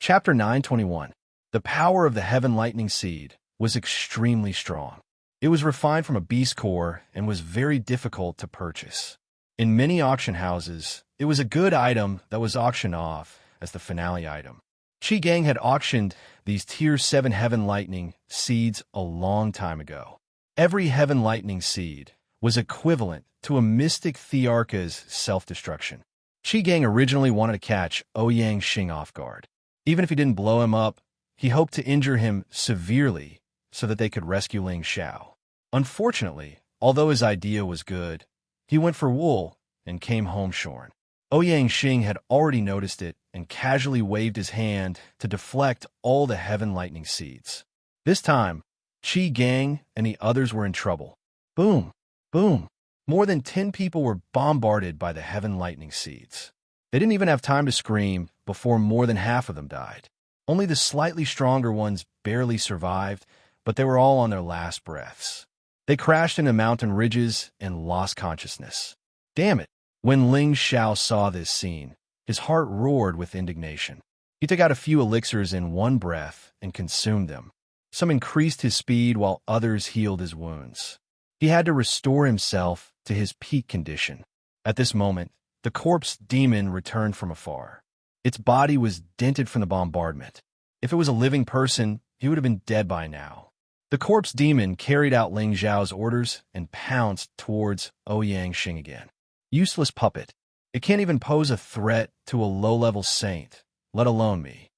Chapter 921. The power of the Heaven Lightning Seed was extremely strong. It was refined from a beast core and was very difficult to purchase. In many auction houses, it was a good item that was auctioned off as the finale item. Qi Gang had auctioned these Tier 7 Heaven Lightning Seeds a long time ago. Every Heaven Lightning Seed was equivalent to a mystic Thearka's self-destruction. Qi Gang originally wanted to catch Xianxia off guard. Even if he didn't blow him up, he hoped to injure him severely so that they could rescue Ling Xiao. Unfortunately, although his idea was good, he went for wool and came home shorn. Xianxia had already noticed it and casually waved his hand to deflect all the Heaven Lightning Seeds. This time, Qi Gang and the others were in trouble. Boom! Boom! More than 10 people were bombarded by the Heaven Lightning Seeds. They didn't even have time to scream before more than half of them died. Only the slightly stronger ones barely survived, but they were all on their last breaths. They crashed into mountain ridges and lost consciousness. Damn it! When Ling Xiao saw this scene, his heart roared with indignation. He took out a few elixirs in one breath and consumed them. Some increased his speed while others healed his wounds. He had to restore himself to his peak condition. At this moment, the corpse demon returned from afar. Its body was dented from the bombardment. If it was a living person, he would have been dead by now. The corpse demon carried out Ling Xiao's orders and pounced towards Xianxia again. Useless puppet. It can't even pose a threat to a low-level saint, let alone me.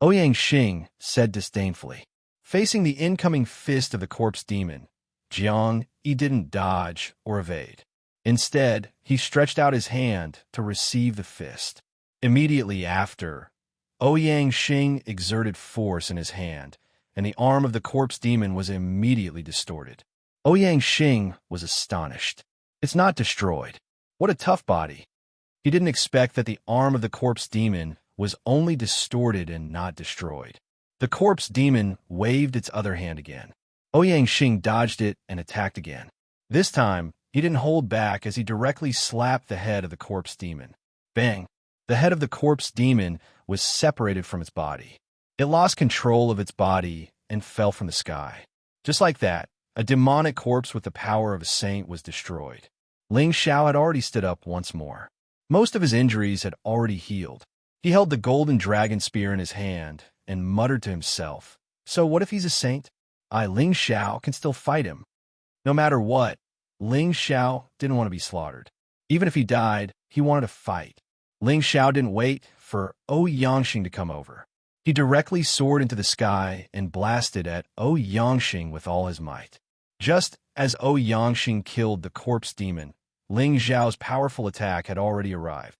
Xianxia said disdainfully. Facing the incoming fist of the corpse demon, he didn't dodge or evade. Instead, he stretched out his hand to receive the fist. Immediately after, Xianxia exerted force in his hand, and the arm of the corpse demon was immediately distorted. Xianxia was astonished. It's not destroyed. What a tough body. He didn't expect that the arm of the corpse demon was only distorted and not destroyed. The corpse demon waved its other hand again. Xianxia dodged it and attacked again. This time, he didn't hold back as he directly slapped the head of the corpse demon. Bang! The head of the corpse demon was separated from its body. It lost control of its body and fell from the sky. Just like that, a demonic corpse with the power of a saint was destroyed. Ling Xiao had already stood up once more. Most of his injuries had already healed. He held the golden dragon spear in his hand and muttered to himself, "So what if he's a saint? Ling Xiao can still fight him." No matter what, Ling Xiao didn't want to be slaughtered. Even if he died, he wanted to fight. Ling Xiao didn't wait for Xianxia to come over. He directly soared into the sky and blasted at Xianxia with all his might. Just as Xianxia killed the corpse demon, Ling Xiao's powerful attack had already arrived.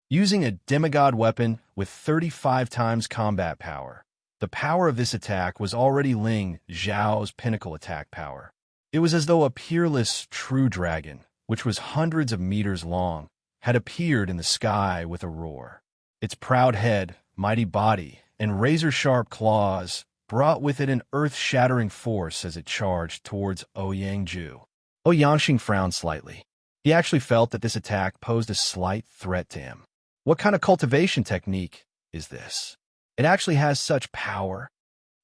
Using a demigod weapon with 35 times combat power, the power of this attack was already Ling Xiao's pinnacle attack power. It was as though a peerless true dragon, which was hundreds of meters long, had appeared in the sky with a roar. Its proud head, mighty body, and razor-sharp claws brought with it an earth-shattering force as it charged towards Ouyangju. Xianxia frowned slightly. He actually felt that this attack posed a slight threat to him. What kind of cultivation technique is this? It actually has such power.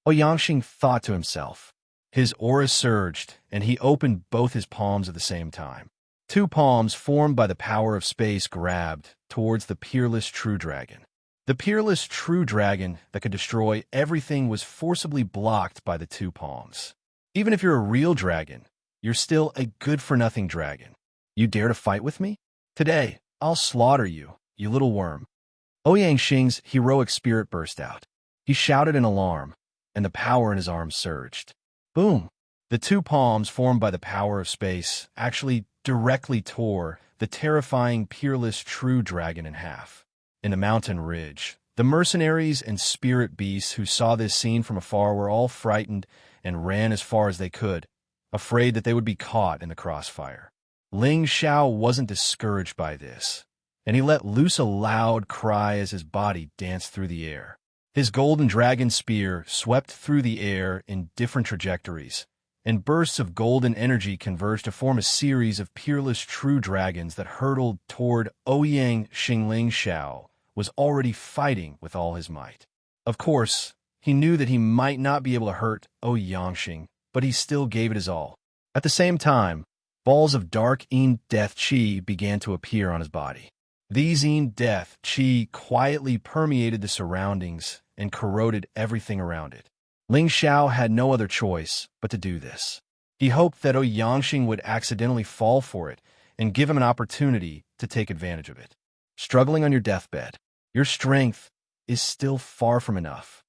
Xianxia thought to himself. His aura surged, and he opened both his palms at the same time. Two palms formed by the power of space grabbed towards the peerless true dragon. The peerless true dragon that could destroy everything was forcibly blocked by the two palms. Even if you're a real dragon, you're still a good-for-nothing dragon. You dare to fight with me? Today, I'll slaughter you, you little worm. Xianxia's heroic spirit burst out. He shouted in alarm, and the power in his arms surged. Boom! The two palms formed by the power of space actually directly tore the terrifying peerless true dragon in half. In the mountain ridge, the mercenaries and spirit beasts who saw this scene from afar were all frightened and ran as far as they could, afraid that they would be caught in the crossfire. Ling Xiao wasn't discouraged by this, and he let loose a loud cry as his body danced through the air. His golden dragon spear swept through the air in different trajectories, and bursts of golden energy converged to form a series of peerless true dragons that hurtled toward Ouyang Xingling Xiao was already fighting with all his might. Of course, he knew that he might not be able to hurt Xianxia, but he still gave it his all. At the same time, balls of dark death chi began to appear on his body. These death chi quietly permeated the surroundings and corroded everything around it. Ling Xiao had no other choice but to do this. He hoped that Xianxia would accidentally fall for it and give him an opportunity to take advantage of it. Struggling on your deathbed, your strength is still far from enough.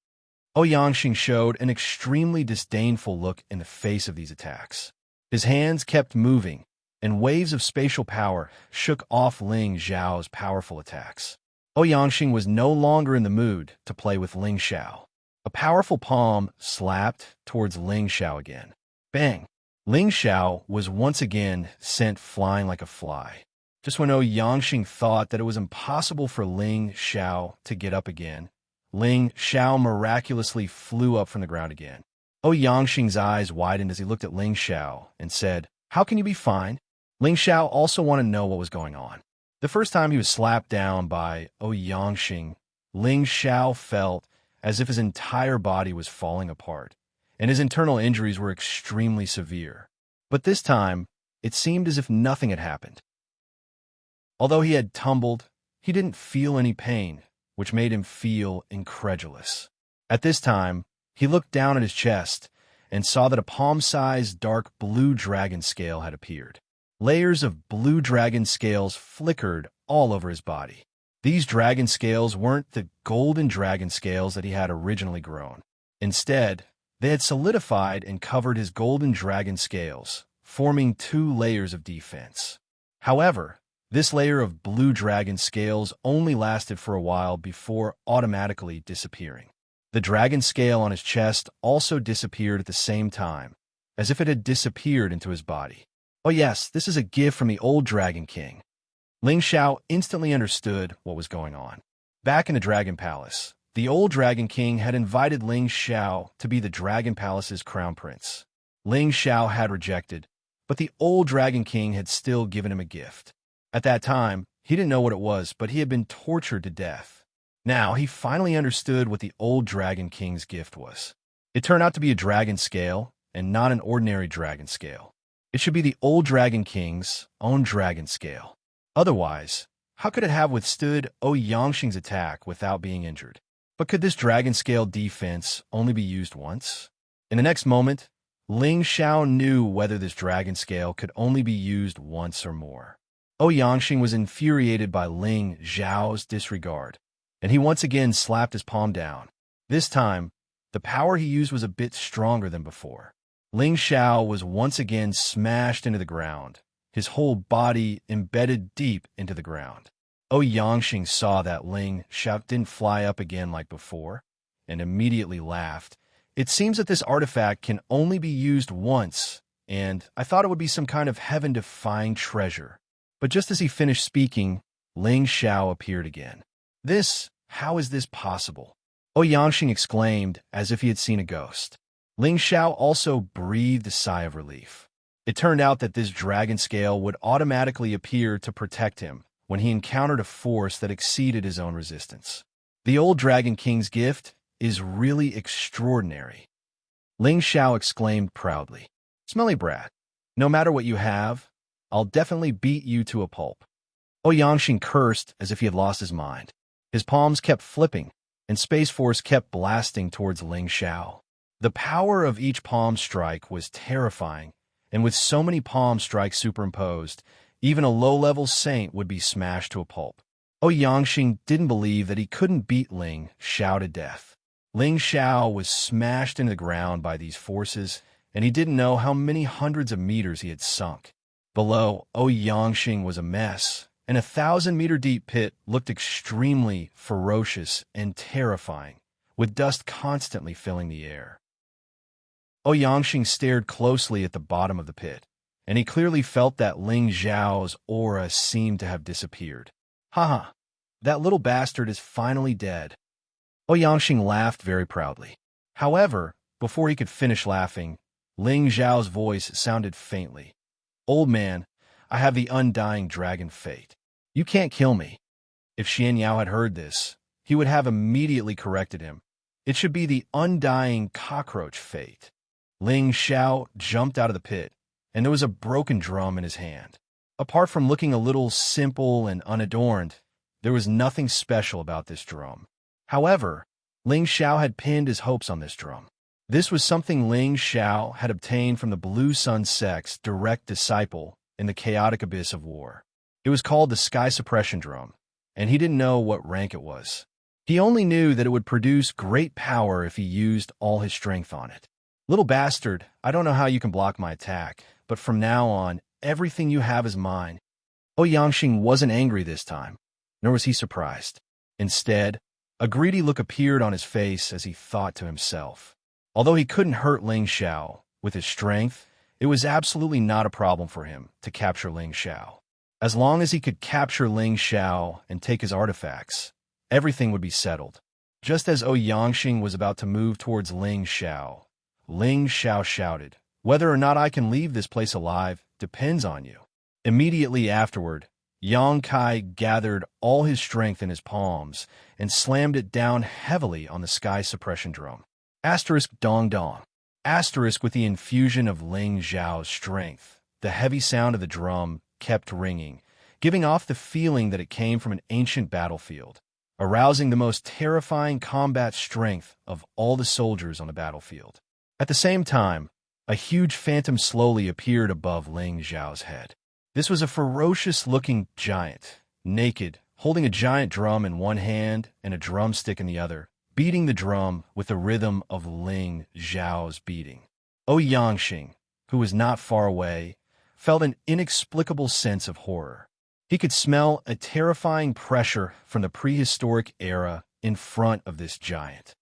Xianxia showed an extremely disdainful look in the face of these attacks. His hands kept moving, and waves of spatial power shook off Ling Xiao's powerful attacks. Xianxia was no longer in the mood to play with Ling Xiao. A powerful palm slapped towards Ling Xiao again. Bang! Ling Xiao was once again sent flying like a fly. Just when Xianxia thought that it was impossible for Ling Xiao to get up again, Ling Xiao miraculously flew up from the ground again. Xianxia's eyes widened as he looked at Ling Xiao and said, "How can you be fine?" Ling Xiao also wanted to know what was going on. The first time he was slapped down by Xianxia, Ling Xiao felt as if his entire body was falling apart, and his internal injuries were extremely severe. But this time, it seemed as if nothing had happened. Although he had tumbled, he didn't feel any pain, which made him feel incredulous. At this time, he looked down at his chest and saw that a palm-sized dark blue dragon scale had appeared. Layers of blue dragon scales flickered all over his body. These dragon scales weren't the golden dragon scales that he had originally grown. Instead, they had solidified and covered his golden dragon scales, forming 2 layers of defense. However, this layer of blue dragon scales only lasted for a while before automatically disappearing. The dragon scale on his chest also disappeared at the same time, as if it had disappeared into his body. "Oh yes, this is a gift from the old Dragon King." Ling Xiao instantly understood what was going on. Back in the Dragon Palace, the old Dragon King had invited Ling Xiao to be the Dragon Palace's crown prince. Ling Xiao had rejected, but the old Dragon King had still given him a gift. At that time, he didn't know what it was, but he had been tortured to death. Now, he finally understood what the old Dragon King's gift was. It turned out to be a dragon scale, and not an ordinary dragon scale. It should be the old Dragon King's own dragon scale. Otherwise, how could it have withstood Xianxia's attack without being injured? But could this dragon scale defense only be used once? In the next moment, Ling Xiao knew whether this dragon scale could only be used once or more. Xianxia was infuriated by Ling Xiao's disregard, and he once again slapped his palm down. This time, the power he used was a bit stronger than before. Ling Xiao was once again smashed into the ground, his whole body embedded deep into the ground. Xianxia saw that Ling Xiao didn't fly up again like before, and immediately laughed. "It seems that this artifact can only be used once, and I thought it would be some kind of heaven-defying treasure." But just as he finished speaking, Ling Xiao appeared again. How is this possible?" Xianxia exclaimed as if he had seen a ghost. Ling Xiao also breathed a sigh of relief. It turned out that this dragon scale would automatically appear to protect him when he encountered a force that exceeded his own resistance. The old Dragon King's gift is really extraordinary. Ling Xiao exclaimed proudly. "Smelly brat, no matter what you have, I'll definitely beat you to a pulp." Xianxia cursed as if he had lost his mind. His palms kept flipping, and Space Force kept blasting towards Ling Xiao. The power of each palm strike was terrifying, and with so many palm strikes superimposed, even a low-level saint would be smashed to a pulp. Xianxia didn't believe that he couldn't beat Ling Xiao to death. Ling Xiao was smashed into the ground by these forces, and he didn't know how many hundreds of meters he had sunk. Below, Xianxia was a mess, and a 1,000-meter-deep pit looked extremely ferocious and terrifying, with dust constantly filling the air. Xianxia stared closely at the bottom of the pit, and he clearly felt that Ling Xiao's aura seemed to have disappeared. "Haha, that little bastard is finally dead." Xianxia laughed very proudly. However, before he could finish laughing, Ling Xiao's voice sounded faintly. "Old man, I have the undying dragon fate. You can't kill me." If Xianxia had heard this, he would have immediately corrected him. It should be the undying cockroach fate. Ling Xiao jumped out of the pit, and there was a broken drum in his hand. Apart from looking a little simple and unadorned, there was nothing special about this drum. However, Ling Xiao had pinned his hopes on this drum. This was something Ling Xiao had obtained from the Blue Sun sect's direct disciple in the chaotic abyss of war. It was called the Sky Suppression Drum, and he didn't know what rank it was. He only knew that it would produce great power if he used all his strength on it. Little bastard, I don't know how you can block my attack, but from now on, everything you have is mine. Xianxia wasn't angry this time, nor was he surprised. Instead, a greedy look appeared on his face as he thought to himself. Although he couldn't hurt Ling Xiao with his strength, it was absolutely not a problem for him to capture Ling Xiao. As long as he could capture Ling Xiao and take his artifacts, everything would be settled. Just as Xianxia was about to move towards Ling Xiao shouted, "Whether or not I can leave this place alive depends on you." Immediately afterward, Yang Kai gathered all his strength in his palms and slammed it down heavily on the Sky Suppression Drum. Asterisk dong dong. Asterisk with the infusion of Ling Xiao's strength, the heavy sound of the drum kept ringing, giving off the feeling that it came from an ancient battlefield, arousing the most terrifying combat strength of all the soldiers on the battlefield. At the same time, a huge phantom slowly appeared above Ling Xiao's head. This was a ferocious-looking giant, naked, holding a giant drum in one hand and a drumstick in the other, beating the drum with the rhythm of Ling Xiao's beating. Xianxia, who was not far away, felt an inexplicable sense of horror. He could smell a terrifying pressure from the prehistoric era in front of this giant.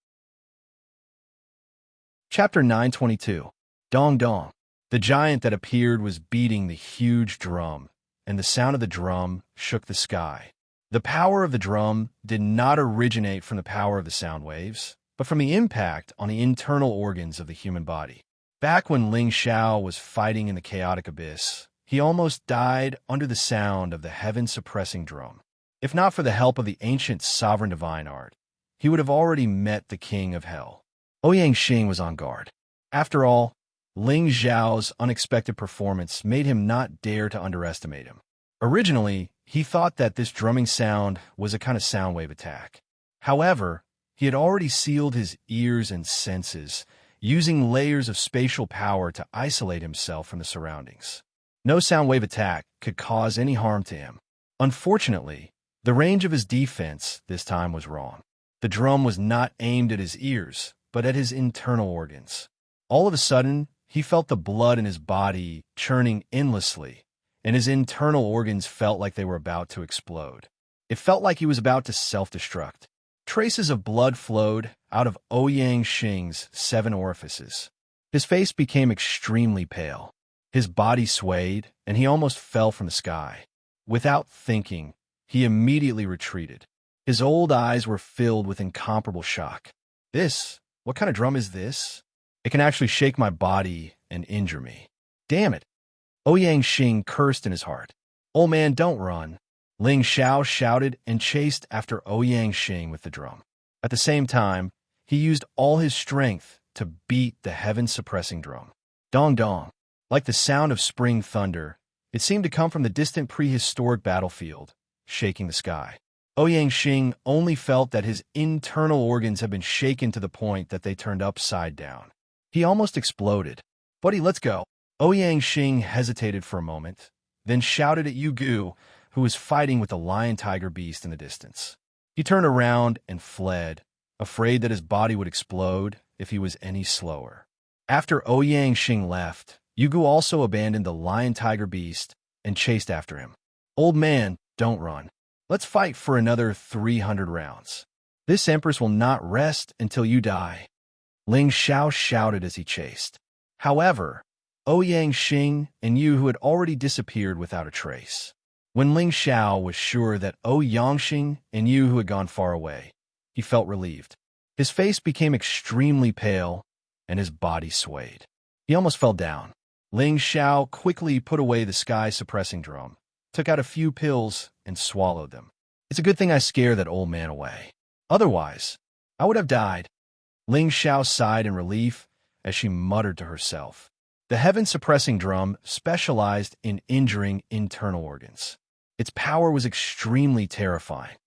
Chapter 922. Dong Dong. The giant that appeared was beating the huge drum, and the sound of the drum shook the sky. The power of the drum did not originate from the power of the sound waves, but from the impact on the internal organs of the human body. Back when Ling Xiao was fighting in the chaotic abyss, he almost died under the sound of the heaven-suppressing drum. If not for the help of the ancient sovereign divine art, he would have already met the king of hell. Xianxia was on guard. After all, Ling Xiao's unexpected performance made him not dare to underestimate him. Originally, he thought that this drumming sound was a kind of sound wave attack. However, he had already sealed his ears and senses, using layers of spatial power to isolate himself from the surroundings. No sound wave attack could cause any harm to him. Unfortunately, the range of his defense this time was wrong. The drum was not aimed at his ears, but at his internal organs. All of a sudden, he felt the blood in his body churning endlessly, and his internal organs felt like they were about to explode. It felt like he was about to self-destruct. Traces of blood flowed out of Xianxia's 7 orifices. His face became extremely pale. His body swayed, and he almost fell from the sky. Without thinking, he immediately retreated. His old eyes were filled with incomparable shock. What kind of drum is this? It can actually shake my body and injure me. Damn it! Xianxia cursed in his heart. "Old man, don't run." Ling Xiao shouted and chased after Xianxia with the drum. At the same time, he used all his strength to beat the heaven-suppressing drum. Dong dong. Like the sound of spring thunder, it seemed to come from the distant prehistoric battlefield, shaking the sky. Xianxia only felt that his internal organs had been shaken to the point that they turned upside down. He almost exploded. "Buddy, let's go." Xianxia hesitated for a moment, then shouted at Yu Gu, who was fighting with the lion-tiger beast in the distance. He turned around and fled, afraid that his body would explode if he was any slower. After Xianxia left, Yu Gu also abandoned the lion-tiger beast and chased after him. "Old man, don't run. Let's fight for another 300 rounds. This empress will not rest until you die." Ling Xiao shouted as he chased. However, Xianxia and Yu had already disappeared without a trace. When Ling Xiao was sure that Xianxia and Yu had gone far away, he felt relieved. His face became extremely pale, and his body swayed. He almost fell down. Ling Xiao quickly put away the sky-suppressing drum, took out a few pills, and swallowed them. It's a good thing I scared that old man away. Otherwise, I would have died. Ling Xiao sighed in relief as she muttered to herself. The heaven-suppressing drum specialized in injuring internal organs. Its power was extremely terrifying.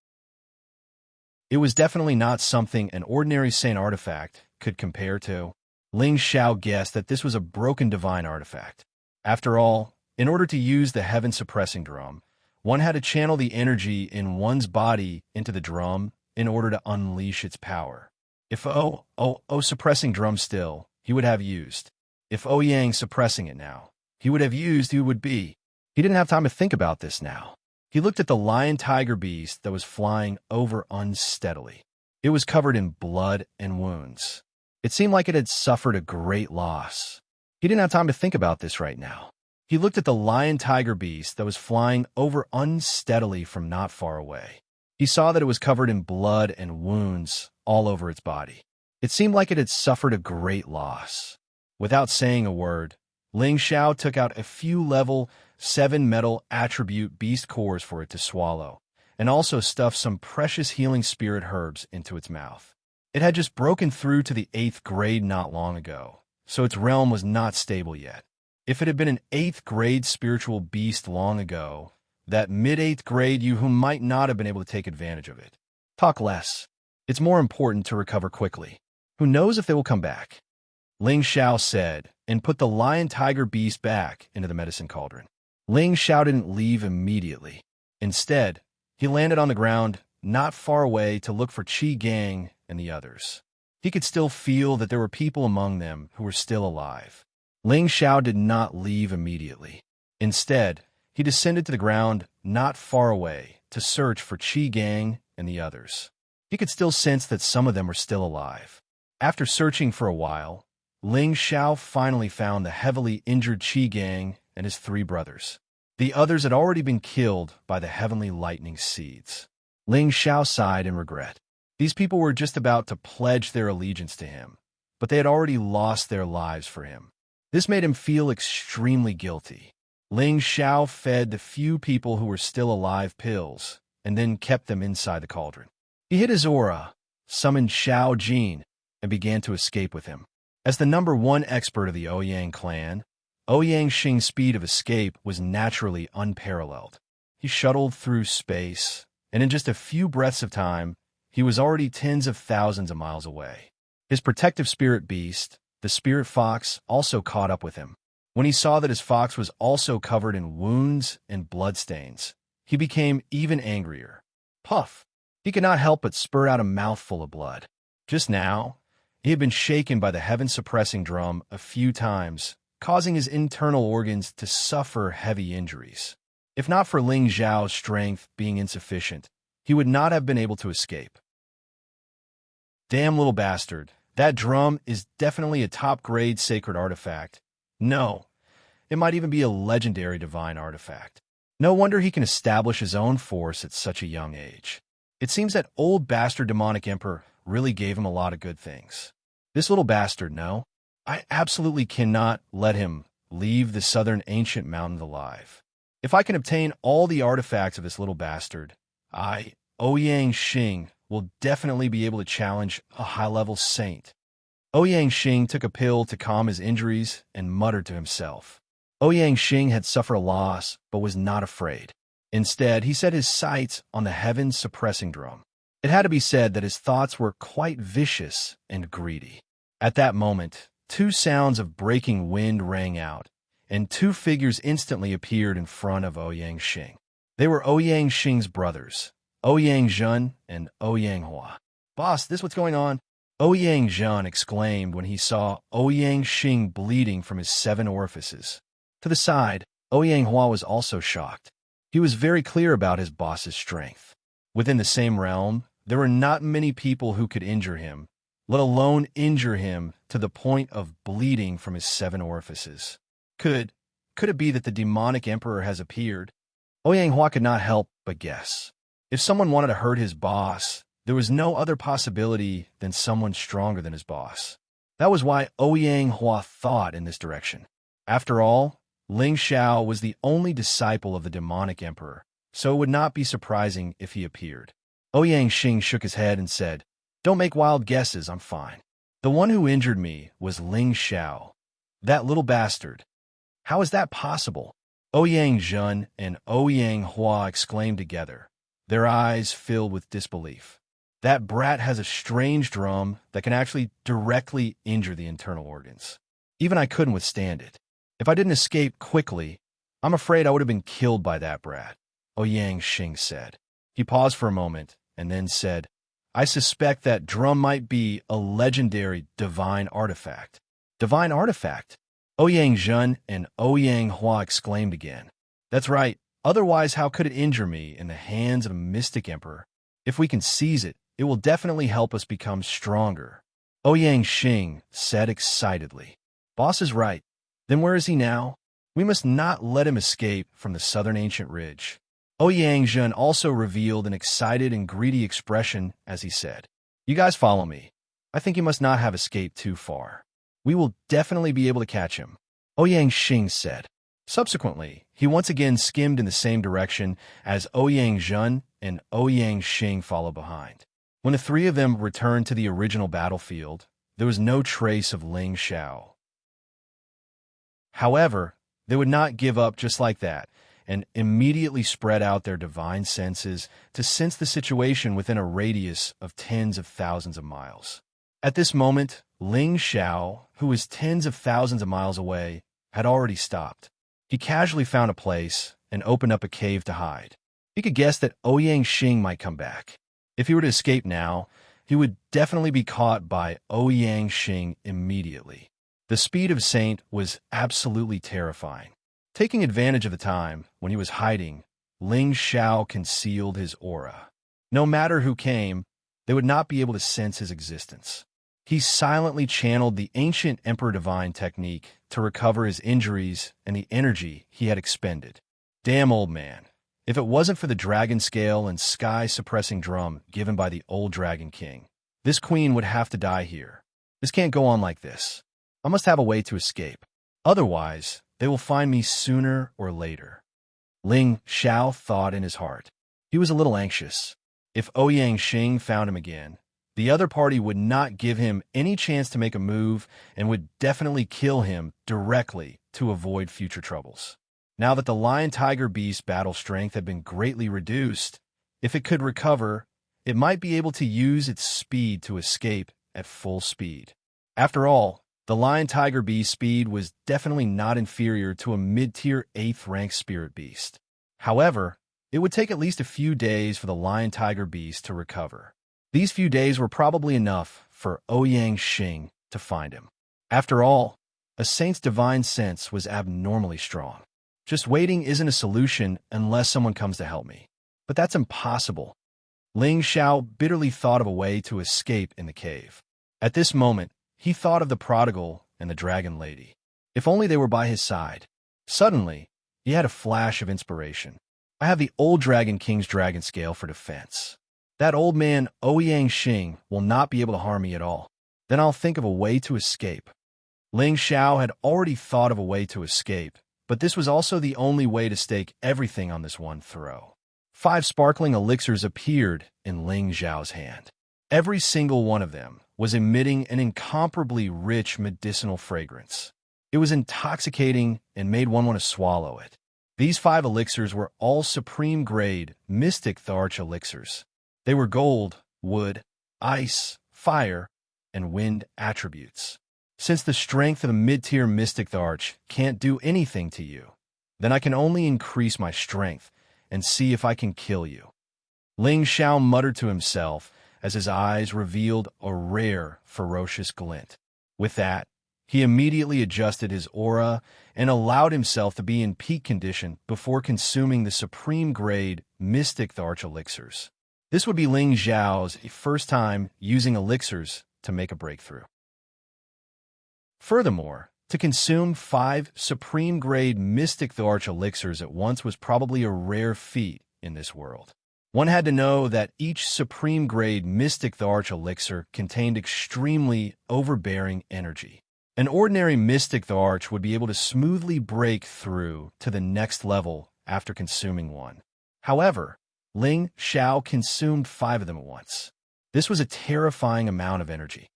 It was definitely not something an ordinary saint artifact could compare to. Ling Xiao guessed that this was a broken divine artifact. After all, in order to use the heaven-suppressing drum, one had to channel the energy in one's body into the drum in order to unleash its power. If suppressing drum still, he would have used. If Yang suppressing it now, he would have used, he would be. He didn't have time to think about this now. He looked at the lion-tiger beast that was flying over unsteadily. It was covered in blood and wounds. It seemed like it had suffered a great loss. He didn't have time to think about this right now. He looked at the lion-tiger beast that was flying over unsteadily from not far away. He saw that it was covered in blood and wounds all over its body. It seemed like it had suffered a great loss. Without saying a word, Ling Xiao took out a few level 7 metal attribute beast cores for it to swallow, and also stuffed some precious healing spirit herbs into its mouth. It had just broken through to the 8th grade not long ago, so its realm was not stable yet. If it had been an 8th grade spiritual beast long ago, that mid-8th grade you who might not have been able to take advantage of it. Talk less. It's more important to recover quickly. Who knows if they will come back? Ling Xiao said, and put the lion-tiger beast back into the medicine cauldron. Ling Xiao didn't leave immediately. Instead, he landed on the ground not far away to look for Qi Gang and the others. He could still feel that there were people among them who were still alive. Ling Xiao did not leave immediately. Instead, he descended to the ground not far away to search for Qi Gang and the others. He could still sense that some of them were still alive. After searching for a while, Ling Xiao finally found the heavily injured Qi Gang and his 3 brothers. The others had already been killed by the heavenly lightning seeds. Ling Xiao sighed in regret. These people were just about to pledge their allegiance to him, but they had already lost their lives for him. This made him feel extremely guilty. Ling Xiao fed the few people who were still alive pills, and then kept them inside the cauldron. He hid his aura, summoned Xiao Jin, and began to escape with him. As the #1 expert of the Ouyang clan, Ouyang Xing's speed of escape was naturally unparalleled. He shuttled through space, and in just a few breaths of time, he was already tens of thousands of miles away. His protective spirit beast, the spirit fox, also caught up with him. When he saw that his fox was also covered in wounds and bloodstains, he became even angrier. Puff! He could not help but spurt out a mouthful of blood. Just now, he had been shaken by the heaven-suppressing drum a few times, causing his internal organs to suffer heavy injuries. If not for Ling Xiao's strength being insufficient, he would not have been able to escape. Damn little bastard, that drum is definitely a top-grade sacred artifact. No, it might even be a legendary divine artifact. No wonder he can establish his own force at such a young age. It seems that old bastard demonic emperor really gave him a lot of good things. This little bastard, no. I absolutely cannot let him leave the southern ancient mountains alive. If I can obtain all the artifacts of this little bastard, Ouyang Xing, will definitely be able to challenge a high-level saint. Ouyang Xing took a pill to calm his injuries and muttered to himself. Ouyang Xing had suffered a loss, but was not afraid. Instead, he set his sights on the heaven-suppressing drum. It had to be said that his thoughts were quite vicious and greedy. At that moment, 2 sounds of breaking wind rang out, and 2 figures instantly appeared in front of Ouyang Xing. They were Ouyang Xing's brothers, Ouyang Zhen and Ouyang Hua. "Boss, this what's going on?" Ouyang Zhen exclaimed when he saw Ouyang Xing bleeding from his 7 orifices. To the side, Ouyang Hua was also shocked. He was very clear about his boss's strength. Within the same realm, there were not many people who could injure him, let alone injure him to the point of bleeding from his 7 orifices. Could it be that the demonic emperor has appeared? Ouyang Hua could not help but guess. If someone wanted to hurt his boss, there was no other possibility than someone stronger than his boss. That was why Ouyang Hua thought in this direction. After all, Ling Xiao was the only disciple of the demonic emperor, so it would not be surprising if he appeared. Xianxia shook his head and said, "Don't make wild guesses, I'm fine. The one who injured me was Ling Xiao. That little bastard. How is that possible?" Ouyang and Ouyang exclaimed together, their eyes filled with disbelief. "That brat has a strange drum that can actually directly injure the internal organs. Even I couldn't withstand it. If I didn't escape quickly, I'm afraid I would have been killed by that brat," Ouyang said. He paused for a moment and then said, "I suspect that drum might be a legendary divine artifact." "Divine artifact?" Ouyang and Ouyang exclaimed again. "That's right. Otherwise, how could it injure me in the hands of a mystic emperor? If we can seize it, it will definitely help us become stronger," Ouyang said excitedly. "Boss is right. Then where is he now? We must not let him escape from the southern ancient ridge." Ouyang also revealed an excited and greedy expression as he said, "You guys follow me. I think he must not have escaped too far. We will definitely be able to catch him," Ouyang said. Subsequently, he once again skimmed in the same direction as Ouyang and Ouyang followed behind. When the three of them returned to the original battlefield, there was no trace of Ling Xiao. However, they would not give up just like that, and immediately spread out their divine senses to sense the situation within a radius of tens of thousands of miles. At this moment, Ling Xiao, who was tens of thousands of miles away, had already stopped. He casually found a place and opened up a cave to hide. He could guess that Ouyang might come back. If he were to escape now, he would definitely be caught by Ouyang immediately. The speed of Saint was absolutely terrifying. Taking advantage of the time when he was hiding, Ling Xiao concealed his aura. No matter who came, they would not be able to sense his existence. He silently channeled the ancient Emperor Divine technique to recover his injuries and the energy he had expended. Damn old man. If it wasn't for the dragon scale and sky-suppressing drum given by the old Dragon King, this queen would have to die here. This can't go on like this. I must have a way to escape. Otherwise, they will find me sooner or later. Ling Xiao thought in his heart. He was a little anxious. If Ouyang found him again, the other party would not give him any chance to make a move and would definitely kill him directly to avoid future troubles. Now that the Lion-Tiger-Beast battle strength had been greatly reduced, if it could recover, it might be able to use its speed to escape at full speed. After all, the Lion-Tiger-Beast speed was definitely not inferior to a mid-tier 8th-ranked spirit beast. However, it would take at least a few days for the Lion-Tiger-Beast to recover. These few days were probably enough for Ouyang to find him. After all, a saint's divine sense was abnormally strong. Just waiting isn't a solution unless someone comes to help me. But that's impossible. Ling Xiao bitterly thought of a way to escape in the cave. At this moment, he thought of the prodigal and the dragon lady. If only they were by his side. Suddenly, he had a flash of inspiration. I have the old Dragon King's dragon scale for defense. That old man Ouyang will not be able to harm me at all. Then I'll think of a way to escape. Ling Xiao had already thought of a way to escape, but this was also the only way to stake everything on this one throw. 5 sparkling elixirs appeared in Ling Xiao's hand. Every single one of them was emitting an incomparably rich medicinal fragrance. It was intoxicating and made one want to swallow it. These 5 elixirs were all supreme-grade Mystic Tharch elixirs. They were gold, wood, ice, fire, and wind attributes. Since the strength of a mid-tier Mystic Tharch can't do anything to you, then I can only increase my strength and see if I can kill you. Ling Xiao muttered to himself as his eyes revealed a rare, ferocious glint. With that, he immediately adjusted his aura and allowed himself to be in peak condition before consuming the supreme-grade Mystic Tharch elixirs. This would be Ling Xiao's first time using elixirs to make a breakthrough. Furthermore, to consume 5 supreme-grade Mystic Tharch elixirs at once was probably a rare feat in this world. One had to know that each supreme-grade Mystic Tharch elixir contained extremely overbearing energy. An ordinary Mystic Tharch would be able to smoothly break through to the next level after consuming one. However, Ling Xiao consumed 5 of them at once. This was a terrifying amount of energy.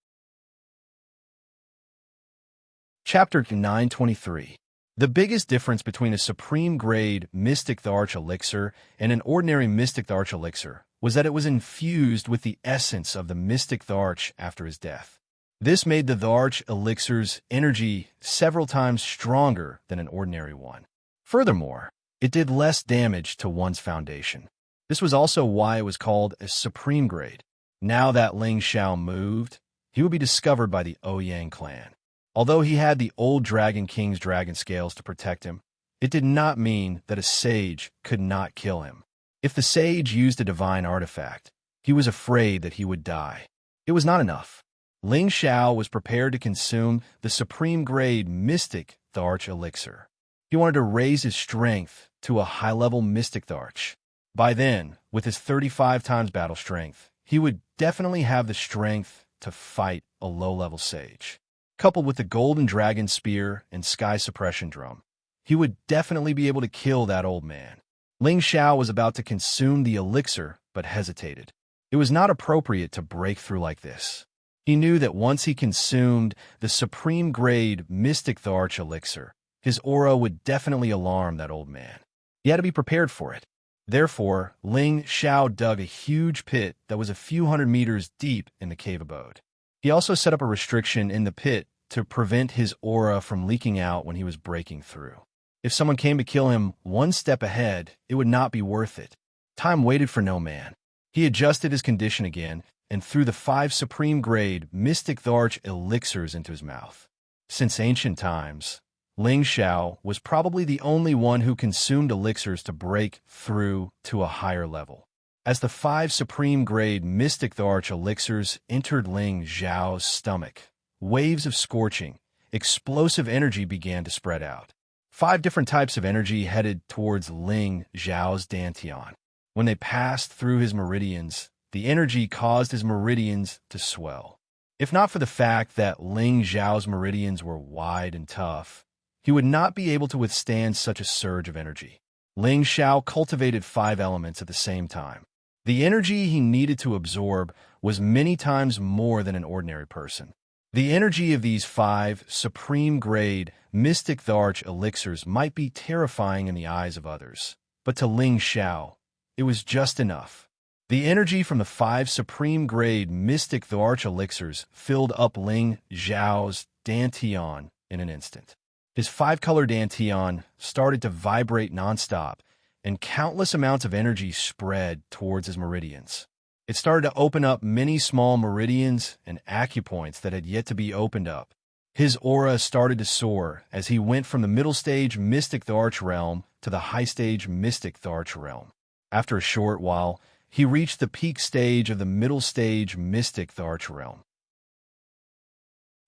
Chapter 923. The biggest difference between a supreme-grade Mystic Tharch elixir and an ordinary Mystic Tharch elixir was that it was infused with the essence of the Mystic Tharch after his death. This made the Tharch elixir's energy several times stronger than an ordinary one. Furthermore, it did less damage to one's foundation. This was also why it was called a supreme grade. Now that Ling Xiao moved, he would be discovered by the Ouyang clan. Although he had the old Dragon King's dragon scales to protect him, it did not mean that a sage could not kill him. If the sage used a divine artifact, he was afraid that he would die. It was not enough. Ling Xiao was prepared to consume the supreme-grade Mystic Tharch elixir. He wanted to raise his strength to a high-level Mystic Tharch. By then, with his 35 times battle strength, he would definitely have the strength to fight a low-level sage. Coupled with the Golden Dragon Spear and Sky Suppression Drum, he would definitely be able to kill that old man. Ling Xiao was about to consume the elixir, but hesitated. It was not appropriate to break through like this. He knew that once he consumed the supreme-grade Mystic Tharch elixir, his aura would definitely alarm that old man. He had to be prepared for it. Therefore, Ling Xiao dug a huge pit that was a few hundred meters deep in the cave abode. He also set up a restriction in the pit to prevent his aura from leaking out when he was breaking through. If someone came to kill him one step ahead, it would not be worth it. Time waited for no man. He adjusted his condition again and threw the 5 supreme-grade Mystic Tharch elixirs into his mouth. Since ancient times, Ling Xiao was probably the only one who consumed elixirs to break through to a higher level. As the 5 supreme-grade Mystic Tharch elixirs entered Ling Xiao's stomach, waves of scorching, explosive energy began to spread out. 5 different types of energy headed towards Ling Xiao's dantian. When they passed through his meridians, the energy caused his meridians to swell. If not for the fact that Ling Xiao's meridians were wide and tough, he would not be able to withstand such a surge of energy. Ling Xiao cultivated 5 elements at the same time. The energy he needed to absorb was many times more than an ordinary person. The energy of these 5 supreme-grade Mystic Tharch elixirs might be terrifying in the eyes of others, but to Ling Xiao, it was just enough. The energy from the 5 supreme-grade Mystic Tharch elixirs filled up Ling Xiao's dantian in an instant. His 5-color dantian started to vibrate nonstop, and countless amounts of energy spread towards his meridians. It started to open up many small meridians and acupoints that had yet to be opened up. His aura started to soar as he went from the middle stage Mystic Tharch realm to the high stage Mystic Tharch realm. After a short while, he reached the peak stage of the middle stage Mystic Tharch realm.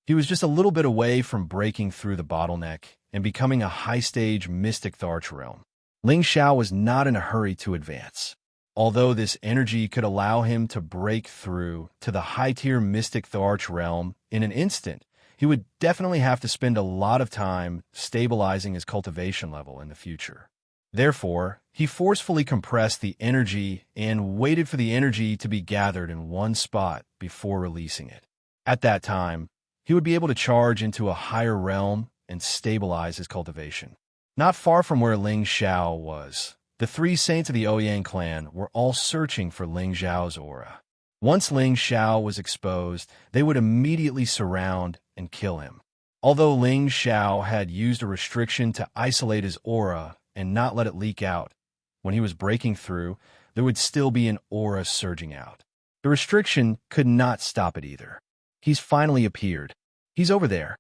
He was just a little bit away from breaking through the bottleneck and becoming a high stage Mystic Tharch realm. Ling Xiao was not in a hurry to advance. Although this energy could allow him to break through to the high-tier Mystic Tharch realm in an instant, he would definitely have to spend a lot of time stabilizing his cultivation level in the future. Therefore, he forcefully compressed the energy and waited for the energy to be gathered in one spot before releasing it. At that time, he would be able to charge into a higher realm and stabilize his cultivation. Not far from where Ling Xiao was, the 3 saints of the Ouyang clan were all searching for Ling Xiao's aura. Once Ling Xiao was exposed, they would immediately surround and kill him. Although Ling Xiao had used a restriction to isolate his aura and not let it leak out, when he was breaking through, there would still be an aura surging out. The restriction could not stop it either. He's finally appeared. He's over there.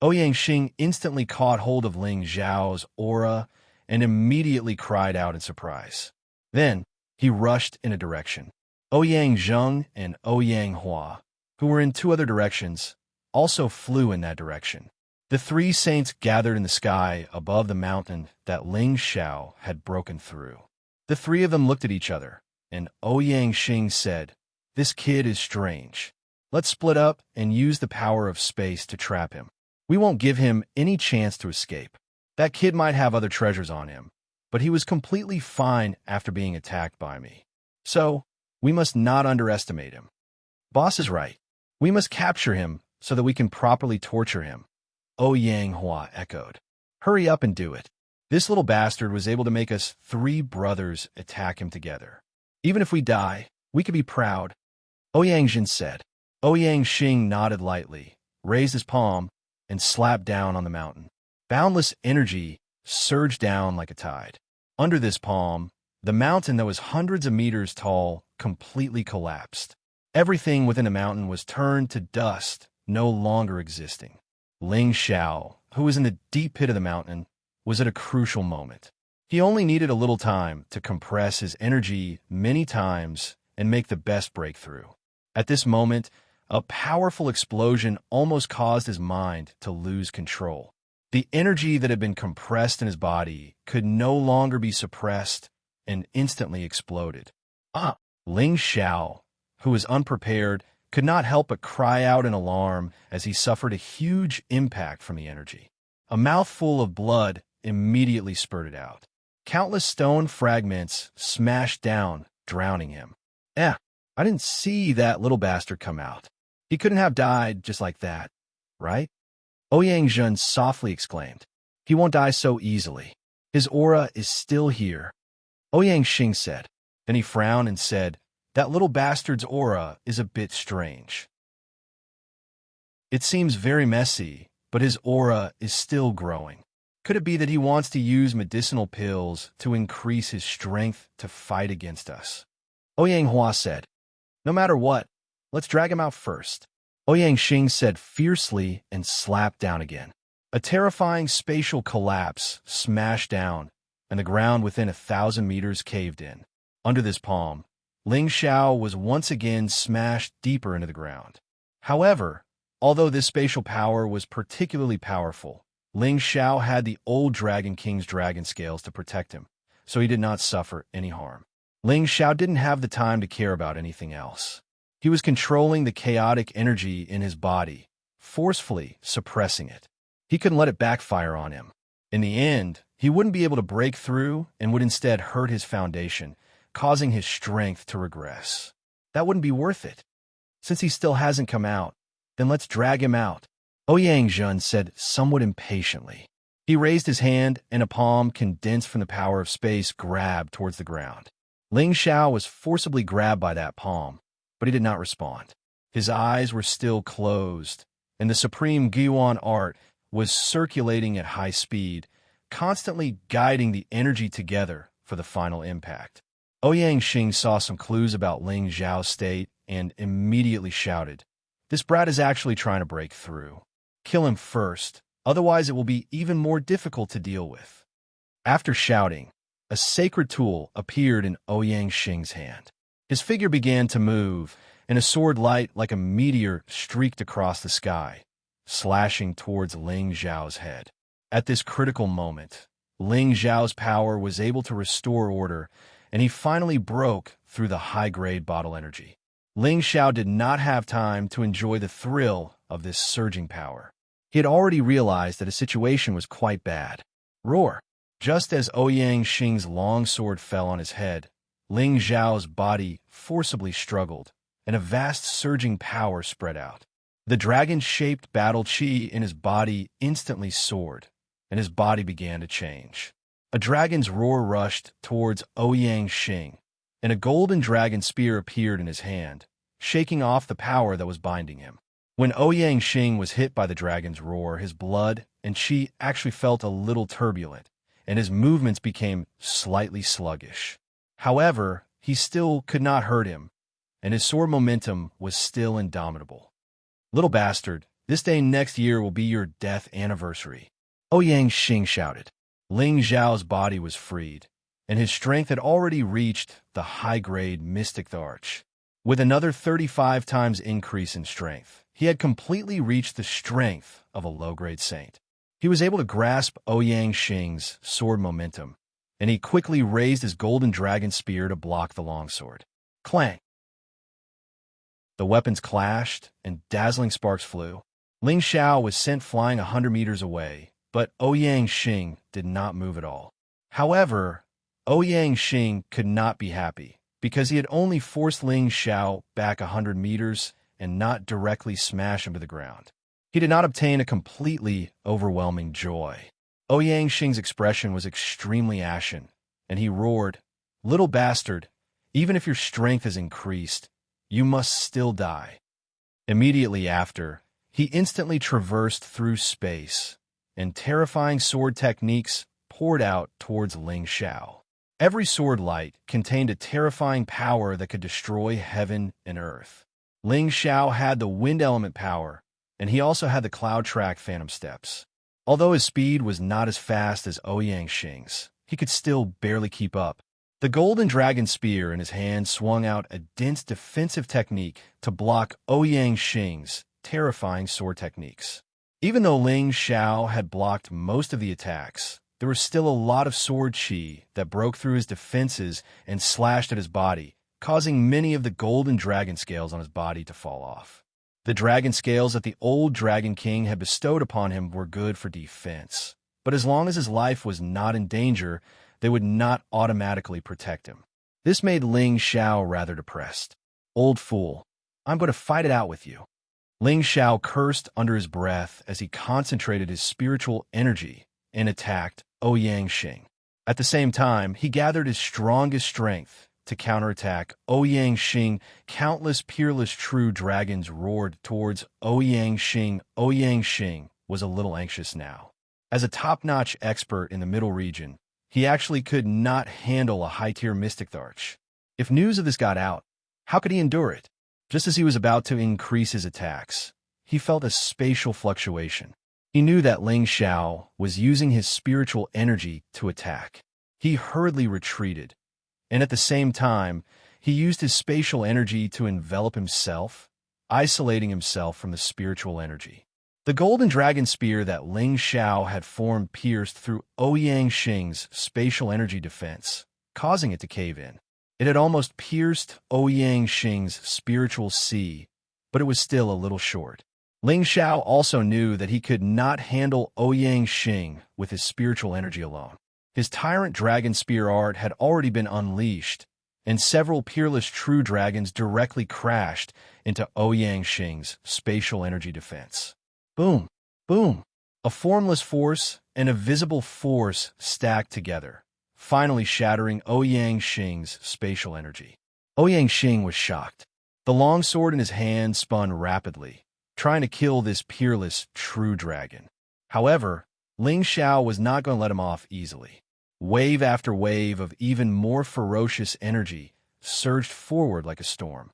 Ouyang Xing instantly caught hold of Ling Xiao's aura and immediately cried out in surprise. Then, he rushed in a direction. Ouyang Zheng and Ouyang Hua, who were in 2 other directions, also flew in that direction. The 3 saints gathered in the sky above the mountain that Ling Xiao had broken through. The 3 of them looked at each other, and Ouyang Xing said, "This kid is strange. Let's split up and use the power of space to trap him. We won't give him any chance to escape. That kid might have other treasures on him, but he was completely fine after being attacked by me. So, we must not underestimate him. Boss is right. We must capture him so that we can properly torture him. Xianxia echoed. Hurry up and do it. This little bastard was able to make us 3 brothers attack him together. Even if we die, we can be proud. Ouyang said. Ouyang nodded lightly, raised his palm, and slapped down on the mountain. Boundless energy surged down like a tide. Under this palm, the mountain that was hundreds of meters tall completely collapsed. Everything within the mountain was turned to dust, no longer existing. Ling Xiao, who was in the deep pit of the mountain, was at a crucial moment. He only needed a little time to compress his energy many times and make the best breakthrough. At this moment, a powerful explosion almost caused his mind to lose control. The energy that had been compressed in his body could no longer be suppressed and instantly exploded. Ling Xiao, who was unprepared, could not help but cry out in alarm as he suffered a huge impact from the energy. A mouthful of blood immediately spurted out. Countless stone fragments smashed down, drowning him. I didn't see that little bastard come out. He couldn't have died just like that, right? Ouyang softly exclaimed. He won't die so easily. His aura is still here. Ouyang said. Then he frowned and said, that little bastard's aura is a bit strange. It seems very messy, but his aura is still growing. Could it be that he wants to use medicinal pills to increase his strength to fight against us? Ouyang said. No matter what, let's drag him out first. Ouyang said fiercely and slapped down again. A terrifying spatial collapse smashed down, and the ground within 1,000 meters caved in. Under this palm, Ling Xiao was once again smashed deeper into the ground. However, although this spatial power was particularly powerful, Ling Xiao had the old Dragon King's dragon scales to protect him, so he did not suffer any harm. Ling Xiao didn't have the time to care about anything else. He was controlling the chaotic energy in his body, forcefully suppressing it. He couldn't let it backfire on him. In the end, he wouldn't be able to break through and would instead hurt his foundation, causing his strength to regress. That wouldn't be worth it. Since he still hasn't come out, then let's drag him out, Ouyang said somewhat impatiently. He raised his hand, and a palm condensed from the power of space grabbed towards the ground. Ling Xiao was forcibly grabbed by that palm, but he did not respond. His eyes were still closed, and the supreme Guiyuan art was circulating at high speed, constantly guiding the energy together for the final impact. Ouyang saw some clues about Ling Xiao's state and immediately shouted, "This brat is actually trying to break through. Kill him first, otherwise it will be even more difficult to deal with." After shouting, a sacred tool appeared in Ouyang hand. His figure began to move, and a sword light like a meteor streaked across the sky, slashing towards Ling Xiao's head. At this critical moment, Ling Xiao's power was able to restore order, and he finally broke through the high-grade bottle energy. Ling Xiao did not have time to enjoy the thrill of this surging power. He had already realized that his situation was quite bad. Roar! Just as Ouyang long sword fell on his head, Ling Xiao's body forcibly struggled, and a vast surging power spread out. The dragon-shaped battle chi in his body instantly soared, and his body began to change. A dragon's roar rushed towards Ouyang, and a golden dragon spear appeared in his hand, shaking off the power that was binding him. When Ouyang was hit by the dragon's roar, his blood and chi actually felt a little turbulent, and his movements became slightly sluggish. However, he still could not hurt him, and his sword momentum was still indomitable. "Little bastard, this day next year will be your death anniversary," Ouyang shouted. Ling Xiao's body was freed, and his strength had already reached the high-grade Mystic Arch. With another 35 times increase in strength, he had completely reached the strength of a low-grade saint. He was able to grasp Ouyang sword momentum, and he quickly raised his golden dragon spear to block the longsword. Clang! The weapons clashed, and dazzling sparks flew. Ling Xiao was sent flying 100 meters away, but Ouyang did not move at all. However, Xianxia could not be happy, because he had only forced Ling Xiao back 100 meters and not directly smash him to the ground. He did not obtain a completely overwhelming joy. Xiaoxiang's expression was extremely ashen, and he roared, "Little bastard, even if your strength is increased, you must still die." Immediately after, he instantly traversed through space, and terrifying sword techniques poured out towards Ling Xiao. Every sword light contained a terrifying power that could destroy heaven and earth. Ling Xiao had the wind element power, and he also had the cloud track phantom steps. Although his speed was not as fast as Xianxi's, he could still barely keep up. The golden dragon spear in his hand swung out a dense defensive technique to block Xianxi's terrifying sword techniques. Even though Ling Xiao had blocked most of the attacks, there was still a lot of sword chi that broke through his defenses and slashed at his body, causing many of the golden dragon scales on his body to fall off. The dragon scales that the old Dragon King had bestowed upon him were good for defense, but as long as his life was not in danger, they would not automatically protect him. This made Ling Xiao rather depressed. "Old fool, I'm going to fight it out with you." Ling Xiao cursed under his breath as he concentrated his spiritual energy and attacked Xianxia. At the same time, he gathered his strongest strength to counterattack Xianxia. Countless peerless true dragons roared towards Xianxia. Xianxia was a little anxious now. As a top-notch expert in the middle region, he actually could not handle a high-tier mystic arch. If news of this got out, how could he endure it? Just as he was about to increase his attacks, he felt a spatial fluctuation. He knew that Ling Xiao was using his spiritual energy to attack. He hurriedly retreated, and at the same time, he used his spatial energy to envelop himself, isolating himself from the spiritual energy. The golden dragon spear that Ling Xiao had formed pierced through Xianxi's spatial energy defense, causing it to cave in. It had almost pierced Xianxi's spiritual sea, but it was still a little short. Ling Xiao also knew that he could not handle Xianxia with his spiritual energy alone. His tyrant dragon spear art had already been unleashed, and several peerless true dragons directly crashed into Xianxi's spatial energy defense. Boom! Boom! A formless force and a visible force stacked together, finally shattering Xianxi's spatial energy. Xianxia was shocked. The long sword in his hand spun rapidly, trying to kill this peerless true dragon. However, Ling Xiao was not going to let him off easily. Wave after wave of even more ferocious energy surged forward like a storm.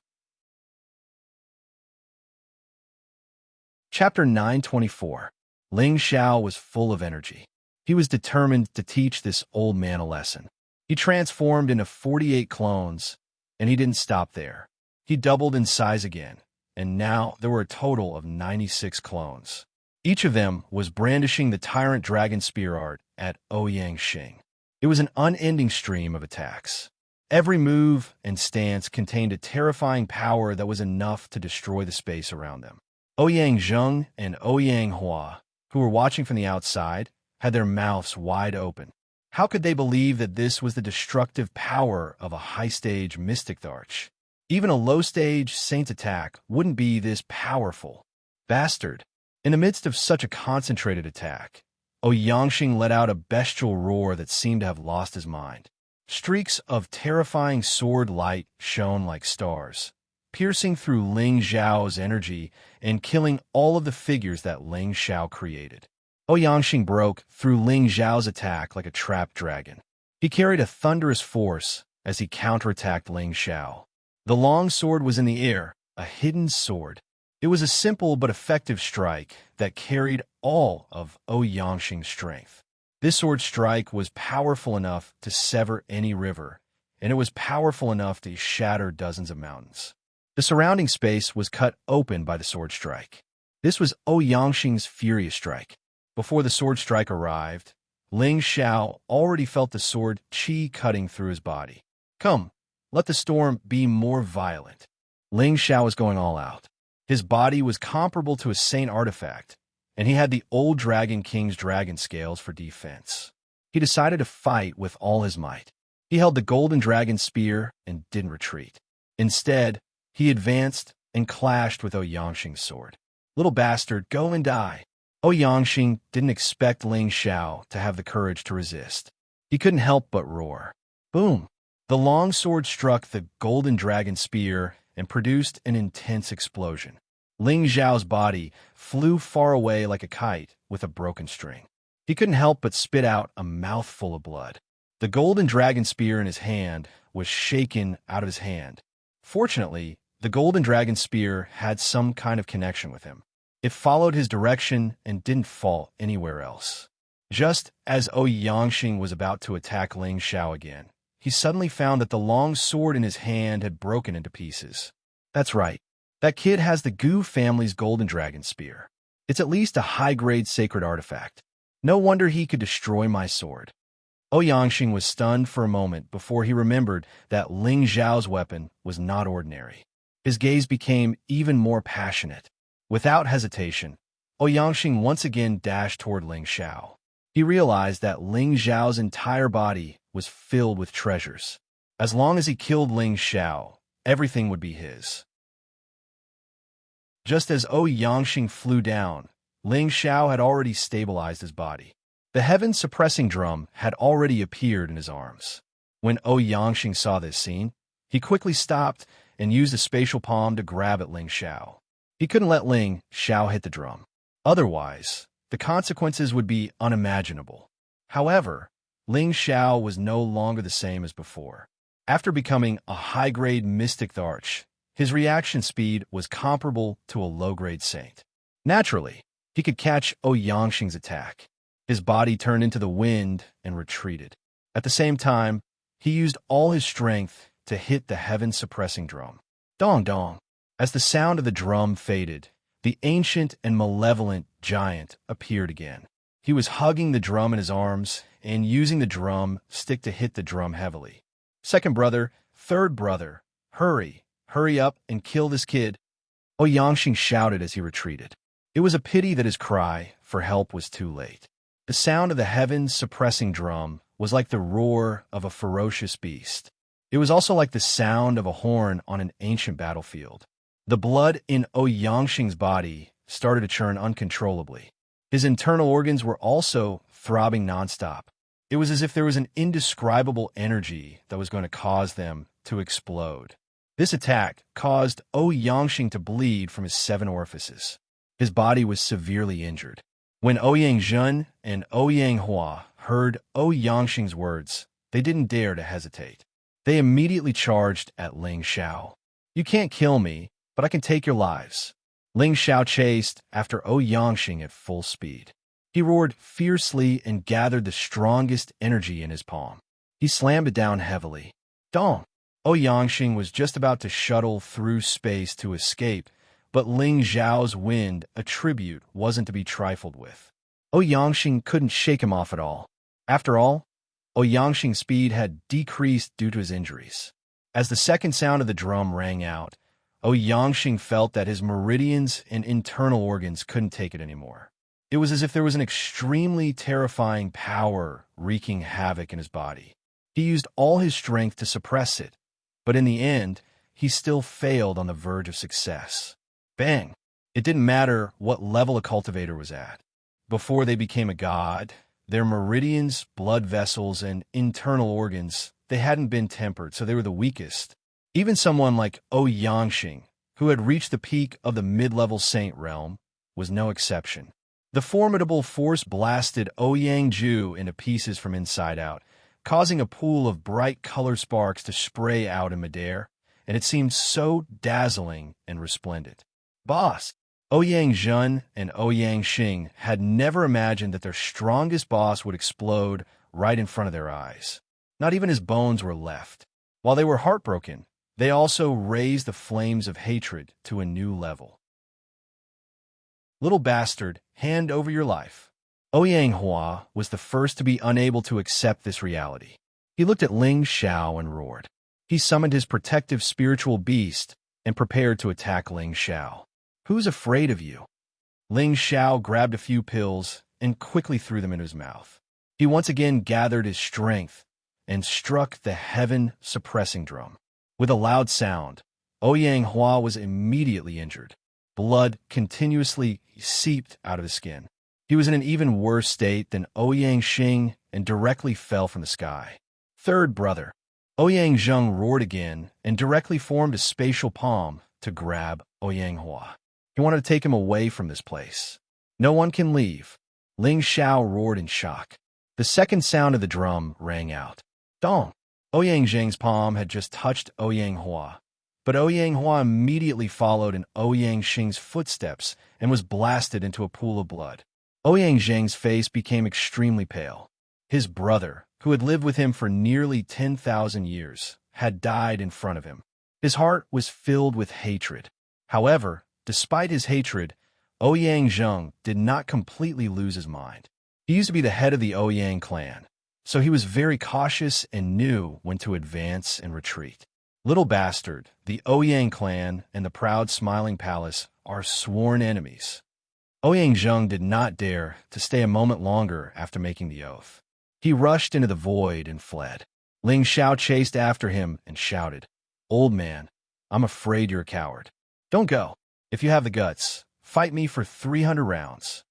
Chapter 924. Ling Xiao was full of energy. He was determined to teach this old man a lesson. He transformed into 48 clones, and he didn't stop there. He doubled in size again, and now there were a total of 96 clones. Each of them was brandishing the tyrant dragon spear art at Xianxia. It was an unending stream of attacks. Every move and stance contained a terrifying power that was enough to destroy the space around them. Ouyang Zheng and Ouyang Hua, who were watching from the outside, had their mouths wide open. How could they believe that this was the destructive power of a high-stage mystic arch? Even a low-stage saint attack wouldn't be this powerful. Bastard! In the midst of such a concentrated attack, Ouyangxing let out a bestial roar that seemed to have lost his mind. Streaks of terrifying sword light shone like stars, piercing through Ling Xiao's energy and killing all of the figures that Ling Xiao created. Ouyangxing broke through Ling Xiao's attack like a trapped dragon. He carried a thunderous force as he counterattacked Ling Xiao. The long sword was in the air, a hidden sword. It was a simple but effective strike that carried all of Ouyangxing's strength. This sword strike was powerful enough to sever any river, and it was powerful enough to shatter dozens of mountains. The surrounding space was cut open by the sword strike. This was Ouyangxing's furious strike. Before the sword strike arrived, Ling Xiao already felt the sword chi cutting through his body. Come, let the storm be more violent. Ling Xiao was going all out. His body was comparable to a saint artifact, and he had the old Dragon King's dragon scales for defense. He decided to fight with all his might. He held the golden dragon spear and didn't retreat. Instead, he advanced and clashed with Xianxia's sword. "Little bastard, go and die." Xianxia didn't expect Ling Xiao to have the courage to resist. He couldn't help but roar. Boom! The long sword struck the golden dragon spear and produced an intense explosion. Ling Xiao's body flew far away like a kite with a broken string. He couldn't help but spit out a mouthful of blood. The golden dragon spear in his hand was shaken out of his hand. Fortunately, the golden dragon spear had some kind of connection with him. It followed his direction and didn't fall anywhere else. Just as Xianxia was about to attack Ling Xiao again, he suddenly found that the long sword in his hand had broken into pieces. That's right. That kid has the Gu family's golden dragon spear. It's at least a high-grade sacred artifact. No wonder he could destroy my sword. Xianxia was stunned for a moment before he remembered that Ling Xiao's weapon was not ordinary. His gaze became even more passionate. Without hesitation, Xianxia once again dashed toward Ling Xiao. He realized that Ling Xiao's entire body was filled with treasures. As long as he killed Ling Xiao, everything would be his. Just as Xianxia flew down, Ling Xiao had already stabilized his body. The heaven-suppressing drum had already appeared in his arms. When Xianxia saw this scene, he quickly stopped and used a spatial palm to grab at Ling Xiao. He couldn't let Ling Xiao hit the drum. Otherwise, the consequences would be unimaginable. However, Ling Xiao was no longer the same as before. After becoming a high-grade mystic arch, his reaction speed was comparable to a low-grade saint. Naturally, he could catch Xianxia's attack. His body turned into the wind and retreated. At the same time, he used all his strength to hit the heaven-suppressing drum. Dong dong! As the sound of the drum faded, the ancient and malevolent giant appeared again. He was hugging the drum in his arms and using the drum stick to hit the drum heavily. "Second brother, third brother, hurry up and kill this kid," Xianxia shouted as he retreated. It was a pity that his cry for help was too late. The sound of the heavens-suppressing drum was like the roar of a ferocious beast. It was also like the sound of a horn on an ancient battlefield. The blood in Xianxia's body started to churn uncontrollably. His internal organs were also throbbing nonstop. It was as if there was an indescribable energy that was going to cause them to explode. This attack caused Xianxia to bleed from his 7 orifices. His body was severely injured. When Ouyang Zhen and Ouyang Hua heard Xianxia's words, they didn't dare to hesitate. They immediately charged at Ling Xiao. "You can't kill me, but I can take your lives." Ling Xiao chased after Xianxia at full speed. He roared fiercely and gathered the strongest energy in his palm. He slammed it down heavily. Dong! Xianxia was just about to shuttle through space to escape, but Ling Xiao's wind attribute wasn't to be trifled with. Xianxia couldn't shake him off at all. After all, Xianxia's speed had decreased due to his injuries. As the second sound of the drum rang out, Xianxia felt that his meridians and internal organs couldn't take it anymore. It was as if there was an extremely terrifying power wreaking havoc in his body. He used all his strength to suppress it, but in the end, he still failed on the verge of success. Bang! It didn't matter what level a cultivator was at. Before they became a god, their meridians, blood vessels, and internal organs, they hadn't been tempered, so they were the weakest. Even someone like Xianxia, who had reached the peak of the mid-level saint realm, was no exception. The formidable force blasted Ouyang Ju into pieces from inside out, causing a pool of bright color sparks to spray out in midair, and it seemed so dazzling and resplendent. Boss! Ouyang Zhen and Ouyang Xing had never imagined that their strongest boss would explode right in front of their eyes. Not even his bones were left. While they were heartbroken, they also raised the flames of hatred to a new level. "Little bastard, hand over your life." Ouyang Hua was the first to be unable to accept this reality. He looked at Ling Xiao and roared. He summoned his protective spiritual beast and prepared to attack Ling Xiao. "Who's afraid of you?" Ling Xiao grabbed a few pills and quickly threw them into his mouth. He once again gathered his strength and struck the heaven-suppressing drum. With a loud sound, Ouyang Hua was immediately injured. Blood continuously seeped out of his skin. He was in an even worse state than Ouyang Xing and directly fell from the sky. Third brother. Ouyang Zheng roared again and directly formed a spatial palm to grab Ouyang Hua. He wanted to take him away from this place. No one can leave. Ling Xiao roared in shock. The second sound of the drum rang out. Dong! Ouyang Zheng's palm had just touched Ouyang Hua, but Ouyang Hua immediately followed in Ouyang Xing's footsteps and was blasted into a pool of blood. Ouyang Zheng's face became extremely pale. His brother, who had lived with him for nearly 10,000 years, had died in front of him. His heart was filled with hatred. However, despite his hatred, Ouyang Zheng did not completely lose his mind. He used to be the head of the Ouyang clan, so he was very cautious and knew when to advance and retreat. Little bastard, the Ouyang clan and the proud smiling palace are sworn enemies. Ouyang Zheng did not dare to stay a moment longer after making the oath. He rushed into the void and fled. Ling Xiao chased after him and shouted, "Old man, I'm afraid you're a coward. Don't go. If you have the guts, fight me for 300 rounds."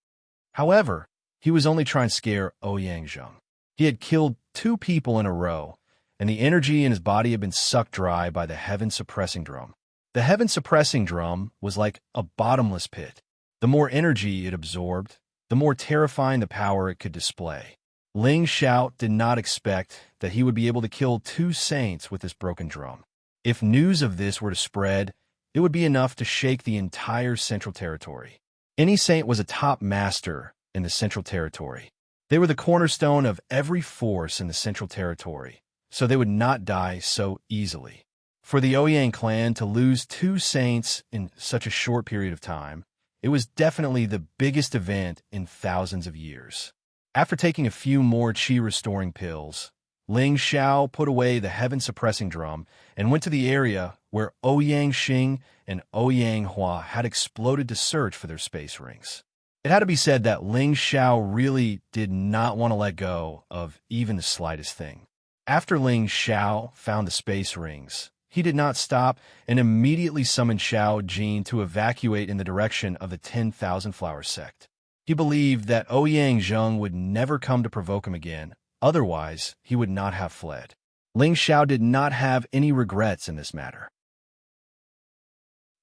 However, he was only trying to scare Ouyang Zheng. He had killed 2 people in a row, and the energy in his body had been sucked dry by the heaven-suppressing drum. The heaven-suppressing drum was like a bottomless pit. The more energy it absorbed, the more terrifying the power it could display. Ling Xiao did not expect that he would be able to kill 2 saints with this broken drum. If news of this were to spread, it would be enough to shake the entire Central Territory. Any saint was a top master in the Central Territory. They were the cornerstone of every force in the Central Territory, so they would not die so easily. For the Ouyang clan to lose 2 saints in such a short period of time, it was definitely the biggest event in thousands of years. After taking a few more qi-restoring pills, Ling Xiao put away the heaven-suppressing drum and went to the area where Ouyang Xing and Ouyang Hua had exploded to search for their space rings. It had to be said that Ling Xiao really did not want to let go of even the slightest thing. After Ling Xiao found the space rings, he did not stop and immediately summoned Xiao Jin to evacuate in the direction of the 10,000 Flower sect. He believed that Ouyang Zheng would never come to provoke him again, otherwise he would not have fled. Ling Xiao did not have any regrets in this matter.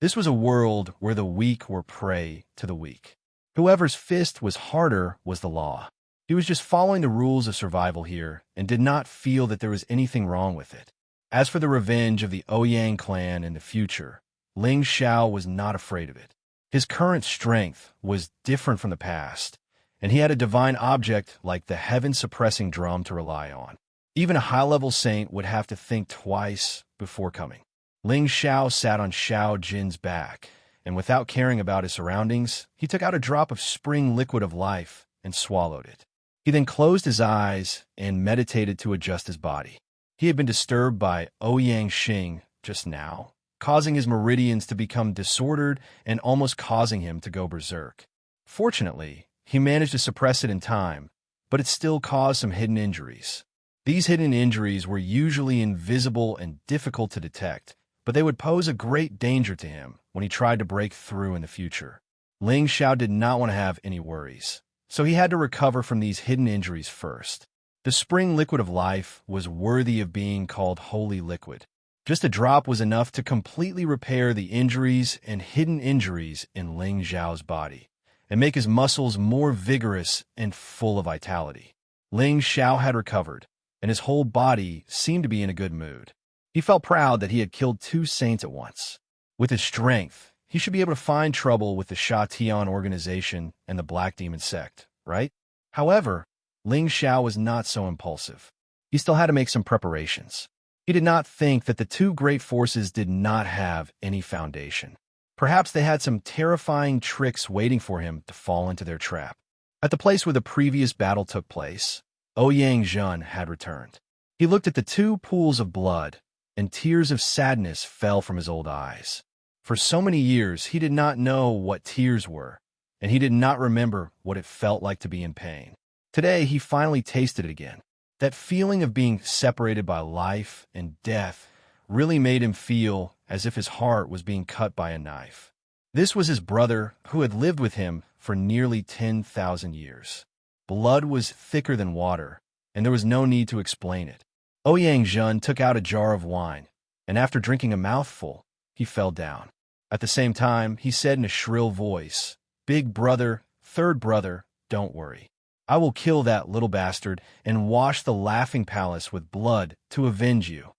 This was a world where the weak were prey to the weak. Whoever's fist was harder was the law. He was just following the rules of survival here and did not feel that there was anything wrong with it. As for the revenge of the Ouyang clan in the future, Ling Xiao was not afraid of it. His current strength was different from the past, and he had a divine object like the heaven-suppressing drum to rely on. Even a high-level saint would have to think twice before coming. Ling Xiao sat on Xiao Jin's back, and without caring about his surroundings, he took out a drop of spring liquid of life and swallowed it. He then closed his eyes and meditated to adjust his body. He had been disturbed by Ouyang Xing just now, causing his meridians to become disordered and almost causing him to go berserk. Fortunately, he managed to suppress it in time, but it still caused some hidden injuries. These hidden injuries were usually invisible and difficult to detect, but they would pose a great danger to him when he tried to break through in the future. Ling Xiao did not want to have any worries, so he had to recover from these hidden injuries first. The spring liquid of life was worthy of being called holy liquid. Just a drop was enough to completely repair the injuries and hidden injuries in Ling Xiao's body and make his muscles more vigorous and full of vitality. Ling Xiao had recovered, and his whole body seemed to be in a good mood. He felt proud that he had killed 2 saints at once. With his strength, he should be able to find trouble with the Sha Tian organization and the Black Demon sect, right? However, Ling Xiao was not so impulsive. He still had to make some preparations. He did not think that the 2 great forces did not have any foundation. Perhaps they had some terrifying tricks waiting for him to fall into their trap. At the place where the previous battle took place, Ouyang Zheng had returned. He looked at the 2 pools of blood, and tears of sadness fell from his old eyes. For so many years, he did not know what tears were, and he did not remember what it felt like to be in pain. Today, he finally tasted it again. That feeling of being separated by life and death really made him feel as if his heart was being cut by a knife. This was his brother who had lived with him for nearly 10,000 years. Blood was thicker than water, and there was no need to explain it. Ouyang took out a jar of wine, and after drinking a mouthful, he fell down. At the same time, he said in a shrill voice, "Big brother, third brother, don't worry. I will kill that little bastard and wash the laughing palace with blood to avenge you."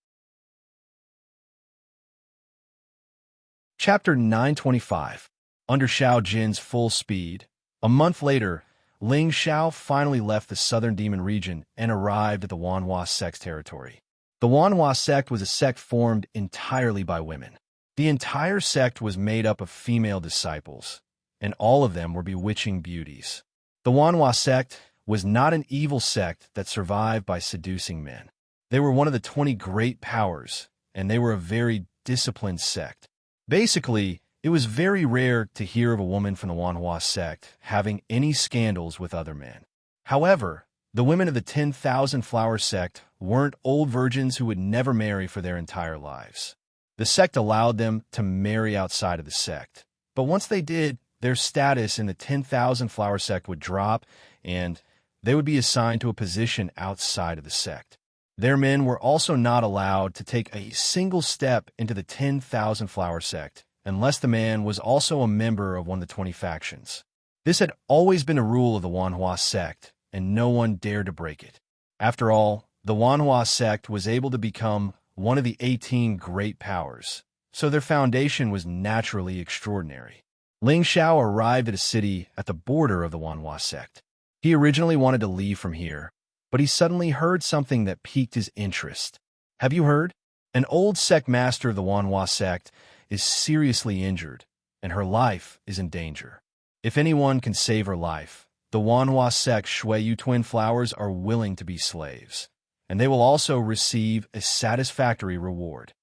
Chapter 925. Under Xiao Jin's full speed. A month later, Ling Xiao finally left the southern demon region and arrived at the Wanhua sect's territory. The Wanhua sect was a sect formed entirely by women. The entire sect was made up of female disciples, and all of them were bewitching beauties. The Wanhua sect was not an evil sect that survived by seducing men. They were one of the 20 great powers, and they were a very disciplined sect. Basically, it was very rare to hear of a woman from the Wanhua sect having any scandals with other men. However, the women of the 10,000 Flower sect weren't old virgins who would never marry for their entire lives. The sect allowed them to marry outside of the sect, but once they did, their status in the 10,000 Flower sect would drop, and they would be assigned to a position outside of the sect. Their men were also not allowed to take a single step into the 10,000 Flower sect, unless the man was also a member of one of the 20 factions. This had always been a rule of the Wanhua sect, and no one dared to break it. After all, the Wanhua sect was able to become one of the 18 great powers, so their foundation was naturally extraordinary. Ling Xiao arrived at a city at the border of the Wanhua sect. He originally wanted to leave from here, but he suddenly heard something that piqued his interest. Have you heard? An old sect master of the Wanhua sect is seriously injured, and her life is in danger. If anyone can save her life, the Wanhua sect Shuiyu twin flowers are willing to be slaves, and they will also receive a satisfactory reward.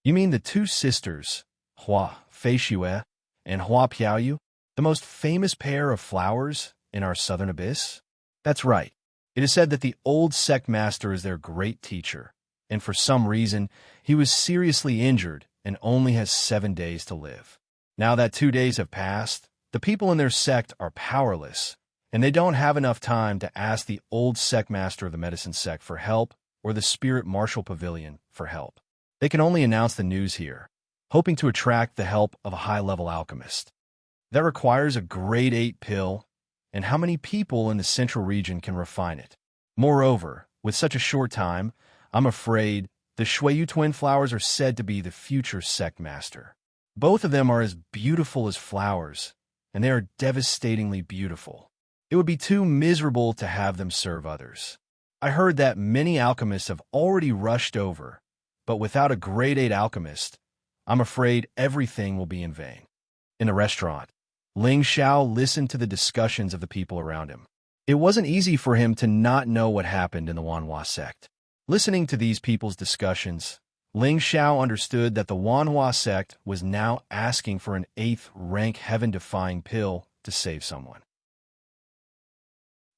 You mean the two sisters, Hua Feishue and Hua Piaoyu, the most famous pair of flowers in our southern abyss? That's right. It is said that the old sect master is their great teacher, and for some reason, he was seriously injured and only has 7 days to live. Now that 2 days have passed, the people in their sect are powerless, and they don't have enough time to ask the old sect master of the medicine sect for help or the spirit marshal pavilion for help. They can only announce the news here, hoping to attract the help of a high-level alchemist. That requires a grade 8 pill, and how many people in the central region can refine it? Moreover, with such a short time, I'm afraid the Shuiyu twin flowers are said to be the future sect master. Both of them are as beautiful as flowers, and they are devastatingly beautiful. It would be too miserable to have them serve others. I heard that many alchemists have already rushed over, but without a grade 8 alchemist, I'm afraid everything will be in vain. In the restaurant, Ling Xiao listened to the discussions of the people around him. It wasn't easy for him to not know what happened in the Wanhua sect. Listening to these people's discussions, Ling Xiao understood that the Wanhua sect was now asking for an 8th rank heaven-defying pill to save someone.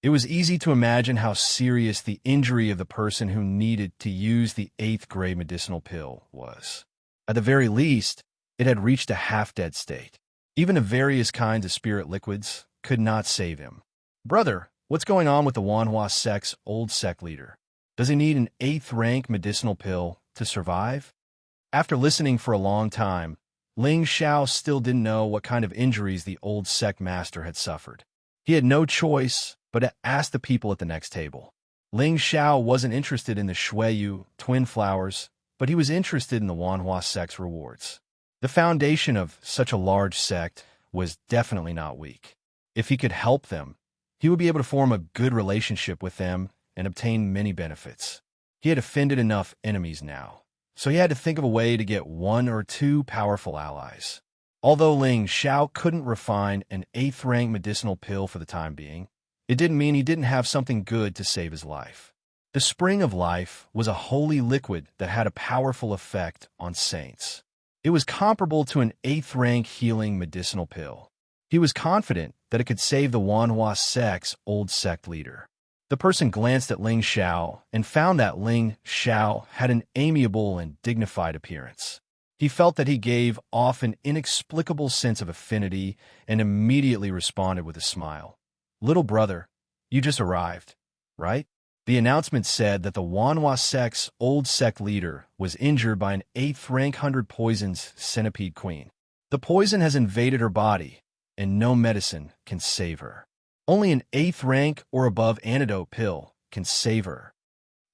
It was easy to imagine how serious the injury of the person who needed to use the 8th grade medicinal pill was. At the very least, it had reached a half-dead state. Even the various kinds of spirit liquids could not save him. Brother, what's going on with the Wanhua sect's old sect leader? Does he need an 8th rank medicinal pill to survive? After listening for a long time, Ling Xiao still didn't know what kind of injuries the old sect master had suffered. He had no choice but to ask the people at the next table. Ling Xiao wasn't interested in the Shuiyu twin flowers, but he was interested in the Wanhua sect's rewards. The foundation of such a large sect was definitely not weak. If he could help them, he would be able to form a good relationship with them and obtain many benefits. He had offended enough enemies now, so he had to think of a way to get 1 or 2 powerful allies. Although Ling Xiao couldn't refine an 8th rank medicinal pill for the time being, it didn't mean he didn't have something good to save his life. The Spring of Life was a holy liquid that had a powerful effect on saints. It was comparable to an 8th rank healing medicinal pill. He was confident that it could save the Wanhua sect's old sect leader. The person glanced at Ling Xiao and found that Ling Xiao had an amiable and dignified appearance. He felt that he gave off an inexplicable sense of affinity and immediately responded with a smile. "Little brother, you just arrived, right?" The announcement said that the Wanhua sect's old sect leader was injured by an 8th rank 100 poisons centipede queen. The poison has invaded her body, and no medicine can save her. Only an 8th rank or above antidote pill can save her.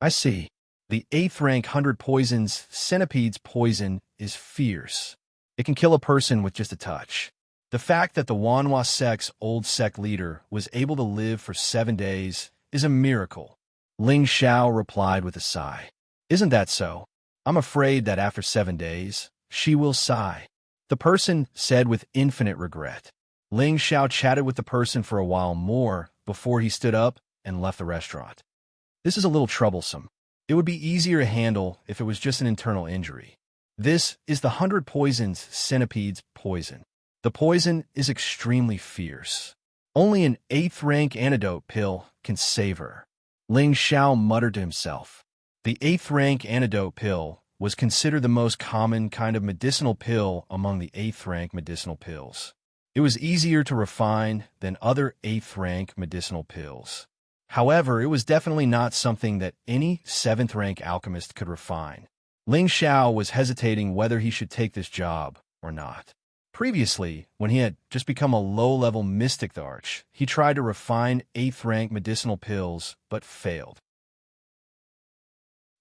I see. The 8th rank 100 poisons centipede's poison is fierce. It can kill a person with just a touch. The fact that the Wanhua sect's old sect leader was able to live for 7 days is a miracle. Ling Xiao replied with a sigh. "Isn't that so? I'm afraid that after 7 days, she will sigh," the person said with infinite regret. Ling Xiao chatted with the person for a while more before he stood up and left the restaurant. "This is a little troublesome. It would be easier to handle if it was just an internal injury. This is the 100 poisons centipede's poison. The poison is extremely fierce. Only an 8th rank antidote pill can save her." Ling Xiao muttered to himself. The 8th rank antidote pill was considered the most common kind of medicinal pill among the 8th rank medicinal pills. It was easier to refine than other 8th rank medicinal pills. However, it was definitely not something that any 7th rank alchemist could refine. Ling Xiao was hesitating whether he should take this job or not. Previously, when he had just become a low-level mystic arch, he tried to refine 8th rank medicinal pills, but failed.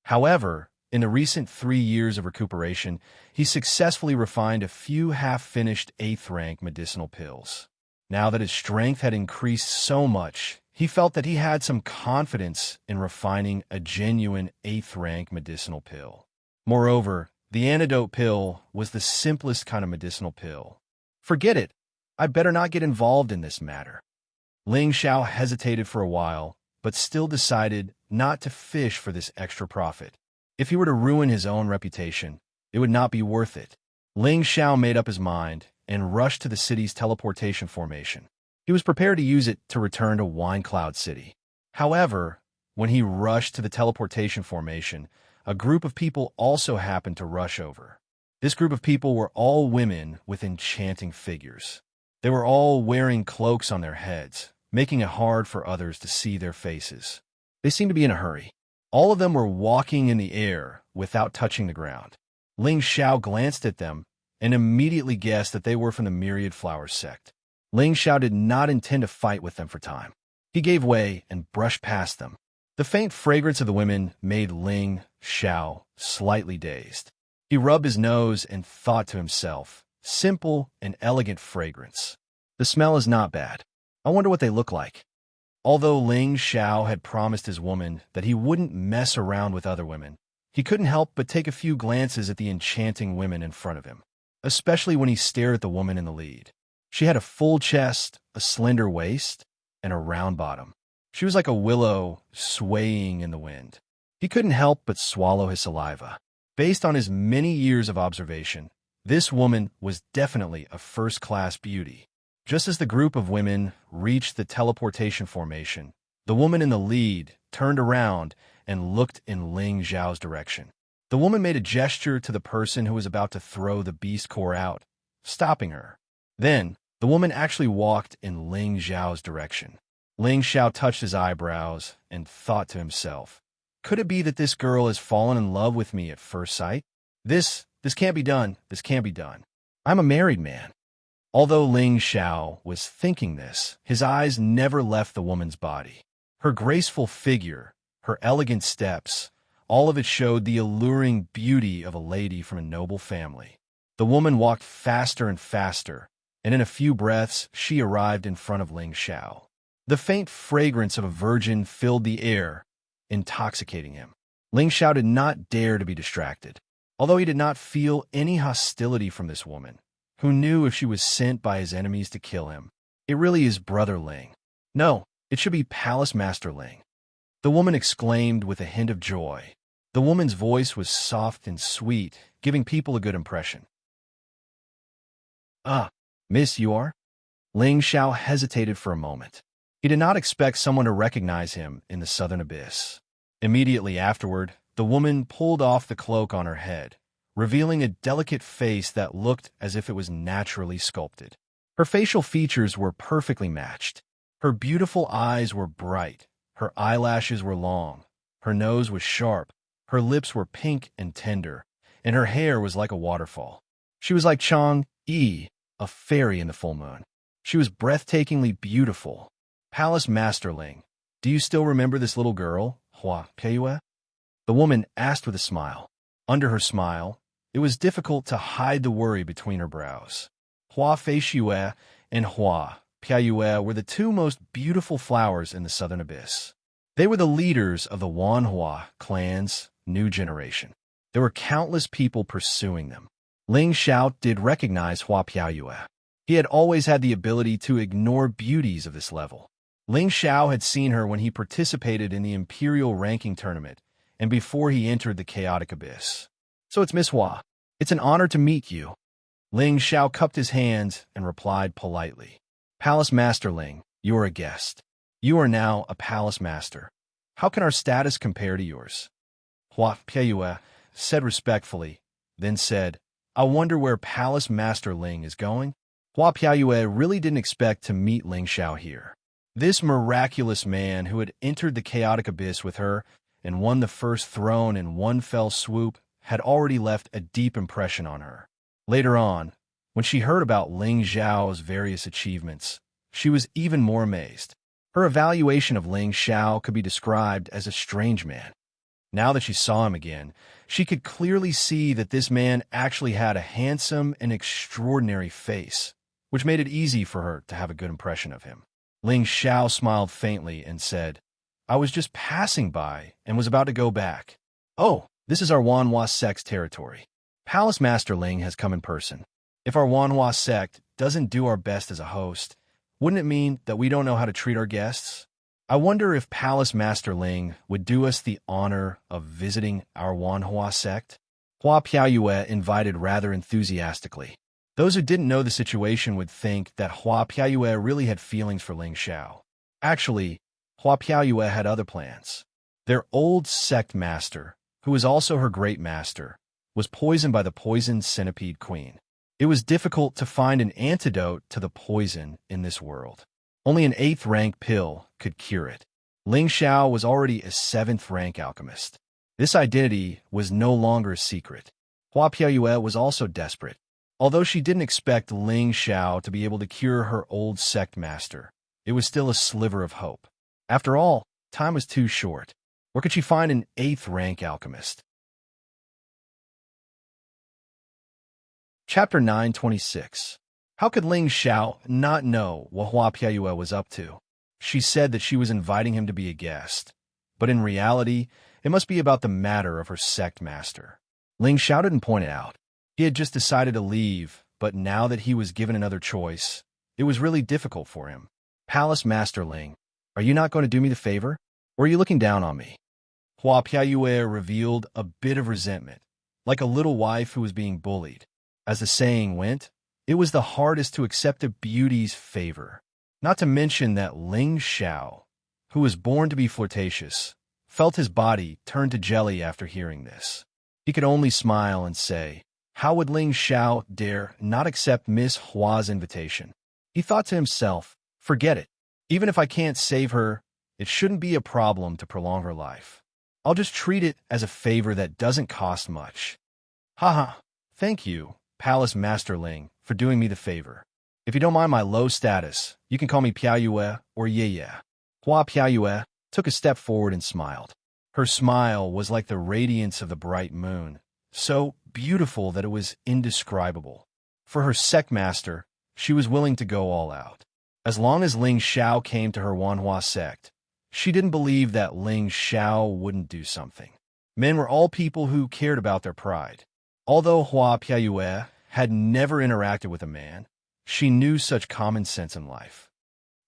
However, in the recent 3 years of recuperation, he successfully refined a few half-finished 8th rank medicinal pills. Now that his strength had increased so much, he felt that he had some confidence in refining a genuine 8th rank medicinal pill. Moreover, the antidote pill was the simplest kind of medicinal pill. "Forget it. I better not get involved in this matter." Ling Xiao hesitated for a while, but still decided not to fish for this extra profit. If he were to ruin his own reputation, it would not be worth it. Ling Xiao made up his mind and rushed to the city's teleportation formation. He was prepared to use it to return to Wine Cloud City. However, when he rushed to the teleportation formation, a group of people also happened to rush over. This group of people were all women with enchanting figures. They were all wearing cloaks on their heads, making it hard for others to see their faces. They seemed to be in a hurry. All of them were walking in the air without touching the ground. Ling Xiao glanced at them and immediately guessed that they were from the Myriad Flower sect. Ling Xiao did not intend to fight with them for time. He gave way and brushed past them. The faint fragrance of the women made Ling Xiao slightly dazed. He rubbed his nose and thought to himself, "Simple and elegant fragrance. The smell is not bad. I wonder what they look like." Although Ling Xiao had promised his woman that he wouldn't mess around with other women, he couldn't help but take a few glances at the enchanting women in front of him, especially when he stared at the woman in the lead. She had a full chest, a slender waist, and a round bottom. She was like a willow swaying in the wind. He couldn't help but swallow his saliva. Based on his many years of observation, this woman was definitely a first-class beauty. Just as the group of women reached the teleportation formation, the woman in the lead turned around and looked in Ling Xiao's direction. The woman made a gesture to the person who was about to throw the beast core out, stopping her. Then, the woman actually walked in Ling Xiao's direction. Ling Xiao touched his eyebrows and thought to himself, "Could it be that this girl has fallen in love with me at first sight? This can't be done. This can't be done. I'm a married man." Although Ling Xiao was thinking this, his eyes never left the woman's body. Her graceful figure, her elegant steps, all of it showed the alluring beauty of a lady from a noble family. The woman walked faster and faster, and in a few breaths she arrived in front of Ling Xiao. The faint fragrance of a virgin filled the air, intoxicating him. Ling Xiao did not dare to be distracted. Although he did not feel any hostility from this woman, who knew if she was sent by his enemies to kill him, it really is Brother Ling. No, it should be Palace Master Ling. The woman exclaimed with a hint of joy. The woman's voice was soft and sweet, giving people a good impression. "Ah, miss, you are?" Ling Xiao hesitated for a moment. He did not expect someone to recognize him in the southern abyss. Immediately afterward, the woman pulled off the cloak on her head, revealing a delicate face that looked as if it was naturally sculpted. Her facial features were perfectly matched. Her beautiful eyes were bright, her eyelashes were long, her nose was sharp, her lips were pink and tender, and her hair was like a waterfall. She was like Xianxia, a fairy in the full moon. She was breathtakingly beautiful. Palace Masterling, do you still remember this little girl, Hua Peiyue? The woman asked with a smile. Under her smile, it was difficult to hide the worry between her brows. Hua Feishue and Hua Peiyue were the two most beautiful flowers in the southern abyss. They were the leaders of the Wanhua clan's new generation. There were countless people pursuing them. Ling Xiao did recognize Hua Peiyue. He had always had the ability to ignore beauties of this level. Ling Xiao had seen her when he participated in the Imperial Ranking Tournament and before he entered the Chaotic Abyss. So it's Miss Hua. It's an honor to meet you. Ling Xiao cupped his hands and replied politely. Palace Master Ling, you are a guest. You are now a Palace Master. How can our status compare to yours? Hua Peiyue said respectfully, then said, I wonder where Palace Master Ling is going? Hua Peiyue really didn't expect to meet Ling Xiao here. This miraculous man who had entered the Chaotic Abyss with her and won the first throne in one fell swoop had already left a deep impression on her. Later on, when she heard about Ling Xiao's various achievements, she was even more amazed. Her evaluation of Ling Xiao could be described as a strange man. Now that she saw him again, she could clearly see that this man actually had a handsome and extraordinary face, which made it easy for her to have a good impression of him. Ling Xiao smiled faintly and said, I was just passing by and was about to go back. Oh, this is our Wanhua sect's territory. Palace Master Ling has come in person. If our Wanhua sect doesn't do our best as a host, wouldn't it mean that we don't know how to treat our guests? I wonder if Palace Master Ling would do us the honor of visiting our Wanhua sect? Hua Peiyue invited rather enthusiastically. Those who didn't know the situation would think that Hua Peiyue really had feelings for Ling Xiao. Actually, Hua Peiyue had other plans. Their old sect master, who was also her great master, was poisoned by the poisoned centipede queen. It was difficult to find an antidote to the poison in this world. Only an 8th rank pill could cure it. Ling Xiao was already a 7th rank alchemist. This identity was no longer a secret. Hua Peiyue was also desperate. Although she didn't expect Ling Xiao to be able to cure her old sect master, it was still a sliver of hope. After all, time was too short. Where could she find an 8th rank alchemist? Chapter 926. How could Ling Xiao not know what Hua Peiyue was up to? She said that she was inviting him to be a guest, but in reality, it must be about the matter of her sect master. Ling Xiao didn't point it out. He had just decided to leave, but now that he was given another choice, it was really difficult for him. Palace Master Ling, are you not going to do me the favor? Or are you looking down on me? Hua Peiyue revealed a bit of resentment, like a little wife who was being bullied. As the saying went, it was the hardest to accept a beauty's favor. Not to mention that Ling Xiao, who was born to be flirtatious, felt his body turn to jelly after hearing this. He could only smile and say, how would Ling Xiao dare not accept Miss Hua's invitation? He thought to himself, forget it. Even if I can't save her, it shouldn't be a problem to prolong her life. I'll just treat it as a favor that doesn't cost much. Haha, thank you, Palace Master Ling, for doing me the favor. If you don't mind my low status, you can call me Peiyue or Yeye. Hua Peiyue took a step forward and smiled. Her smile was like the radiance of the bright moon, so beautiful that it was indescribable. For her sect master, she was willing to go all out. As long as Ling Xiao came to her Wanhua sect, she didn't believe that Ling Xiao wouldn't do something. Men were all people who cared about their pride. Although Hua Peiyue had never interacted with a man, she knew such common sense in life.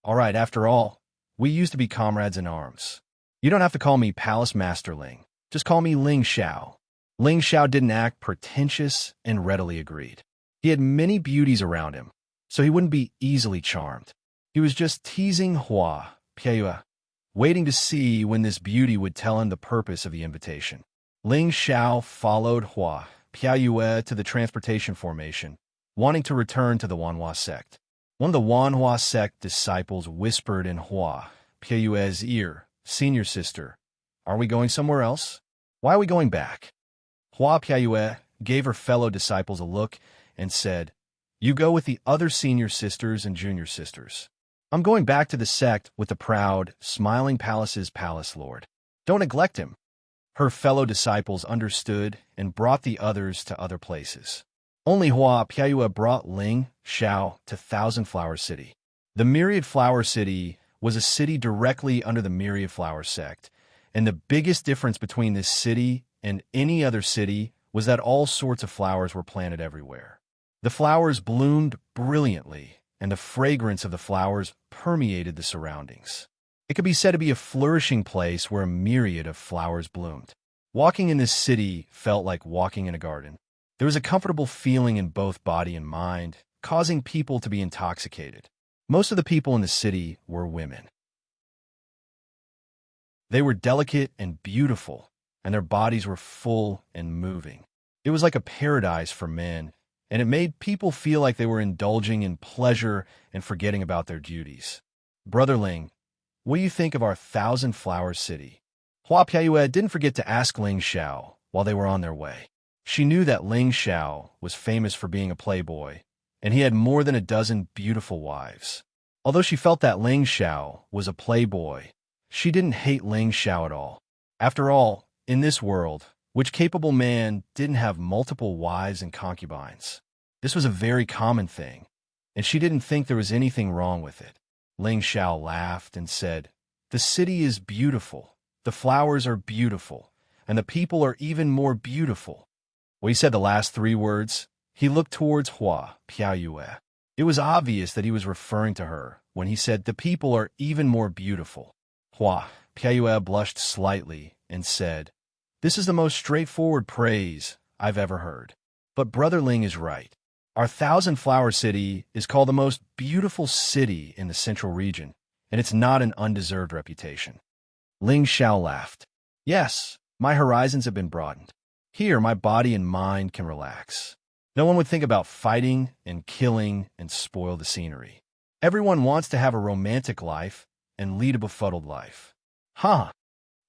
All right, after all, we used to be comrades in arms. You don't have to call me Palace Master Ling. Just call me Ling Xiao. Ling Xiao didn't act pretentious and readily agreed. He had many beauties around him, so he wouldn't be easily charmed. He was just teasing Hua Piayue, waiting to see when this beauty would tell him the purpose of the invitation. Ling Xiao followed Hua Piayue to the transportation formation, wanting to return to the Wanhua sect. One of the Wanhua sect disciples whispered in Hua Piayue's ear, "Senior sister, are we going somewhere else? Why are we going back?" Hua Piayue gave her fellow disciples a look and said, "You go with the other senior sisters and junior sisters. I'm going back to the sect with the proud, smiling palace's palace lord. Don't neglect him." Her fellow disciples understood and brought the others to other places. Only Hua Piayue brought Ling Xiao to Thousand Flower City. The Myriad Flower City was a city directly under the Myriad Flower sect, and the biggest difference between this city and any other city was that all sorts of flowers were planted everywhere. The flowers bloomed brilliantly, and the fragrance of the flowers permeated the surroundings. It could be said to be a flourishing place where a myriad of flowers bloomed. Walking in this city felt like walking in a garden. There was a comfortable feeling in both body and mind, causing people to be intoxicated. Most of the people in the city were women. They were delicate and beautiful, and their bodies were full and moving. It was like a paradise for men, and it made people feel like they were indulging in pleasure and forgetting about their duties. "Brother Ling, what do you think of our Thousand Flower City?" Hua Piayue didn't forget to ask Ling Xiao while they were on their way. She knew that Ling Xiao was famous for being a playboy, and he had more than a dozen beautiful wives. Although she felt that Ling Xiao was a playboy, she didn't hate Ling Xiao at all. After all, in this world, which capable man didn't have multiple wives and concubines? This was a very common thing, and she didn't think there was anything wrong with it. Ling Xiao laughed and said, "The city is beautiful, the flowers are beautiful, and the people are even more beautiful." When he said the last three words, he looked towards Hua Piayue. It was obvious that he was referring to her when he said, "The people are even more beautiful." Hua Piayue blushed slightly and said, "This is the most straightforward praise I've ever heard. But Brother Ling is right. Our Thousand Flower City is called the most beautiful city in the central region, and it's not an undeserved reputation." Ling Xiao laughed. "Yes, my horizons have been broadened. Here, my body and mind can relax. No one would think about fighting and killing and spoil the scenery. Everyone wants to have a romantic life and lead a befuddled life." "Huh.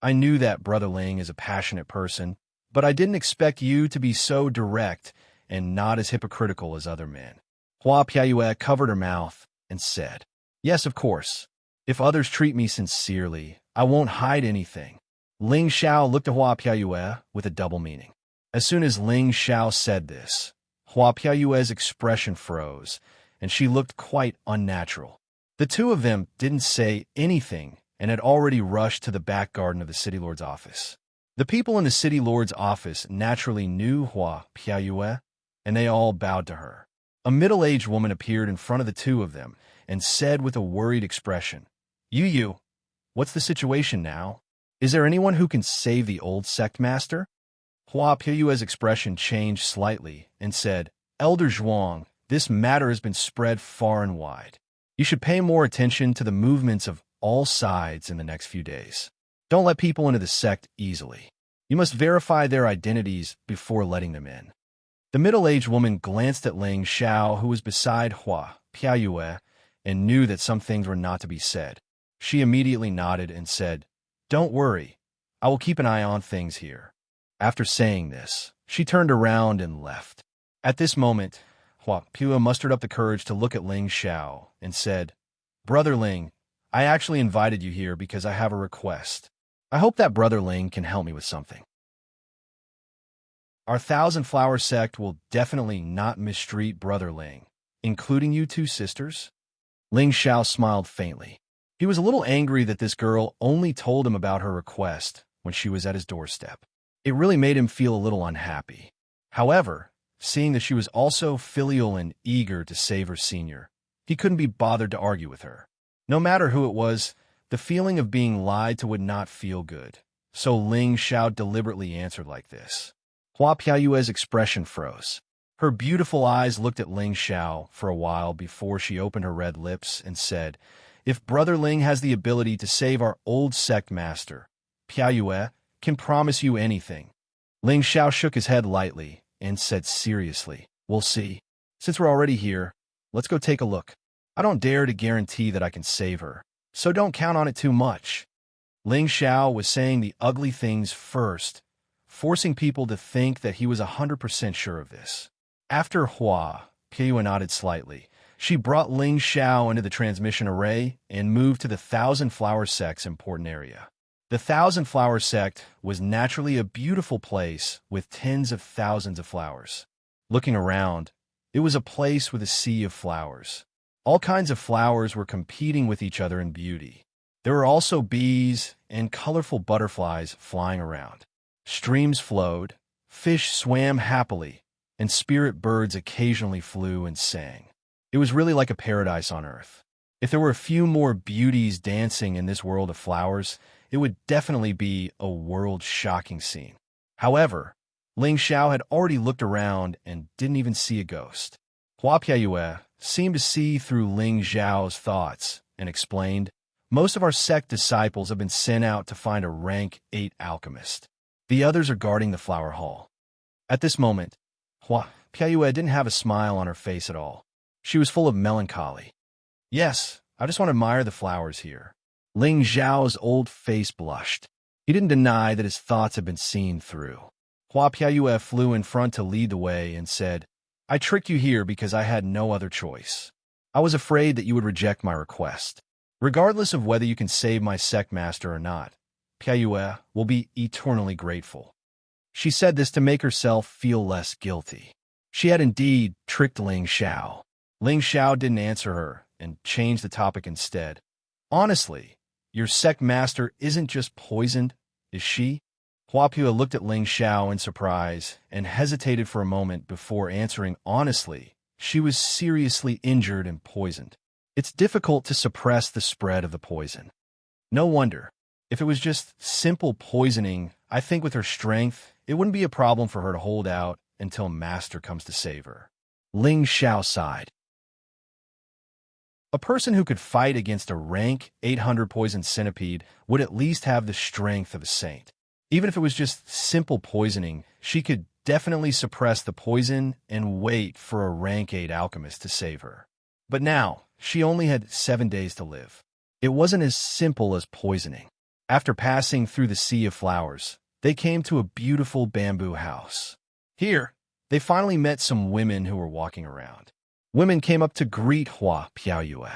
I knew that Brother Ling is a passionate person, but I didn't expect you to be so direct and not as hypocritical as other men." Hua Piayue covered her mouth and said, "Yes, of course. If others treat me sincerely, I won't hide anything." Ling Xiao looked at Hua Piayue with a double meaning. As soon as Ling Xiao said this, Hua Piayue's expression froze, and she looked quite unnatural. The two of them didn't say anything and had already rushed to the back garden of the city lord's office. The people in the city lord's office naturally knew Hua Piayue, and they all bowed to her. A middle-aged woman appeared in front of the two of them and said with a worried expression, "You, what's the situation now? Is there anyone who can save the old sect master?" Hua Piayue's expression changed slightly and said, "Elder Zhuang, this matter has been spread far and wide. You should pay more attention to the movements of all sides in the next few days. Don't let people into the sect easily. You must verify their identities before letting them in." The middle-aged woman glanced at Ling Xiao, who was beside Hua Piayue, and knew that some things were not to be said. She immediately nodded and said, "Don't worry. I will keep an eye on things here." After saying this, she turned around and left. At this moment, Hua Piayue mustered up the courage to look at Ling Xiao and said, "Brother Ling, I actually invited you here because I have a request. I hope that Brother Ling can help me with something. Our Thousand Flower sect will definitely not mistreat Brother Ling, including you two sisters." Ling Xiao smiled faintly. He was a little angry that this girl only told him about her request when she was at his doorstep. It really made him feel a little unhappy. However, seeing that she was also filial and eager to save her senior, he couldn't be bothered to argue with her. No matter who it was, the feeling of being lied to would not feel good, so Ling Xiao deliberately answered like this. Hua Piayue's expression froze. Her beautiful eyes looked at Ling Xiao for a while before she opened her red lips and said, If Brother Ling has the ability to save our old sect master, Piaoyue can promise you anything. Ling Xiao shook his head lightly and said seriously, "We'll see. Since we're already here, let's go take a look. I don't dare to guarantee that I can save her, so don't count on it too much." Ling Xiao was saying the ugly things first, forcing people to think that he was 100% sure of this. After Hua, Piaoyue nodded slightly. She brought Ling Xiao into the transmission array and moved to the Thousand Flower Sect's important area. The Thousand Flower Sect was naturally a beautiful place with tens of thousands of flowers. Looking around, it was a place with a sea of flowers. All kinds of flowers were competing with each other in beauty. There were also bees and colorful butterflies flying around. Streams flowed, fish swam happily, and spirit birds occasionally flew and sang. It was really like a paradise on earth. If there were a few more beauties dancing in this world of flowers, it would definitely be a world-shocking scene. However, Ling Xiao had already looked around and didn't even see a ghost. Hua Piaoyue seemed to see through Ling Xiao's thoughts and explained, "Most of our sect disciples have been sent out to find a rank 8 alchemist. The others are guarding the flower hall." At this moment, Hua Piaoyue didn't have a smile on her face at all. She was full of melancholy. "Yes, I just want to admire the flowers here." Ling Xiao's old face blushed. He didn't deny that his thoughts had been seen through. Hua Piaoyue flew in front to lead the way and said, "I tricked you here because I had no other choice. I was afraid that you would reject my request. Regardless of whether you can save my sect master or not, Piaoyue will be eternally grateful." She said this to make herself feel less guilty. She had indeed tricked Ling Xiao. Ling Xiao didn't answer her and changed the topic instead. "Honestly, your sect master isn't just poisoned, is she?" Hua Piaoyue looked at Ling Xiao in surprise and hesitated for a moment before answering honestly. She was seriously injured and poisoned. It's difficult to suppress the spread of the poison. No wonder. If it was just simple poisoning, I think with her strength, it wouldn't be a problem for her to hold out until Master comes to save her. Ling Xiao sighed. A person who could fight against a rank 800 poison centipede would at least have the strength of a saint. Even if it was just simple poisoning, she could definitely suppress the poison and wait for a rank 8 alchemist to save her. But now, she only had 7 days to live. It wasn't as simple as poisoning. After passing through the sea of flowers, they came to a beautiful bamboo house. Here, they finally met some women who were walking around. Women came up to greet Hua Piaoyue.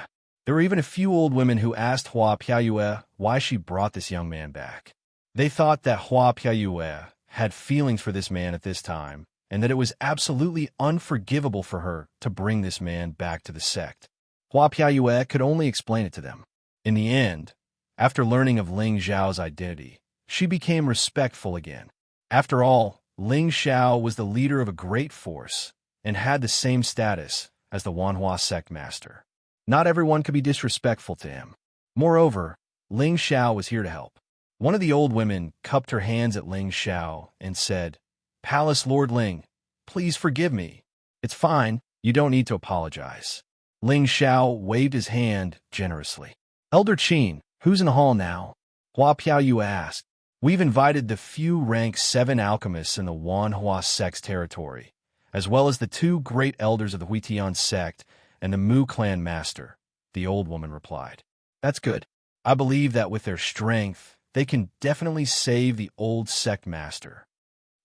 There were even a few old women who asked Hua Piaoyue why she brought this young man back. They thought that Hua Piaoyue had feelings for this man at this time, and that it was absolutely unforgivable for her to bring this man back to the sect. Hua Piaoyue could only explain it to them. In the end, after learning of Ling Xiao's identity, she became respectful again. After all, Ling Xiao was the leader of a great force and had the same status as the Wanhua sect master. Not everyone could be disrespectful to him. Moreover, Ling Xiao was here to help. One of the old women cupped her hands at Ling Xiao and said, "Palace Lord Ling, please forgive me. It's fine, you don't need to apologize." Ling Xiao waved his hand generously. "Elder Qin, who's in the hall now?" Hua Piaoyue asked. "We've invited the few rank 7 alchemists in the Wanhua sect's territory, as well as the 2 great elders of the Huitian sect and the Mu clan master," the old woman replied. "That's good. I believe that with their strength, they can definitely save the old sect master."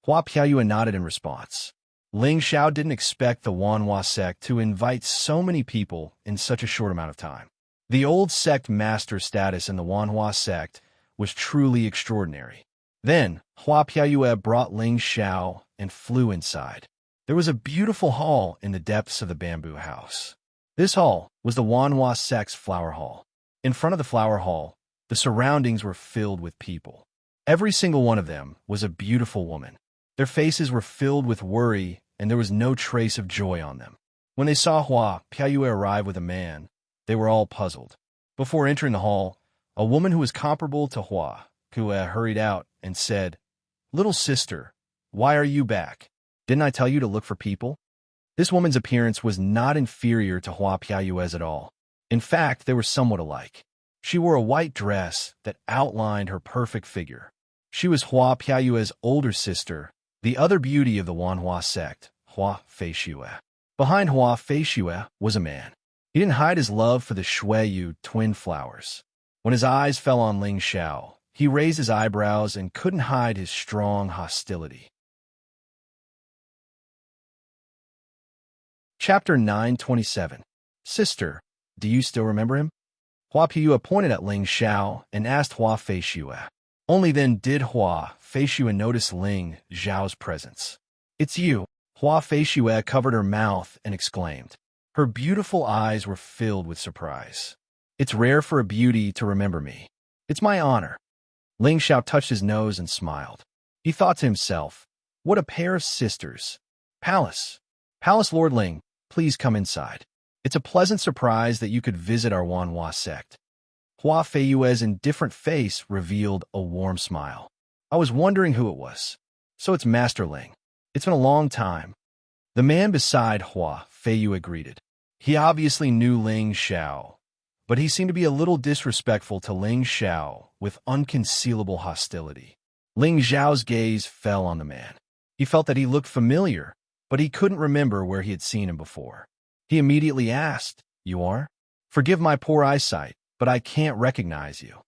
Hua Piaoyue nodded in response. Ling Xiao didn't expect the Wanhua sect to invite so many people in such a short amount of time. The old sect master status in the Wanhua sect was truly extraordinary. Then, Hua Piaoyue brought Ling Xiao and flew inside. There was a beautiful hall in the depths of the bamboo house. This hall was the Wanhua sect's flower hall. In front of the flower hall, the surroundings were filled with people. Every single one of them was a beautiful woman. Their faces were filled with worry, and there was no trace of joy on them. When they saw Hua Piaoyue arrive with a man, they were all puzzled. Before entering the hall, a woman who was comparable to Hua Piaoyue hurried out and said, "Little sister, why are you back? Didn't I tell you to look for people?" This woman's appearance was not inferior to Hua Piaoyue's at all. In fact, they were somewhat alike. She wore a white dress that outlined her perfect figure. She was Hua Piayue's older sister, the other beauty of the Wanhua sect, Hua Feishue. Behind Hua Feishue was a man. He didn't hide his love for the Shuiyu twin flowers. When his eyes fell on Ling Xiao, he raised his eyebrows and couldn't hide his strong hostility. Chapter 927. Sister, do you still remember him? Hua Piyu pointed at Ling Xiao and asked Hua Feishue. Only then did Hua Feishue notice Ling Xiao's presence. It's you. Hua Feishue covered her mouth and exclaimed. Her beautiful eyes were filled with surprise. It's rare for a beauty to remember me. It's my honor. Ling Xiao touched his nose and smiled. He thought to himself, what a pair of sisters. Palace Lord Ling, please come inside. It's a pleasant surprise that you could visit our Wanhua sect. Hua Feiyue's indifferent face revealed a warm smile. I was wondering who it was. So it's Master Ling. It's been a long time. The man beside Hua Feiyue greeted. He obviously knew Ling Xiao, but he seemed to be a little disrespectful to Ling Xiao with unconcealable hostility. Ling Xiao's gaze fell on the man. He felt that he looked familiar, but he couldn't remember where he had seen him before. He immediately asked, You are? Forgive my poor eyesight, but I can't recognize you.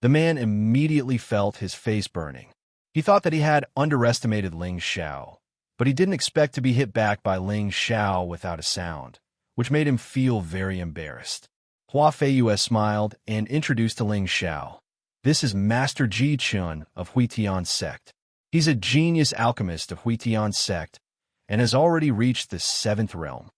The man immediately felt his face burning. He thought that he had underestimated Ling Xiao, but he didn't expect to be hit back by Ling Xiao without a sound, which made him feel very embarrassed. Hua Feiyue smiled and introduced to Ling Xiao. This is Master Ji Chun of Huitian sect. He's a genius alchemist of Huitian sect and has already reached the 7th realm.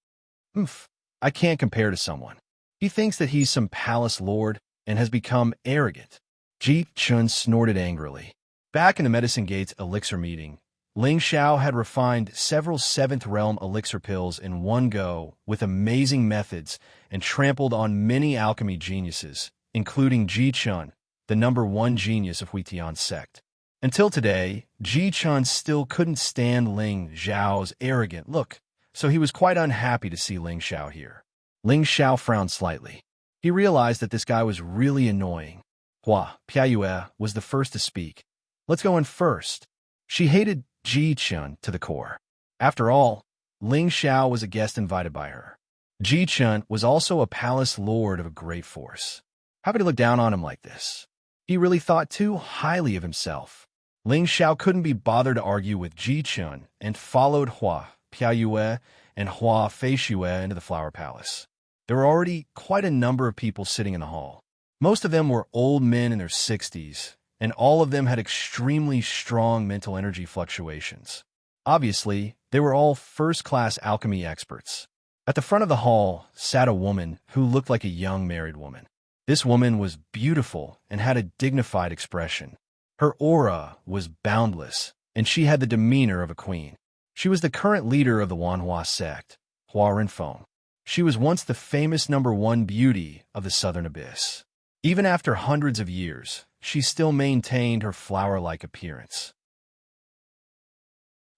I can't compare to someone. He thinks that he's some palace lord and has become arrogant. Ji Chun snorted angrily. Back in the Medicine Gate's elixir meeting, Ling Xiao had refined several 7th realm elixir pills in one go with amazing methods and trampled on many alchemy geniuses, including Ji Chun, the #1 genius of Huitian sect. Until today, Ji Chun still couldn't stand Ling Xiao's arrogant look, so he was quite unhappy to see Ling Xiao here. Ling Xiao frowned slightly. He realized that this guy was really annoying. Hua Piayue was the first to speak. Let's go in first. She hated Ji Chun to the core. After all, Ling Xiao was a guest invited by her. Ji Chun was also a palace lord of a great force. How could he look down on him like this? He really thought too highly of himself. Ling Xiao couldn't be bothered to argue with Ji Chun and followed Hua Piayue and Hua Feishue into the Flower Palace. There were already quite a number of people sitting in the hall. Most of them were old men in their 60s, and all of them had extremely strong mental energy fluctuations. Obviously, they were all first-class alchemy experts. At the front of the hall sat a woman who looked like a young married woman. This woman was beautiful and had a dignified expression. Her aura was boundless, and she had the demeanor of a queen. She was the current leader of the Wanhua sect, Hua Renfeng. She was once the famous #1 beauty of the Southern Abyss. Even after hundreds of years, she still maintained her flower-like appearance.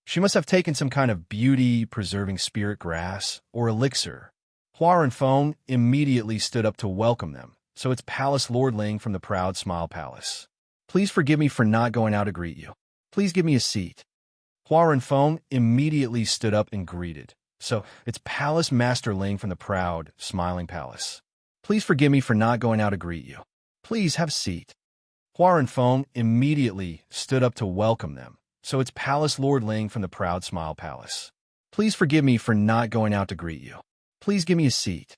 She must have taken some kind of beauty-preserving spirit grass or elixir. Hua Renfeng immediately stood up to welcome them, so it's Palace Lord Ling from the Proud Smile Palace. Please forgive me for not going out to greet you. Please give me a seat. Hua Renfeng immediately stood up and greeted. So, it's Palace Master Ling from the Proud Smiling Palace. Please forgive me for not going out to greet you. Please have a seat. Hua Renfeng immediately stood up to welcome them. So it's Palace Lord Ling from the Proud Smile Palace. Please forgive me for not going out to greet you. Please give me a seat.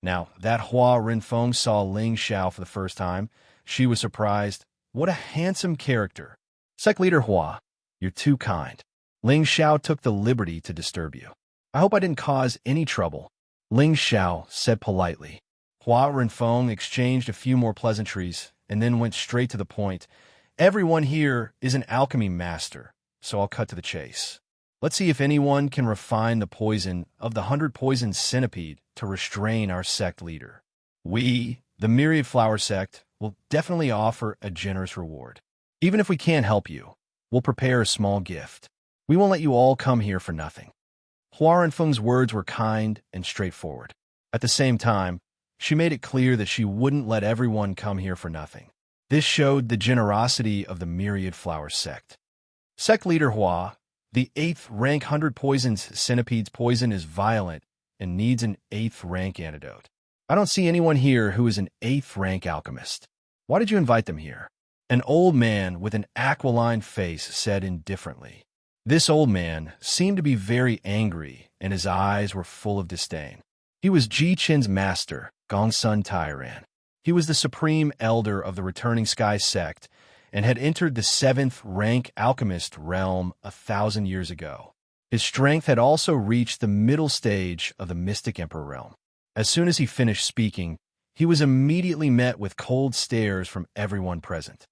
Now, that Hua Renfeng saw Ling Xiao for the first time. She was surprised. What a handsome character. Sect Leader Hua, you're too kind. Ling Xiao took the liberty to disturb you. I hope I didn't cause any trouble. Ling Xiao said politely. Hua Renfeng exchanged a few more pleasantries and then went straight to the point. Everyone here is an alchemy master, so I'll cut to the chase. Let's see if anyone can refine the poison of the 100 poison centipede to restrain our sect leader. We, the Myriad Flower Sect, will definitely offer a generous reward. Even if we can't help you, we'll prepare a small gift. We won't let you all come here for nothing. Hua Renfeng's words were kind and straightforward. At the same time, She made it clear that she wouldn't let everyone come here for nothing. This showed the generosity of the Myriad Flower sect. Sect leader Hua, the 8th rank 100 poisons centipede's poison is violent and needs an 8th rank antidote. I don't see anyone here who is an 8th rank alchemist. Why did you invite them here? An old man with an aquiline face said indifferently. This old man seemed to be very angry, and his eyes were full of disdain. He was Ji Qin's master, Gongsun Tairan. He was the supreme elder of the Returning Sky sect and had entered the 7th rank alchemist realm 1,000 years ago. His strength had also reached the middle stage of the Mystic Emperor realm. As soon as he finished speaking, he was immediately met with cold stares from everyone present.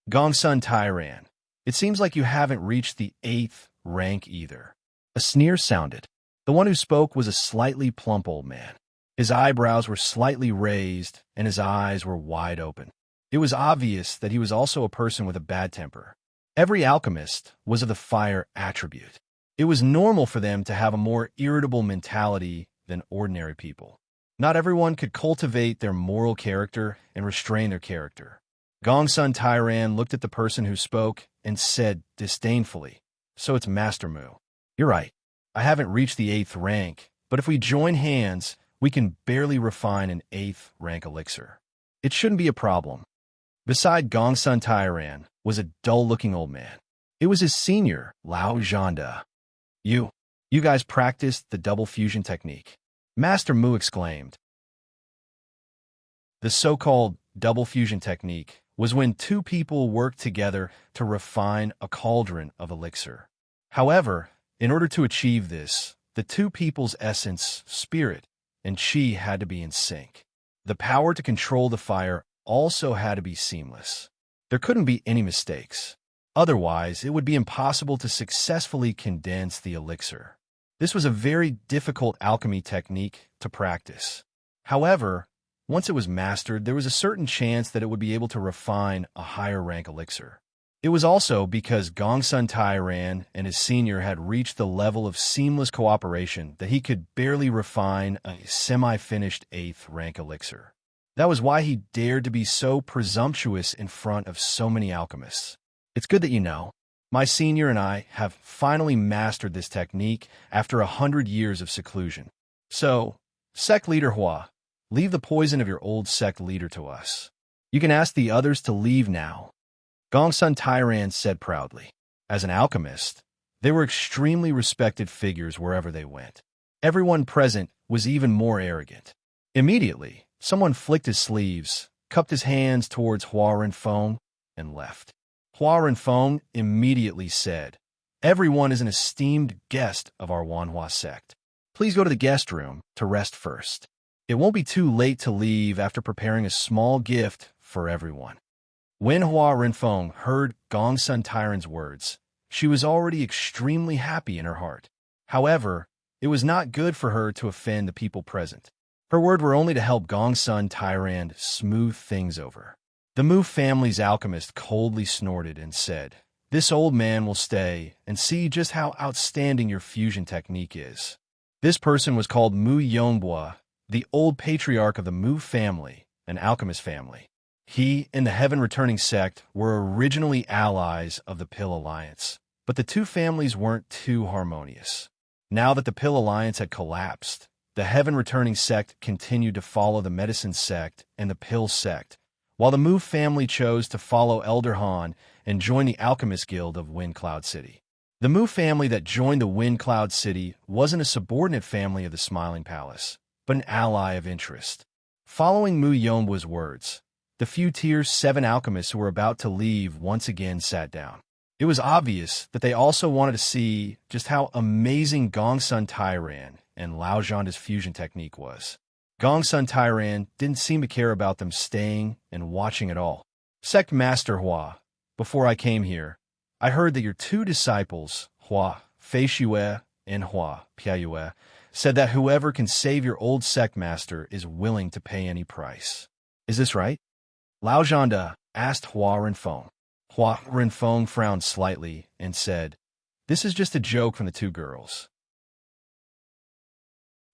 Gongsun Tairan, it seems like you haven't reached the 8th rank either. A sneer sounded. The one who spoke was a slightly plump old man. His eyebrows were slightly raised, and his eyes were wide open. It was obvious that he was also a person with a bad temper. Every alchemist was of the fire attribute. It was normal for them to have a more irritable mentality than ordinary people. Not everyone could cultivate their moral character and restrain their character. Gongsun Tairan looked at the person who spoke and said disdainfully, "So it's Master Mu. You're right. I haven't reached the 8th rank, but if we join hands, we can barely refine an 8th rank elixir. It shouldn't be a problem." Beside Gongsun Tairan was a dull-looking old man. It was his senior, Lao Zhanda. You guys practiced the double fusion technique," Master Mu exclaimed. The so-called double fusion technique was when two people worked together to refine a cauldron of elixir. However, in order to achieve this, the two people's essence, spirit, and chi had to be in sync. The power to control the fire also had to be seamless. There couldn't be any mistakes. Otherwise, it would be impossible to successfully condense the elixir. This was a very difficult alchemy technique to practice. However, once it was mastered, there was a certain chance that it would be able to refine a higher rank elixir. It was also because Gongsun Tairan and his senior had reached the level of seamless cooperation that he could barely refine a semi-finished 8th rank elixir. That was why he dared to be so presumptuous in front of so many alchemists. It's good that you know. My senior and I have finally mastered this technique after 100 years of seclusion. So, sect leader Hua, leave the poison of your old sect leader to us. You can ask the others to leave now. Gongsun Tairan said proudly. As an alchemist, they were extremely respected figures wherever they went. Everyone present was even more arrogant. Immediately, someone flicked his sleeves, cupped his hands towards Hua Renfeng, and left. Hua Renfeng immediately said, "Everyone is an esteemed guest of our Wanhua sect. Please go to the guest room to rest first. It won't be too late to leave after preparing a small gift for everyone." When Hua Renfeng heard Gongsun Tairan's words, she was already extremely happy in her heart. However, it was not good for her to offend the people present. Her words were only to help Gongsun Tairan smooth things over. The Mu family's alchemist coldly snorted and said, "This old man will stay and see just how outstanding your fusion technique is." This person was called Mu Yongbua, the old patriarch of the Mu family, an alchemist family. He and the Heaven Returning sect were originally allies of the Pill Alliance, but the two families weren't too harmonious. Now that the Pill Alliance had collapsed, the Heaven Returning sect continued to follow the Medicine sect and the Pill sect, while the Mu family chose to follow Elder Han and join the Alchemist Guild of Wind Cloud City. The Mu family that joined the Wind Cloud City wasn't a subordinate family of the Smiling Palace, but an ally of interest. Following Mu Yonbua's words, the few Tier 7 alchemists who were about to leave once again sat down. It was obvious that they also wanted to see just how amazing Gongsun Tairan and Lao Zhanda's fusion technique was. Gongsun Tairan didn't seem to care about them staying and watching at all. "Sect Master Hua, before I came here, I heard that your two disciples, Hua Feishue and Hua Piayue, said that whoever can save your old sect master is willing to pay any price. Is this right?" Lao Zhanda asked Hua Renfeng. Hua Renfeng frowned slightly and said, "This is just a joke from the two girls."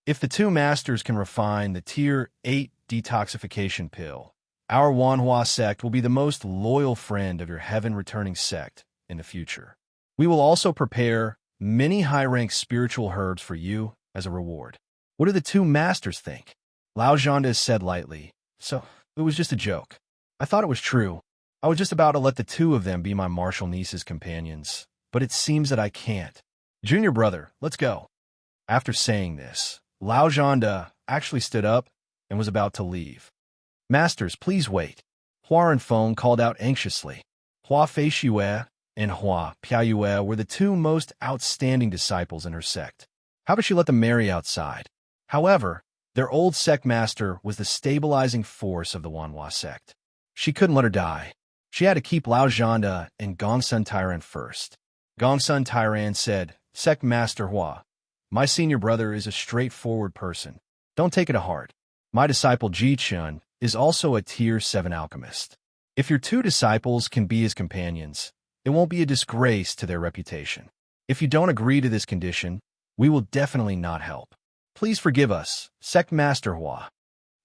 If the two masters can refine the Tier 8 detoxification pill, our Wanhua sect will be the most loyal friend of your heaven-returning sect in the future. We will also prepare many high-ranked spiritual herbs for you as a reward. What do the two masters think? Lao Zhanda said lightly. So, it was just a joke. I thought it was true. I was just about to let the two of them be my martial niece's companions, but it seems that I can't. Junior brother, let's go. After saying this, Lao Zhanda actually stood up and was about to leave. Masters, please wait. Hua Renfeng called out anxiously. Hua Feishue and Hua Piaoyue were the two most outstanding disciples in her sect. How about she let them marry outside? However, their old sect master was the stabilizing force of the Wanhua sect. She couldn't let her die. She had to keep Lao Zhanda and Gongsun Tairan first. Gongsun Tairan said, Sect Master Hua, my senior brother is a straightforward person. Don't take it to heart. My disciple Jichun is also a Tier 7 alchemist. If your two disciples can be his companions, it won't be a disgrace to their reputation. If you don't agree to this condition, we will definitely not help. Please forgive us, Sect Master Hua.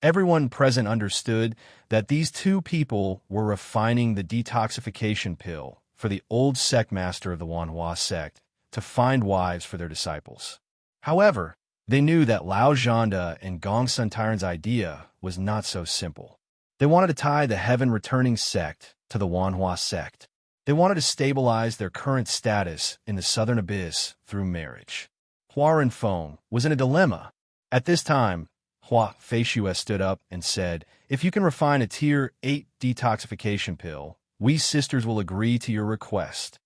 Everyone present understood that these two people were refining the detoxification pill for the old sect master of the Wanhua sect to find wives for their disciples. However, they knew that Lao Zhanda and Gongsun Tairan's idea was not so simple. They wanted to tie the heaven-returning sect to the Wanhua sect. They wanted to stabilize their current status in the Southern Abyss through marriage. Hua Renfeng was in a dilemma. At this time, Hua Feishue stood up and said, If you can refine a Tier 8 detoxification pill, we sisters will agree to your request.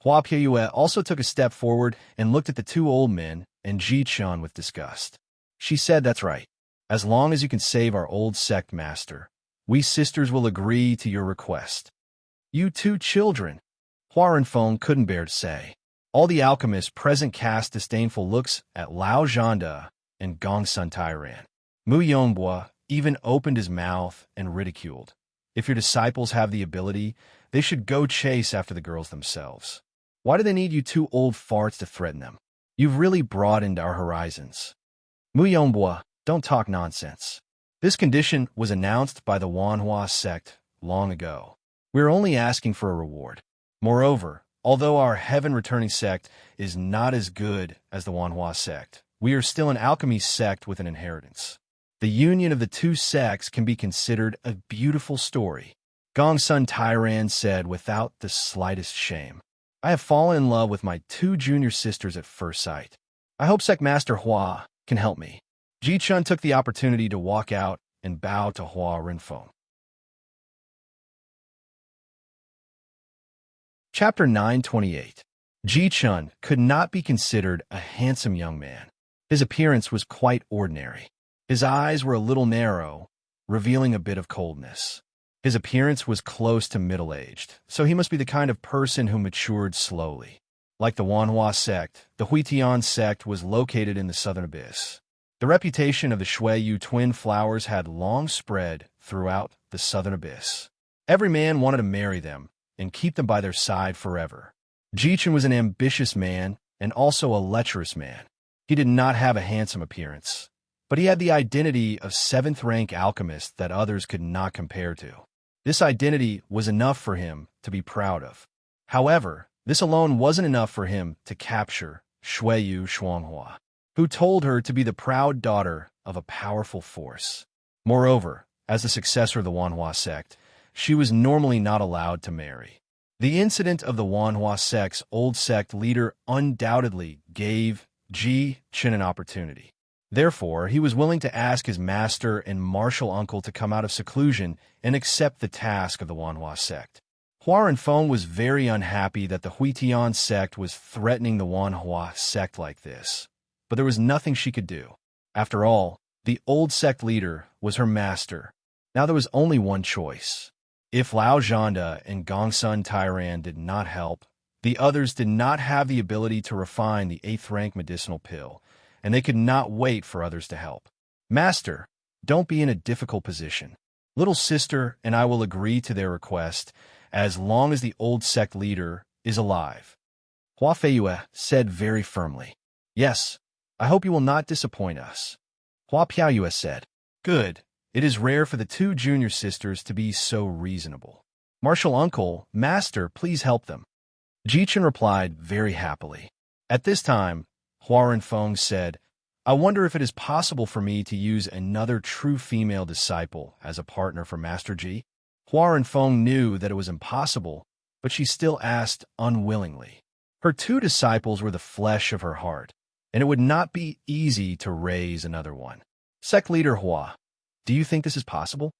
Hua Piaoyue also took a step forward and looked at the two old men and Ji Chun with disgust. She said, That's right. As long as you can save our old sect master, we sisters will agree to your request. You two children, Hua Renfeng couldn't bear to say. All the alchemists present cast disdainful looks at Lao Zhanda and Gongsun Tairan. Mu Yongbua even opened his mouth and ridiculed. If your disciples have the ability, they should go chase after the girls themselves. Why do they need you two old farts to threaten them? You've really broadened our horizons. Mu Yongbua, don't talk nonsense. This condition was announced by the Wanhua sect long ago. We're only asking for a reward. Moreover, although our heaven-returning sect is not as good as the Wanhua sect, we are still an alchemy sect with an inheritance. The union of the two sects can be considered a beautiful story. Gongsun Tairan said without the slightest shame. I have fallen in love with my two junior sisters at first sight. I hope Sect Master Hua can help me. Ji Chun took the opportunity to walk out and bow to Hua Renfeng. Chapter 928. Ji Chun could not be considered a handsome young man. His appearance was quite ordinary. His eyes were a little narrow, revealing a bit of coldness. His appearance was close to middle-aged, so he must be the kind of person who matured slowly. Like the Wanhua sect, the Huitian sect was located in the Southern Abyss. The reputation of the Xueyu twin flowers had long spread throughout the Southern Abyss. Every man wanted to marry them and keep them by their side forever. Jichen was an ambitious man and also a lecherous man. He did not have a handsome appearance, but he had the identity of seventh-rank alchemist that others could not compare to. This identity was enough for him to be proud of. However, this alone wasn't enough for him to capture Xueyu Xuanghua, who told her to be the proud daughter of a powerful force. Moreover, as the successor of the Wanhua sect, she was normally not allowed to marry. The incident of the Wanhua sect's old sect leader undoubtedly gave Ji Chen an opportunity. Therefore, he was willing to ask his master and martial uncle to come out of seclusion and accept the task of the Wanhua sect. Hua Renfeng was very unhappy that the Huitian sect was threatening the Wanhua sect like this, but there was nothing she could do. After all, the old sect leader was her master. Now there was only one choice. If Lao Zhanda and Gongsun Tairan did not help, the others did not have the ability to refine the 8th-rank medicinal pill, and they could not wait for others to help. Master, don't be in a difficult position. Little sister and I will agree to their request as long as the old sect leader is alive. Hua Feiyue said very firmly. Yes, I hope you will not disappoint us. Hua Piaoyue said. Good. It is rare for the two junior sisters to be so reasonable. Martial uncle, master, please help them. Jichen replied very happily. At this time, Hua Renfeng said, I wonder if it is possible for me to use another true female disciple as a partner for Master Ji. Hua Renfeng knew that it was impossible, but she still asked unwillingly. Her two disciples were the flesh of her heart, and it would not be easy to raise another one. Sect leader Hua, do you think this is possible?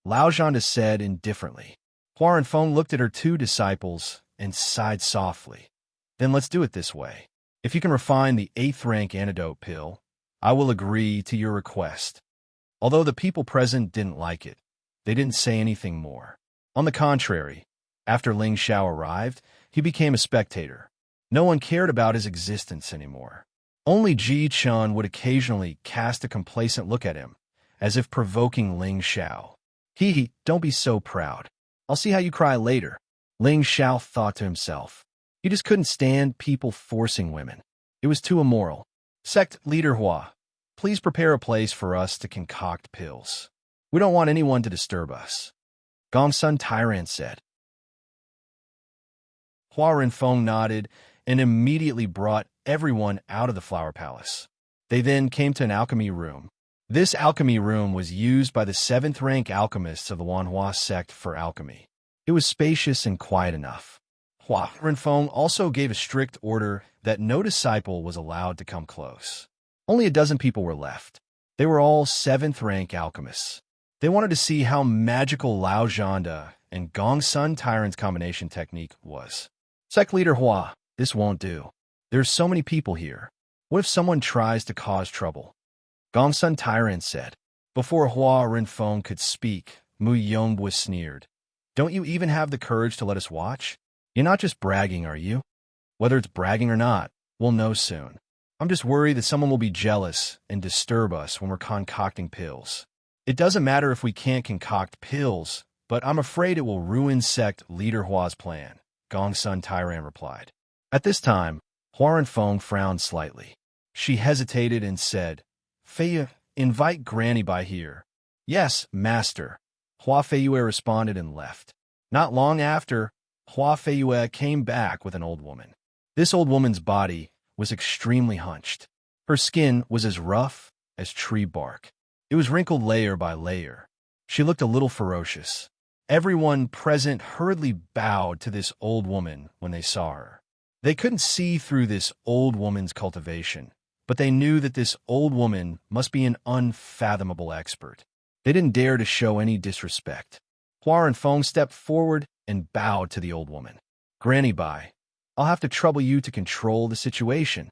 Lao Zhanda said indifferently. Hua Renfeng looked at her two disciples and sighed softly. Then let's do it this way. If you can refine the 8th rank antidote pill, I will agree to your request. Although the people present didn't like it, they didn't say anything more. On the contrary, after Ling Xiao arrived, he became a spectator. No one cared about his existence anymore. Only Ji Chun would occasionally cast a complacent look at him, as if provoking Ling Xiao. Hee, don't be so proud. I'll see how you cry later. Ling Xiao thought to himself. He just couldn't stand people forcing women. It was too immoral. Sect leader Hua, please prepare a place for us to concoct pills. We don't want anyone to disturb us. Gongsun Tyrant said. Hua Renfeng nodded and immediately brought everyone out of the flower palace. They then came to an alchemy room. This alchemy room was used by the 7th rank alchemists of the Wanhua sect for alchemy. It was spacious and quiet enough. Hua Renfeng also gave a strict order that no disciple was allowed to come close. Only a dozen people were left. They were all 7th rank alchemists. They wanted to see how magical Lao Zhanda and Gongsun Tyrant's combination technique was. Sect leader Hua, this won't do. There's so many people here. What if someone tries to cause trouble? Gongsun Tyrant said. Before Hua Renfeng could speak, Mu Yongbo sneered. Don't you even have the courage to let us watch? You're not just bragging, are you? Whether it's bragging or not, we'll know soon. I'm just worried that someone will be jealous and disturb us when we're concocting pills. It doesn't matter if we can't concoct pills, but I'm afraid it will ruin sect leader Hua's plan, Gongsun Tyrant replied. At this time, Hua Renfeng frowned slightly. She hesitated and said, Fei, invite Granny by here. Yes, master. Hua Feiyue responded and left. Not long after, Hua Feiyue came back with an old woman. This old woman's body was extremely hunched. Her skin was as rough as tree bark. It was wrinkled layer by layer. She looked a little ferocious. Everyone present hurriedly bowed to this old woman when they saw her. They couldn't see through this old woman's cultivation, but they knew that this old woman must be an unfathomable expert. They didn't dare to show any disrespect. Hua Renfeng stepped forward and bowed to the old woman. Granny Bai, I'll have to trouble you to control the situation.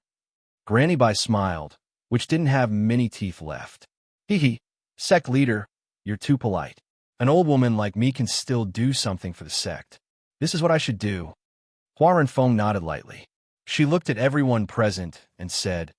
Granny Bai smiled, which didn't have many teeth left. Hee, sect leader, you're too polite. An old woman like me can still do something for the sect. This is what I should do. Hua Renfeng nodded lightly. She looked at everyone present and said,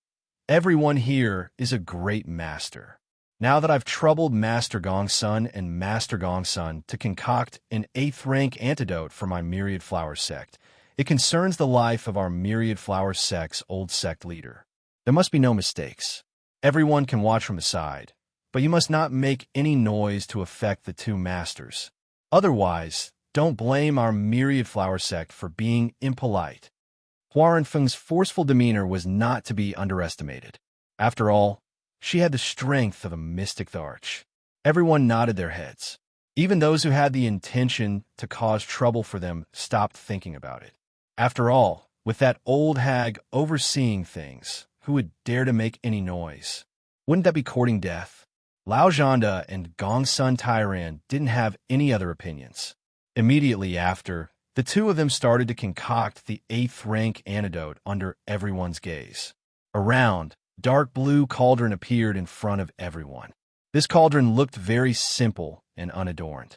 Everyone here is a great master. Now that I've troubled Master Gongsun and Master Gongsun to concoct an 8th rank antidote for my Myriad Flower sect, it concerns the life of our Myriad Flower sect's old sect leader. There must be no mistakes. Everyone can watch from the side, but you must not make any noise to affect the two masters. Otherwise, don't blame our Myriad Flower sect for being impolite. Hua Renfeng's forceful demeanor was not to be underestimated. After all, she had the strength of a mystic arch. Everyone nodded their heads. Even those who had the intention to cause trouble for them stopped thinking about it. After all, with that old hag overseeing things, who would dare to make any noise? Wouldn't that be courting death? Lao Zhanda and Gongsun Tyrant didn't have any other opinions. Immediately after, the two of them started to concoct the 8th rank antidote under everyone's gaze. A round, dark blue cauldron appeared in front of everyone. This cauldron looked very simple and unadorned.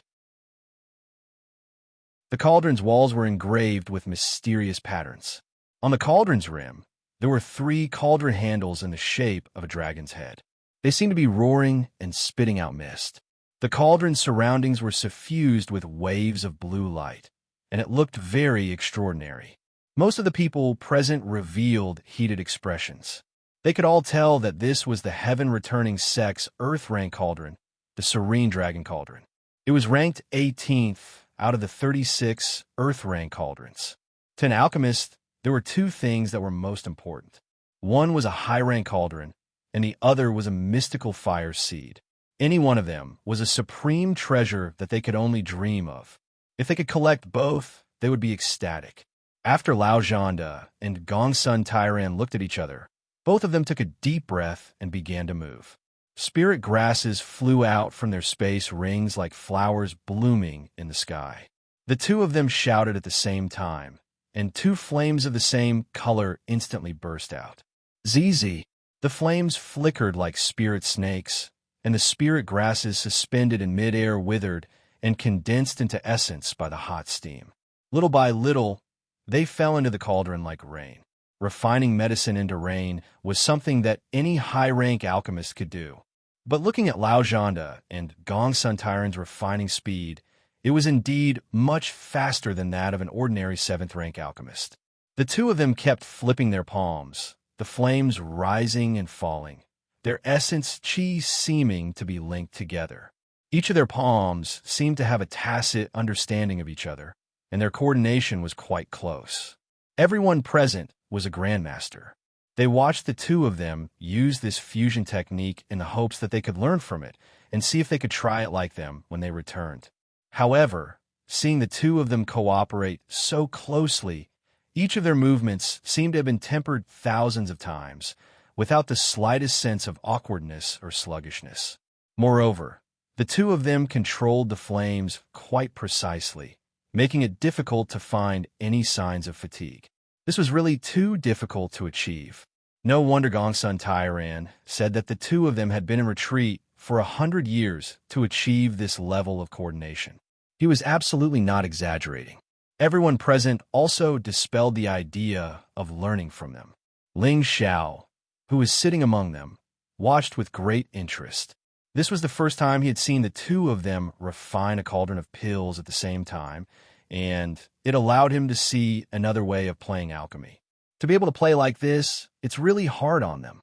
The cauldron's walls were engraved with mysterious patterns. On the cauldron's rim, there were 3 cauldron handles in the shape of a dragon's head. They seemed to be roaring and spitting out mist. The cauldron's surroundings were suffused with waves of blue light, and it looked very extraordinary. Most of the people present revealed heated expressions. They could all tell that this was the heaven-returning sex Earth rank cauldron, the Serene Dragon Cauldron. It was ranked 18th out of the 36 Earth rank cauldrons. To an alchemist, there were two things that were most important. One was a high-rank cauldron, and the other was a mystical fire seed. Any one of them was a supreme treasure that they could only dream of. If they could collect both, they would be ecstatic. After Lao Zhanda and Gongsun Tairan looked at each other, both of them took a deep breath and began to move. Spirit grasses flew out from their space rings like flowers blooming in the sky. The two of them shouted at the same time, and two flames of the same color instantly burst out. ZZ! The flames flickered like spirit snakes, and the spirit grasses suspended in midair withered and condensed into essence by the hot steam. Little by little, they fell into the cauldron like rain. Refining medicine into rain was something that any high-rank alchemist could do. But looking at Lao Zhanda and Gongsun Tairan's refining speed, it was indeed much faster than that of an ordinary 7th-rank alchemist. The two of them kept flipping their palms, the flames rising and falling, their essence chi seeming to be linked together. Each of their palms seemed to have a tacit understanding of each other, and their coordination was quite close. Everyone present was a grandmaster. They watched the two of them use this fusion technique in the hopes that they could learn from it and see if they could try it like them when they returned. However, seeing the two of them cooperate so closely, each of their movements seemed to have been tempered thousands of times, without the slightest sense of awkwardness or sluggishness. Moreover, the two of them controlled the flames quite precisely, making it difficult to find any signs of fatigue. This was really too difficult to achieve. No wonder Gongsun Tairan said that the two of them had been in retreat for 100 years to achieve this level of coordination. He was absolutely not exaggerating. Everyone present also dispelled the idea of learning from them. Ling Xiao, who was sitting among them, watched with great interest. This was the first time he had seen the two of them refine a cauldron of pills at the same time, and it allowed him to see another way of playing alchemy. To be able to play like this, it's really hard on them.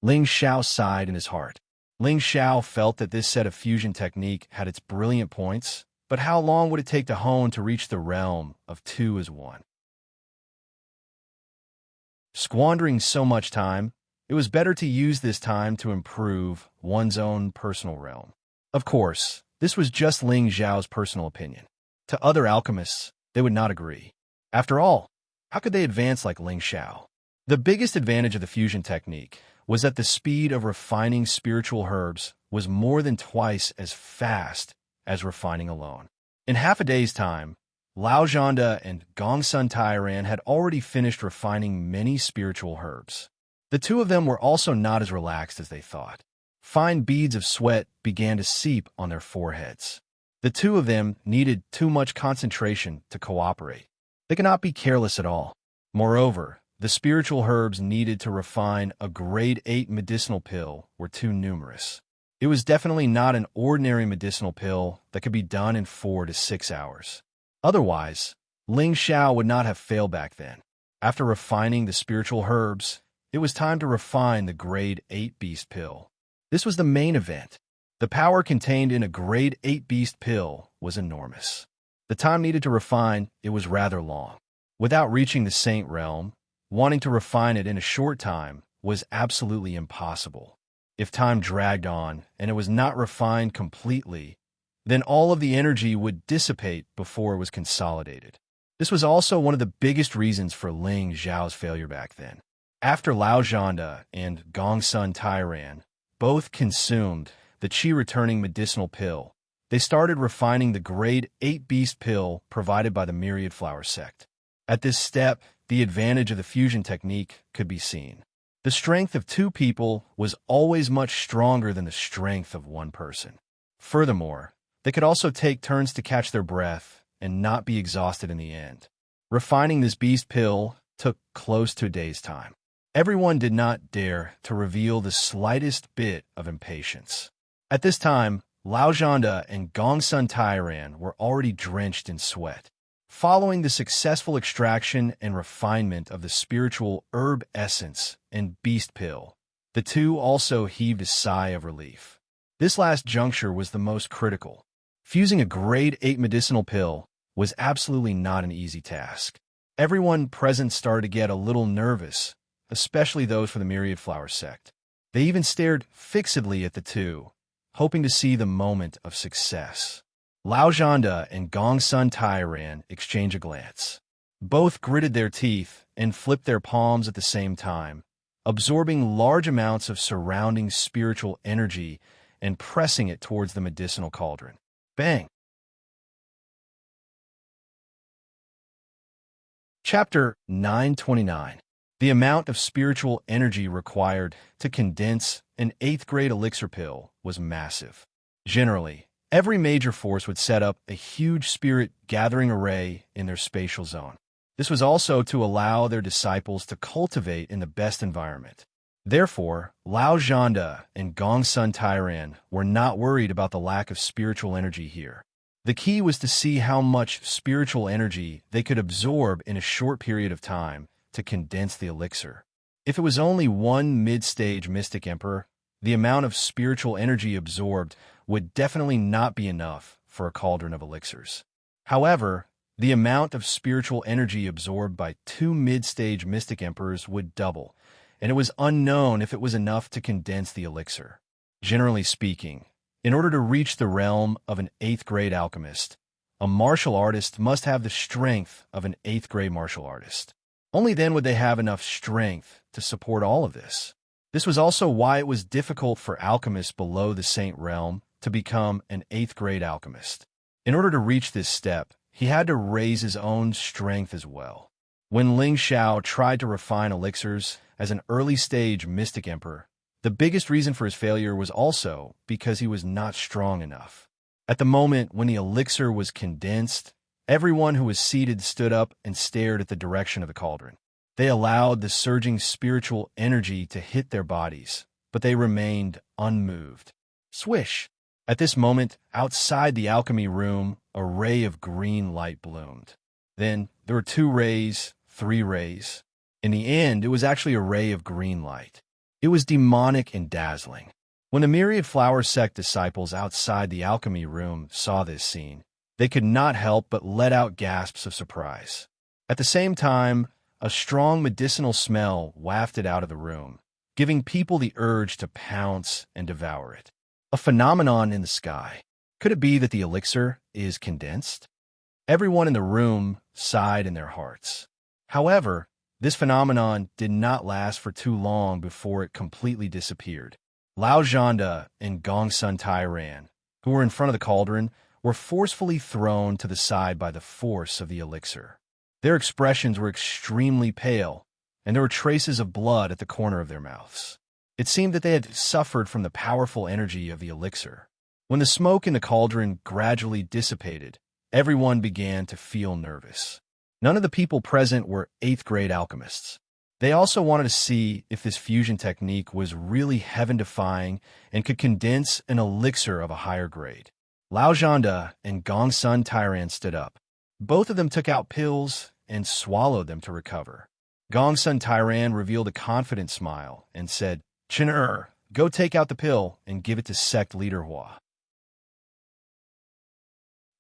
Ling Xiao sighed in his heart. Ling Xiao felt that this set of fusion technique had its brilliant points, but how long would it take to hone to reach the realm of 2 as 1? Squandering so much time, it was better to use this time to improve one's own personal realm. Of course, this was just Ling Xiao's personal opinion. To other alchemists, they would not agree. After all, how could they advance like Ling Xiao? The biggest advantage of the fusion technique was that the speed of refining spiritual herbs was more than twice as fast as refining alone. In half a day's time, Lao Zhanda and Gongsun Tairan had already finished refining many spiritual herbs. The two of them were also not as relaxed as they thought. Fine beads of sweat began to seep on their foreheads. The two of them needed too much concentration to cooperate. They could not be careless at all. Moreover, the spiritual herbs needed to refine a grade 8 medicinal pill were too numerous. It was definitely not an ordinary medicinal pill that could be done in 4 to 6 hours. Otherwise, Ling Xiao would not have failed back then. After refining the spiritual herbs, it was time to refine the grade 8 beast pill. This was the main event. The power contained in a grade 8 beast pill was enormous. The time needed to refine it was rather long. Without reaching the saint realm, wanting to refine it in a short time was absolutely impossible. If time dragged on and it was not refined completely, then all of the energy would dissipate before it was consolidated. This was also one of the biggest reasons for Ling Xiao's failure back then. After Lao Zhanda and Gongsun Tairan both consumed the qi-returning medicinal pill, they started refining the grade 8 beast pill provided by the Myriad Flower sect. At this step, the advantage of the fusion technique could be seen. The strength of two people was always much stronger than the strength of one person. Furthermore, they could also take turns to catch their breath and not be exhausted in the end. Refining this beast pill took close to a day's time. Everyone did not dare to reveal the slightest bit of impatience. At this time, Lao Zhanda and Gongsun Tairan were already drenched in sweat. Following the successful extraction and refinement of the spiritual herb essence and beast pill, The two also heaved a sigh of relief. This last juncture was the most critical. Fusing a grade 8 medicinal pill was absolutely not an easy task. Everyone present started to get a little nervous, especially those from the Myriad Flower sect. They even stared fixedly at the two, hoping to see the moment of success. Lao Zhanda and Gongsun Tairan exchanged a glance. Both gritted their teeth and flipped their palms at the same time, absorbing large amounts of surrounding spiritual energy and pressing it towards the medicinal cauldron. Bang! Chapter 929. The amount of spiritual energy required to condense an 8th grade elixir pill was massive. Generally, every major force would set up a huge spirit gathering array in their spatial zone. This was also to allow their disciples to cultivate in the best environment. Therefore, Lao Zhanda and Gongsun Tairan were not worried about the lack of spiritual energy here. The key was to see how much spiritual energy they could absorb in a short period of time to condense the elixir. If it was only one mid-stage mystic emperor, the amount of spiritual energy absorbed would definitely not be enough for a cauldron of elixirs. However, the amount of spiritual energy absorbed by 2 mid-stage mystic emperors would double, and it was unknown if it was enough to condense the elixir. Generally speaking, in order to reach the realm of an 8th grade alchemist, a martial artist must have the strength of an 8th grade martial artist. Only then would they have enough strength to support all of this. This was also why it was difficult for alchemists below the Saint realm to become an 8th grade alchemist. In order to reach this step, he had to raise his own strength as well. When Ling Xiao tried to refine elixirs as an early-stage mystic emperor, the biggest reason for his failure was also because he was not strong enough. At the moment when the elixir was condensed, everyone who was seated stood up and stared at the direction of the cauldron. They allowed the surging spiritual energy to hit their bodies, but they remained unmoved. Swish! At this moment, outside the alchemy room, a ray of green light bloomed. Then there were 2 rays, 3 rays. In the end, it was actually a ray of green light. It was demonic and dazzling. When the Myriad Flower sect disciples outside the alchemy room saw this scene, they could not help but let out gasps of surprise. At the same time, a strong medicinal smell wafted out of the room, giving people the urge to pounce and devour it. A phenomenon in the sky. Could it be that the elixir is condensed? Everyone in the room sighed in their hearts. However, this phenomenon did not last for too long before it completely disappeared. Lao Zhanda and Gongsun Tairan, who were in front of the cauldron, were forcefully thrown to the side by the force of the elixir. Their expressions were extremely pale, and there were traces of blood at the corner of their mouths. It seemed that they had suffered from the powerful energy of the elixir. When the smoke in the cauldron gradually dissipated, everyone began to feel nervous. None of the people present were 8th grade alchemists. They also wanted to see if this fusion technique was really heaven-defying and could condense an elixir of a higher grade. Lao Zhanda and Gongsun Tairan stood up. Both of them took out pills and swallowed them to recover. Gongsun Tairan revealed a confident smile and said, "Chen, go take out the pill and give it to sect leader Hua.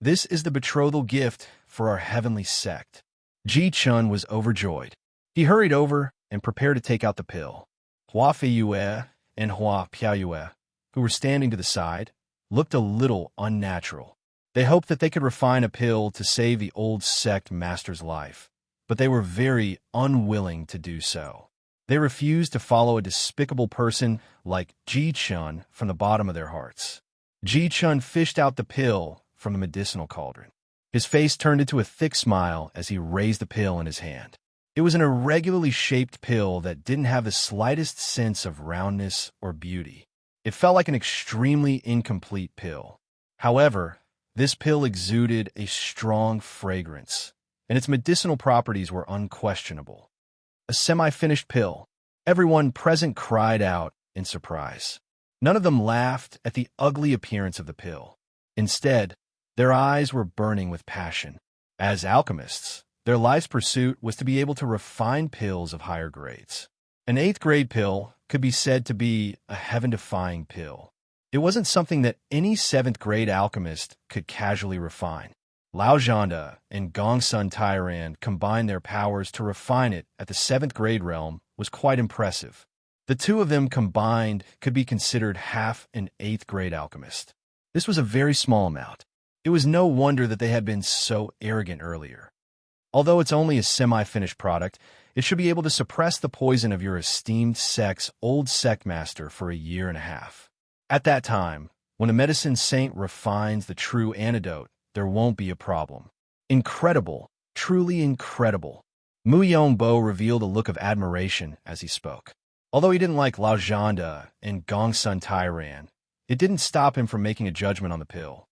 This is the betrothal gift for our heavenly sect." Ji Chun was overjoyed. He hurried over and prepared to take out the pill. Hua Feiyue and Hua Piaoyue, who were standing to the side, looked a little unnatural. They hoped that they could refine a pill to save the old sect master's life, but they were very unwilling to do so. They refused to follow a despicable person like Ji Chun from the bottom of their hearts. Ji Chun fished out the pill from the medicinal cauldron. His face turned into a thick smile as he raised the pill in his hand. It was an irregularly shaped pill that didn't have the slightest sense of roundness or beauty. It felt like an extremely incomplete pill. However, this pill exuded a strong fragrance, and its medicinal properties were unquestionable. A semi-finished pill. Everyone present cried out in surprise. None of them laughed at the ugly appearance of the pill. Instead, their eyes were burning with passion. As alchemists, their life's pursuit was to be able to refine pills of higher grades. An 8th grade pill could be said to be a heaven-defying pill. It wasn't something that any 7th grade alchemist could casually refine. Lao Zhanda and Gongsun Tairan combined their powers to refine it at the 7th grade realm was quite impressive. The two of them combined could be considered half an 8th grade alchemist. This was a very small amount. It was no wonder that they had been so arrogant earlier. Although it's only a semi-finished product, it should be able to suppress the poison of your esteemed sect's old sect master for a year and a half. At that time, when a medicine saint refines the true antidote, there won't be a problem. Incredible, truly incredible. Mu Yongbo revealed a look of admiration as he spoke. Although he didn't like Lao Zhanda and Gongsun Tairan, it didn't stop him from making a judgment on the pill.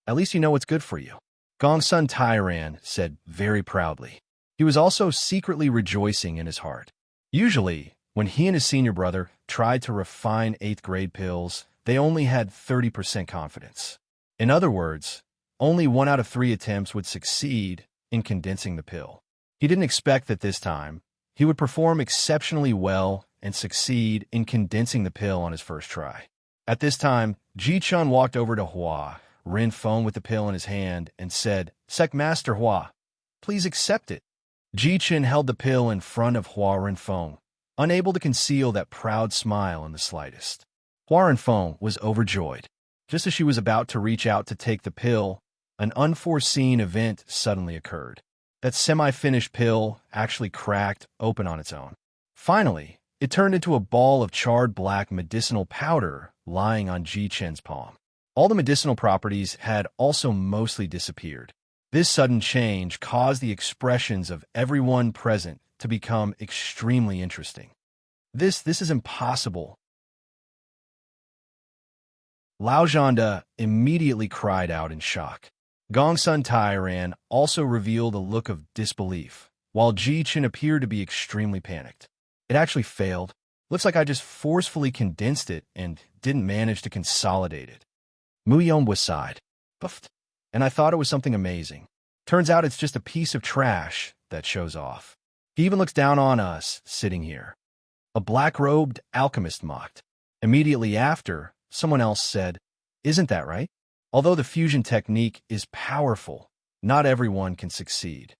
At least you know what's good for you, Gongsun Tairan said very proudly. He was also secretly rejoicing in his heart. Usually, when he and his senior brother tried to refine 8th grade pills, they only had 30% confidence. In other words, only 1 out of 3 attempts would succeed in condensing the pill. He didn't expect that this time he would perform exceptionally well and succeed in condensing the pill on his first try. At this time, Ji Chun walked over to Hua Renfeng with the pill in his hand and said, "Sect Master Hua, please accept it." Ji Chun held the pill in front of Hua Renfeng, unable to conceal that proud smile in the slightest. Hua Renfeng was overjoyed. Just as she was about to reach out to take the pill, an unforeseen event suddenly occurred. That semi-finished pill actually cracked open on its own. Finally, it turned into a ball of charred black medicinal powder lying on Ji Chen's palm. All the medicinal properties had also mostly disappeared. This sudden change caused the expressions of everyone present to become extremely interesting. This is impossible. Lao Zhanda immediately cried out in shock. Gongsun Tairan also revealed a look of disbelief, while Ji Chen appeared to be extremely panicked. It actually failed. Looks like I just forcefully condensed it and didn't manage to consolidate it. Mu Yongbo sighed. Buffed. And I thought it was something amazing. Turns out it's just a piece of trash that shows off. He even looks down on us, sitting here. A black-robed alchemist mocked. Immediately after, someone else said, "Isn't that right? Although the fusion technique is powerful, not everyone can succeed.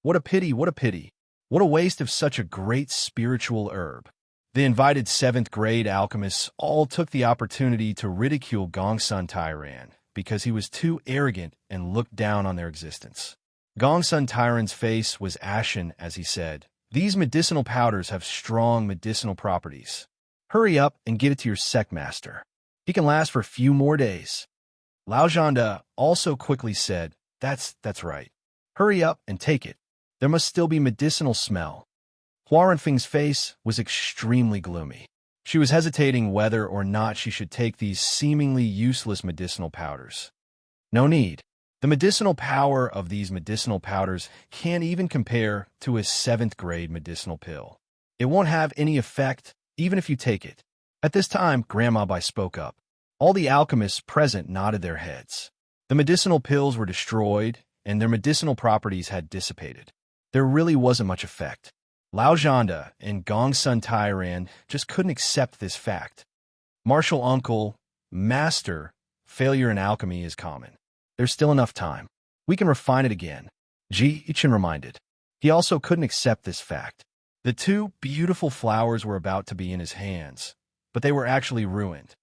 What a pity, what a pity. What a waste of such a great spiritual herb." The invited 7th grade alchemists all took the opportunity to ridicule Gongsun Tairan because he was too arrogant and looked down on their existence. Gongsun Tairan's face was ashen as he said, "These medicinal powders have strong medicinal properties. Hurry up and give it to your sect master. He can last for a few more days." Lao Zhanda also quickly said, That's right. Hurry up and take it. There must still be medicinal smell." Hua Renfeng's face was extremely gloomy. She was hesitating whether or not she should take these seemingly useless medicinal powders. No need. The medicinal power of these medicinal powders can't even compare to a 7th grade medicinal pill. It won't have any effect, even if you take it. At this time, Grandma Bai spoke up. All the alchemists present nodded their heads. The medicinal pills were destroyed, and their medicinal properties had dissipated. There really wasn't much effect. Lao Zhanda and Gongsun Tairan just couldn't accept this fact. Martial uncle, master, failure in alchemy is common. There's still enough time. We can refine it again, Ji Chen reminded. He also couldn't accept this fact. The 2 beautiful flowers were about to be in his hands, but they were actually ruined.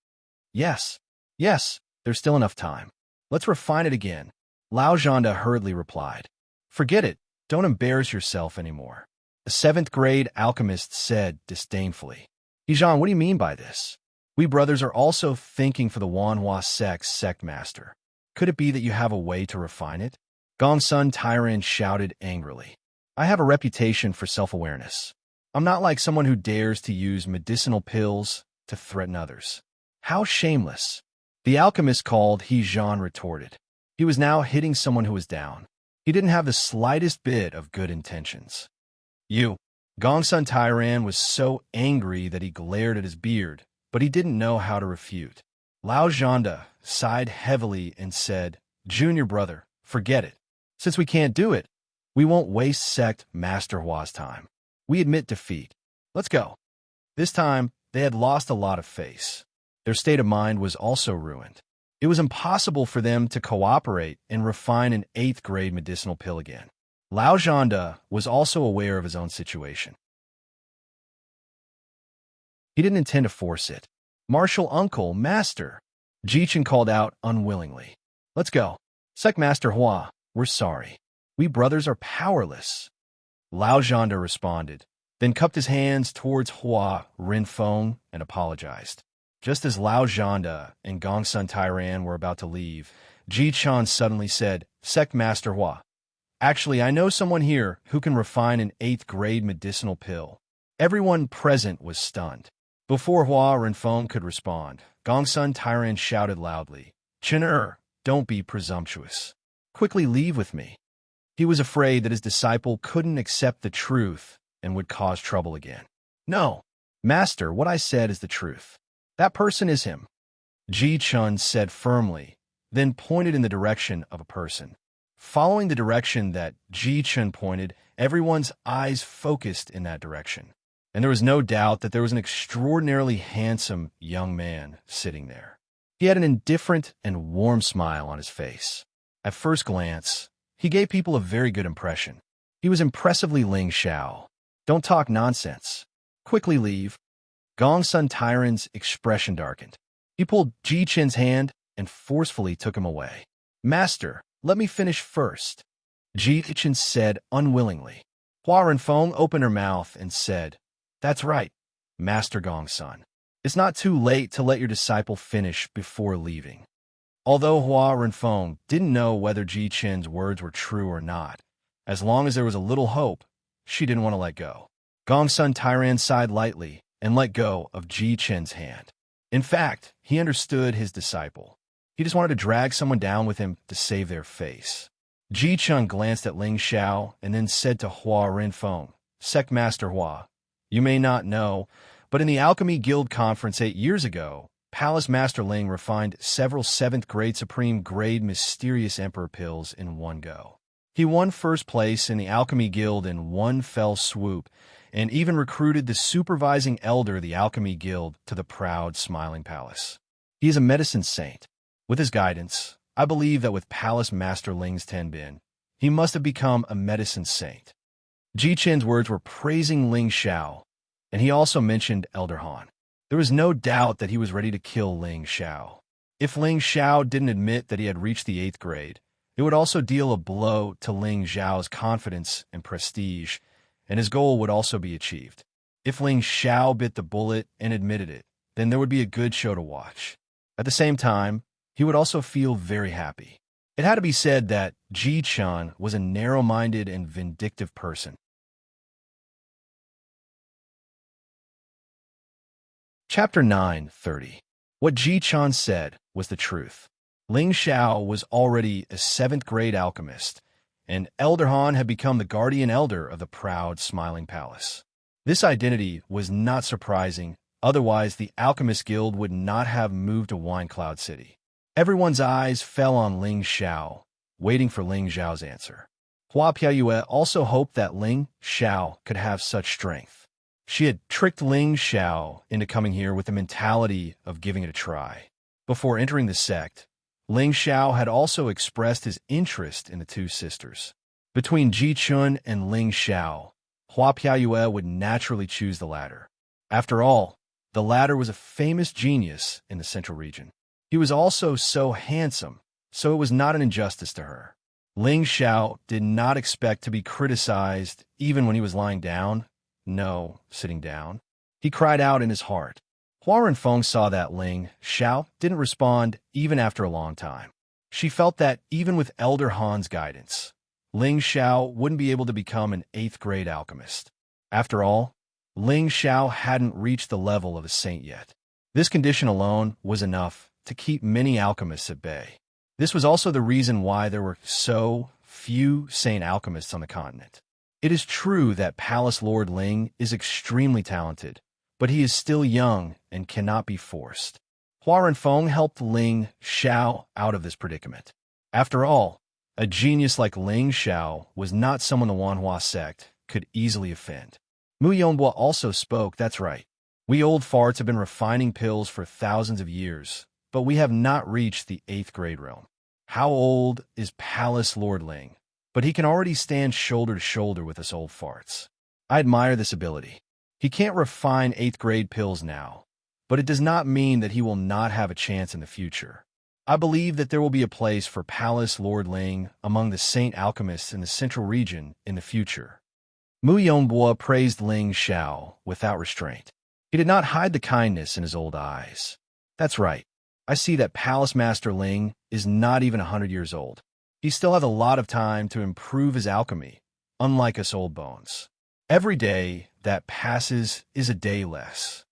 Yes, there's still enough time. Let's refine it again, Lao Zhanda hurriedly replied. Forget it. Don't embarrass yourself anymore. The 7th grade alchemist said disdainfully. Yijan, what do you mean by this? We brothers are also thinking for the Wanhua sect's sect master. Could it be that you have a way to refine it? Gongsun Tairan shouted angrily. I have a reputation for self-awareness. I'm not like someone who dares to use medicinal pills to threaten others. How shameless. The alchemist called He Zhan retorted. He was now hitting someone who was down. He didn't have the slightest bit of good intentions. You. Gongsun Tairan was so angry that he glared at his beard, but he didn't know how to refute. Lao Zhanda sighed heavily and said, Junior brother, forget it. Since we can't do it, we won't waste sect Master Hua's time. We admit defeat. Let's go. This time, they had lost a lot of face. Their state of mind was also ruined. It was impossible for them to cooperate and refine an 8th-grade medicinal pill again. Lao Zhanda was also aware of his own situation. He didn't intend to force it. Martial uncle, master, Jichen called out unwillingly. Let's go. Sec Master Hua, we're sorry. We brothers are powerless. Lao Zhanda responded, then cupped his hands towards Hua Rinfeng and apologized. Just as Lao Zhanda and Gongsun Tairan were about to leave, Ji Chan suddenly said, Sec Master Hua, actually, I know someone here who can refine an 8th-grade medicinal pill. Everyone present was stunned. Before Hua Rinfeng could respond, Gongsun Tairan shouted loudly, Chen don't be presumptuous. Quickly leave with me. He was afraid that his disciple couldn't accept the truth and would cause trouble again. No, Master, what I said is the truth. That person is him. Ji Chun said firmly, then pointed in the direction of a person. Following the direction that Ji Chun pointed, everyone's eyes focused in that direction. And there was no doubt that there was an extraordinarily handsome young man sitting there. He had an indifferent and warm smile on his face. At first glance, he gave people a very good impression. He was impressively Ling Xiao. Don't talk nonsense. Quickly leave. Gongsun Tairan's expression darkened. He pulled Ji Chen's hand and forcefully took him away. Master, let me finish first, Ji Chen said unwillingly. Hua Renfeng opened her mouth and said, That's right, Master Gongsun. It's not too late to let your disciple finish before leaving. Although Hua Renfeng didn't know whether Ji Chen's words were true or not, as long as there was a little hope, she didn't want to let go. Gongsun Tairan sighed lightly and let go of Ji Chen's hand. In fact, he understood his disciple. He just wanted to drag someone down with him to save their face. Ji Chun glanced at Ling Xiao and then said to Hua Renfeng, Sec Master Hua, you may not know, but in the Alchemy Guild conference 8 years ago, Palace Master Ling refined several 7th-grade Supreme Grade Mysterious Emperor pills in one go. He won first place in the Alchemy Guild in one fell swoop, and even recruited the supervising elder of the Alchemy Guild to the proud, smiling palace. He is a medicine saint. With his guidance, I believe that with Palace Master Ling's Tenbin, he must have become a medicine saint. Ji Chen's words were praising Ling Xiao, and he also mentioned Elder Han. There was no doubt that he was ready to kill Ling Xiao. If Ling Xiao didn't admit that he had reached the 8th grade, it would also deal a blow to Ling Xiao's confidence and prestige, and his goal would also be achieved. If Ling Xiao bit the bullet and admitted it, then there would be a good show to watch. At the same time, he would also feel very happy. It had to be said that Ji Chun was a narrow-minded and vindictive person. Chapter 9:30. What Ji Chun said was the truth. Ling Xiao was already a 7th-grade alchemist, and Elder Han had become the guardian elder of the proud, smiling palace. This identity was not surprising, otherwise the Alchemist Guild would not have moved to Wine Cloud City. Everyone's eyes fell on Ling Xiao, waiting for Ling Xiao's answer. Hua Piaoyue also hoped that Ling Xiao could have such strength. She had tricked Ling Xiao into coming here with the mentality of giving it a try. Before entering the sect, Ling Xiao had also expressed his interest in the two sisters. Between Ji Chun and Ling Xiao, Hua Piaoyue would naturally choose the latter. After all, the latter was a famous genius in the central region. He was also so handsome, so it was not an injustice to her. Ling Xiao did not expect to be criticized even when he was lying down. No, sitting down. He cried out in his heart. Hua Renfeng saw that Ling Xiao didn't respond even after a long time. She felt that even with Elder Han's guidance, Ling Xiao wouldn't be able to become an 8th-grade alchemist. After all, Ling Xiao hadn't reached the level of a saint yet. This condition alone was enough to keep many alchemists at bay. This was also the reason why there were so few saint alchemists on the continent. It is true that Palace Lord Ling is extremely talented, but he is still young and cannot be forced. Hua Renfeng helped Ling Xiao out of this predicament. After all, a genius like Ling Xiao was not someone the Wanhua sect could easily offend. Mu Yonghua also spoke, that's right. We old farts have been refining pills for thousands of years, but we have not reached the 8th grade realm. How old is Palace Lord Ling? But he can already stand shoulder to shoulder with us old farts. I admire this ability. He can't refine 8th grade pills now, but it does not mean that he will not have a chance in the future. I believe that there will be a place for Palace Lord Ling among the saint alchemists in the central region in the future. Mu Yonghua praised Ling Xiao without restraint. He did not hide the kindness in his old eyes. That's right. I see that Palace Master Ling is not even 100 years old. He still has a lot of time to improve his alchemy, unlike us old bones. Every day that passes is a day less.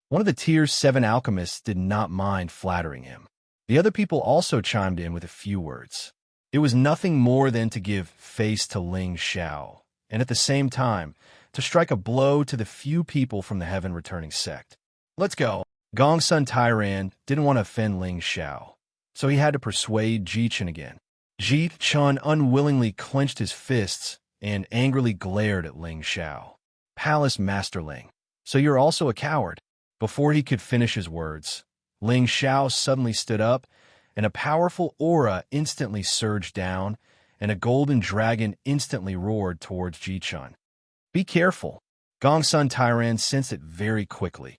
One of the Tier 7 alchemists did not mind flattering him. The other people also chimed in with a few words. It was nothing more than to give face to Ling Xiao, and at the same time, to strike a blow to the few people from the Heaven Returning sect. Let's go. Gongsun Tairan didn't want to offend Ling Xiao, so he had to persuade Ji Chun again. Ji Chun unwillingly clenched his fists and angrily glared at Ling Xiao. Palace Master Ling, so you're also a coward? Before he could finish his words, Ling Xiao suddenly stood up, and a powerful aura instantly surged down, and a golden dragon instantly roared towards Ji Chun. Be careful. Gongsun Tairan sensed it very quickly.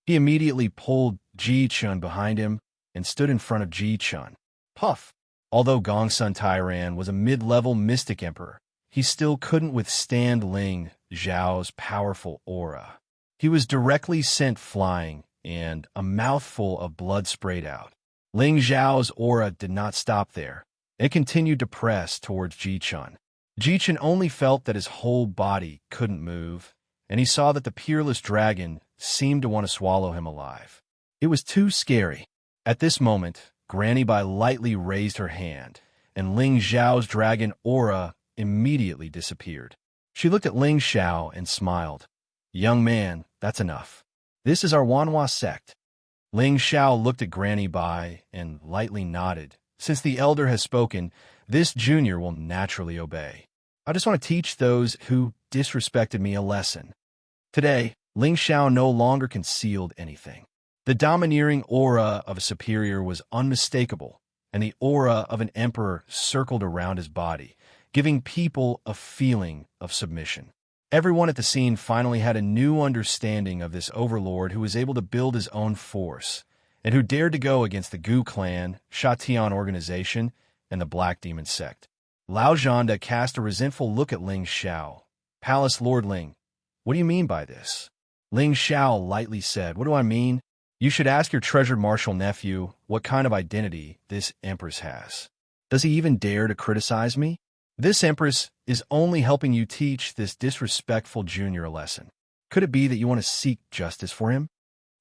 He immediately pulled Ji Chun behind him and stood in front of Ji Chun. Puff! Although Gongsun Tairan was a mid-level mystic emperor, he still couldn't withstand Ling Xiao's powerful aura. He was directly sent flying, and a mouthful of blood sprayed out. Ling Xiao's aura did not stop there. It continued to press towards Ji Chun. Ji Chun only felt that his whole body couldn't move, and he saw that the peerless dragon seemed to want to swallow him alive. It was too scary. At this moment, Granny Bai lightly raised her hand, and Ling Xiao's dragon aura immediately disappeared. She looked at Ling Xiao and smiled. Young man, that's enough. This is our Wanhua sect. Ling Xiao looked at Granny Bai and lightly nodded. Since the elder has spoken, this junior will naturally obey. I just want to teach those who disrespected me a lesson. Today, Ling Xiao no longer concealed anything. The domineering aura of a superior was unmistakable, and the aura of an emperor circled around his body, giving people a feeling of submission. Everyone at the scene finally had a new understanding of this overlord who was able to build his own force, and who dared to go against the Gu clan, Shatian organization, and the Black Demon sect. Lao Zhanda cast a resentful look at Ling Xiao. Palace Lord Ling, what do you mean by this? Ling Xiao lightly said, what do I mean? You should ask your treasured martial nephew what kind of identity this empress has. Does he even dare to criticize me? This empress is only helping you teach this disrespectful junior a lesson. Could it be that you want to seek justice for him?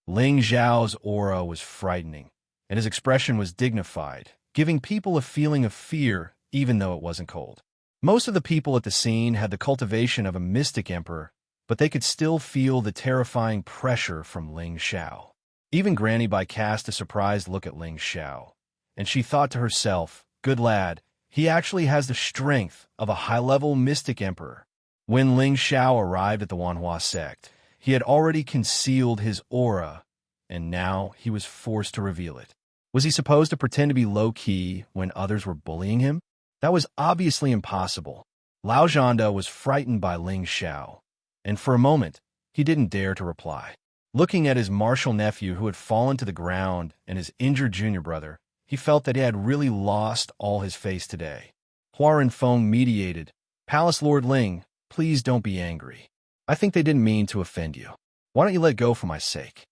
Ling Xiao's aura was frightening, and his expression was dignified, giving people a feeling of fear even though it wasn't cold. Most of the people at the scene had the cultivation of a mystic emperor, but they could still feel the terrifying pressure from Ling Xiao. Even Granny Bai cast a surprised look at Ling Xiao, and she thought to herself, good lad, he actually has the strength of a high-level mystic emperor. When Ling Xiao arrived at the Wanhua sect, he had already concealed his aura, and now he was forced to reveal it. Was he supposed to pretend to be low-key when others were bullying him? That was obviously impossible. Lao Zhanda was frightened by Ling Xiao, and for a moment, he didn't dare to reply. Looking at his martial nephew who had fallen to the ground and his injured junior brother, he felt that he had really lost all his face today. Hua Renfeng mediated. Palace Lord Ling, please don't be angry. I think they didn't mean to offend you. Why don't you let go for my sake?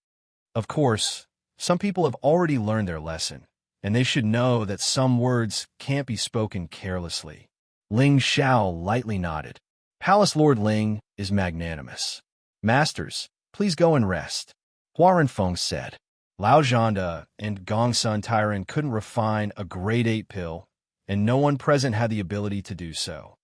Of course, some people have already learned their lesson, and they should know that some words can't be spoken carelessly. Ling Xiao lightly nodded. Palace Lord Ling is magnanimous. Masters, please go and rest. Hua Renfeng said. Lao Zhanda and Gongsun Tairan couldn't refine a grade 8 pill, and no one present had the ability to do so.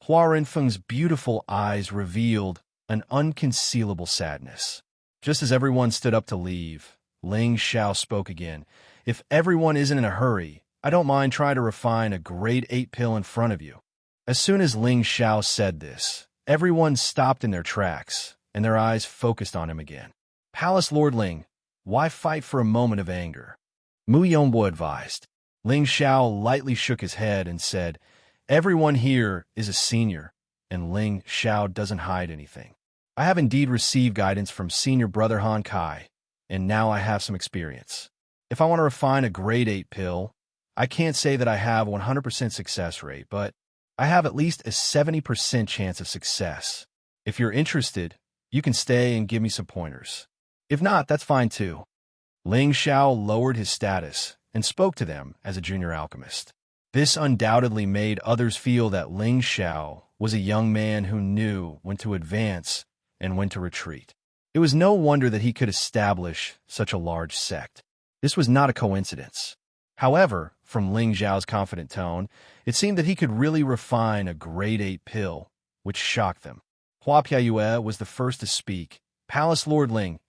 Hua Renfeng's beautiful eyes revealed an unconcealable sadness. Just as everyone stood up to leave, Ling Xiao spoke again. If everyone isn't in a hurry, I don't mind trying to refine a grade 8 pill in front of you. As soon as Ling Xiao said this, everyone stopped in their tracks, and their eyes focused on him again. Palace Lord Ling, why fight for a moment of anger? Mu Yongbo advised. Ling Xiao lightly shook his head and said, everyone here is a senior, and Ling Xiao doesn't hide anything. I have indeed received guidance from senior brother Han Kai, and now I have some experience. If I want to refine a grade 8 pill, I can't say that I have a 100% success rate, but I have at least a 70% chance of success. If you're interested, you can stay and give me some pointers. If not, that's fine too. Ling Xiao lowered his status and spoke to them as a junior alchemist. This undoubtedly made others feel that Ling Xiao was a young man who knew when to advance and when to retreat. It was no wonder that he could establish such a large sect. This was not a coincidence. However, from Ling Xiao's confident tone, it seemed that he could really refine a grade 8 pill, which shocked them. Hua Piayue was the first to speak. Palace Lord Ling,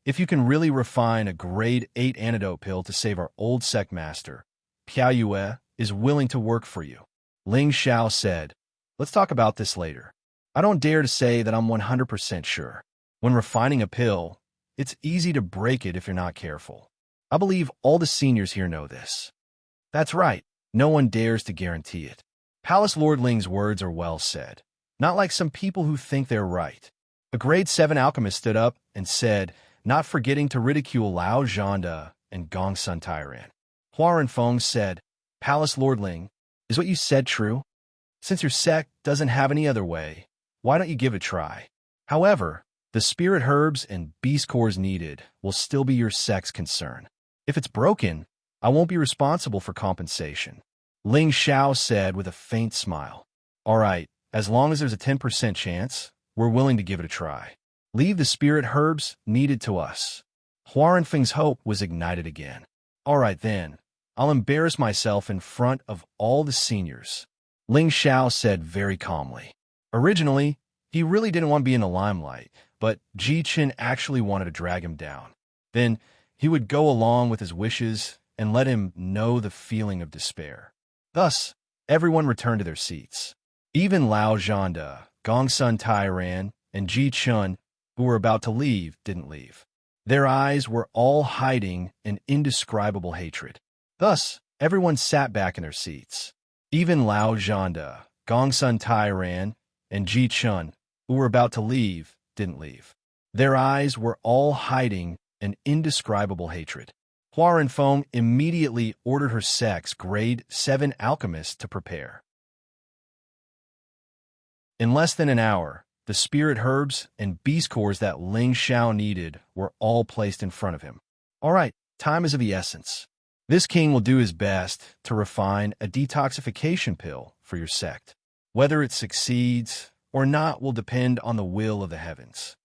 if you can really refine a grade 8 antidote pill to save our old sect master, Piayue is willing to work for you. Ling Xiao said, let's talk about this later. I don't dare to say that I'm 100% sure. When refining a pill, it's easy to break it if you're not careful. I believe all the seniors here know this. That's right, no one dares to guarantee it. Palace Lord Ling's words are well said, not like some people who think they're right. A grade 7 alchemist stood up and said, not forgetting to ridicule Lao Zhanda and Gong Sun Tairan. Hua Renfeng said, Palace Lord Ling, is what you said true? Since your sect doesn't have any other way, why don't you give it a try? However, the spirit herbs and beast cores needed will still be your sect's concern. If it's broken, I won't be responsible for compensation. Ling Xiao said with a faint smile. All right, as long as there's a 10% chance, we're willing to give it a try. Leave the spirit herbs needed to us. Hua Renfeng's hope was ignited again. All right then, I'll embarrass myself in front of all the seniors. Ling Xiao said very calmly. Originally, he really didn't want to be in the limelight, but Ji Qin actually wanted to drag him down. Then he would go along with his wishes and let him know the feeling of despair. Thus, everyone returned to their seats. Even Lao Zhanda, Gong Sun Tairan, and Ji Chun, who were about to leave, didn't leave. Their eyes were all hiding an indescribable hatred. Thus, everyone sat back in their seats. Even Lao Zhanda, Gong Sun Tairan, and Ji Chun, who were about to leave, didn't leave. Their eyes were all hiding an indescribable hatred. Hua Renfeng immediately ordered her sect's grade 7 alchemist to prepare. In less than an hour, the spirit herbs and beast cores that Ling Xiao needed were all placed in front of him. All right, time is of the essence. This king will do his best to refine a detoxification pill for your sect. Whether it succeeds or not will depend on the will of the heavens.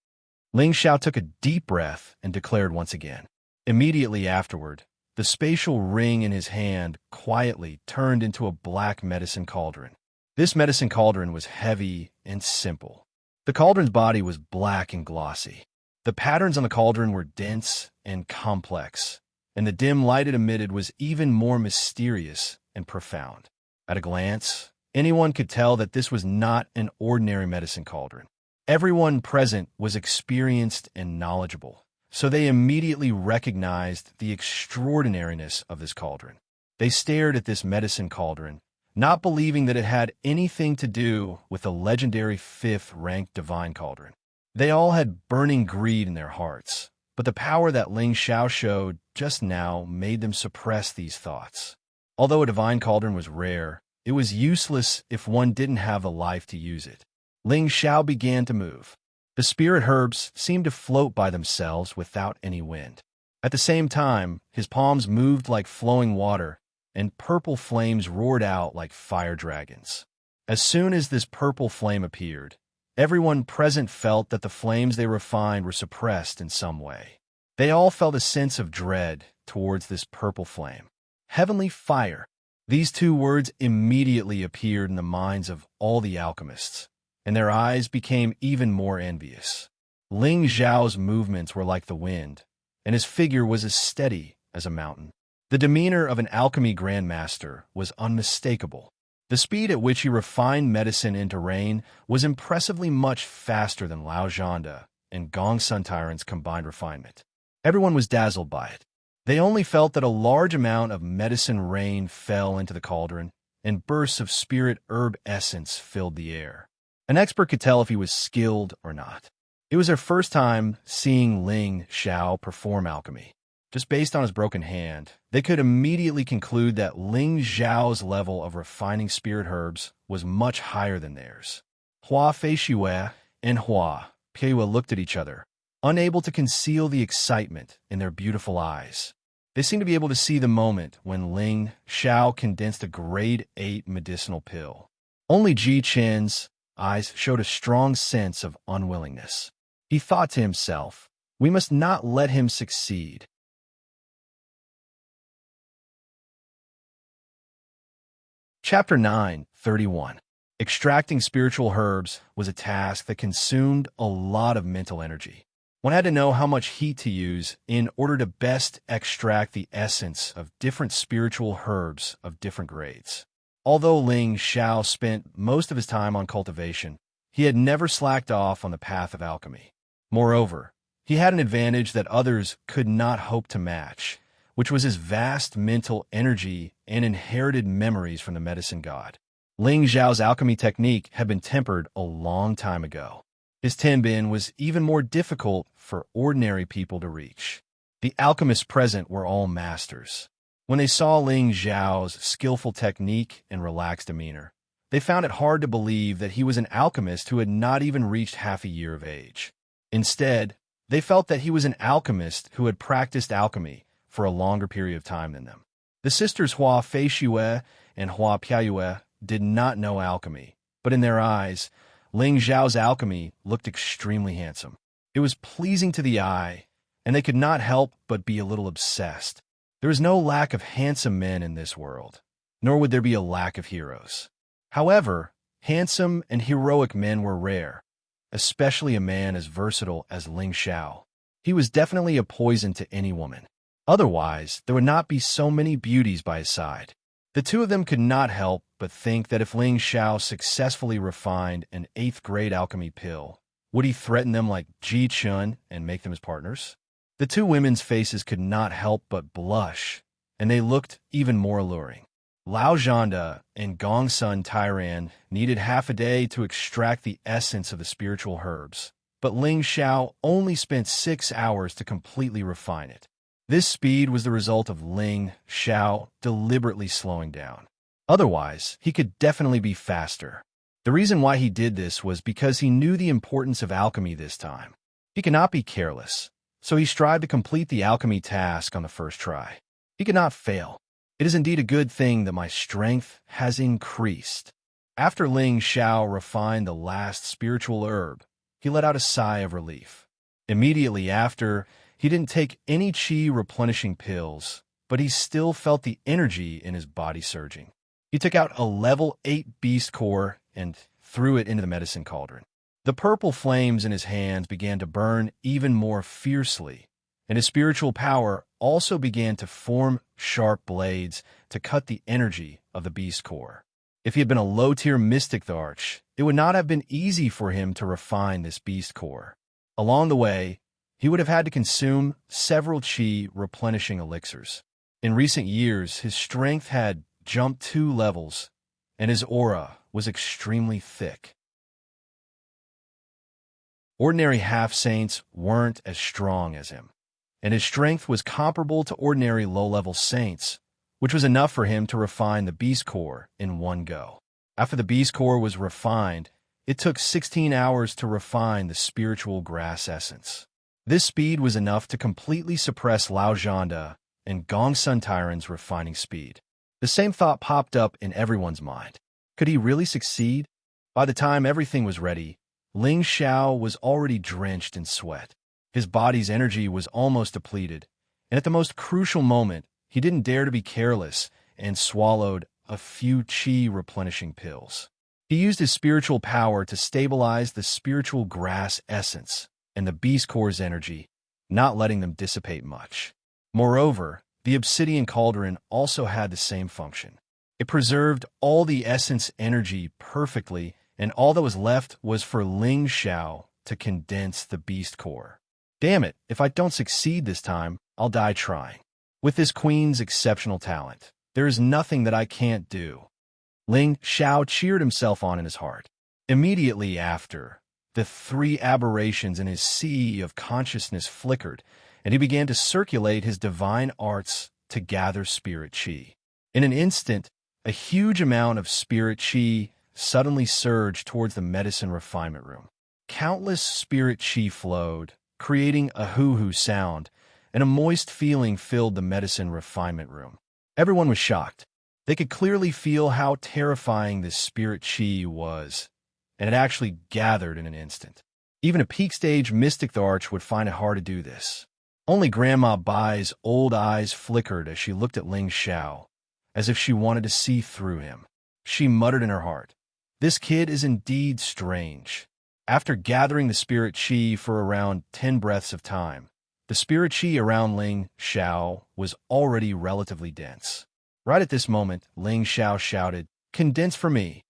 Ling Xiao took a deep breath and declared once again. Immediately afterward, the spatial ring in his hand quietly turned into a black medicine cauldron. This medicine cauldron was heavy and simple. The cauldron's body was black and glossy. The patterns on the cauldron were dense and complex, and the dim light it emitted was even more mysterious and profound. At a glance, anyone could tell that this was not an ordinary medicine cauldron. Everyone present was experienced and knowledgeable, so they immediately recognized the extraordinariness of this cauldron. They stared at this medicine cauldron, not believing that it had anything to do with the legendary 5th-ranked divine cauldron. They all had burning greed in their hearts, but the power that Ling Xiao showed just now made them suppress these thoughts. Although a divine cauldron was rare, it was useless if one didn't have the life to use it. Ling Xiao began to move. The spirit herbs seemed to float by themselves without any wind. At the same time, his palms moved like flowing water, and purple flames roared out like fire dragons. As soon as this purple flame appeared, everyone present felt that the flames they refined were suppressed in some way. They all felt a sense of dread towards this purple flame. Heavenly fire. These two words immediately appeared in the minds of all the alchemists, and their eyes became even more envious. Ling Xiao's movements were like the wind, and his figure was as steady as a mountain. The demeanor of an alchemy grandmaster was unmistakable. The speed at which he refined medicine into rain was impressively much faster than Lao Zhanda and Gong Sun Tyrant's combined refinement. Everyone was dazzled by it. They only felt that a large amount of medicine rain fell into the cauldron, and bursts of spirit herb essence filled the air. An expert could tell if he was skilled or not. It was their first time seeing Ling Xiao perform alchemy. Just based on his broken hand, they could immediately conclude that Ling Xiao's level of refining spirit herbs was much higher than theirs. Hua Feishue and Hua Pieyue looked at each other, unable to conceal the excitement in their beautiful eyes. They seemed to be able to see the moment when Ling Xiao condensed a grade 8 medicinal pill. Only Ji Chen's eyes showed a strong sense of unwillingness. He thought to himself, "We must not let him succeed." Chapter 9:31. Extracting spiritual herbs was a task that consumed a lot of mental energy. One had to know how much heat to use in order to best extract the essence of different spiritual herbs of different grades. Although Ling Xiao spent most of his time on cultivation, he had never slacked off on the path of alchemy. Moreover, he had an advantage that others could not hope to match, which was his vast mental energy and inherited memories from the medicine god. Ling Xiao's alchemy technique had been tempered a long time ago. His tenbin was even more difficult for ordinary people to reach. The alchemists present were all masters. When they saw Ling Xiao's skillful technique and relaxed demeanor, they found it hard to believe that he was an alchemist who had not even reached half a year of age. Instead, they felt that he was an alchemist who had practiced alchemy for a longer period of time than them. The sisters Hua Feishue and Hua Pieyue did not know alchemy, but in their eyes, Ling Xiao's alchemy looked extremely handsome. It was pleasing to the eye, and they could not help but be a little obsessed. There is no lack of handsome men in this world, nor would there be a lack of heroes. However, handsome and heroic men were rare, especially a man as versatile as Ling Xiao. He was definitely a poison to any woman. Otherwise, there would not be so many beauties by his side. The two of them could not help but think that if Ling Xiao successfully refined an 8th-grade alchemy pill, would he threaten them like Ji Chun and make them his partners? The two women's faces could not help but blush, and they looked even more alluring. Lao Zhanda and Gong Sun Tyrant needed half a day to extract the essence of the spiritual herbs, but Ling Xiao only spent 6 hours to completely refine it. This speed was the result of Ling Xiao deliberately slowing down. Otherwise, he could definitely be faster. The reason why he did this was because he knew the importance of alchemy this time. He could not be careless, so he strived to complete the alchemy task on the first try. He could not fail. It is indeed a good thing that my strength has increased. After Ling Xiao refined the last spiritual herb, he let out a sigh of relief. Immediately after, he didn't take any qi replenishing pills, but he still felt the energy in his body surging. He took out a level 8 beast core and threw it into the medicine cauldron. The purple flames in his hands began to burn even more fiercely, and his spiritual power also began to form sharp blades to cut the energy of the beast core. If he had been a low-tier mystic Tharch, it would not have been easy for him to refine this beast core. Along the way, he would have had to consume several qi replenishing elixirs. In recent years, his strength had jumped 2 levels, and his aura was extremely thick. Ordinary half-saints weren't as strong as him, and his strength was comparable to ordinary low-level saints, which was enough for him to refine the beast core in one go. After the beast core was refined, it took 16 hours to refine the spiritual grass essence. This speed was enough to completely suppress Lao Zhanda and Gong Sun Tyrant's refining speed. The same thought popped up in everyone's mind. Could he really succeed? By the time everything was ready, Ling Xiao was already drenched in sweat. His body's energy was almost depleted, and at the most crucial moment, he didn't dare to be careless and swallowed a few qi replenishing pills. He used his spiritual power to stabilize the spiritual grass essence and the beast core's energy, not letting them dissipate much. Moreover, the obsidian cauldron also had the same function. It preserved all the essence energy perfectly, and all that was left was for Ling Xiao to condense the beast core. Damn it, if I don't succeed this time, I'll die trying. With this queen's exceptional talent, there is nothing that I can't do. Ling Xiao cheered himself on in his heart. Immediately after, the three aberrations in his sea of consciousness flickered, and he began to circulate his divine arts to gather spirit qi. In an instant, a huge amount of spirit qi suddenly surged towards the medicine refinement room. Countless spirit qi flowed, creating a hoo-hoo sound, and a moist feeling filled the medicine refinement room. Everyone was shocked. They could clearly feel how terrifying this spirit qi was, and it actually gathered in an instant. Even a peak-stage mystic the Arch would find it hard to do this. Only Grandma Bai's old eyes flickered as she looked at Ling Xiao, as if she wanted to see through him. She muttered in her heart, "This kid is indeed strange." After gathering the spirit qi for around 10 breaths of time, the spirit qi around Ling Xiao was already relatively dense. Right at this moment, Ling Xiao shouted, "Condense for me."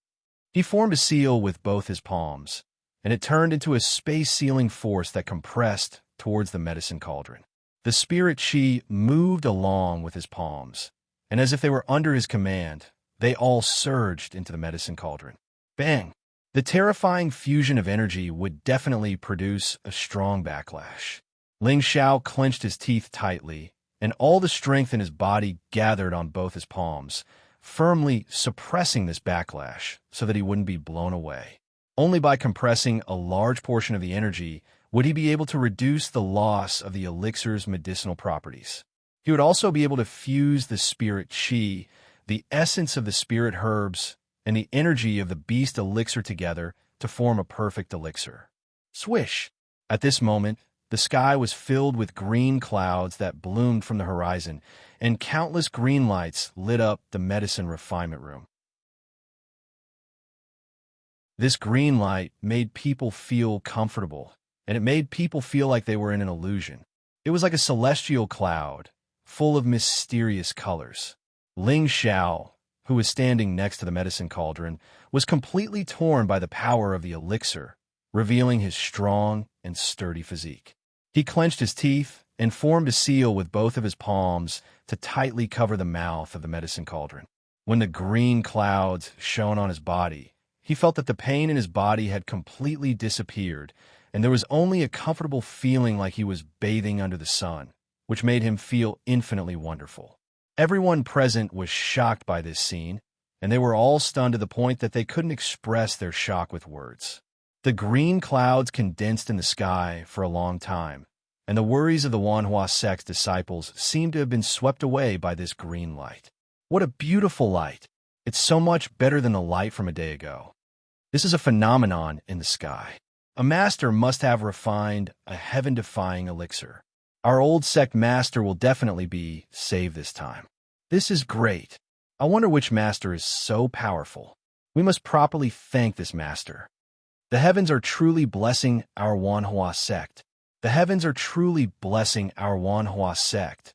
He formed a seal with both his palms, and it turned into a space-sealing force that compressed towards the medicine cauldron. The spirit qi moved along with his palms, and as if they were under his command, they all surged into the medicine cauldron. Bang! The terrifying fusion of energy would definitely produce a strong backlash. Ling Xiao clenched his teeth tightly, and all the strength in his body gathered on both his palms, firmly suppressing this backlash so that he wouldn't be blown away. Only by compressing a large portion of the energy would he be able to reduce the loss of the elixir's medicinal properties. He would also be able to fuse the spirit qi, the essence of the spirit herbs, and the energy of the beast elixir together to form a perfect elixir. Swish! At this moment, the sky was filled with green clouds that bloomed from the horizon, and countless green lights lit up the medicine refinement room. This green light made people feel comfortable, and it made people feel like they were in an illusion. It was like a celestial cloud, full of mysterious colors. Ling Xiao, who was standing next to the medicine cauldron, was completely torn by the power of the elixir, revealing his strong and sturdy physique. He clenched his teeth and formed a seal with both of his palms to tightly cover the mouth of the medicine cauldron. When the green clouds shone on his body, he felt that the pain in his body had completely disappeared, and there was only a comfortable feeling like he was bathing under the sun, which made him feel infinitely wonderful. Everyone present was shocked by this scene, and they were all stunned to the point that they couldn't express their shock with words. The green clouds condensed in the sky for a long time, and the worries of the Wanhua sect's disciples seemed to have been swept away by this green light. What a beautiful light! It's so much better than the light from a day ago. This is a phenomenon in the sky. A master must have refined a heaven-defying elixir. Our old sect master will definitely be saved this time. This is great. I wonder which master is so powerful. We must properly thank this master. The heavens are truly blessing our Wanhua sect. The heavens are truly blessing our Wanhua sect.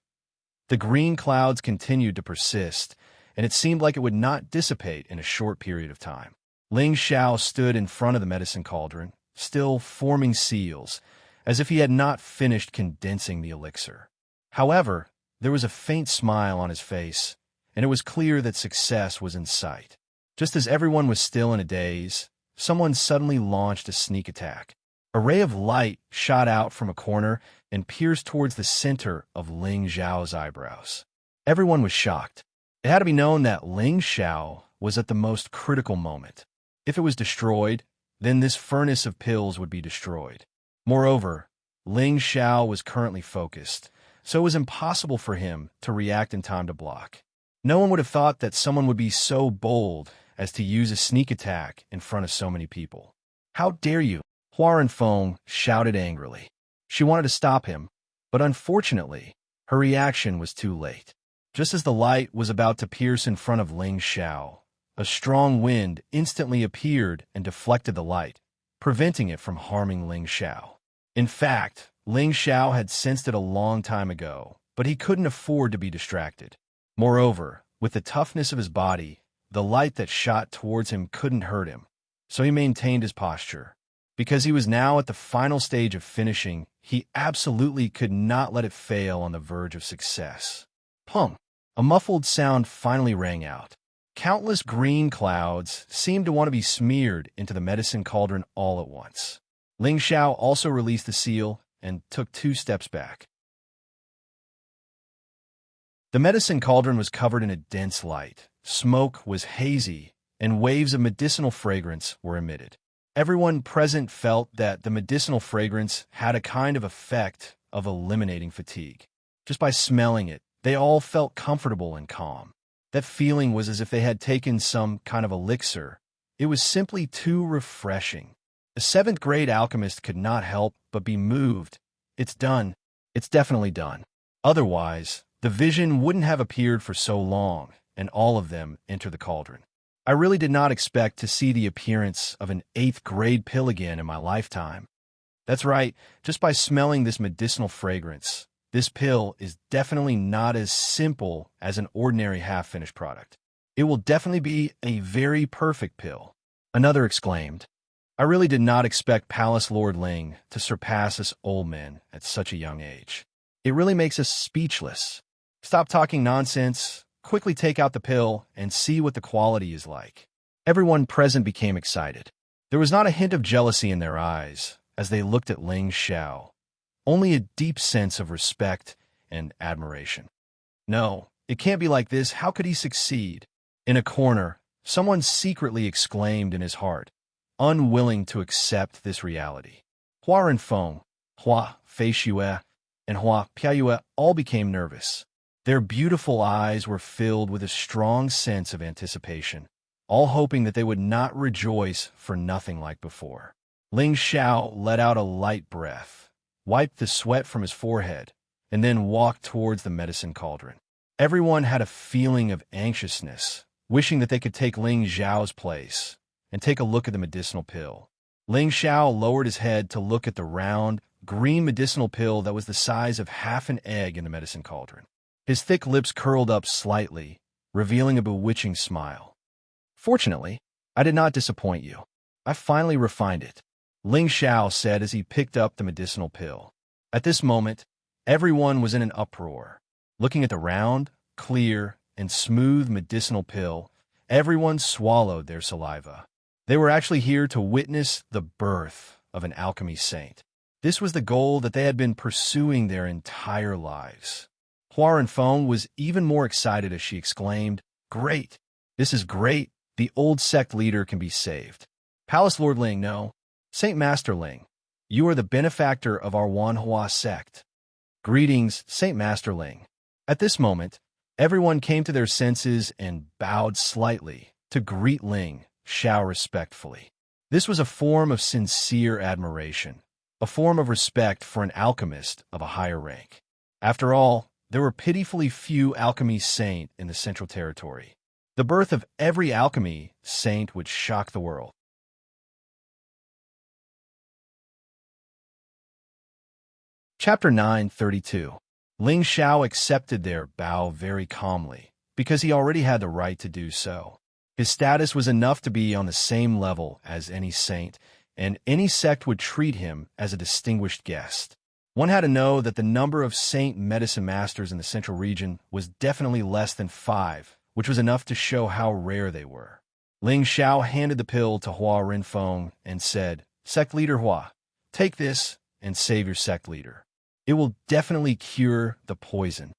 The green clouds continued to persist, and it seemed like it would not dissipate in a short period of time. Ling Xiao stood in front of the medicine cauldron, still forming seals, as if he had not finished condensing the elixir. However, there was a faint smile on his face, and it was clear that success was in sight. Just as everyone was still in a daze, someone suddenly launched a sneak attack. A ray of light shot out from a corner and pierced towards the center of Ling Xiao's eyebrows. Everyone was shocked. It had to be known that Ling Xiao was at the most critical moment. If it was destroyed, then this furnace of pills would be destroyed. Moreover, Ling Xiao was currently focused, so it was impossible for him to react in time to block. No one would have thought that someone would be so bold as to use a sneak attack in front of so many people. "How dare you?" Huaren Feng shouted angrily. She wanted to stop him, but unfortunately, her reaction was too late. Just as the light was about to pierce in front of Ling Xiao, a strong wind instantly appeared and deflected the light, preventing it from harming Ling Xiao. In fact, Ling Xiao had sensed it a long time ago, but he couldn't afford to be distracted. Moreover, with the toughness of his body, the light that shot towards him couldn't hurt him, so he maintained his posture. Because he was now at the final stage of finishing, he absolutely could not let it fail on the verge of success. Pum! A muffled sound finally rang out. Countless green clouds seemed to want to be smeared into the medicine cauldron all at once. Ling Xiao also released the seal and took 2 steps back. The medicine cauldron was covered in a dense light. Smoke was hazy, and waves of medicinal fragrance were emitted. Everyone present felt that the medicinal fragrance had a kind of effect of eliminating fatigue. Just by smelling it, they all felt comfortable and calm. That feeling was as if they had taken some kind of elixir. It was simply too refreshing. The 7th-grade alchemist could not help but be moved. It's done. It's definitely done. Otherwise, the vision wouldn't have appeared for so long, and all of them enter the cauldron. I really did not expect to see the appearance of an 8th-grade pill again in my lifetime. That's right, just by smelling this medicinal fragrance, this pill is definitely not as simple as an ordinary half-finished product. It will definitely be a very perfect pill. Another exclaimed. I really did not expect Palace Lord Ling to surpass us old men at such a young age. It really makes us speechless. Stop talking nonsense. Quickly take out the pill and see what the quality is like. Everyone present became excited. There was not a hint of jealousy in their eyes as they looked at Ling Xiao, only a deep sense of respect and admiration. No, it can't be like this. How could he succeed? In a corner, someone secretly exclaimed in his heart, unwilling to accept this reality. Hua Renfeng, Hua Feishue, and Hua Piayue all became nervous. Their beautiful eyes were filled with a strong sense of anticipation, all hoping that they would not rejoice for nothing like before. Ling Xiao let out a light breath, wiped the sweat from his forehead, and then walked towards the medicine cauldron. Everyone had a feeling of anxiousness, wishing that they could take Ling Xiao's place and take a look at the medicinal pill. Ling Xiao lowered his head to look at the round, green medicinal pill that was the size of half an egg in the medicine cauldron. His thick lips curled up slightly, revealing a bewitching smile. Fortunately, I did not disappoint you. I finally refined it, Ling Xiao said as he picked up the medicinal pill. At this moment, everyone was in an uproar. Looking at the round, clear, and smooth medicinal pill, everyone swallowed their saliva. They were actually here to witness the birth of an alchemy saint. This was the goal that they had been pursuing their entire lives. Hua Renfeng was even more excited as she exclaimed, Great! This is great! The old sect leader can be saved. Palace Lord Ling, no. Saint Master Ling, you are the benefactor of our Wanhua sect. Greetings, Saint Master Ling. At this moment, everyone came to their senses and bowed slightly to greet Ling Xiao respectfully. This was a form of sincere admiration, a form of respect for an alchemist of a higher rank. After all, there were pitifully few alchemy saint in the Central Territory. The birth of every alchemy saint would shock the world. Chapter 932. Ling Xiao accepted their bow very calmly, because he already had the right to do so. His status was enough to be on the same level as any saint, and any sect would treat him as a distinguished guest. One had to know that the number of saint medicine masters in the central region was definitely less than 5, which was enough to show how rare they were. Ling Xiao handed the pill to Hua Renfeng and said, Sect leader Hua, take this and save your sect leader. It will definitely cure the poison.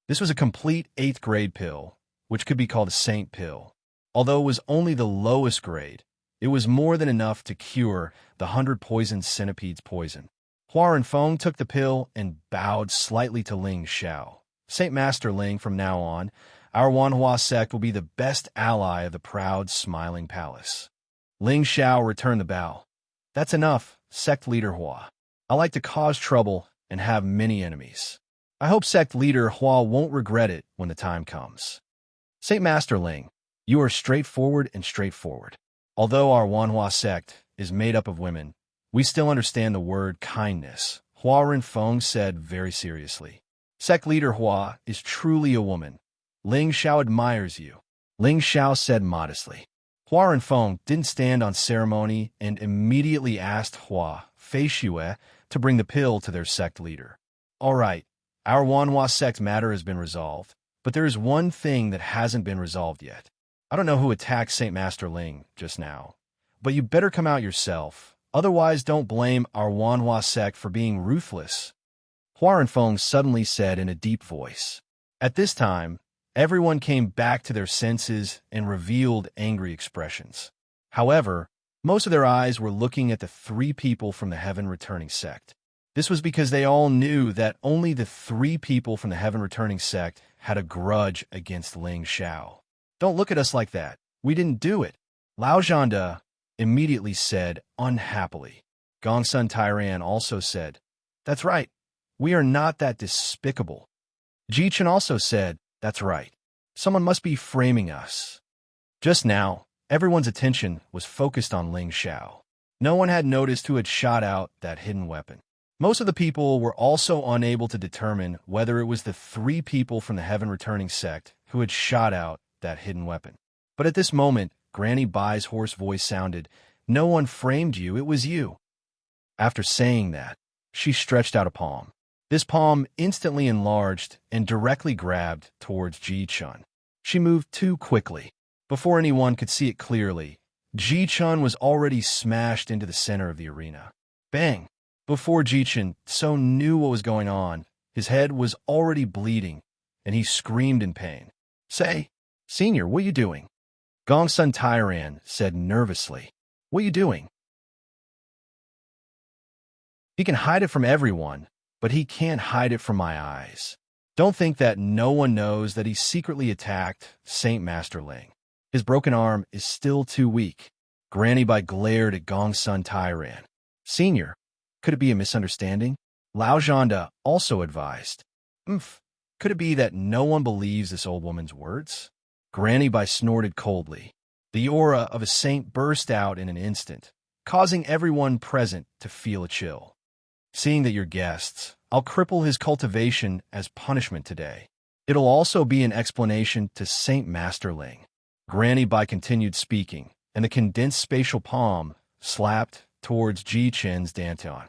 This was a complete 8th grade pill, which could be called a saint pill. Although it was only the lowest grade, it was more than enough to cure the 100 poison centipedes poison. Hua Renfeng took the pill and bowed slightly to Ling Xiao. Saint Master Ling, from now on, our Wanhua sect will be the best ally of the proud, smiling palace. Ling Xiao returned the bow. That's enough, sect leader Hua. I like to cause trouble and have many enemies. I hope sect leader Hua won't regret it when the time comes. Saint Master Ling, you are straightforward and straightforward. Although our Wanhua sect is made up of women, we still understand the word kindness, Hua Renfeng said very seriously. Sect leader Hua is truly a woman. Ling Xiao admires you. Ling Xiao said modestly. Hua Renfeng didn't stand on ceremony and immediately asked Hua Feishue to bring the pill to their sect leader. All right, our Wanhua sect matter has been resolved, but there is one thing that hasn't been resolved yet. I don't know who attacked Saint Master Ling just now, but you better come out yourself. Otherwise, don't blame our Wanhua sect for being ruthless. Hua Renfeng suddenly said in a deep voice. At this time, everyone came back to their senses and revealed angry expressions. However, most of their eyes were looking at the three people from the Heaven-returning sect. This was because they all knew that only the three people from the Heaven-returning sect had a grudge against Ling Xiao. Don't look at us like that. We didn't do it. Lao Zhanda immediately said unhappily. Gongsun Tairan also said, That's right. We are not that despicable. Ji Chen also said, That's right. Someone must be framing us. Just now, everyone's attention was focused on Ling Xiao. No one had noticed who had shot out that hidden weapon. Most of the people were also unable to determine whether it was the three people from the Heaven-returning sect who had shot out that hidden weapon. But at this moment, Granny Bai's hoarse voice sounded, No one framed you, it was you. After saying that, she stretched out a palm. This palm instantly enlarged and directly grabbed towards Ji Chun. She moved too quickly. Before anyone could see it clearly, Ji Chun was already smashed into the center of the arena. Bang! Before Ji Chun so knew what was going on, his head was already bleeding, and he screamed in pain. Say, Senior, what are you doing? Gongsun Tairan said nervously. What are you doing? He can hide it from everyone, but he can't hide it from my eyes. Don't think that no one knows that he secretly attacked Saint Master Ling. His broken arm is still too weak. Granny Bai glared at Gongsun Tairan. Senior, could it be a misunderstanding? Lao Zhanda also advised. Could it be that no one believes this old woman's words? Granny Bai snorted coldly. The aura of a saint burst out in an instant, causing everyone present to feel a chill. Seeing that you're guests, I'll cripple his cultivation as punishment today. It'll also be an explanation to Saint Master Ling. Granny Bai continued speaking, and the condensed spatial palm slapped towards Ji Chen's dantian.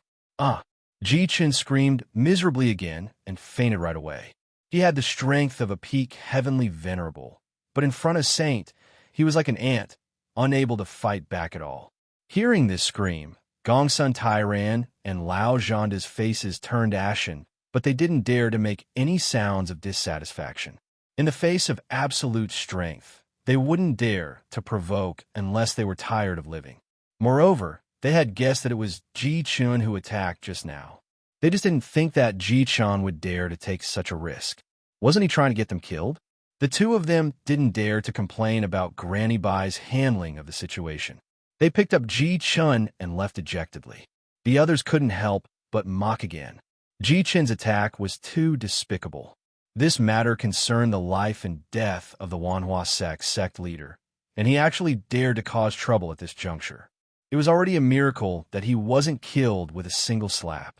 Ji Chen screamed miserably again and fainted right away. He had the strength of a peak heavenly venerable, but in front of Saint, he was like an ant, unable to fight back at all. Hearing this scream, Gongsun Tairan and Lao Zhanda's faces turned ashen, but they didn't dare to make any sounds of dissatisfaction. In the face of absolute strength, they wouldn't dare to provoke unless they were tired of living. Moreover, they had guessed that it was Ji Chun who attacked just now. They just didn't think that Ji Chun would dare to take such a risk. Wasn't he trying to get them killed? The two of them didn't dare to complain about Granny Bai's handling of the situation. They picked up Ji Chun and left dejectedly. The others couldn't help but mock again. Ji Chun's attack was too despicable. This matter concerned the life and death of the Wanhua sect leader, and he actually dared to cause trouble at this juncture. It was already a miracle that he wasn't killed with a single slap.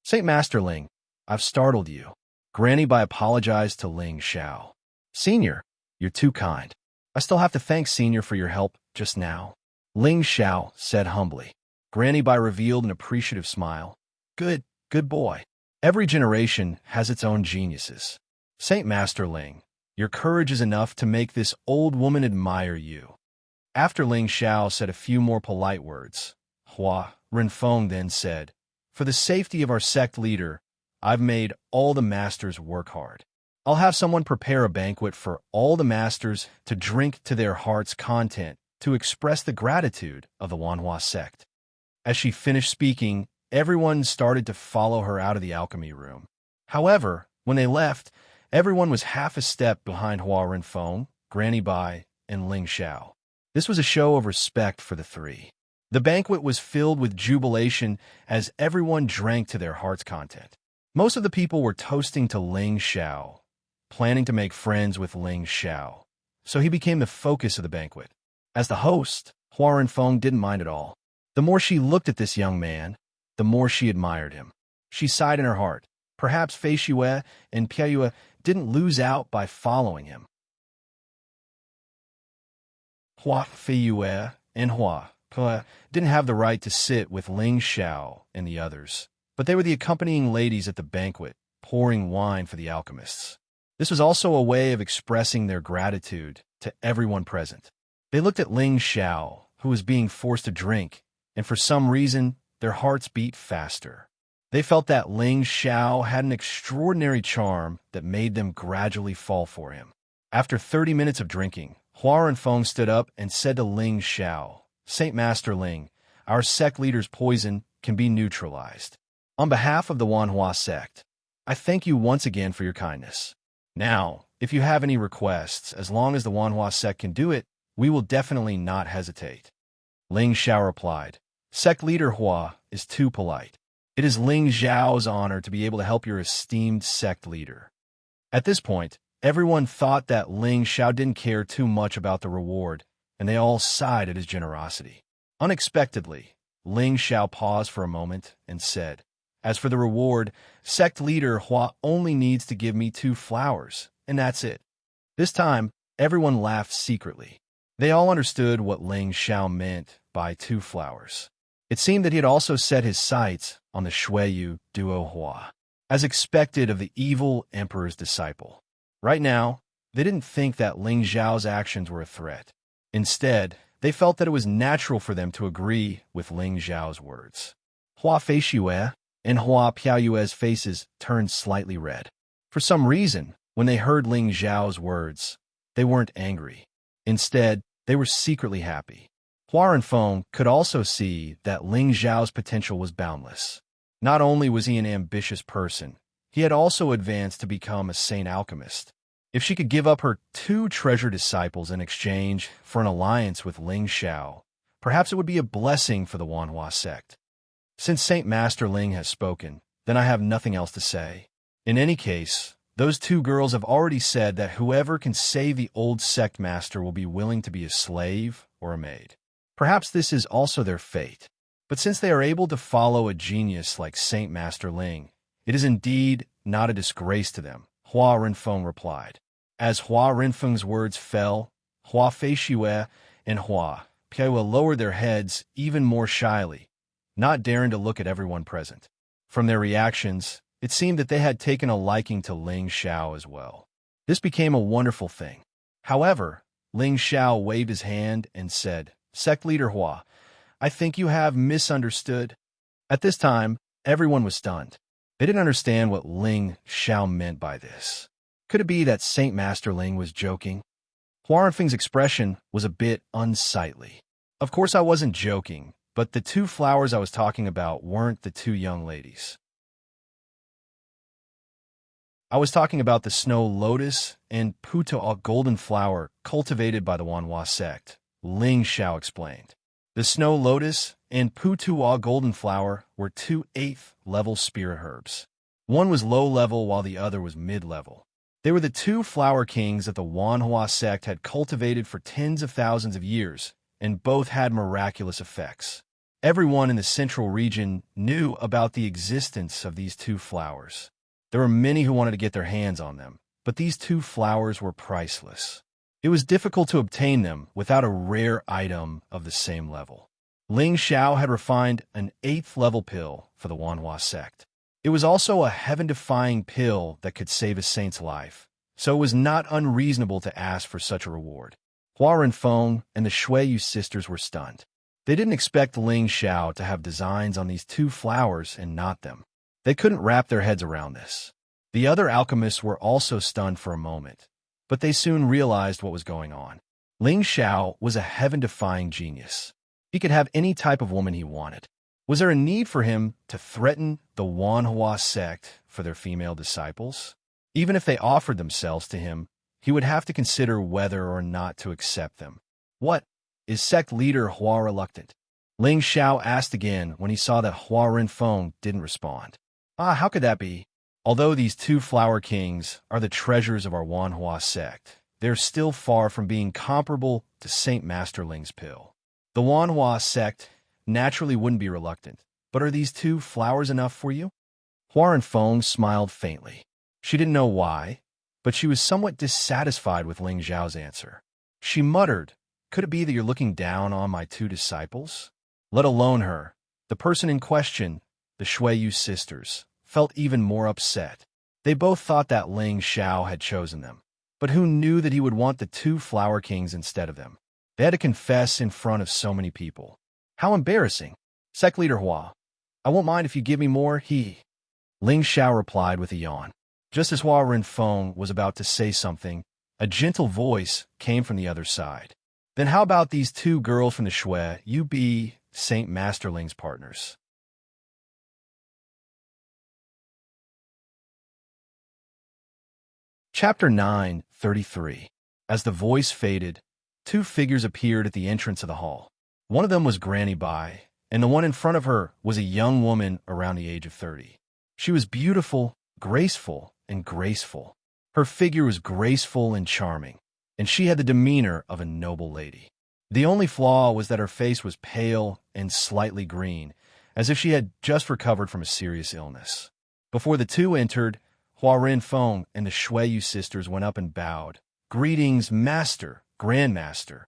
Saint Master Ling, I've startled you. Granny Bai apologized to Ling Xiao. Senior, you're too kind. I still have to thank Senior for your help just now. Ling Xiao said humbly. Granny Bai revealed an appreciative smile. Good boy. Every generation has its own geniuses. Saint Master Ling, your courage is enough to make this old woman admire you. After Ling Xiao said a few more polite words, Hua Renfeng then said, For the safety of our sect leader, I've made all the masters work hard. I'll have someone prepare a banquet for all the masters to drink to their heart's content to express the gratitude of the Wanhua sect. As she finished speaking, everyone started to follow her out of the alchemy room. However, when they left, everyone was half a step behind Hua Renfeng, Granny Bai, and Ling Xiao. This was a show of respect for the three. The banquet was filled with jubilation as everyone drank to their heart's content. Most of the people were toasting to Ling Xiao, planning to make friends with Ling Xiao, so he became the focus of the banquet. As the host, Hua Renfeng didn't mind at all. The more she looked at this young man, the more she admired him. She sighed in her heart. Perhaps Fei Xue and Piayue didn't lose out by following him. Hua Feiyue and Hua Ke didn't have the right to sit with Ling Xiao and the others, but they were the accompanying ladies at the banquet, pouring wine for the alchemists. This was also a way of expressing their gratitude to everyone present. They looked at Ling Xiao, who was being forced to drink, and for some reason, their hearts beat faster. They felt that Ling Xiao had an extraordinary charm that made them gradually fall for him. After 30 minutes of drinking, Hua Renfeng stood up and said to Ling Xiao, "Saint Master Ling, our sect leader's poison can be neutralized. On behalf of the Wanhua sect, I thank you once again for your kindness. Now, if you have any requests, as long as the Wanhua sect can do it, we will definitely not hesitate." Ling Xiao replied, "Sect leader Hua is too polite. It is Ling Xiao's honor to be able to help your esteemed sect leader." At this point, everyone thought that Ling Xiao didn't care too much about the reward, and they all sighed at his generosity. Unexpectedly, Ling Xiao paused for a moment and said, "As for the reward, sect leader Hua only needs to give me 2 flowers, and that's it." This time, everyone laughed secretly. They all understood what Ling Xiao meant by 2 flowers. It seemed that he had also set his sights on the Shuiyu duo Hua, as expected of the evil emperor's disciple. Right now, they didn't think that Ling Xiao's actions were a threat. Instead, they felt that it was natural for them to agree with Ling Xiao's words. Hua Feiyue and Hua Piaoyue's faces turned slightly red. For some reason, when they heard Ling Xiao's words, they weren't angry. Instead, they were secretly happy. Hua Renfeng could also see that Ling Xiao's potential was boundless. Not only was he an ambitious person, he had also advanced to become a saint alchemist. If she could give up her 2 treasured disciples in exchange for an alliance with Ling Xiao, perhaps it would be a blessing for the Wanhua sect. Since Saint Master Ling has spoken, then I have nothing else to say. In any case, those 2 girls have already said that whoever can save the old sect master will be willing to be a slave or a maid. Perhaps this is also their fate. But since they are able to follow a genius like Saint Master Ling, it is indeed not a disgrace to them, Hua Renfeng replied. As Hua Renfeng's words fell, Hua Feiyue and Hua Piaoyue lowered their heads even more shyly, not daring to look at everyone present. From their reactions, it seemed that they had taken a liking to Ling Xiao as well. This became a wonderful thing. However, Ling Xiao waved his hand and said, "Sect leader Hua, I think you have misunderstood." At this time, everyone was stunned. They didn't understand what Ling Xiao meant by this. Could it be that Saint Master Ling was joking? Hua Renfeng's expression was a bit unsightly. Of course I wasn't joking, but the 2 flowers I was talking about weren't the 2 young ladies. I was talking about the snow lotus and puto golden flower cultivated by the Wanhua sect, Ling Xiao explained. The snow lotus and puto golden flower were 2 8th-level spirit herbs. One was low-level while the other was mid-level. They were the 2 flower kings that the Wanhua sect had cultivated for tens of thousands of years, and both had miraculous effects. Everyone in the central region knew about the existence of these 2 flowers. There were many who wanted to get their hands on them, but these 2 flowers were priceless. It was difficult to obtain them without a rare item of the same level. Ling Xiao had refined an 8th-level pill for the Wanhua sect. It was also a heaven-defying pill that could save a saint's life, so it was not unreasonable to ask for such a reward. Hua Renfeng and the Shuiyu sisters were stunned. They didn't expect Ling Xiao to have designs on these 2 flowers and not them. They couldn't wrap their heads around this. The other alchemists were also stunned for a moment, but they soon realized what was going on. Ling Xiao was a heaven-defying genius. He could have any type of woman he wanted. Was there a need for him to threaten the Wanhua sect for their female disciples? Even if they offered themselves to him, he would have to consider whether or not to accept them. What? Is sect leader Hua reluctant? Ling Xiao asked again when he saw that Hua Renfeng didn't respond. How could that be? Although these 2 flower kings are the treasures of our Wanhua sect, they're still far from being comparable to Saint Master Ling's pill. The Wanhua sect naturally wouldn't be reluctant, but are these 2 flowers enough for you? Hua Renfeng smiled faintly. She didn't know why, but she was somewhat dissatisfied with Ling Xiao's answer. She muttered, Could it be that you're looking down on my two disciples? Let alone her. The person in question, the Shuiyu sisters, felt even more upset. They both thought that Ling Xiao had chosen them. But who knew that he would want the two Flower Kings instead of them? They had to confess in front of so many people. How embarrassing. Sect Leader Hua, I won't mind if you give me more, Ling Xiao replied with a yawn. Just as Hua Renfeng was about to say something, a gentle voice came from the other side. Then how about these two girls from the Shui, you be Saint Masterling's partners? Chapter 9:33. As the voice faded, two figures appeared at the entrance of the hall. One of them was Granny Bai, and the one in front of her was a young woman around the age of 30. She was beautiful, graceful, and graceful. Her figure was graceful and charming, and she had the demeanor of a noble lady. The only flaw was that her face was pale and slightly green, as if she had just recovered from a serious illness. Before the two entered, Hua Renfeng and the Shuiyu sisters went up and bowed. Greetings, Master, Grandmaster.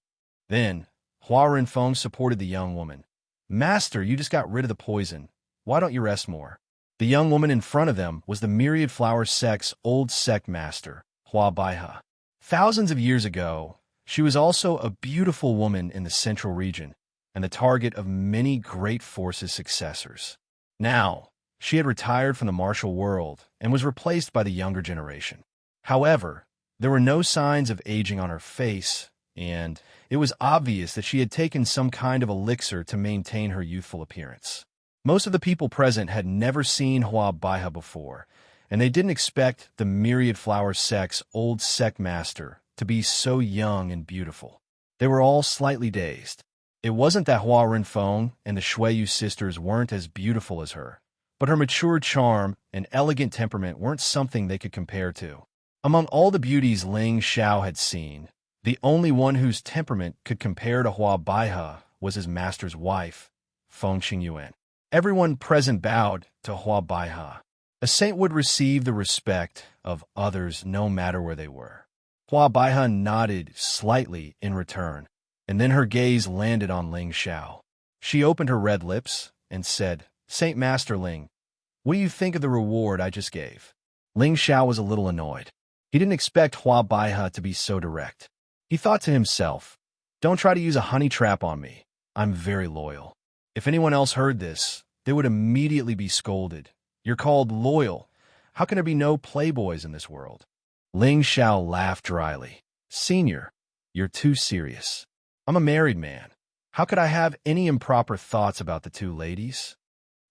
Then, Hua Renfeng supported the young woman. Master, you just got rid of the poison. Why don't you rest more? The young woman in front of them was the Myriad Flower Sect's old sect master, Hua Baihe. Thousands of years ago, she was also a beautiful woman in the central region and the target of many great forces' successors. Now, she had retired from the martial world and was replaced by the younger generation. However, there were no signs of aging on her face, and it was obvious that she had taken some kind of elixir to maintain her youthful appearance. Most of the people present had never seen Hua Baihe before, and they didn't expect the Myriad Flower Sect's old sect master to be so young and beautiful. They were all slightly dazed. It wasn't that Hua Renfeng and the Shuiyu sisters weren't as beautiful as her, but her mature charm and elegant temperament weren't something they could compare to. Among all the beauties Ling Xiao had seen, the only one whose temperament could compare to Hua Baihe was his master's wife, Feng Xingyuan. Everyone present bowed to Hua Baihe. A saint would receive the respect of others no matter where they were. Hua Baihe nodded slightly in return, and then her gaze landed on Ling Xiao. She opened her red lips and said, Saint Master Ling, what do you think of the reward I just gave? Ling Xiao was a little annoyed. He didn't expect Hua Baihe to be so direct. He thought to himself, don't try to use a honey trap on me. I'm very loyal. If anyone else heard this, they would immediately be scolded. You're called loyal. How can there be no playboys in this world? Ling Xiao laughed dryly. Senior, you're too serious. I'm a married man. How could I have any improper thoughts about the two ladies?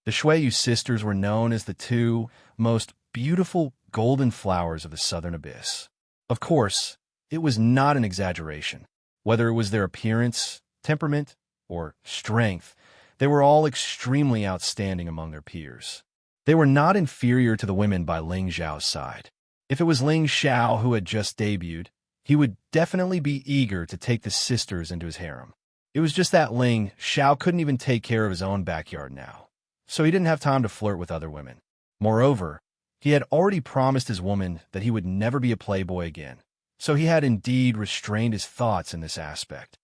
The Shuiyu sisters were known as the two most beautiful golden flowers of the southern abyss. Of course, it was not an exaggeration. Whether it was their appearance, temperament, or strength, they were all extremely outstanding among their peers. They were not inferior to the women by Ling Xiao's side. If it was Ling Xiao who had just debuted, he would definitely be eager to take the sisters into his harem. It was just that Ling Xiao couldn't even take care of his own backyard now, so he didn't have time to flirt with other women. Moreover, he had already promised his woman that he would never be a playboy again, so he had indeed restrained his thoughts in this aspect.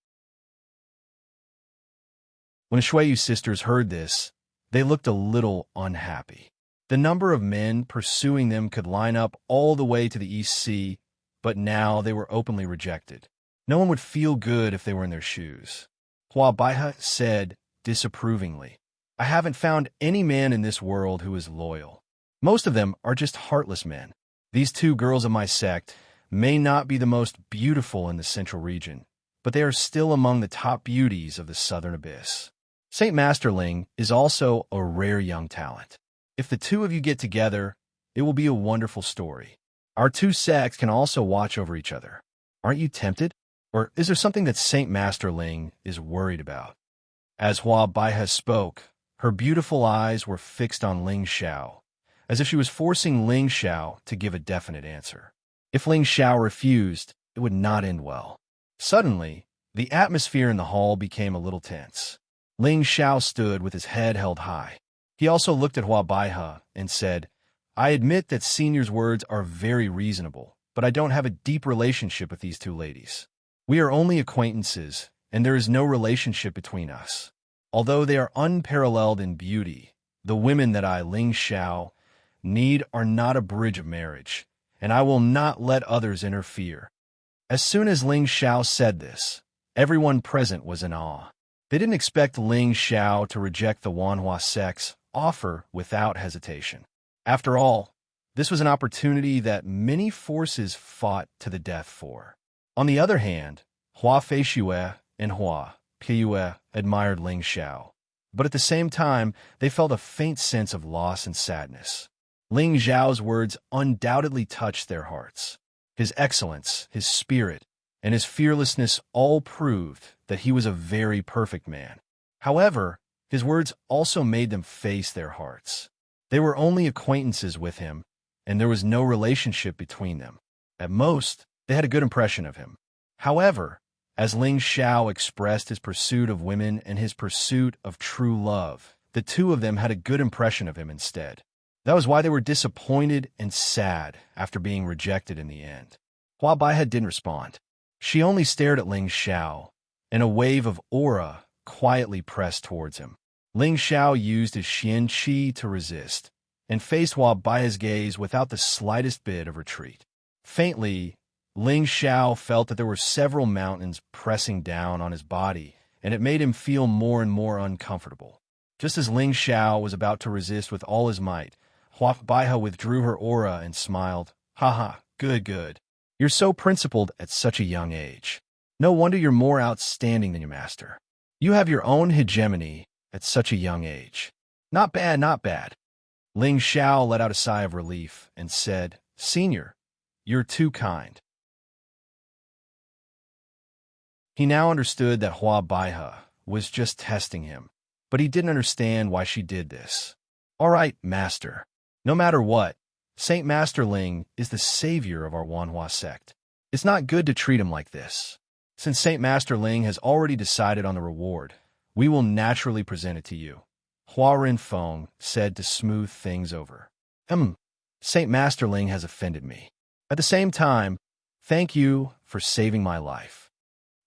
When the Shuiyu sisters heard this, they looked a little unhappy. The number of men pursuing them could line up all the way to the East Sea, but now they were openly rejected. No one would feel good if they were in their shoes. Hua Baihe said disapprovingly, I haven't found any man in this world who is loyal. Most of them are just heartless men. These two girls of my sect may not be the most beautiful in the central region, but they are still among the top beauties of the southern abyss. Saint Masterling is also a rare young talent. If the two of you get together, it will be a wonderful story. Our two sects can also watch over each other. Aren't you tempted? Or is there something that Saint Masterling is worried about? As Hua Baihe spoke, her beautiful eyes were fixed on Ling Xiao, as if she was forcing Ling Xiao to give a definite answer. If Ling Xiao refused, it would not end well. Suddenly, the atmosphere in the hall became a little tense. Ling Xiao stood with his head held high. He also looked at Hua Baihe and said, I admit that Senior's words are very reasonable, but I don't have a deep relationship with these two ladies. We are only acquaintances, and there is no relationship between us. Although they are unparalleled in beauty, the women that I, Ling Xiao, need are not a bridge of marriage, and I will not let others interfere." As soon as Ling Xiao said this, everyone present was in awe. They didn't expect Ling Xiao to reject the Wanhua sect's offer without hesitation. After all, this was an opportunity that many forces fought to the death for. On the other hand, Hua Feishue and Hua Piyue admired Ling Xiao, but at the same time, they felt a faint sense of loss and sadness. Ling Xiao's words undoubtedly touched their hearts. His excellence, his spirit, and his fearlessness all proved that he was a very perfect man. However, his words also made them face their hearts. They were only acquaintances with him, and there was no relationship between them. At most, they had a good impression of him. However, as Ling Xiao expressed his pursuit of women and his pursuit of true love, the two of them had a good impression of him instead. That was why they were disappointed and sad after being rejected in the end. Hua Baihe didn't respond. She only stared at Ling Xiao, and a wave of aura quietly pressed towards him. Ling Xiao used his Xianxia to resist, and faced Hua Baihe's gaze without the slightest bit of retreat. Faintly, Ling Xiao felt that there were several mountains pressing down on his body, and it made him feel more and more uncomfortable. Just as Ling Xiao was about to resist with all his might, Hua Baihe withdrew her aura and smiled. "Haha, good, good. You're so principled at such a young age. No wonder you're more outstanding than your master. You have your own hegemony at such a young age. Not bad, not bad." Ling Xiao let out a sigh of relief and said, "Senior, you're too kind." He now understood that Hua Baihe was just testing him, but he didn't understand why she did this. "All right, master. No matter what, Saint Master Ling is the savior of our Wanhua sect. It's not good to treat him like this. Since Saint Master Ling has already decided on the reward, we will naturally present it to you," Hua Rinfeng said to smooth things over. Saint Master Ling has offended me. At the same time, thank you for saving my life."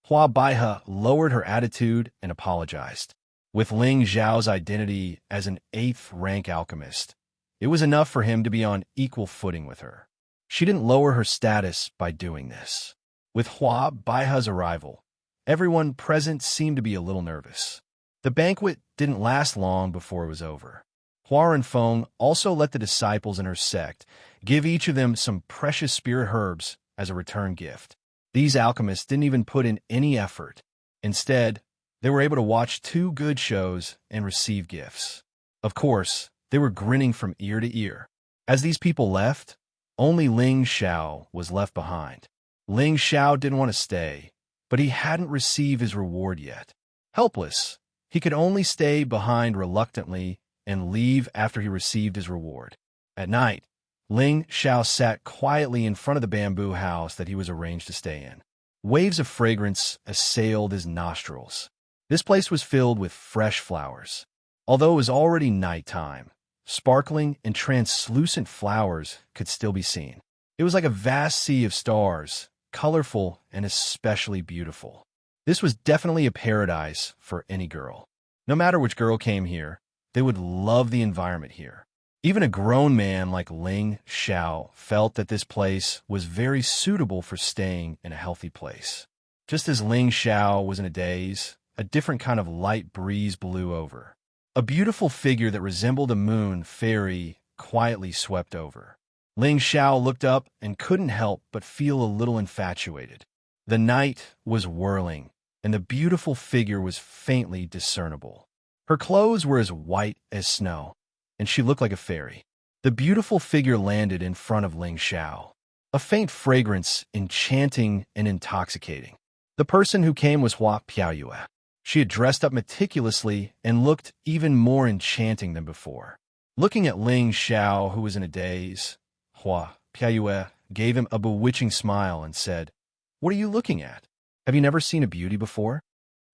Hua Baihe lowered her attitude and apologized. With Ling Xiao's identity as an 8th-rank alchemist, it was enough for him to be on equal footing with her. She didn't lower her status by doing this. With Hua Baihe's arrival, everyone present seemed to be a little nervous. The banquet didn't last long before it was over. Hua Renfeng also let the disciples in her sect give each of them some precious spirit herbs as a return gift. These alchemists didn't even put in any effort. Instead, they were able to watch 2 good shows and receive gifts. Of course, they were grinning from ear to ear. As these people left, only Ling Xiao was left behind. Ling Xiao didn't want to stay, but he hadn't received his reward yet. Helpless, he could only stay behind reluctantly and leave after he received his reward. At night, Ling Xiao sat quietly in front of the bamboo house that he was arranged to stay in. Waves of fragrance assailed his nostrils. This place was filled with fresh flowers. Although it was already nighttime, sparkling and translucent flowers could still be seen. It was like a vast sea of stars, colorful and especially beautiful. This was definitely a paradise for any girl. No matter which girl came here, they would love the environment here. Even a grown man like Ling Xiao felt that this place was very suitable for staying in a healthy place. Just as Ling Xiao was in a daze, a different kind of light breeze blew over. A beautiful figure that resembled a moon fairy quietly swept over. Ling Xiao looked up and couldn't help but feel a little infatuated. The night was whirling, and the beautiful figure was faintly discernible. Her clothes were as white as snow, and she looked like a fairy. The beautiful figure landed in front of Ling Xiao, a faint fragrance enchanting and intoxicating. The person who came was Hua Piaoyue. She had dressed up meticulously and looked even more enchanting than before. Looking at Ling Xiao, who was in a daze, Hua Piaoyue gave him a bewitching smile and said, "What are you looking at? Have you never seen a beauty before?"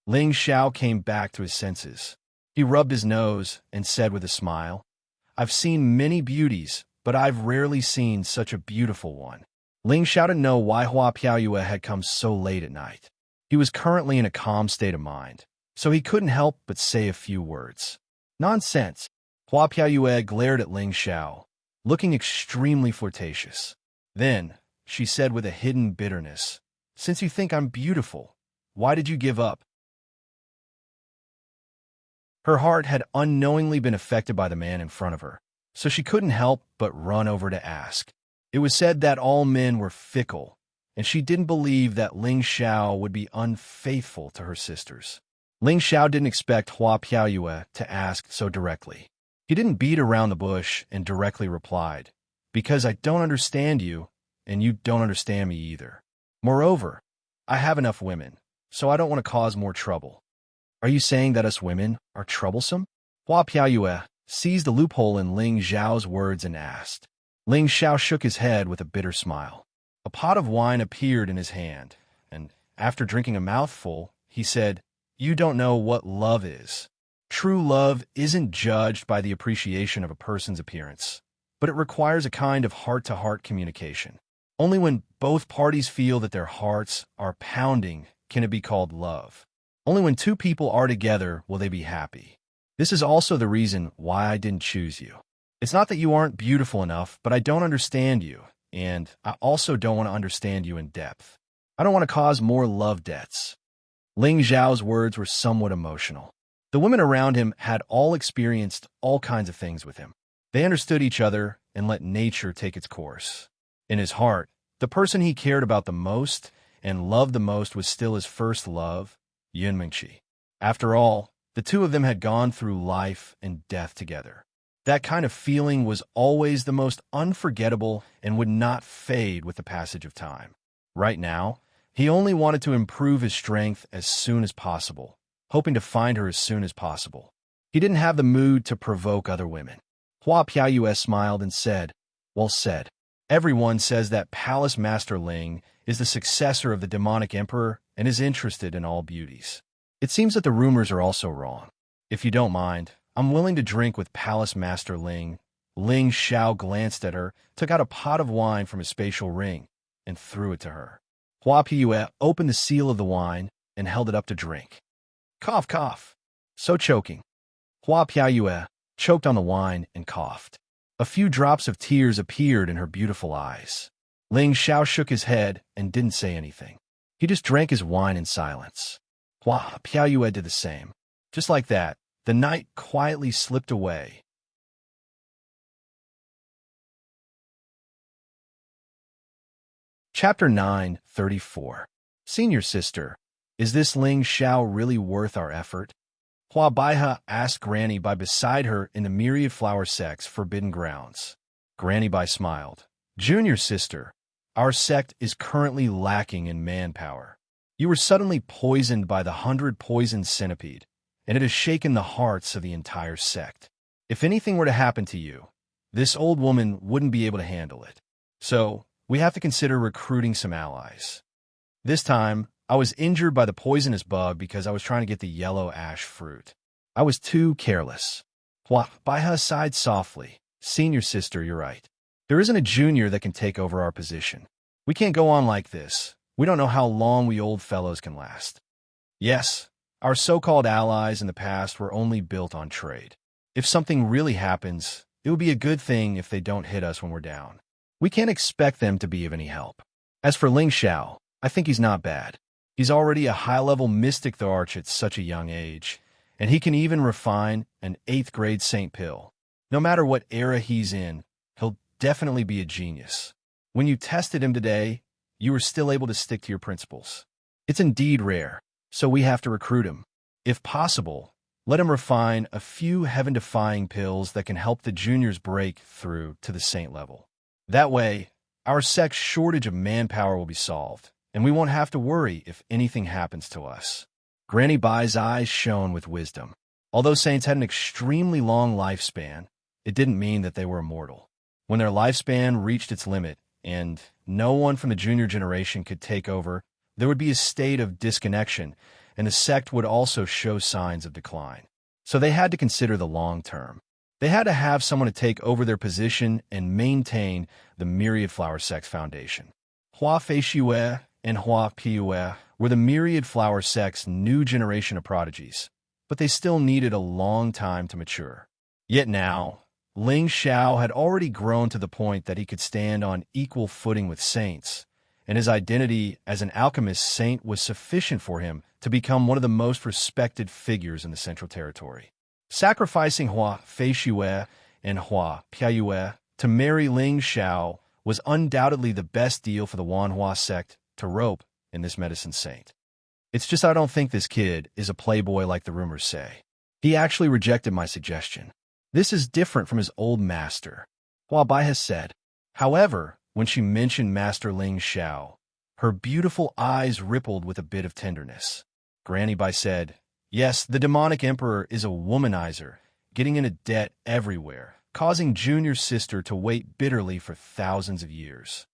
Ling Xiao came back to his senses. He rubbed his nose and said with a smile, "I've seen many beauties, but I've rarely seen such a beautiful one." Ling Xiao didn't know why Hua Piaoyue had come so late at night. He was currently in a calm state of mind, so he couldn't help but say a few words. Nonsense. Hua Piaoyue glared at Ling Xiao, looking extremely flirtatious. Then, she said with a hidden bitterness, "Since you think I'm beautiful, why did you give up?" Her heart had unknowingly been affected by the man in front of her, so she couldn't help but run over to ask. It was said that all men were fickle, and she didn't believe that Ling Xiao would be unfaithful to her sisters. Ling Xiao didn't expect Hua Piaoyue to ask so directly. He didn't beat around the bush and directly replied, "Because I don't understand you, and you don't understand me either. Moreover, I have enough women, so I don't want to cause more trouble." "Are you saying that us women are troublesome?" Hua Piaoyue seized the loophole in Ling Xiao's words and asked. Ling Xiao shook his head with a bitter smile. A pot of wine appeared in his hand, and after drinking a mouthful, he said, "You don't know what love is. True love isn't judged by the appreciation of a person's appearance, but it requires a kind of heart-to-heart communication. Only when both parties feel that their hearts are pounding can it be called love. Only when two people are together will they be happy. This is also the reason why I didn't choose you. It's not that you aren't beautiful enough, but I don't understand you, and I also don't want to understand you in depth. I don't want to cause more love debts." Ling Xiao's words were somewhat emotional. The women around him had all experienced all kinds of things with him. They understood each other and let nature take its course. In his heart, the person he cared about the most and loved the most was still his first love, Yunmingqi. After all, the two of them had gone through life and death together. That kind of feeling was always the most unforgettable and would not fade with the passage of time. Right now, he only wanted to improve his strength as soon as possible, hoping to find her as soon as possible. He didn't have the mood to provoke other women. Hua Piaoyue smiled and said, "Well said. Everyone says that Palace Master Ling is the successor of the demonic emperor and is interested in all beauties. It seems that the rumors are also wrong. If you don't mind, I'm willing to drink with Palace Master Ling." Ling Xiao glanced at her, took out a pot of wine from his spatial ring, and threw it to her. Hua Piaoyue opened the seal of the wine and held it up to drink. Cough, cough. So choking. Hua Piaoyue choked on the wine and coughed. A few drops of tears appeared in her beautiful eyes. Ling Xiao shook his head and didn't say anything. He just drank his wine in silence. Hua Piaoyue did the same. Just like that, the night quietly slipped away. Chapter 9:34. Senior sister, is this Ling Xiao really worth our effort? Hua Baihe asked Granny Bai beside her in the myriad flower sect's forbidden grounds. Granny Bai smiled. Junior sister, our sect is currently lacking in manpower. You were suddenly poisoned by the 100-poisoned centipede, and it has shaken the hearts of the entire sect. If anything were to happen to you, this old woman wouldn't be able to handle it. So, we have to consider recruiting some allies. This time, I was injured by the poisonous bug because I was trying to get the yellow ash fruit. I was too careless. Hua Baihe sighed softly. Senior sister, you're right. There isn't a junior that can take over our position. We can't go on like this. We don't know how long we old fellows can last. Yes, our so-called allies in the past were only built on trade. If something really happens, it would be a good thing if they don't hit us when we're down. We can't expect them to be of any help. As for Ling Xiao, I think he's not bad. He's already a high-level mystic the arch at such a young age, and he can even refine an 8th-grade Saint Pill. No matter what era he's in, he'll definitely be a genius. When you tested him today, you were still able to stick to your principles. It's indeed rare, so we have to recruit him. If possible, let him refine a few heaven-defying pills that can help the juniors break through to the saint level. That way, our sect's shortage of manpower will be solved, and we won't have to worry if anything happens to us. Granny Bai's eyes shone with wisdom. Although saints had an extremely long lifespan, it didn't mean that they were immortal. When their lifespan reached its limit, and no one from the junior generation could take over, there would be a state of disconnection, and the sect would also show signs of decline. So they had to consider the long term. They had to have someone to take over their position and maintain the Myriad Flower Sect's foundation. Hua Feishue and Hua Piue were the myriad flower sect's new generation of prodigies, but they still needed a long time to mature. Yet now, Ling Xiao had already grown to the point that he could stand on equal footing with saints, and his identity as an alchemist saint was sufficient for him to become one of the most respected figures in the Central Territory. Sacrificing Hua Feishue and Hua Piaiyue to marry Ling Xiao was undoubtedly the best deal for the Wanhua sect to rope in this medicine saint. It's just I don't think this kid is a playboy like the rumors say. He actually rejected my suggestion. This is different from his old master, Hua Bai has said. However, when she mentioned Master Ling Xiao, her beautiful eyes rippled with a bit of tenderness. Granny Bai said, "Yes, the demonic emperor is a womanizer, getting into debt everywhere, causing Junior's sister to wait bitterly for thousands of years.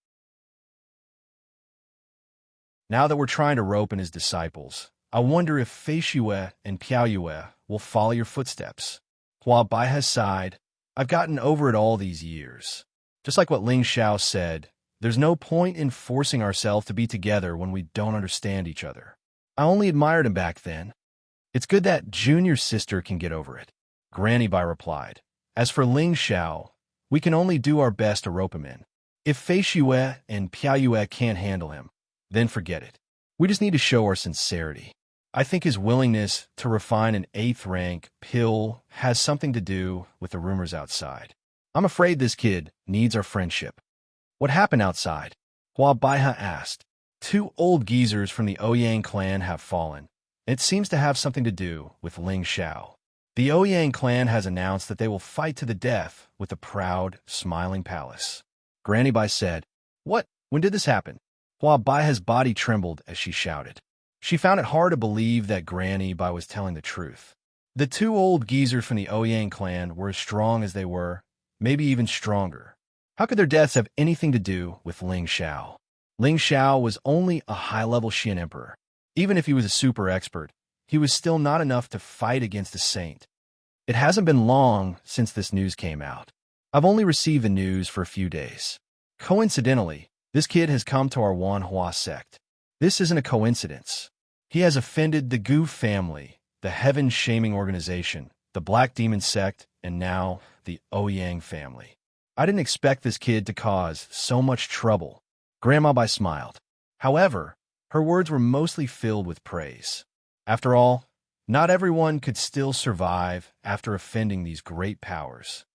Now that we're trying to rope in his disciples, I wonder if Feishue and Piaoyue will follow your footsteps." Hua Bai has sighed, "I've gotten over it all these years. Just like what Ling Xiao said, there's no point in forcing ourselves to be together when we don't understand each other. I only admired him back then. It's good that Junior's sister can get over it." Granny Bai replied, "As for Ling Xiao, we can only do our best to rope him in. If Feishue and Piaoyue can't handle him, then forget it. We just need to show our sincerity. I think his willingness to refine an 8th rank pill has something to do with the rumors outside. I'm afraid this kid needs our friendship." "What happened outside?" Hua Baiha asked. "2 old geezers from the Ouyang clan have fallen. It seems to have something to do with Ling Xiao. The Ouyang clan has announced that they will fight to the death with the proud, smiling palace." Granny Bai said, "What? When did this happen?" Hua Baiha's body trembled as she shouted. She found it hard to believe that Granny Bai was telling the truth. The 2 old geezers from the Ouyang clan were as strong as they were, maybe even stronger. How could their deaths have anything to do with Ling Xiao? Ling Xiao was only a high-level Xian emperor. Even if he was a super expert, he was still not enough to fight against a saint. It hasn't been long since this news came out. I've only received the news for a few days. Coincidentally, this kid has come to our Wanhua sect. This isn't a coincidence. He has offended the Gu family, the heaven-shaming organization, the Black Demon sect, and now the Ouyang family. I didn't expect this kid to cause so much trouble." Grandma Bai smiled. However, her words were mostly filled with praise. After all, not everyone could still survive after offending these great powers.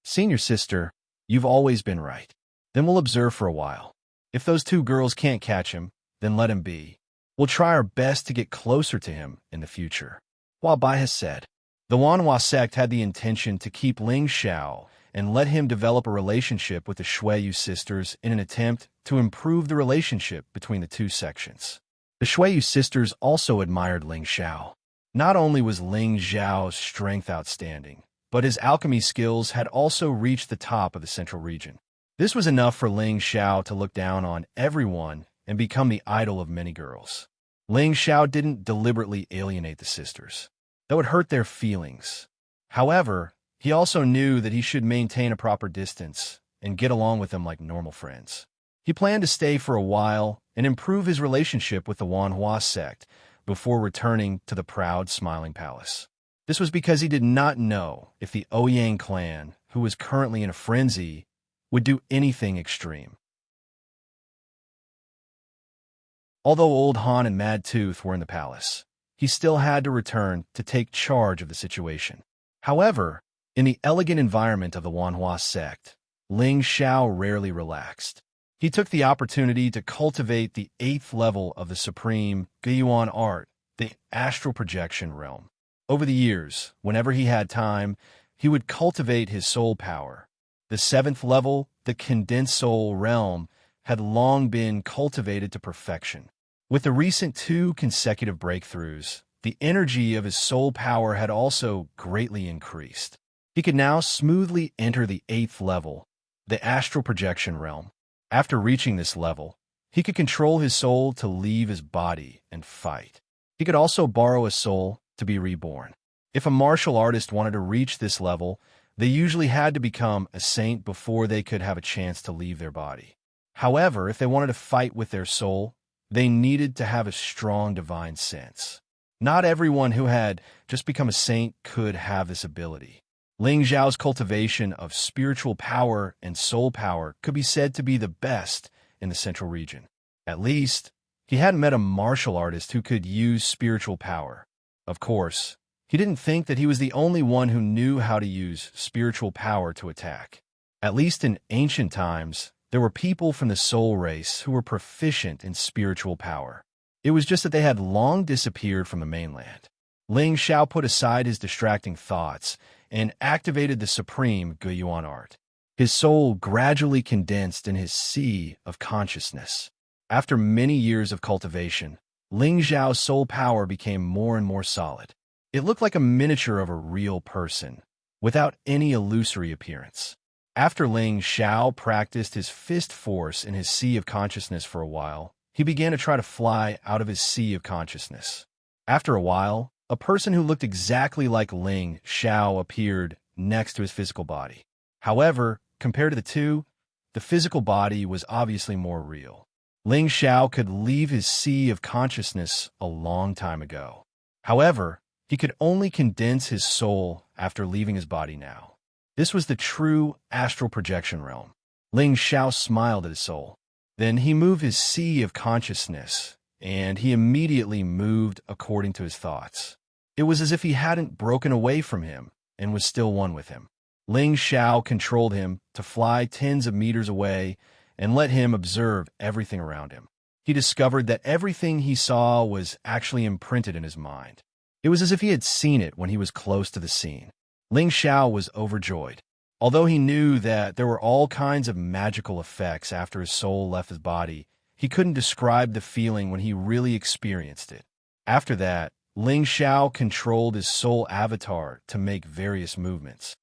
"Senior sister, you've always been right. Then we'll observe for a while. If those 2 girls can't catch him, then let him be. We'll try our best to get closer to him in the future." Hua Bai has said. The Wanhua sect had the intention to keep Ling Xiao and let him develop a relationship with the Shuiyu sisters in an attempt to improve the relationship between the 2 sections. The Shuiyu sisters also admired Ling Xiao. Not only was Ling Xiao's strength outstanding, but his alchemy skills had also reached the top of the central region. This was enough for Ling Xiao to look down on everyone and become the idol of many girls. Ling Xiao didn't deliberately alienate the sisters. That would hurt their feelings. However, he also knew that he should maintain a proper distance and get along with them like normal friends. He planned to stay for a while and improve his relationship with the Wanhua sect before returning to the proud, smiling palace. This was because he did not know if the Ouyang clan, who was currently in a frenzy, would do anything extreme. Although Old Han and Mad Tooth were in the palace, he still had to return to take charge of the situation. However, in the elegant environment of the Wanhua sect, Ling Xiao rarely relaxed. He took the opportunity to cultivate the 8th level of the supreme Guiyuan art, the astral projection realm. Over the years, whenever he had time, he would cultivate his soul power. The 7th level, the condensed soul realm, had long been cultivated to perfection. With the recent 2 consecutive breakthroughs, the energy of his soul power had also greatly increased. He could now smoothly enter the 8th level, the astral projection realm. After reaching this level, he could control his soul to leave his body and fight. He could also borrow a soul to be reborn. If a martial artist wanted to reach this level, they usually had to become a saint before they could have a chance to leave their body. However, if they wanted to fight with their soul, they needed to have a strong divine sense. Not everyone who had just become a saint could have this ability. Ling Zhao's cultivation of spiritual power and soul power could be said to be the best in the central region. At least, he hadn't met a martial artist who could use spiritual power. Of course, he didn't think that he was the only one who knew how to use spiritual power to attack. At least in ancient times, there were people from the soul race who were proficient in spiritual power. It was just that they had long disappeared from the mainland. Ling Xiao put aside his distracting thoughts and activated the supreme Guyuan art. His soul gradually condensed in his sea of consciousness. After many years of cultivation, Ling Xiao's soul power became more and more solid. It looked like a miniature of a real person, without any illusory appearance. After Ling Xiao practiced his fist force in his sea of consciousness for a while, he began to try to fly out of his sea of consciousness. After a while, a person who looked exactly like Ling Xiao appeared next to his physical body. However, compared to the two, the physical body was obviously more real. Ling Xiao could leave his sea of consciousness a long time ago. However, he could only condense his soul after leaving his body now. This was the true astral projection realm. Ling Xiao smiled at his soul. Then he moved his sea of consciousness, and he immediately moved according to his thoughts. It was as if he hadn't broken away from him and was still one with him. Ling Xiao controlled him to fly tens of meters away and let him observe everything around him. He discovered that everything he saw was actually imprinted in his mind. It was as if he had seen it when he was close to the scene. Ling Xiao was overjoyed. Although he knew that there were all kinds of magical effects after his soul left his body, he couldn't describe the feeling when he really experienced it. After that, Ling Xiao controlled his soul avatar to make various movements.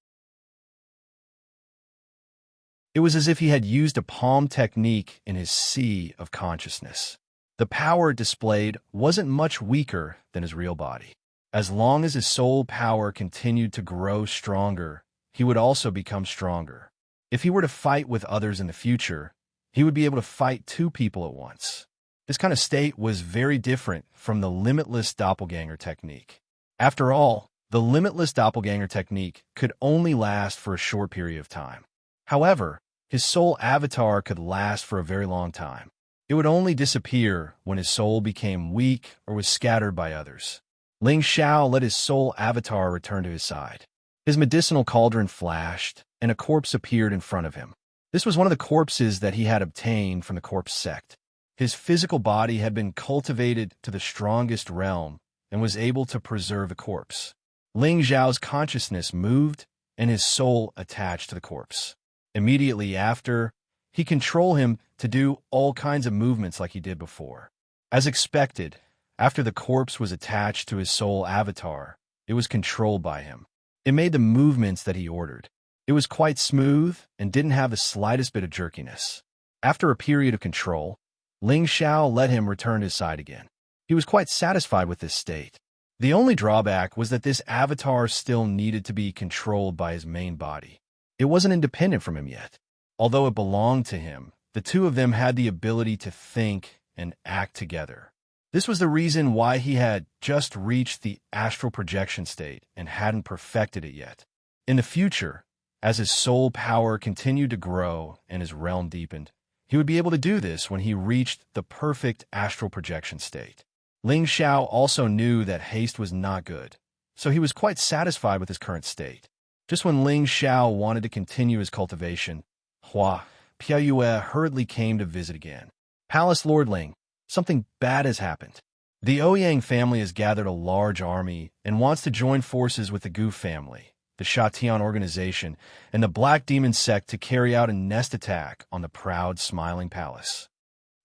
It was as if he had used a palm technique in his sea of consciousness. The power it displayed wasn't much weaker than his real body. As long as his soul power continued to grow stronger, he would also become stronger. If he were to fight with others in the future, he would be able to fight two people at once. This kind of state was very different from the limitless doppelganger technique. After all, the limitless doppelganger technique could only last for a short period of time. However, his soul avatar could last for a very long time. It would only disappear when his soul became weak or was scattered by others. Ling Xiao let his soul avatar return to his side. His medicinal cauldron flashed, and a corpse appeared in front of him. This was one of the corpses that he had obtained from the corpse sect. His physical body had been cultivated to the strongest realm and was able to preserve the corpse. Ling Xiao's consciousness moved, and his soul attached to the corpse. Immediately after, he controlled him to do all kinds of movements like he did before. As expected, after the corpse was attached to his soul avatar, it was controlled by him. It made the movements that he ordered. It was quite smooth and didn't have the slightest bit of jerkiness. After a period of control, Ling Xiao let him return to his side again. He was quite satisfied with this state. The only drawback was that this avatar still needed to be controlled by his main body. It wasn't independent from him yet. Although it belonged to him, the two of them had the ability to think and act together. This was the reason why he had just reached the astral projection state and hadn't perfected it yet. In the future, as his soul power continued to grow and his realm deepened, he would be able to do this when he reached the perfect astral projection state. Ling Xiao also knew that haste was not good, so he was quite satisfied with his current state. Just when Ling Xiao wanted to continue his cultivation, Hua Piaoyue hurriedly came to visit again. Palace Lord Ling, something bad has happened. The Ouyang family has gathered a large army and wants to join forces with the Gu family, the Shatian organization, and the Black Demon sect to carry out a nest attack on the proud, smiling palace.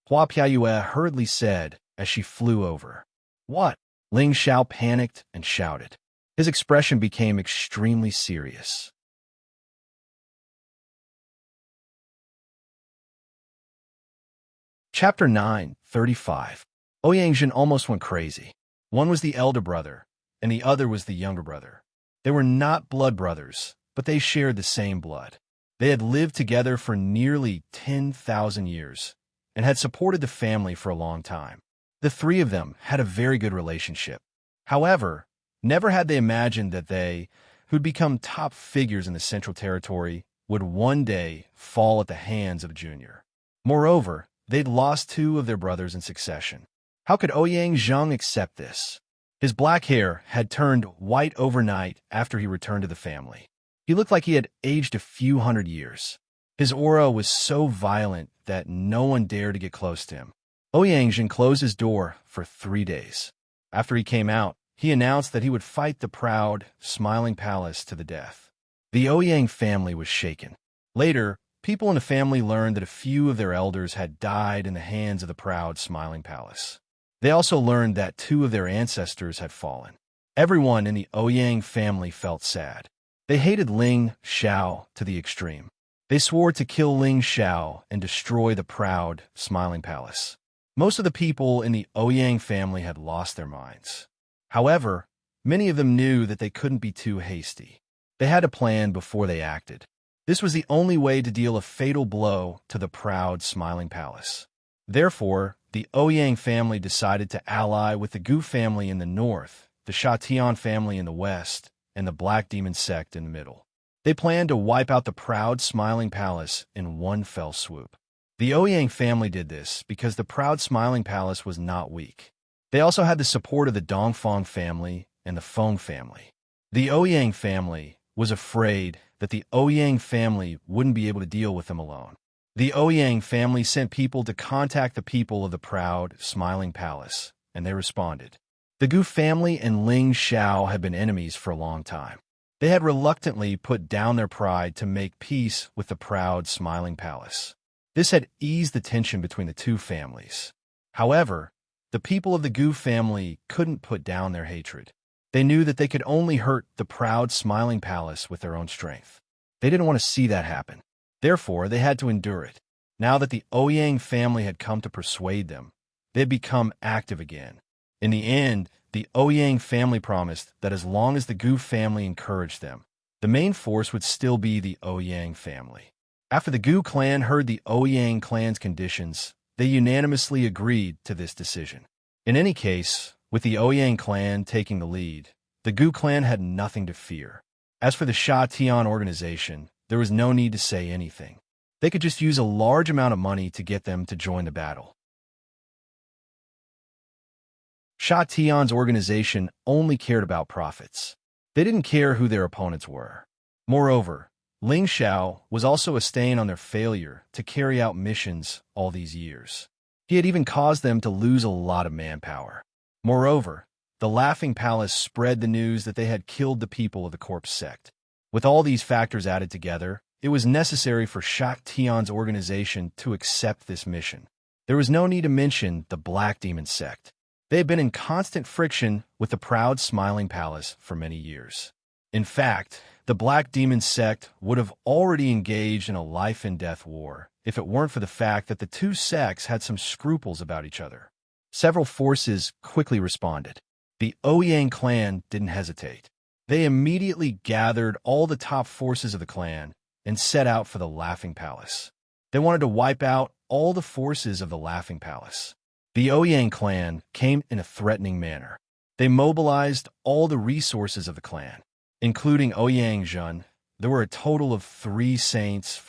Hua Piaoyue hurriedly said as she flew over. What? Ling Xiao panicked and shouted. His expression became extremely serious. Chapter 9:35. Ouyang almost went crazy. One was the elder brother, and the other was the younger brother. They were not blood brothers, but they shared the same blood. They had lived together for nearly 10,000 years, and had supported the family for a long time. The three of them had a very good relationship. However, never had they imagined that they, who'd become top figures in the Central Territory, would one day fall at the hands of Junior. Moreover, they'd lost two of their brothers in succession. How could Ouyang Zheng accept this? His black hair had turned white overnight after he returned to the family. He looked like he had aged a few hundred years. His aura was so violent that no one dared to get close to him. Ouyang Zheng closed his door for 3 days. After he came out, he announced that he would fight the proud, smiling palace to the death. The Ouyang family was shaken. Later, people in the family learned that a few of their elders had died in the hands of the proud, smiling palace. They also learned that 2 of their ancestors had fallen. Everyone in the Ouyang family felt sad. They hated Ling Xiao to the extreme. They swore to kill Ling Xiao and destroy the proud, smiling palace. Most of the people in the Ouyang family had lost their minds. However, many of them knew that they couldn't be too hasty. They had a plan before they acted. This was the only way to deal a fatal blow to the proud, smiling palace. Therefore, the Ouyang family decided to ally with the Gu family in the north, the Shatian family in the west, and the Black Demon sect in the middle. They planned to wipe out the proud, smiling palace in one fell swoop. The Ouyang family did this because the proud, smiling palace was not weak. They also had the support of the Dongfang family and the Feng family. The Ouyang family was afraid that the Ouyang family wouldn't be able to deal with them alone. The Ouyang family sent people to contact the people of the proud, smiling palace, and they responded. The Gu family and Ling Xiao had been enemies for a long time. They had reluctantly put down their pride to make peace with the proud, smiling palace. This had eased the tension between the two families. However, the people of the Gu family couldn't put down their hatred. They knew that they could only hurt the proud, smiling palace with their own strength. They didn't want to see that happen. Therefore, they had to endure it. Now that the Ouyang family had come to persuade them, they had become active again. In the end, the Ouyang family promised that as long as the Gu family encouraged them, the main force would still be the Ouyang family. After the Gu clan heard the Ouyang clan's conditions, they unanimously agreed to this decision. In any case, with the Ouyang clan taking the lead, the Gu clan had nothing to fear. As for the Sha Tian organization, there was no need to say anything. They could just use a large amount of money to get them to join the battle. Sha Tian's organization only cared about profits. They didn't care who their opponents were. Moreover, Ling Xiao was also a stain on their failure to carry out missions all these years. He had even caused them to lose a lot of manpower. Moreover, the Laughing Palace spread the news that they had killed the people of the Corpse sect. With all these factors added together, it was necessary for Sha Tian's organization to accept this mission. There was no need to mention the Black Demon sect. They had been in constant friction with the proud, smiling palace for many years. In fact, the Black Demon sect would have already engaged in a life-and-death war if it weren't for the fact that the two sects had some scruples about each other. Several forces quickly responded. The Ouyang clan didn't hesitate. They immediately gathered all the top forces of the clan and set out for the Laughing Palace. They wanted to wipe out all the forces of the Laughing Palace. The Ouyang clan came in a threatening manner. They mobilized all the resources of the clan, including Ouyang Zhen. There were a total of 3 saints,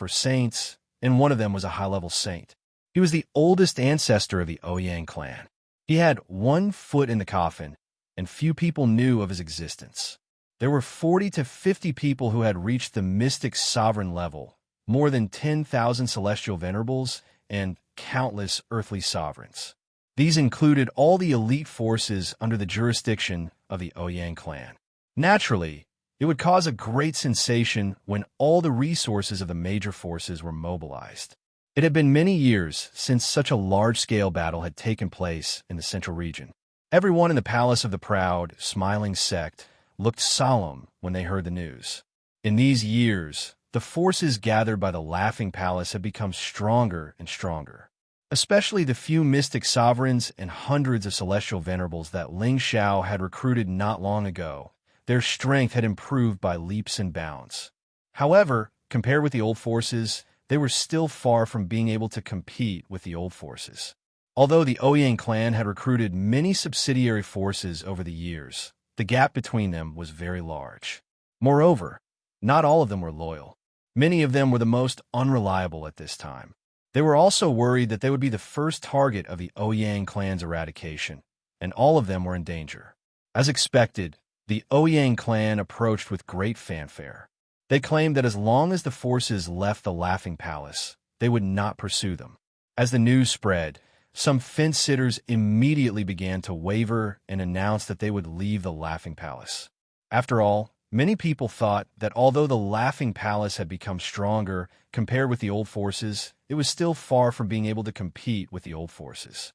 and one of them was a high-level saint. He was the oldest ancestor of the Ouyang clan. He had 1 foot in the coffin, and few people knew of his existence. There were 40 to 50 people who had reached the mystic sovereign level, more than 10,000 celestial venerables, and countless earthly sovereigns. These included all the elite forces under the jurisdiction of the Ouyang clan. Naturally, it would cause a great sensation when all the resources of the major forces were mobilized. It had been many years since such a large-scale battle had taken place in the central region. Everyone in the palace of the proud, smiling sect looked solemn when they heard the news. In these years, the forces gathered by the Laughing Palace had become stronger and stronger. Especially the few mystic sovereigns and hundreds of celestial venerables that Ling Xiao had recruited not long ago. Their strength had improved by leaps and bounds. However, compared with the old forces, they were still far from being able to compete with the old forces. Although the Ouyang clan had recruited many subsidiary forces over the years, the gap between them was very large. Moreover, not all of them were loyal. Many of them were the most unreliable at this time. They were also worried that they would be the first target of the Ouyang clan's eradication, and all of them were in danger. As expected, the Ouyang clan approached with great fanfare. They claimed that as long as the forces left the Laughing Palace, they would not pursue them. As the news spread, some fence-sitters immediately began to waver and announced that they would leave the Laughing Palace. After all, many people thought that although the Laughing Palace had become stronger compared with the old forces, it was still far from being able to compete with the old forces.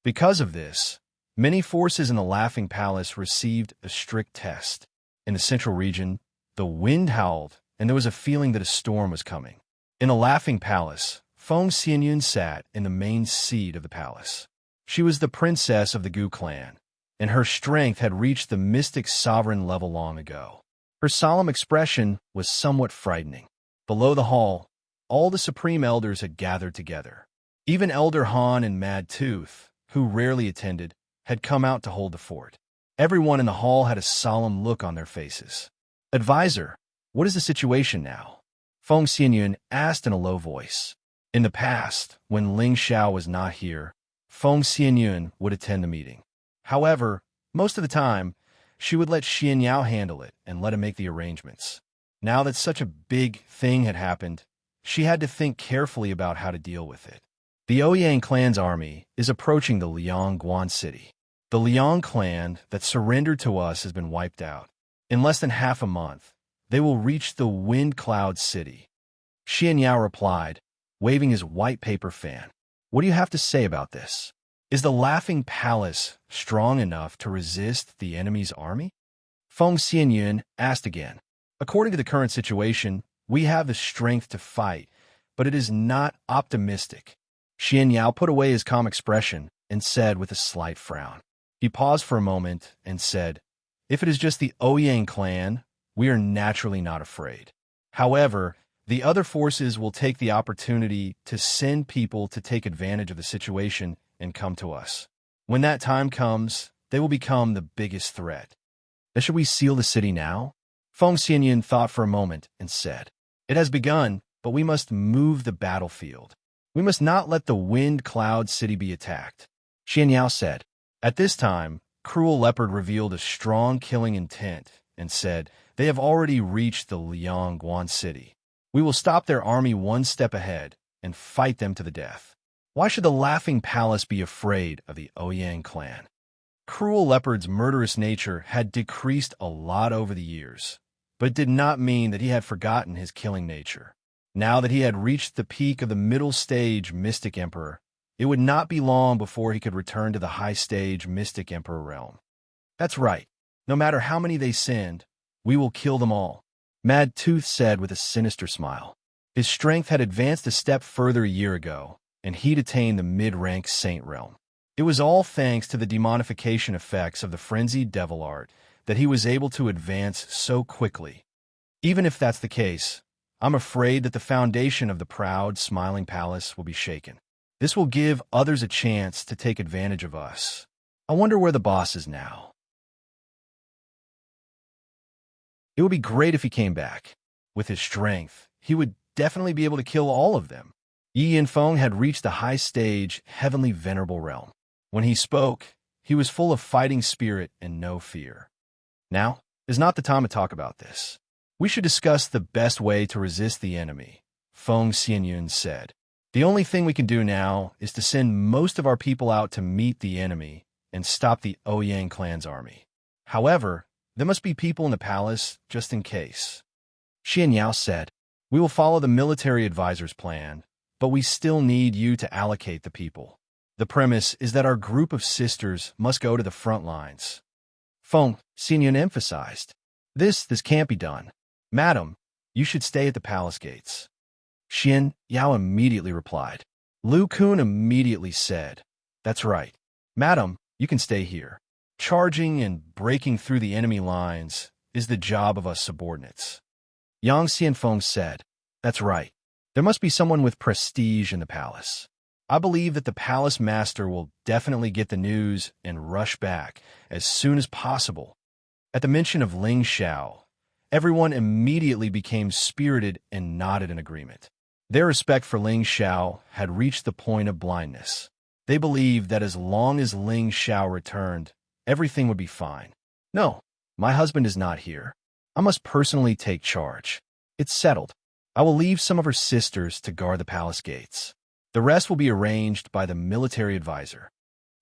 Because of this, many forces in the Laughing Palace received a strict test. In the central region, the wind howled, and there was a feeling that a storm was coming. In the Laughing Palace, Feng Xianyun sat in the main seat of the palace. She was the princess of the Gu clan, and her strength had reached the mystic sovereign level long ago. Her solemn expression was somewhat frightening. Below the hall, all the supreme elders had gathered together. Even Elder Han and Mad Tooth, who rarely attended, had come out to hold the fort. Everyone in the hall had a solemn look on their faces. "Advisor, what is the situation now?" Feng Xianyun asked in a low voice. In the past, when Ling Xiao was not here, Feng Xianyun would attend the meeting. However, most of the time, she would let Xianyao handle it and let him make the arrangements. Now that such a big thing had happened, she had to think carefully about how to deal with it. The Ouyang clan's army is approaching the Liangguan city. The Liang clan that surrendered to us has been wiped out. In less than half a month, they will reach the Wind Cloud City. Xianyao replied, waving his white paper fan. "What do you have to say about this? Is the Laughing Palace strong enough to resist the enemy's army?" Feng Xianyun asked again. "According to the current situation, we have the strength to fight, but it is not optimistic." Xianyao put away his calm expression and said with a slight frown. He paused for a moment and said, "If it is just the Ouyang clan, we are naturally not afraid. However, the other forces will take the opportunity to send people to take advantage of the situation and come to us. When that time comes, they will become the biggest threat. Should we seal the city now?" Feng Xianyun thought for a moment and said, "It has begun, but we must move the battlefield. We must not let the Wind Cloud City be attacked." Xianyao said. At this time, Cruel Leopard revealed a strong killing intent and said, "They have already reached the Liangguan City. We will stop their army one step ahead and fight them to the death. Why should the Laughing Palace be afraid of the Ouyang clan?" Cruel Leopard's murderous nature had decreased a lot over the years, but it did not mean that he had forgotten his killing nature. Now that he had reached the peak of the middle stage Mystic Emperor, it would not be long before he could return to the high stage Mystic Emperor realm. "That's right. No matter how many they send, we will kill them all," Mad Tooth said with a sinister smile. His strength had advanced a step further a year ago, and he'd attained the mid-rank Saint realm. It was all thanks to the demonification effects of the frenzied devil art that he was able to advance so quickly. Even if that's the case, I'm afraid that the foundation of the proud, smiling palace will be shaken. This will give others a chance to take advantage of us. I wonder where the boss is now. It would be great if he came back. With his strength, he would definitely be able to kill all of them. Yi Yanfeng had reached the high stage, heavenly venerable realm. When he spoke, he was full of fighting spirit and no fear. Now is not the time to talk about this. We should discuss the best way to resist the enemy, Feng Xianyun said. The only thing we can do now is to send most of our people out to meet the enemy and stop the Ouyang clan's army. However, there must be people in the palace just in case. Xianyao said, "We will follow the military advisor's plan, but we still need you to allocate the people. The premise is that our group of sisters must go to the front lines." Feng Xianyun emphasized, This can't be done. Madam, you should stay at the palace gates." Xianyao immediately replied. Lu Kun immediately said, "That's right. Madam, you can stay here. Charging and breaking through the enemy lines is the job of us subordinates." Xianxia and Feng said, "That's right. There must be someone with prestige in the palace. I believe that the palace master will definitely get the news and rush back as soon as possible." At the mention of Ling Xiao, everyone immediately became spirited and nodded in agreement. Their respect for Ling Xiao had reached the point of blindness. They believed that as long as Ling Xiao returned, everything would be fine. "No, my husband is not here. I must personally take charge. It's settled. I will leave some of her sisters to guard the palace gates. The rest will be arranged by the military advisor."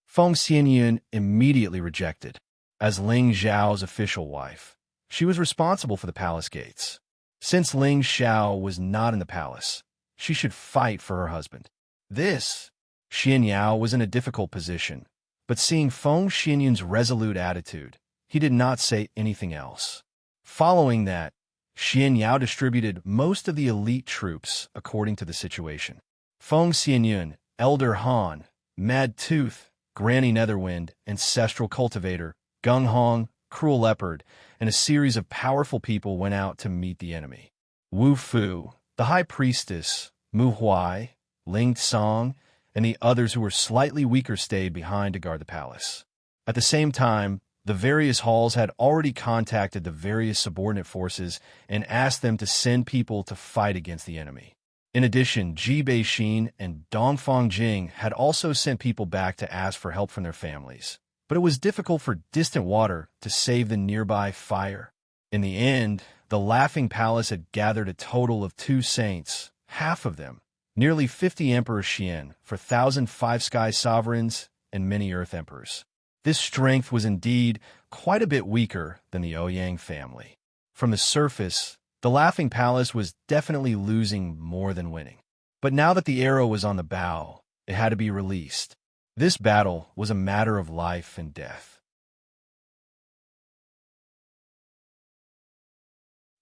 Feng Xianyun immediately rejected. As Ling Xiao's official wife, she was responsible for the palace gates. Since Ling Xiao was not in the palace, she should fight for her husband. Xianyao was in a difficult position, but seeing Feng Xianyun's resolute attitude, he did not say anything else. Following that, Xianyao distributed most of the elite troops according to the situation. Feng Xianyun, Elder Han, Mad Tooth, Granny Netherwind, Ancestral Cultivator, Gung Hong, Cruel Leopard, and a series of powerful people went out to meet the enemy. Wu Fu, the High Priestess, Mu Huai, Ling Song, and the others who were slightly weaker stayed behind to guard the palace. At the same time, the various halls had already contacted the various subordinate forces and asked them to send people to fight against the enemy. In addition, Ji Beixin and Dongfang Jing had also sent people back to ask for help from their families. But it was difficult for distant water to save the nearby fire. In the end, the Laughing Palace had gathered a total of 2 saints, half of them, nearly 50 Emperor Xian, for 1,000 five-sky sovereigns and many Earth Emperors. This strength was indeed quite a bit weaker than the Ouyang family. From the surface, the Laughing Palace was definitely losing more than winning. But now that the arrow was on the bow, it had to be released. This battle was a matter of life and death.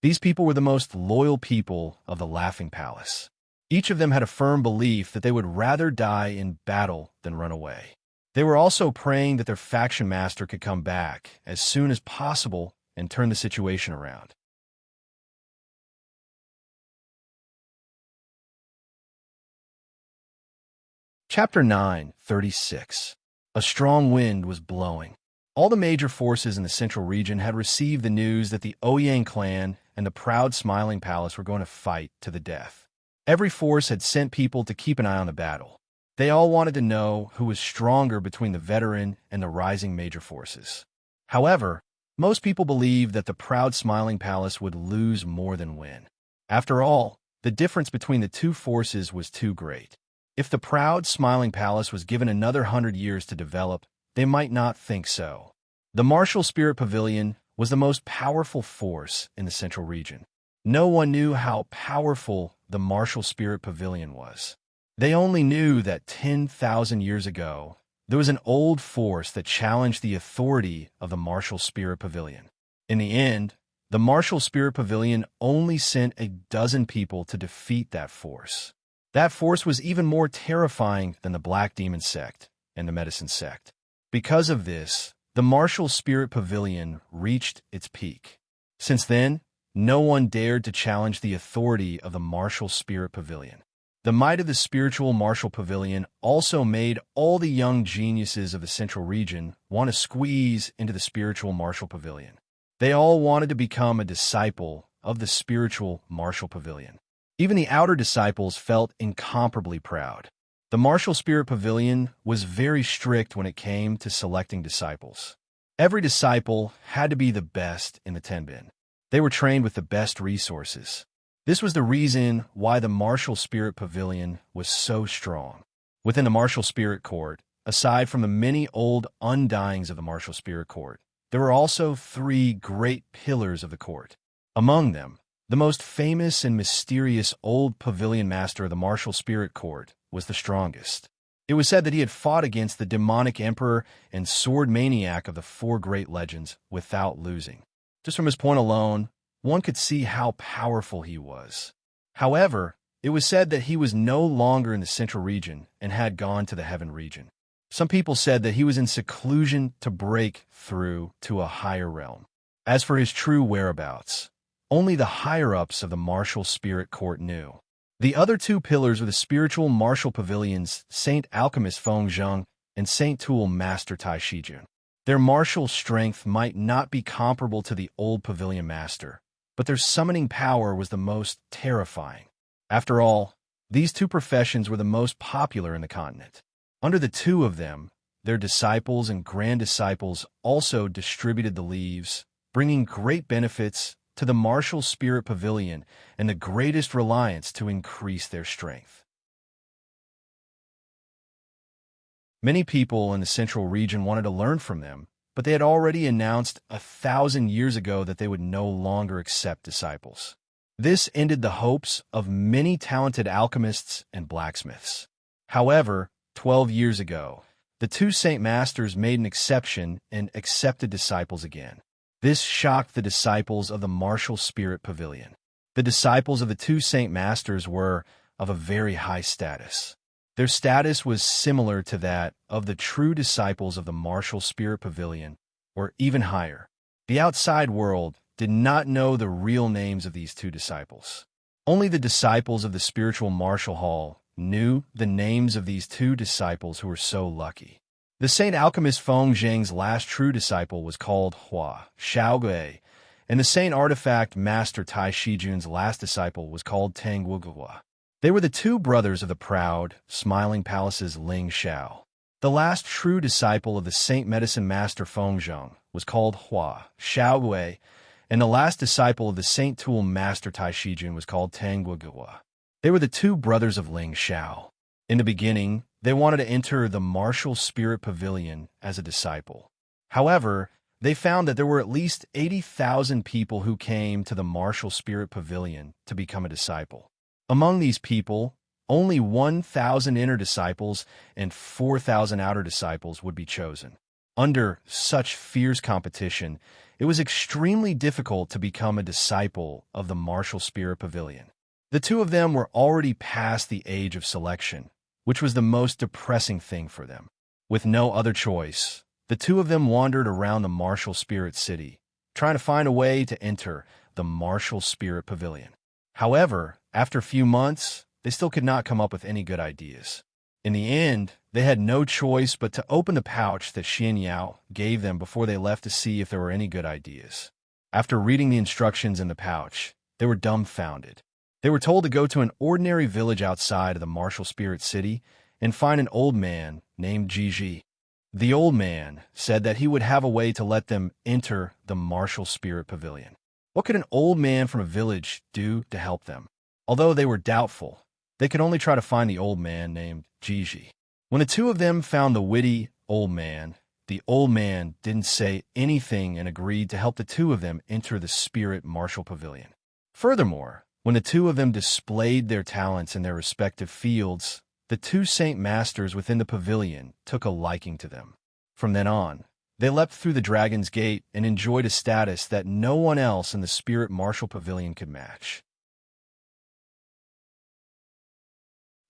These people were the most loyal people of the Laughing Palace. Each of them had a firm belief that they would rather die in battle than run away. They were also praying that their faction master could come back as soon as possible and turn the situation around. Chapter 9:36. A strong wind was blowing. All the major forces in the central region had received the news that the Ouyang clan and the proud Smiling Palace were going to fight to the death. Every force had sent people to keep an eye on the battle. They all wanted to know who was stronger between the veteran and the rising major forces. However, most people believed that the proud Smiling Palace would lose more than win. After all, the difference between the two forces was too great. If the proud Smiling Palace was given another 100 years to develop, they might not think so. The Martial Spirit Pavilion was the most powerful force in the central region. No one knew how powerful the Martial Spirit Pavilion was. They only knew that 10,000 years ago, there was an old force that challenged the authority of the Martial Spirit Pavilion. In the end, the Martial Spirit Pavilion only sent a dozen people to defeat that force. That force was even more terrifying than the Black Demon Sect and the Medicine Sect. Because of this, the Martial Spirit Pavilion reached its peak. Since then, no one dared to challenge the authority of the Martial Spirit Pavilion. The might of the spiritual Martial Pavilion also made all the young geniuses of the central region want to squeeze into the spiritual Martial Pavilion. They all wanted to become a disciple of the spiritual Martial Pavilion. Even the outer disciples felt incomparably proud. The Martial Spirit Pavilion was very strict when it came to selecting disciples. Every disciple had to be the best in the Tenbin. They were trained with the best resources. This was the reason why the Martial Spirit Pavilion was so strong. Within the Martial Spirit Court, aside from the many old undyings of the Martial Spirit Court, there were also 3 great pillars of the court. Among them, the most famous and mysterious old pavilion master of the Martial Spirit Court was the strongest. It was said that he had fought against the demonic emperor and sword maniac of the 4 great legends without losing. Just from his point alone, one could see how powerful he was. However, it was said that he was no longer in the central region and had gone to the heaven region. Some people said that he was in seclusion to break through to a higher realm. As for his true whereabouts, only the higher-ups of the martial spirit court knew. The other two pillars were the spiritual martial pavilions, Saint Alchemist Feng Zheng and Saint Tool Master Tai Shijun. Their martial strength might not be comparable to the old pavilion master, but their summoning power was the most terrifying. After all, these two professions were the most popular in the continent. Under the two of them, their disciples and grand disciples also distributed the leaves, bringing great benefits to the martial spirit pavilion and the greatest reliance to increase their strength. Many people in the central region wanted to learn from them, but they had already announced 1,000 years ago that they would no longer accept disciples. This ended the hopes of many talented alchemists and blacksmiths. However, 12 years ago, the two Saint Masters made an exception and accepted disciples again. This shocked the disciples of the martial spirit pavilion. The disciples of the two Saint Masters were of a very high status. Their status was similar to that of the true disciples of the martial spirit pavilion, or even higher. The outside world did not know the real names of these two disciples. Only the disciples of the spiritual martial hall knew the names of these two disciples who were so lucky. The Saint Alchemist Feng Zheng's last true disciple was called Hua Xiaogui, and the Saint Artifact Master Tai Shijun's last disciple was called Tang Wugua. They were the two brothers of the proud, smiling palace's Ling Xiao. The last true disciple of the Saint Medicine Master Feng Zheng was called Hua Xiaogui, and the last disciple of the Saint Tool Master Tai Shijun was called Tang Wugua. They were the two brothers of Ling Xiao. In the beginning, they wanted to enter the martial spirit pavilion as a disciple. However, they found that there were at least 80,000 people who came to the martial spirit pavilion to become a disciple. Among these people, only 1,000 inner disciples and 4,000 outer disciples would be chosen. Under such fierce competition, it was extremely difficult to become a disciple of the martial spirit pavilion. The two of them were already past the age of selection, which was the most depressing thing for them. With no other choice, the two of them wandered around the martial spirit city, trying to find a way to enter the martial spirit pavilion. However, after a few months, they still could not come up with any good ideas. In the end, they had no choice but to open the pouch that Xianxia gave them before they left to see if there were any good ideas. After reading the instructions in the pouch, they were dumbfounded. They were told to go to an ordinary village outside of the martial spirit city and find an old man named Jiji. The old man said that he would have a way to let them enter the martial spirit pavilion. What could an old man from a village do to help them? Although they were doubtful, they could only try to find the old man named Jiji. When the two of them found the witty old man didn't say anything and agreed to help the two of them enter the spirit martial pavilion. Furthermore, when the two of them displayed their talents in their respective fields, the two Saint Masters within the pavilion took a liking to them. From then on, they leapt through the Dragon's Gate and enjoyed a status that no one else in the spirit martial pavilion could match.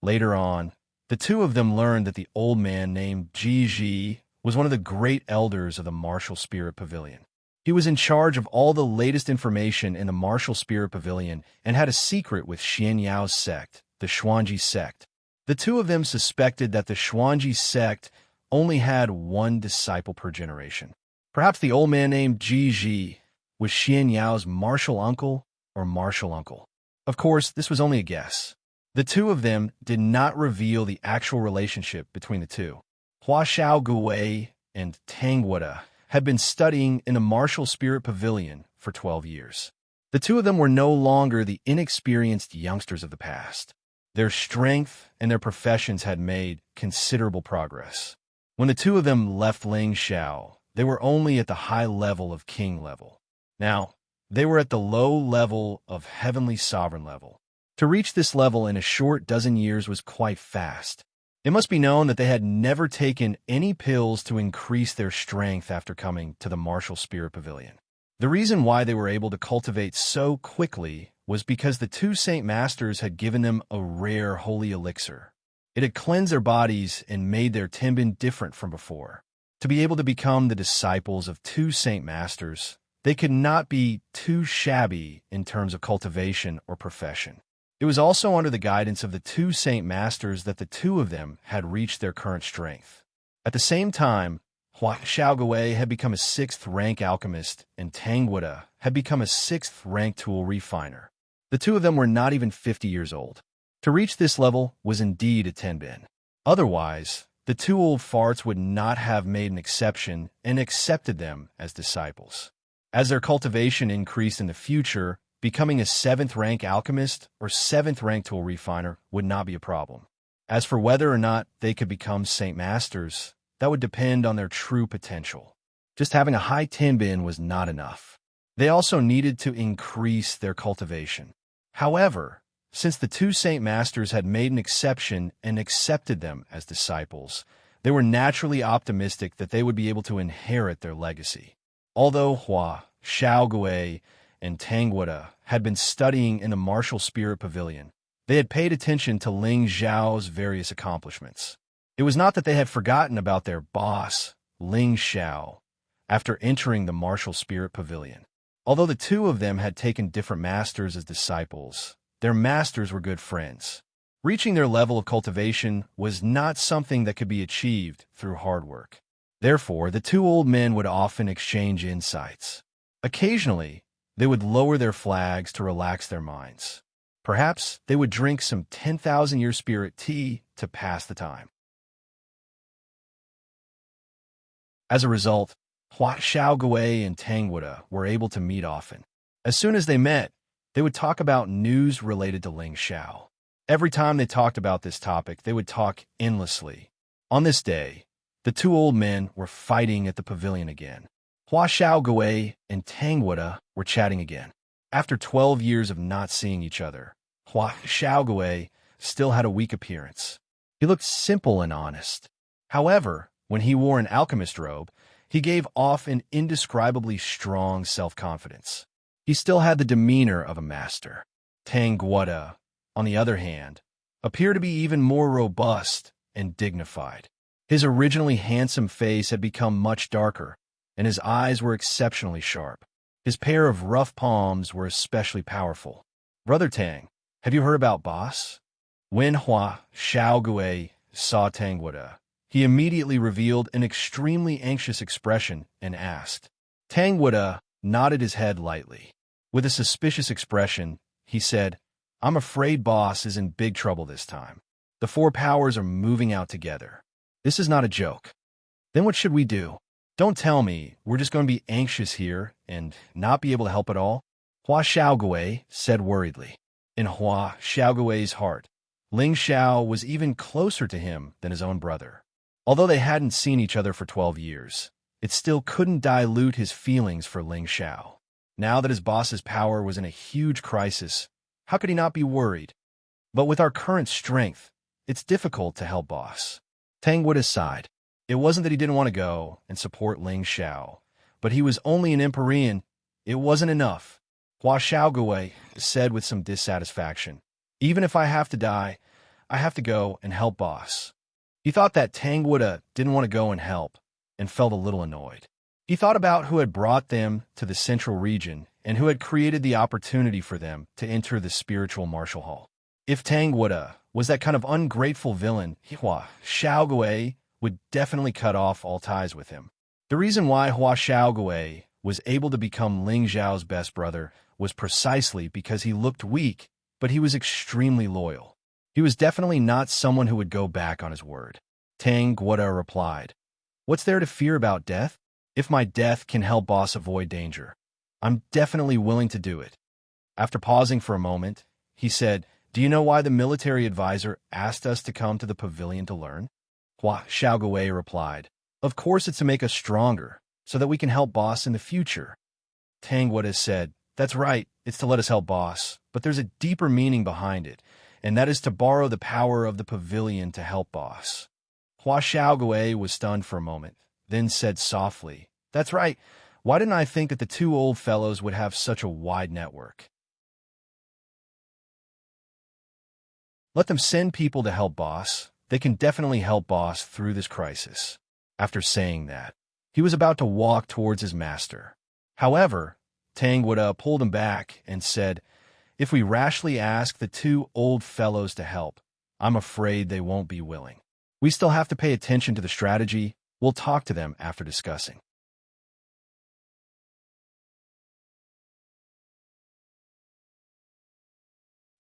Later on, the two of them learned that the old man named Jiji was one of the great elders of the martial spirit pavilion. He was in charge of all the latest information in the martial spirit pavilion and had a secret with Xianxia's sect, the Xuanji sect. The two of them suspected that the Xuanji sect only had one disciple per generation. Perhaps the old man named Jiji was Xianxia's martial uncle or martial uncle. Of course, this was only a guess. The two of them did not reveal the actual relationship between the two. Hua Xiaogui and Tang Wada had been studying in the martial spirit pavilion for 12 years. The two of them were no longer the inexperienced youngsters of the past. Their strength and their professions had made considerable progress. When the two of them left Ling Xiao, they were only at the high level of king level. Now, they were at the low level of heavenly sovereign level. To reach this level in a short dozen years was quite fast. It must be known that they had never taken any pills to increase their strength after coming to the martial spirit pavilion. The reason why they were able to cultivate so quickly was because the two Saint Masters had given them a rare holy elixir. It had cleansed their bodies and made their timbin different from before. To be able to become the disciples of two Saint Masters, they could not be too shabby in terms of cultivation or profession. It was also under the guidance of the two Saint Masters that the two of them had reached their current strength. At the same time, Hua Xiaogui had become a 6th-rank alchemist, and Tang Wuda had become a 6th-rank tool refiner. The two of them were not even 50 years old. To reach this level was indeed a tenbin. Otherwise, the two old farts would not have made an exception and accepted them as disciples. As their cultivation increased in the future, becoming a 7th-rank alchemist or 7th-rank tool refiner would not be a problem. As for whether or not they could become Saint Masters, that would depend on their true potential. Just having a high tenbin was not enough. They also needed to increase their cultivation. However, since the two Saint Masters had made an exception and accepted them as disciples, they were naturally optimistic that they would be able to inherit their legacy. Although Hua Xiaogui and Tang Wuda had been studying in the Martial Spirit Pavilion, they had paid attention to Ling Xiao's various accomplishments. It was not that they had forgotten about their boss, Ling Xiao, after entering the Martial Spirit Pavilion. Although the two of them had taken different masters as disciples, their masters were good friends. Reaching their level of cultivation was not something that could be achieved through hard work. Therefore, the two old men would often exchange insights. Occasionally, they would lower their flags to relax their minds. Perhaps they would drink some 10,000-year spirit tea to pass the time. As a result, Hua Xiaogui and Tang Wuda were able to meet often. As soon as they met, they would talk about news related to Ling Xiao. Every time they talked about this topic, they would talk endlessly. On this day, the two old men were fighting at the pavilion again. Hua Xiaogui and Tang Wuda were chatting again. After 12 years of not seeing each other, Hua Xiaogui still had a weak appearance. He looked simple and honest. However, when he wore an alchemist robe, he gave off an indescribably strong self-confidence. He still had the demeanor of a master. Tang Wuda, on the other hand, appeared to be even more robust and dignified. His originally handsome face had become much darker, and his eyes were exceptionally sharp. His pair of rough palms were especially powerful. "Brother Tang, have you heard about Boss?" When Hua Xiaogui saw Tang Wuda, he immediately revealed an extremely anxious expression and asked. Tang Wuda nodded his head lightly. With a suspicious expression, he said, "I'm afraid Boss is in big trouble this time. The four powers are moving out together. This is not a joke." "Then what should we do? Don't tell me we're just going to be anxious here and not be able to help at all?" Hua Xiaogui said worriedly. In Hua Xiaogui's heart, Ling Xiao was even closer to him than his own brother. Although they hadn't seen each other for 12 years, it still couldn't dilute his feelings for Ling Xiao. Now that his boss's power was in a huge crisis, how could he not be worried? But with our current strength, it's difficult to help Boss. Tang Wuda sighed. It wasn't that he didn't want to go and support Ling Xiao, but he was only an Empyrean. It wasn't enough. Hua Xiaogui said with some dissatisfaction, "Even if I have to die, I have to go and help Boss." He thought that Tang Wuda didn't want to go and help, and felt a little annoyed. He thought about who had brought them to the central region and who had created the opportunity for them to enter the spiritual martial hall. If Tang Wuda was that kind of ungrateful villain, Hua Xiaogui would definitely cut off all ties with him. The reason why Hua Xiaogui was able to become Ling Xiao's best brother was precisely because he looked weak, but he was extremely loyal. He was definitely not someone who would go back on his word. Tang Wuda replied, "What's there to fear about death? If my death can help Boss avoid danger, I'm definitely willing to do it." After pausing for a moment, he said, "Do you know why the military advisor asked us to come to the pavilion to learn?" Hua Xiaogui replied, "Of course it's to make us stronger, so that we can help Boss in the future." Tang Wuda said, "That's right, it's to let us help Boss, but there's a deeper meaning behind it, and that is to borrow the power of the pavilion to help Boss." Hua Xiaogui was stunned for a moment, then said softly, "That's right. Why didn't I think that the two old fellows would have such a wide network? Let them send people to help Boss. They can definitely help Boss through this crisis." After saying that, he was about to walk towards his master. However, Tangwada pulled him back and said, "If we rashly ask the two old fellows to help, I'm afraid they won't be willing. We still have to pay attention to the strategy. We'll talk to them after discussing."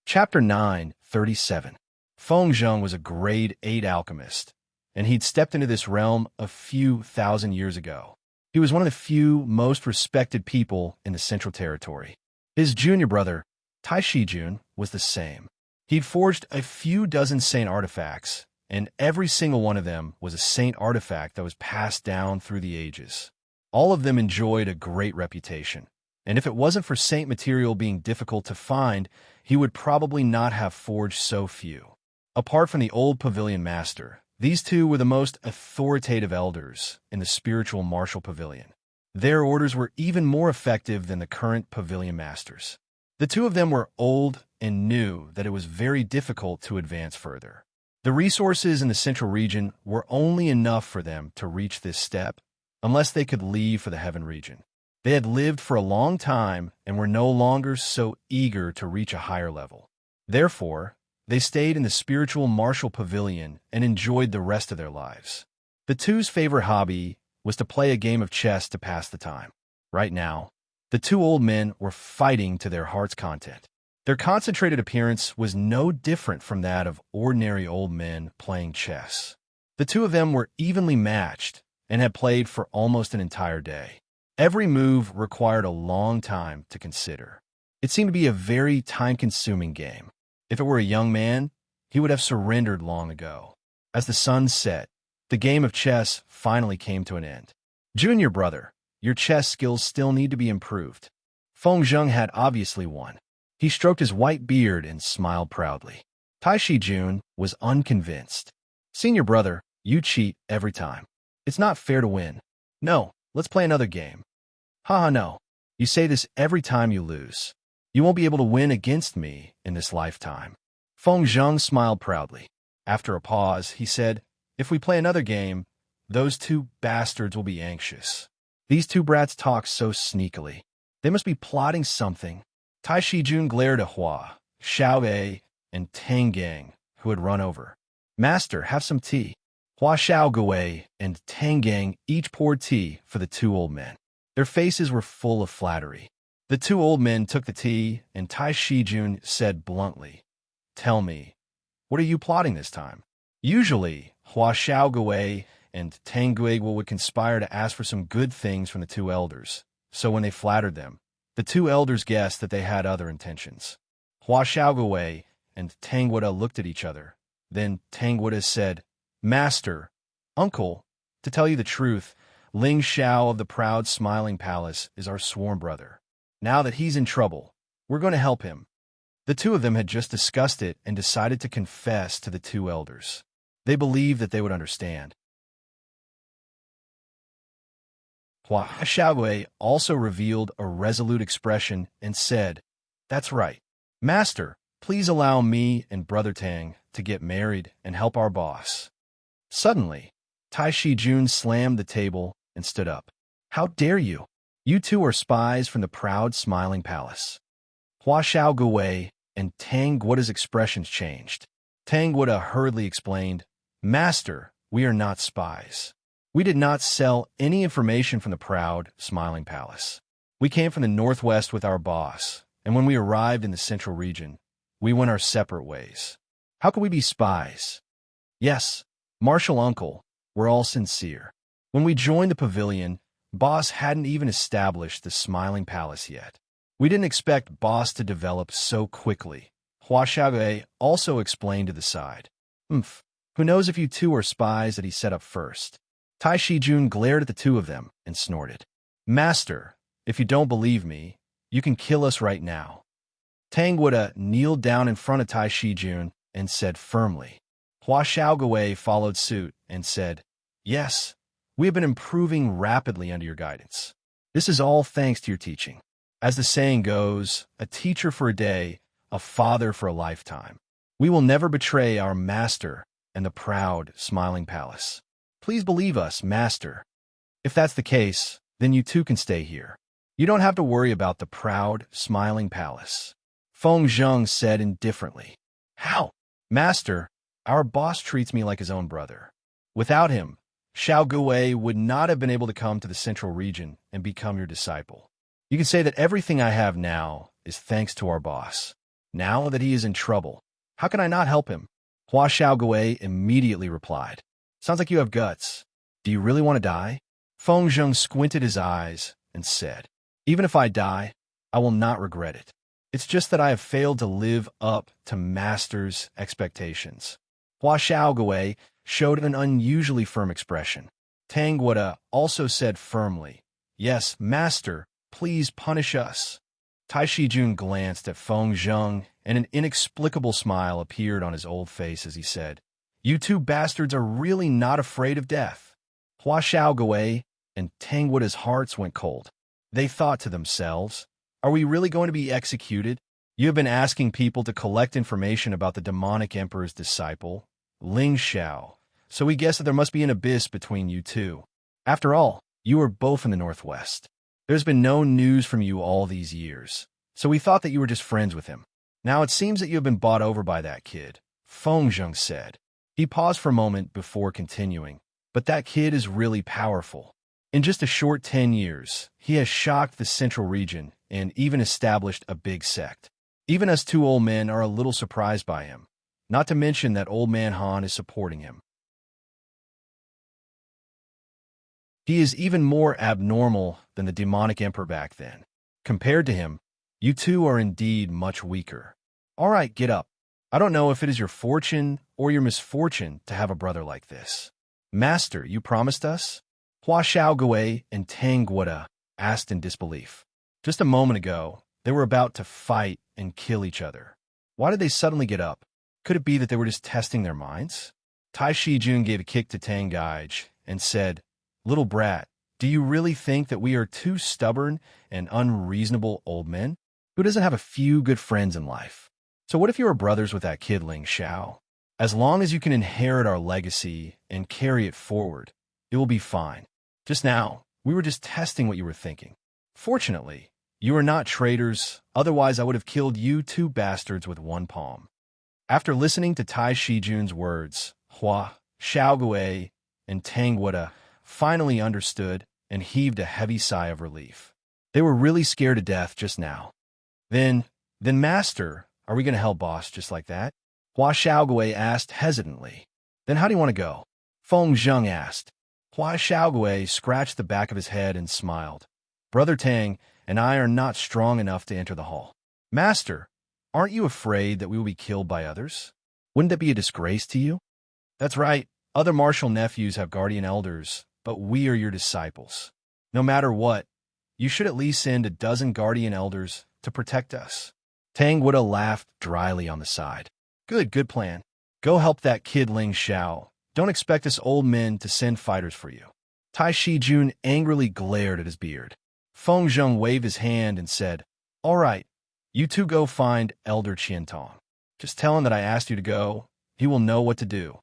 Chapter 9:37. Feng Zheng was a grade 8 alchemist, and he'd stepped into this realm a few thousand years ago. He was one of the few most respected people in the Central Territory. His junior brother, Tai Shijun, was the same. He'd forged a few dozen saint artifacts, and every single one of them was a saint artifact that was passed down through the ages. All of them enjoyed a great reputation, and if it wasn't for saint material being difficult to find, he would probably not have forged so few. Apart from the old pavilion master, these two were the most authoritative elders in the spiritual martial pavilion. Their orders were even more effective than the current pavilion masters. The two of them were old and knew that it was very difficult to advance further. The resources in the central region were only enough for them to reach this step, unless they could leave for the heaven region. They had lived for a long time and were no longer so eager to reach a higher level. Therefore, they stayed in the spiritual martial pavilion and enjoyed the rest of their lives. The two's favorite hobby was to play a game of chess to pass the time. Right now, the two old men were fighting to their heart's content. Their concentrated appearance was no different from that of ordinary old men playing chess. The two of them were evenly matched and had played for almost an entire day. Every move required a long time to consider. It seemed to be a very time-consuming game. If it were a young man, he would have surrendered long ago. As the sun set, the game of chess finally came to an end. "Junior brother, your chess skills still need to be improved." Feng Zheng had obviously won. He stroked his white beard and smiled proudly. Tai Shijun was unconvinced. "Senior brother, you cheat every time. It's not fair to win. No, let's play another game." "Haha, no. You say this every time you lose. You won't be able to win against me in this lifetime." Feng Zheng smiled proudly. After a pause, he said, "If we play another game, those two bastards will be anxious. These two brats talk so sneakily. They must be plotting something." Tai Shijun glared at Hua, Xiaowei, and Tang Gang, who had run over. "Master, have some tea." Hua Xiaogui and Tang Gang each poured tea for the two old men. Their faces were full of flattery. The two old men took the tea, and Tai Shijun said bluntly, "Tell me, what are you plotting this time?" Usually, Hua Xiaogui and Tang Guigua would conspire to ask for some good things from the two elders, so when they flattered them, the two elders guessed that they had other intentions. Hua Xiaogui and Tangwada looked at each other. Then Tangwada said, "Master, uncle, to tell you the truth, Ling Xiao of the proud smiling palace is our sworn brother. Now that he's in trouble, we're going to help him." The two of them had just discussed it and decided to confess to the two elders. They believed that they would understand. Hua Xiaowei also revealed a resolute expression and said, "That's right. Master, please allow me and Brother Tang to get married and help our boss." Suddenly, Tai Shijun slammed the table and stood up. "How dare you? You two are spies from the proud smiling palace." Hua Xiaogui and Tang Guoda's expressions changed. Tang Guoda hurriedly explained, "Master, we are not spies. We did not sell any information from the proud, smiling palace. We came from the northwest with our boss, and when we arrived in the central region, we went our separate ways. How could we be spies? Yes, Marshal Uncle, we're all sincere. When we joined the pavilion, Boss hadn't even established the smiling palace yet. We didn't expect Boss to develop so quickly." Hua Xiaogui also explained to the side. Who knows if you two are spies that he set up first?" Tai Shijun glared at the two of them and snorted. "Master, if you don't believe me, you can kill us right now." Tangwada kneeled down in front of Tai Shijun and said firmly. Hua Xiaogui followed suit and said, "Yes, we have been improving rapidly under your guidance. This is all thanks to your teaching. As the saying goes, a teacher for a day, a father for a lifetime. We will never betray our master and the proud, smiling palace. Please believe us, master. If that's the case, then you too can stay here. You don't have to worry about the proud, smiling palace. Feng Zheng said indifferently. How? Master, our boss treats me like his own brother. Without him, Xiao Gui would not have been able to come to the central region and become your disciple. You can say that everything I have now is thanks to our boss. Now that he is in trouble, how can I not help him? Hua Xiaogui immediately replied. Sounds like you have guts. Do you really want to die? Feng Zheng squinted his eyes and said, Even if I die, I will not regret it. It's just that I have failed to live up to Master's expectations. Hua Xiaogui showed an unusually firm expression. Tang Guoda also said firmly, Yes, Master, please punish us. Tai Shijun glanced at Feng Zheng, and an inexplicable smile appeared on his old face as he said, You two bastards are really not afraid of death. Hua Xiaogui and Tang Guoda's hearts went cold. They thought to themselves, Are we really going to be executed? You have been asking people to collect information about the demonic emperor's disciple, Ling Xiao, so we guess that there must be an abyss between you two. After all, you are both in the Northwest. There's been no news from you all these years, so we thought that you were just friends with him. Now it seems that you have been bought over by that kid, Feng Zheng said. He paused for a moment before continuing, but that kid is really powerful. In just a short 10 years, he has shocked the central region and even established a big sect. Even us two old men are a little surprised by him, not to mention that old man Han is supporting him. He is even more abnormal than the demonic emperor back then. Compared to him, you two are indeed much weaker. All right, get up. I don't know if it is your fortune or your misfortune to have a brother like this. Master, you promised us? Hua Xiaogui and Tang Guoda asked in disbelief. Just a moment ago, they were about to fight and kill each other. Why did they suddenly get up? Could it be that they were just testing their minds? Tai Shijun gave a kick to Tang Gaij and said, Little brat, do you really think that we are two stubborn and unreasonable old men? Who doesn't have a few good friends in life? So what if you were brothers with that kid Ling Xiao? As long as you can inherit our legacy and carry it forward, it will be fine. Just now, we were just testing what you were thinking. Fortunately, you are not traitors, otherwise I would have killed you two bastards with one palm. After listening to Tai Shijun's words, Hua, Xiaogui, and Tang Guoda finally understood and heaved a heavy sigh of relief. They were really scared to death just now. Then Master, are we going to help boss just like that? Hua Xiaogui asked hesitantly. Then how do you want to go? Feng Zheng asked. Hua Xiaogui scratched the back of his head and smiled. Brother Tang and I are not strong enough to enter the hall. Master, aren't you afraid that we will be killed by others? Wouldn't that be a disgrace to you? That's right. Other martial nephews have guardian elders, but we are your disciples. No matter what, you should at least send a dozen guardian elders to protect us. Tang Guoda laughed dryly on the side. Good plan. Go help that kid Ling Xiao. Don't expect us old men to send fighters for you. Tai Shijun angrily glared at his beard. Feng Zheng waved his hand and said, All right, you two go find Elder Qiantong. Just tell him that I asked you to go. He will know what to do.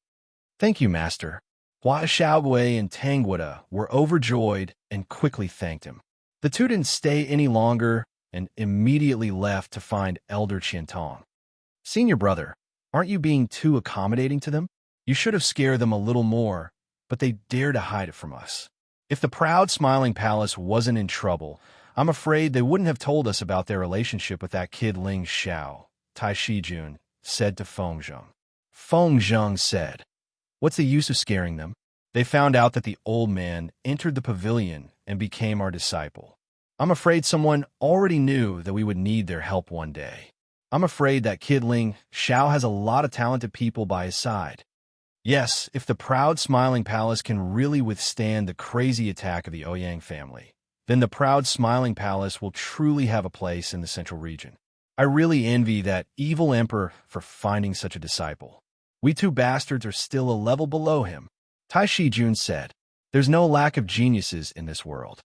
Thank you, Master. Hua Xiaogui and Tang Guoda were overjoyed and quickly thanked him. The two didn't stay any longer and immediately left to find Elder Qiantong. Senior brother, aren't you being too accommodating to them? You should have scared them a little more, but they dare to hide it from us. If the proud smiling palace wasn't in trouble, I'm afraid they wouldn't have told us about their relationship with that kid Ling Xiao, Tai Shijun said to Feng Zheng. Feng Zheng said, What's the use of scaring them? They found out that the old man entered the pavilion and became our disciple. I'm afraid someone already knew that we would need their help one day. I'm afraid that kid Ling Xiao has a lot of talented people by his side. Yes, if the proud smiling palace can really withstand the crazy attack of the Ouyang family, then the proud smiling palace will truly have a place in the central region. I really envy that evil emperor for finding such a disciple. We two bastards are still a level below him. Tai Shijun said, There's no lack of geniuses in this world.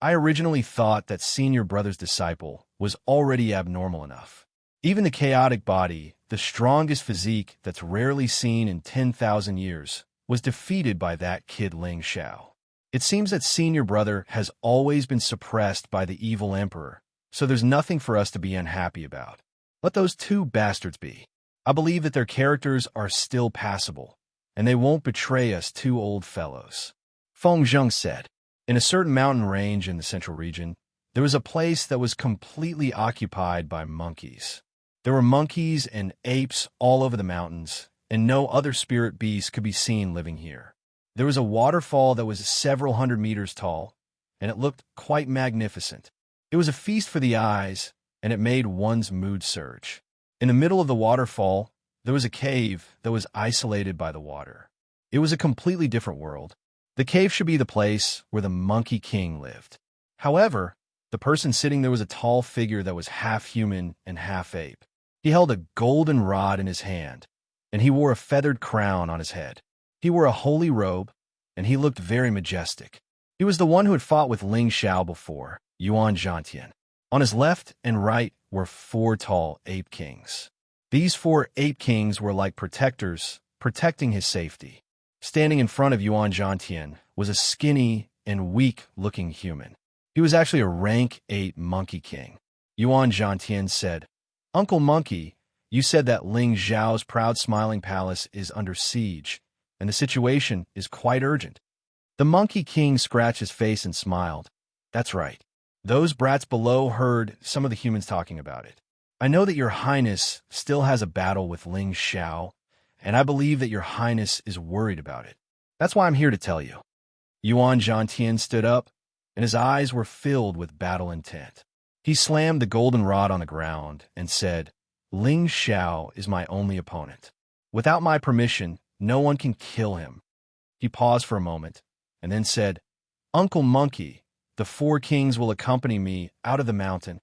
I originally thought that senior brother's disciple was already abnormal enough. Even the chaotic body, the strongest physique that's rarely seen in 10,000 years, was defeated by that kid Ling Xiao. It seems that senior brother has always been suppressed by the evil emperor, so there's nothing for us to be unhappy about. Let those two bastards be. I believe that their characters are still passable, and they won't betray us two old fellows. Feng Zheng said. In a certain mountain range in the central region, there was a place that was completely occupied by monkeys. There were monkeys and apes all over the mountains, and no other spirit beasts could be seen living here. There was a waterfall that was several hundred meters tall, and it looked quite magnificent. It was a feast for the eyes, and it made one's mood surge. In the middle of the waterfall, there was a cave that was isolated by the water. It was a completely different world. The cave should be the place where the Monkey King lived. However, the person sitting there was a tall figure that was half human and half ape. He held a golden rod in his hand, and he wore a feathered crown on his head. He wore a holy robe, and he looked very majestic. He was the one who had fought with Ling Xiao before, Yuan Zhantian. On his left and right were 4 tall ape kings. These 4 ape kings were like protectors, protecting his safety. Standing in front of Yuan Zhantian was a skinny and weak-looking human. He was actually a rank 8 monkey king. Yuan Zhantian said, "Uncle Monkey, you said that Ling Xiao's proud smiling palace is under siege, and the situation is quite urgent." The Monkey King scratched his face and smiled. "That's right. Those brats below heard some of the humans talking about it. I know that your highness still has a battle with Ling Xiao, and I believe that your highness is worried about it. That's why I'm here to tell you." Yuan Zhantian stood up, and his eyes were filled with battle intent. He slammed the golden rod on the ground and said, "Ling Xiao is my only opponent. Without my permission, no one can kill him." He paused for a moment, and then said, "Uncle Monkey, the 4 kings will accompany me out of the mountain."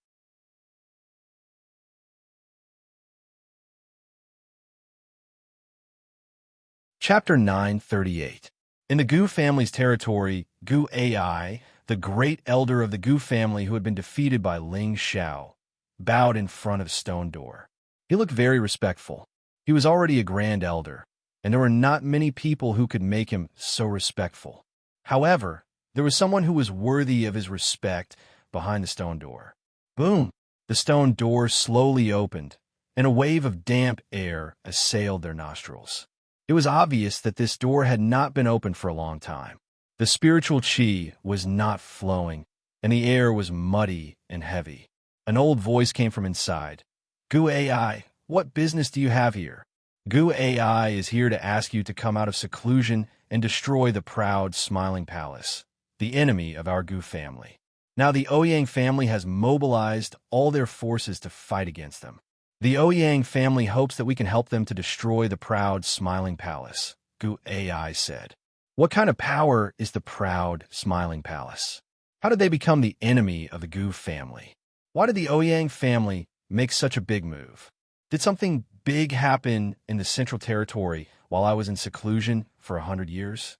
Chapter 938. In the Gu family's territory, Gu Ai, the great elder of the Gu family who had been defeated by Ling Xiao, bowed in front of a stone door. He looked very respectful. He was already a grand elder, and there were not many people who could make him so respectful. However, there was someone who was worthy of his respect behind the stone door. Boom! The stone door slowly opened, and a wave of damp air assailed their nostrils. It was obvious that this door had not been open for a long time. The spiritual qi was not flowing, and the air was muddy and heavy. An old voice came from inside. "Gu Ai, what business do you have here?" "Gu Ai is here to ask you to come out of seclusion and destroy the proud, smiling palace, the enemy of our Gu family. Now the Ouyang family has mobilized all their forces to fight against them. The Ouyang family hopes that we can help them to destroy the proud, smiling palace," Gu Ai said. "What kind of power is the proud, smiling palace? How did they become the enemy of the Gu family? Why did the Ouyang family make such a big move? Did something big happen in the Central Territory while I was in seclusion for 100 years?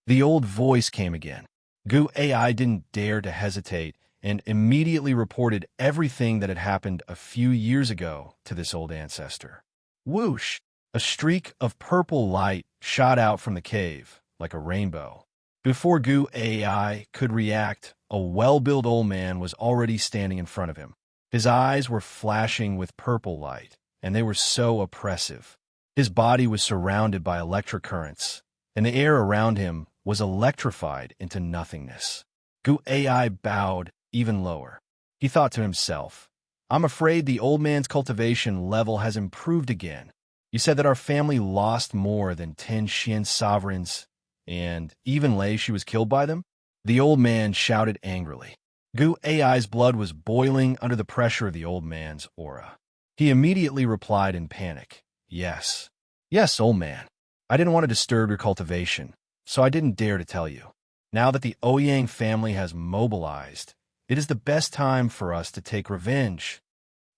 The old voice came again. Gu Ai didn't dare to hesitate and immediately reported everything that had happened a few years ago to this old ancestor. Whoosh! A streak of purple light shot out from the cave, like a rainbow. Before Gu Ai could react, a well-built old man was already standing in front of him. His eyes were flashing with purple light, and they were so oppressive. His body was surrounded by electric currents, and the air around him was electrified into nothingness. Gu Ai bowed even lower. He thought to himself, "I'm afraid the old man's cultivation level has improved again. You said that our family lost more than 10 Xian sovereigns, and even Lei she was killed by them?" The old man shouted angrily. Gu Ai's blood was boiling under the pressure of the old man's aura. He immediately replied in panic, "Yes. Yes, old man. I didn't want to disturb your cultivation, so I didn't dare to tell you. Now that the Ouyang family has mobilized, it is the best time for us to take revenge."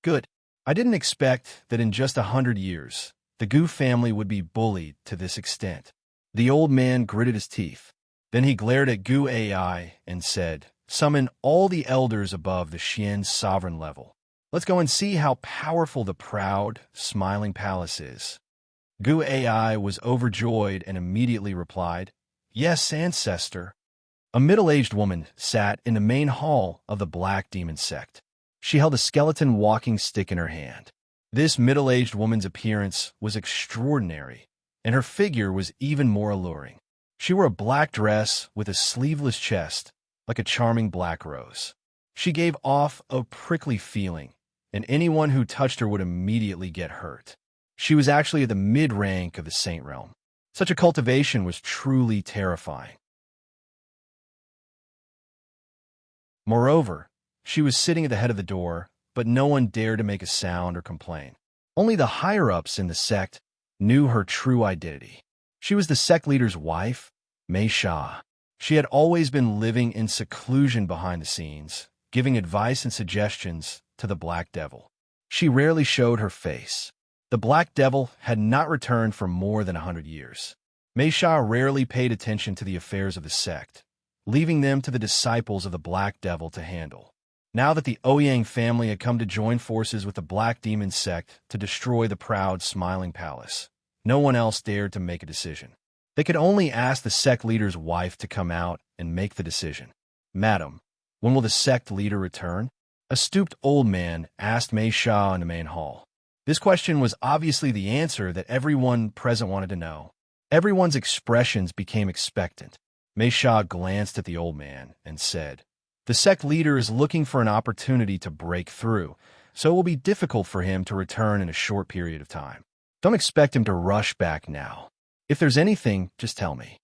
Good. I didn't expect that in just 100 years, the Gu family would be bullied to this extent. The old man gritted his teeth. Then he glared at Gu Ai and said, "Summon all the elders above the Xian sovereign level. Let's go and see how powerful the proud, smiling palace is." Gu Ai was overjoyed and immediately replied, "Yes, ancestor." A middle-aged woman sat in the main hall of the Black Demon sect. She held a skeleton walking stick in her hand. This middle-aged woman's appearance was extraordinary, and her figure was even more alluring. She wore a black dress with a sleeveless chest, like a charming black rose. She gave off a prickly feeling, and anyone who touched her would immediately get hurt. She was actually at the mid-rank of the Saint Realm. Such a cultivation was truly terrifying. Moreover, she was sitting at the head of the door, but no one dared to make a sound or complain. Only the higher-ups in the sect knew her true identity. She was the sect leader's wife, Xianxia. She had always been living in seclusion behind the scenes, giving advice and suggestions to the Black Devil. She rarely showed her face. The Black Devil had not returned for more than 100 years. Xianxia rarely paid attention to the affairs of the sect, leaving them to the disciples of the Black Devil to handle. Now that the Ouyang family had come to join forces with the Black Demon sect to destroy the proud Smiling Palace, no one else dared to make a decision. They could only ask the sect leader's wife to come out and make the decision. "Madam, when will the sect leader return?" A stooped old man asked Xianxia in the main hall. This question was obviously the answer that everyone present wanted to know. Everyone's expressions became expectant. Xianxia glanced at the old man and said, "The sect leader is looking for an opportunity to break through, so it will be difficult for him to return in a short period of time. Don't expect him to rush back now. If there's anything, just tell me."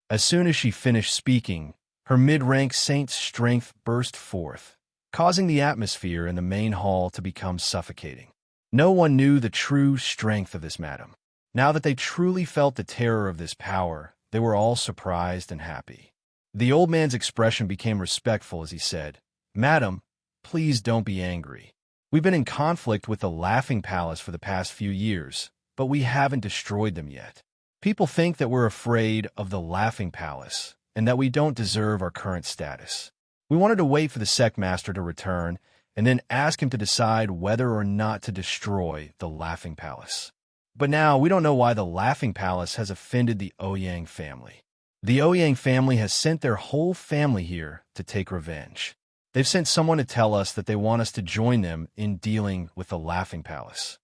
As soon as she finished speaking, her mid-rank saint's strength burst forth, causing the atmosphere in the main hall to become suffocating. No one knew the true strength of this madam. Now that they truly felt the terror of this power, they were all surprised and happy. The old man's expression became respectful as he said, "Madam, please don't be angry. We've been in conflict with the Laughing Palace for the past few years, but we haven't destroyed them yet. People think that we're afraid of the Laughing Palace and that we don't deserve our current status. We wanted to wait for the sect master to return and then ask him to decide whether or not to destroy the Laughing Palace. But now we don't know why the Laughing Palace has offended the Ouyang family. The Ouyang family has sent their whole family here to take revenge. They've sent someone to tell us that they want us to join them in dealing with the Laughing Palace.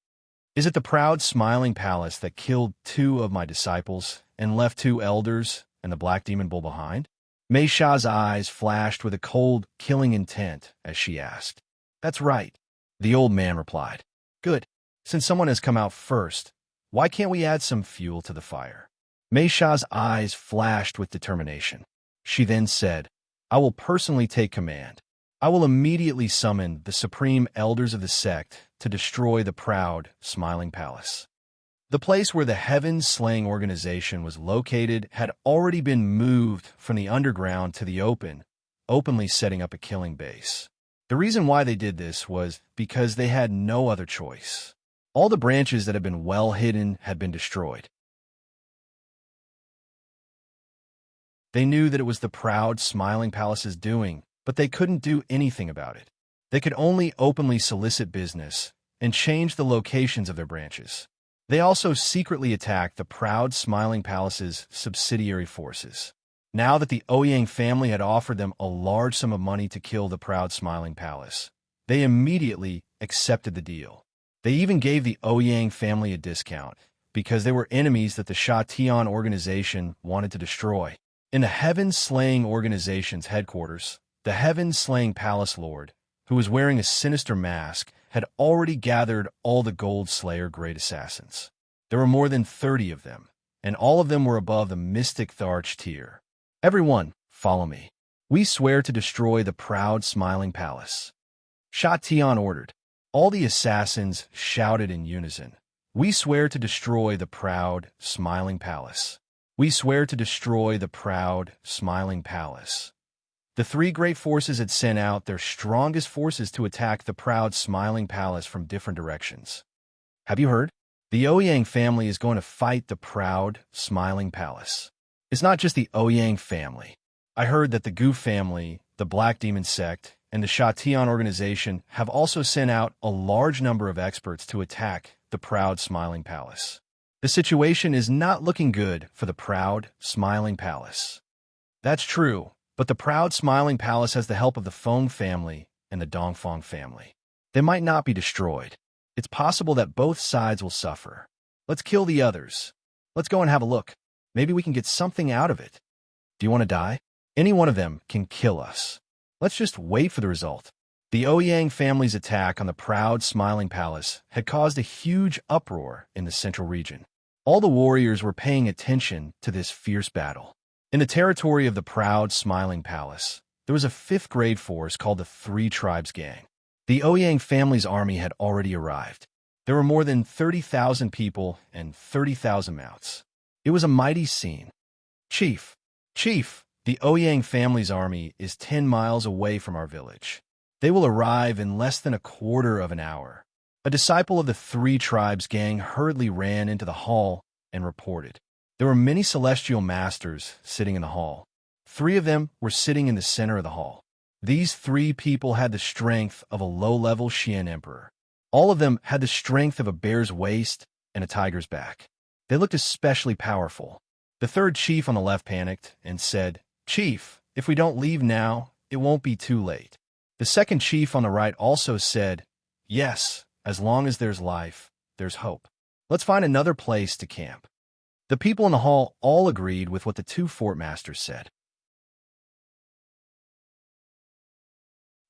Is it the proud Smiling Palace that killed 2 of my disciples and left 2 elders and the Black Demon Bull behind?" Xia's eyes flashed with a cold, killing intent as she asked. "That's right," the old man replied. "Good. Since someone has come out first, why can't we add some fuel to the fire?" Xia's eyes flashed with determination. She then said, "I will personally take command. I will immediately summon the supreme elders of the sect to destroy the proud Smiling Palace." The place where the Heaven-Slaying organization was located had already been moved from the underground to the open, openly setting up a killing base. The reason why they did this was because they had no other choice. All the branches that had been well hidden had been destroyed. They knew that it was the proud Smiling Palace's doing, but they couldn't do anything about it. They could only openly solicit business and change the locations of their branches. They also secretly attacked the proud Smiling Palace's subsidiary forces. Now that the Ouyang family had offered them a large sum of money to kill the proud Smiling Palace, they immediately accepted the deal. They even gave the Ouyang family a discount because they were enemies that the Xianxia organization wanted to destroy. In the Heaven-Slaying organization's headquarters, the Heaven-Slaying Palace Lord, who was wearing a sinister mask, had already gathered all the Gold Slayer Great Assassins. There were more than 30 of them, and all of them were above the Mystic Tharch tier. "Everyone, follow me. We swear to destroy the proud Smiling Palace." Xianxia ordered. All the assassins shouted in unison, "We swear to destroy the proud Smiling Palace. We swear to destroy the proud Smiling Palace." The 3 great forces had sent out their strongest forces to attack the proud Smiling Palace from different directions. Have you heard? The Ouyang family is going to fight the proud Smiling Palace. It's not just the Ouyang family. I heard that the Gu family, the Black Demon sect, and the Xianxia organization have also sent out a large number of experts to attack the proud Smiling Palace. The situation is not looking good for the proud Smiling Palace. That's true, But the proud Smiling Palace has the help of the Feng family and the Dongfeng family. They might not be destroyed. It's possible that both sides will suffer. Let's kill the others. Let's go and have a look. Maybe we can get something out of it. Do you want to die? Any one of them can kill us. Let's just wait for the result. The Ouyang family's attack on the proud Smiling Palace had caused a huge uproar in the central region. All the warriors were paying attention to this fierce battle. In the territory of the proud Smiling Palace, there was a 5th grade force called the Three Tribes Gang. The Ouyang family's army had already arrived. There were more than 30,000 people and 30,000 mounts. It was a mighty scene. Chief, the Ouyang family's army is 10 miles away from our village. They will arrive in less than a quarter of an hour. A disciple of the Three Tribes Gang hurriedly ran into the hall and reported. There were many celestial masters sitting in the hall. 3 of them were sitting in the center of the hall. These 3 people had the strength of a low-level Xian emperor. All of them had the strength of a bear's waist and a tiger's back. They looked especially powerful. The 3rd chief on the left panicked and said, "Chief, if we don't leave now, it won't be too late." The 2nd chief on the right also said, "Yes, as long as there's life, there's hope. Let's find another place to camp." The people in the hall all agreed with what the 2 fort masters said.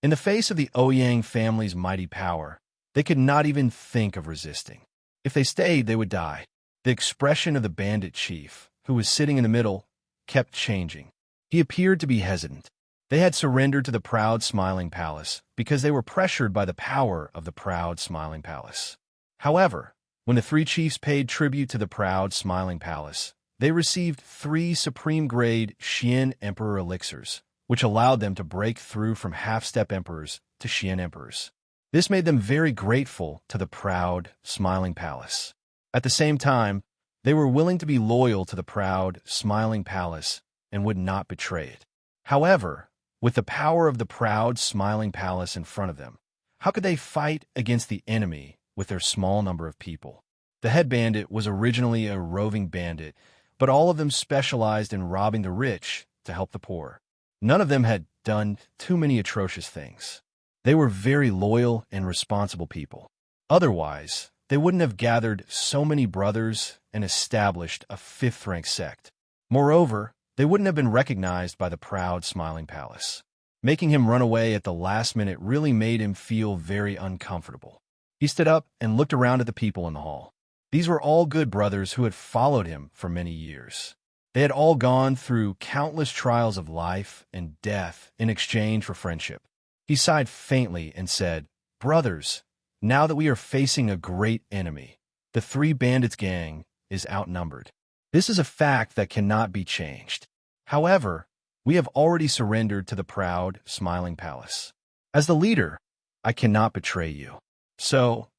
In the face of the Ouyang family's mighty power, they could not even think of resisting. If they stayed, they would die. The expression of the bandit chief, who was sitting in the middle, kept changing. He appeared to be hesitant. They had surrendered to the proud Smiling Palace because they were pressured by the power of the proud Smiling Palace. However, when the 3 chiefs paid tribute to the proud Smiling Palace, they received 3 supreme-grade Xian Emperor elixirs, which allowed them to break through from half-step emperors to Xian emperors. This made them very grateful to the proud Smiling Palace. At the same time, they were willing to be loyal to the proud Smiling Palace and would not betray it. However, with the power of the proud Smiling Palace in front of them, how could they fight against the enemy with their small number of people? The head bandit was originally a roving bandit, but all of them specialized in robbing the rich to help the poor. None of them had done too many atrocious things. They were very loyal and responsible people. Otherwise, they wouldn't have gathered so many brothers and established a 5th-rank sect. Moreover, they wouldn't have been recognized by the proud Smiling Palace. Making him run away at the last minute really made him feel very uncomfortable. He stood up and looked around at the people in the hall. These were all good brothers who had followed him for many years. They had all gone through countless trials of life and death in exchange for friendship. He sighed faintly and said, "Brothers, now that we are facing a great enemy, the 3 bandits gang is outnumbered. This is a fact that cannot be changed. However, we have already surrendered to the proud Smiling Palace. As the leader, I cannot betray you. So,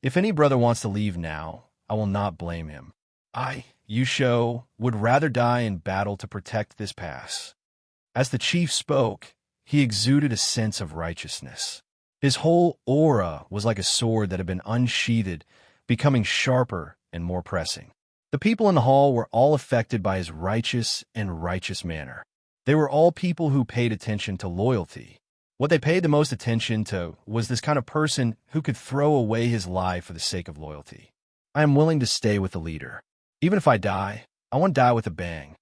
if any brother wants to leave now, I will not blame him. I, Yusho, would rather die in battle to protect this pass." As the chief spoke, he exuded a sense of righteousness. His whole aura was like a sword that had been unsheathed, becoming sharper and more pressing. The people in the hall were all affected by his righteous manner. They were all people who paid attention to loyalty. What they paid the most attention to was this kind of person who could throw away his life for the sake of loyalty. I am willing to stay with the leader. Even if I die, I want to die with a bang.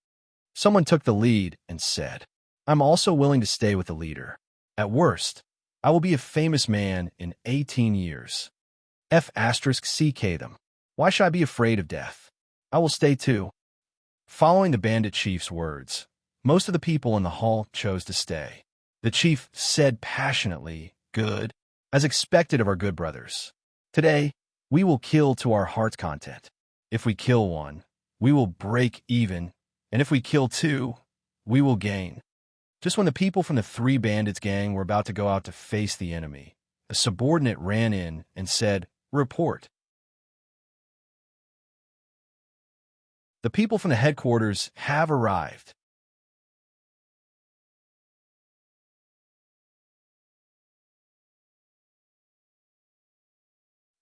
Someone took the lead and said, "I'm also willing to stay with the leader. At worst, I will be a famous man in 18 years. F***CK them. Why should I be afraid of death? I will stay too." Following the bandit chief's words, most of the people in the hall chose to stay. The chief said passionately, "Good, as expected of our good brothers. Today, we will kill to our heart's content. If we kill one, we will break even, and if we kill 2, we will gain." Just when the people from the 3 bandits gang were about to go out to face the enemy, a subordinate ran in and said, "Report." The people from the headquarters have arrived.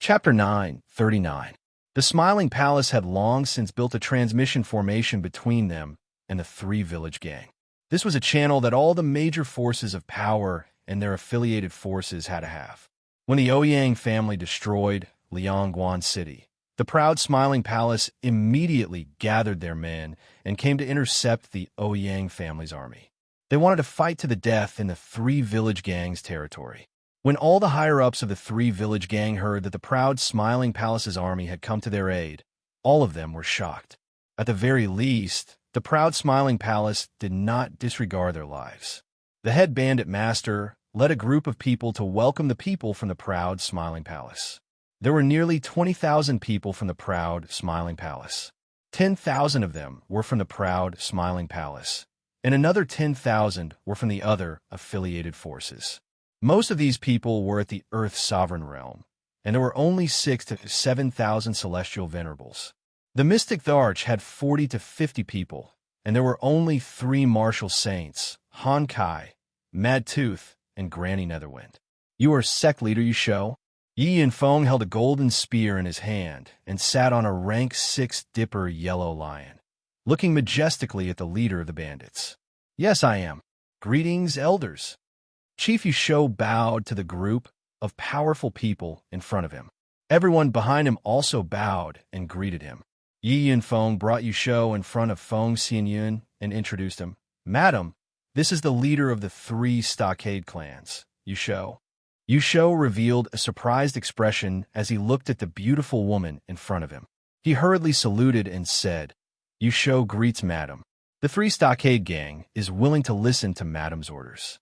Chapter 9:39. The Smiling Palace had long since built a transmission formation between them and the 3 village gang. This was a channel that all the major forces of power and their affiliated forces had to have. When the Ouyang family destroyed Liangguan City, the proud Smiling Palace immediately gathered their men and came to intercept the Ouyang family's army. They wanted to fight to the death in the Three Village Gang's territory. When all the higher-ups of the Three Village Gang heard that the proud Smiling Palace's army had come to their aid, all of them were shocked. At the very least, the proud Smiling Palace did not disregard their lives. The head bandit master led a group of people to welcome the people from the proud Smiling Palace. There were nearly 20,000 people from the proud Smiling Palace. 10,000 of them were from the proud Smiling Palace, and another 10,000 were from the other affiliated forces. Most of these people were at the Earth's sovereign realm, and there were only 6,000 to 7,000 celestial venerables. The Mystic Tharch had 40 to 50 people, and there were only 3 martial saints, Han Kai, Mad Tooth, and Granny Netherwind. You are sect leader, you show? Yi Yanfeng held a golden spear in his hand and sat on a rank 6 dipper yellow lion, looking majestically at the leader of the bandits. Yes, I am. Greetings, elders. Chief Yusho bowed to the group of powerful people in front of him. Everyone behind him also bowed and greeted him. Yi Yanfeng brought Yusho in front of Feng Xianyun and introduced him. Madam, this is the leader of the 3 stockade clans, Yusho. Yusho revealed a surprised expression as he looked at the beautiful woman in front of him. He hurriedly saluted and said, Yusho greets Madam. The 3 stockade gang is willing to listen to Madam's orders.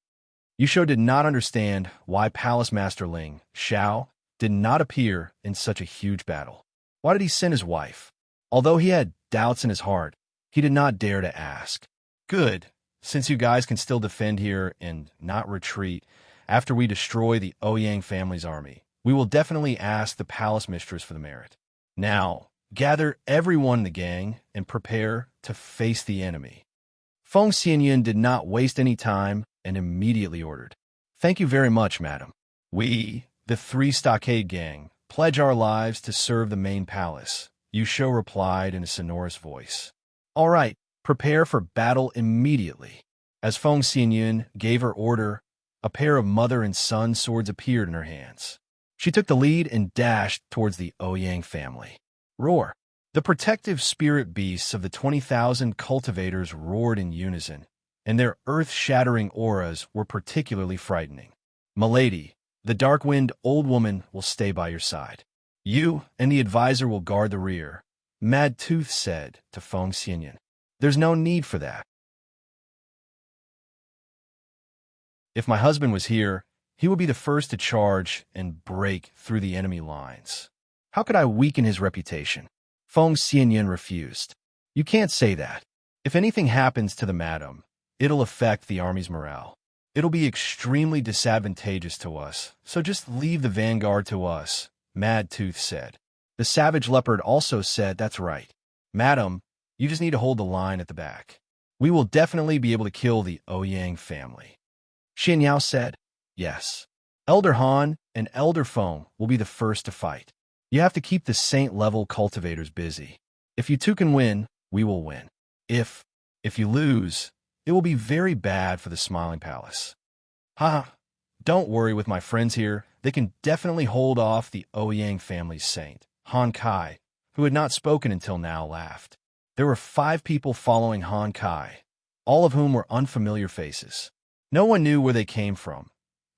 Yusho did not understand why Palace Master Ling Xiao did not appear in such a huge battle. Why did he send his wife? Although he had doubts in his heart, he did not dare to ask. Good, since you guys can still defend here and not retreat after we destroy the Ouyang family's army, we will definitely ask the palace mistress for the merit. Now, gather everyone in the gang and prepare to face the enemy. Feng Xianyun did not waste any time and immediately ordered. Thank you very much, madam. We, the 3 stockade gang, pledge our lives to serve the main palace, Yusho replied in a sonorous voice. All right, prepare for battle immediately. As Feng Xianyun gave her order, a pair of mother and son swords appeared in her hands. She took the lead and dashed towards the Ouyang family. Roar! The protective spirit beasts of the 20,000 cultivators roared in unison, and their earth-shattering auras were particularly frightening. Milady, the dark-wind old woman will stay by your side. You and the advisor will guard the rear, Mad Tooth said to Feng Xianyun. There's no need for that. If my husband was here, he would be the first to charge and break through the enemy lines. How could I weaken his reputation? Feng Xianyun refused. You can't say that. If anything happens to the madam, it'll affect the army's morale. It'll be extremely disadvantageous to us, so just leave the vanguard to us, Mad Tooth said. The savage leopard also said, that's right. Madam, you just need to hold the line at the back. We will definitely be able to kill the Ouyang family. Xianyao said, yes. Elder Han and Elder Feng will be the first to fight. You have to keep the saint-level cultivators busy. If you two can win, we will win. If you lose, it will be very bad for the Smiling Palace. Ha! Don't worry with my friends here. They can definitely hold off the Ouyang family's saint. Han Kai, who had not spoken until now, laughed. There were 5 people following Han Kai, all of whom were unfamiliar faces. No one knew where they came from,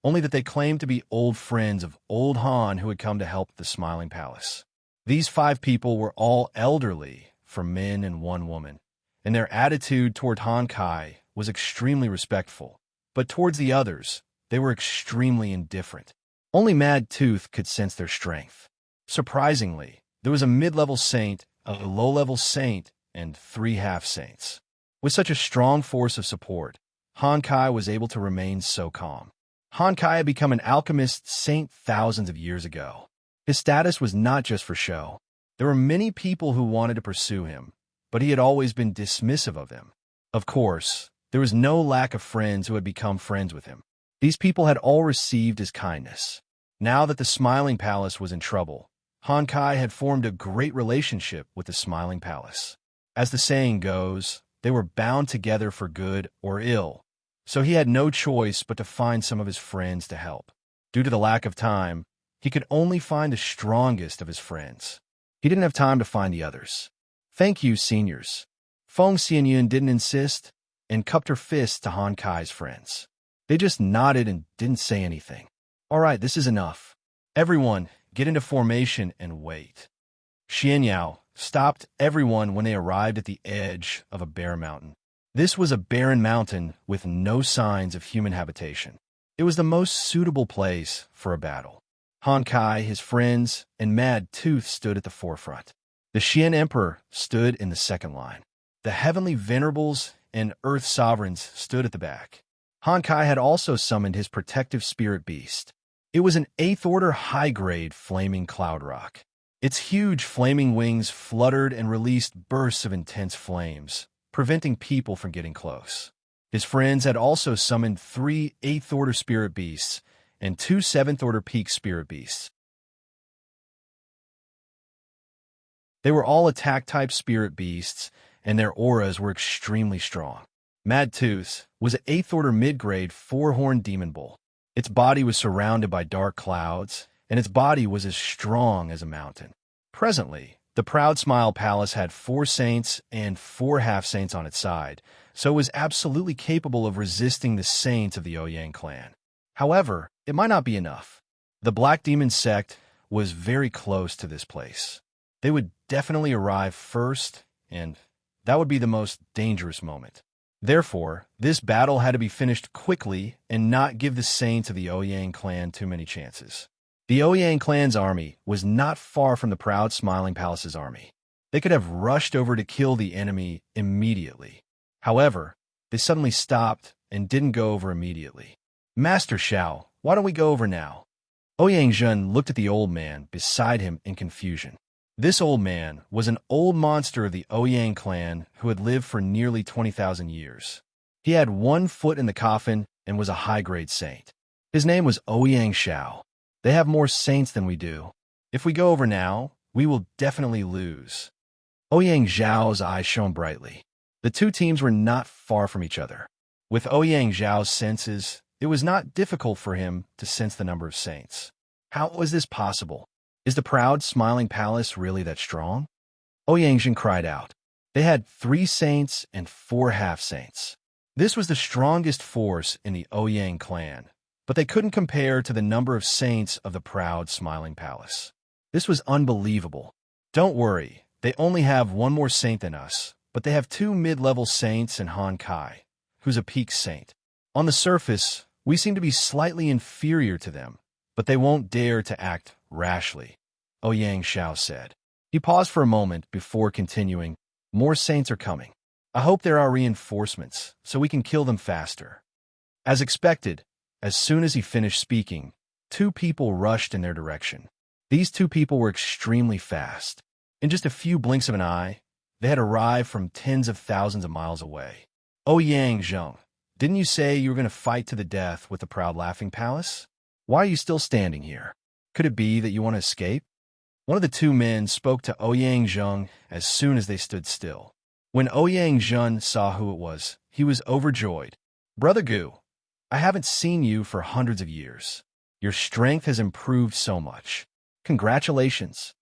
only that they claimed to be old friends of old Han who had come to help the Smiling Palace. These 5 people were all elderly, 4 men and 1 woman, and their attitude toward Han Kai was extremely respectful, but towards the others, they were extremely indifferent. Only Mad Tooth could sense their strength. Surprisingly, there was a mid-level saint, a low-level saint, and 3 half-saints. With such a strong force of support, Han Kai was able to remain so calm. Han Kai had become an alchemist saint thousands of years ago. His status was not just for show. There were many people who wanted to pursue him, but he had always been dismissive of them. Of course, there was no lack of friends who had become friends with him. These people had all received his kindness. Now that the Smiling Palace was in trouble, Han Kai had formed a great relationship with the Smiling Palace. As the saying goes, they were bound together for good or ill, so he had no choice but to find some of his friends to help. Due to the lack of time, he could only find the strongest of his friends. He didn't have time to find the others. "Thank you, seniors." Feng Xianyun didn't insist and cupped her fist to Han Kai's friends. They just nodded and didn't say anything. "All right, this is enough. Everyone, get into formation and wait." Xianxia stopped everyone when they arrived at the edge of a bare mountain. This was a barren mountain with no signs of human habitation. It was the most suitable place for a battle. Han Kai, his friends, and Mad Tooth stood at the forefront. The Xian Emperor stood in the second line. The Heavenly Venerables and Earth Sovereigns stood at the back. Han Kai had also summoned his protective spirit beast. It was an 8th order high-grade flaming cloud rock. Its huge flaming wings fluttered and released bursts of intense flames, preventing people from getting close. His friends had also summoned 3 8th order spirit beasts and 2 7th order peak spirit beasts. They were all attack-type spirit beasts, and their auras were extremely strong. Mad Tooth was an 8th order mid-grade 4-horned demon bull. Its body was surrounded by dark clouds, and its body was as strong as a mountain. Presently, the Proud Smile Palace had 4 saints and 4 half-saints on its side, so it was absolutely capable of resisting the saints of the Ouyang clan. However, it might not be enough. The Black Demon sect was very close to this place. They would definitely arrive first, and that would be the most dangerous moment. Therefore, this battle had to be finished quickly and not give the saints of the Ouyang clan too many chances. The Ouyang clan's army was not far from the Proud Smiling Palace's army. They could have rushed over to kill the enemy immediately. However, they suddenly stopped and didn't go over immediately. "Master Xiao, why don't we go over now?" Ouyang Zhen looked at the old man beside him in confusion. This old man was an old monster of the Ouyang clan who had lived for nearly 20,000 years. He had 1 foot in the coffin and was a high-grade saint. His name was Ouyang Xiao. "They have more saints than we do. If we go over now, we will definitely lose." Ouyang Zhao's eyes shone brightly. The two teams were not far from each other. With Ouyang Zhao's senses, it was not difficult for him to sense the number of saints. How was this possible? Is the Proud Smiling Palace really that strong? Ouyang Zhen cried out. They had 3 saints and 4 half-saints. This was the strongest force in the Ouyang clan, but they couldn't compare to the number of saints of the Proud Smiling Palace. This was unbelievable. Don't worry, they only have 1 more saint than us, but they have 2 mid-level saints and Han Kai, who's a peak saint. On the surface, we seem to be slightly inferior to them, but they won't dare to act rashly, Ouyang Xiao said. He paused for a moment before continuing, "More saints are coming. I hope there are reinforcements, so we can kill them faster." As expected, as soon as he finished speaking, 2 people rushed in their direction. These 2 people were extremely fast. In just a few blinks of an eye, they had arrived from tens of thousands of miles away. "Ouyang Zheng, didn't you say you were going to fight to the death with the Proud Laughing Palace? Why are you still standing here? Could it be that you want to escape?" One of the 2 men spoke to Ouyang Zheng as soon as they stood still. When Ouyang Zheng saw who it was, he was overjoyed. "Brother Gu, I haven't seen you for hundreds of years. Your strength has improved so much. Congratulations."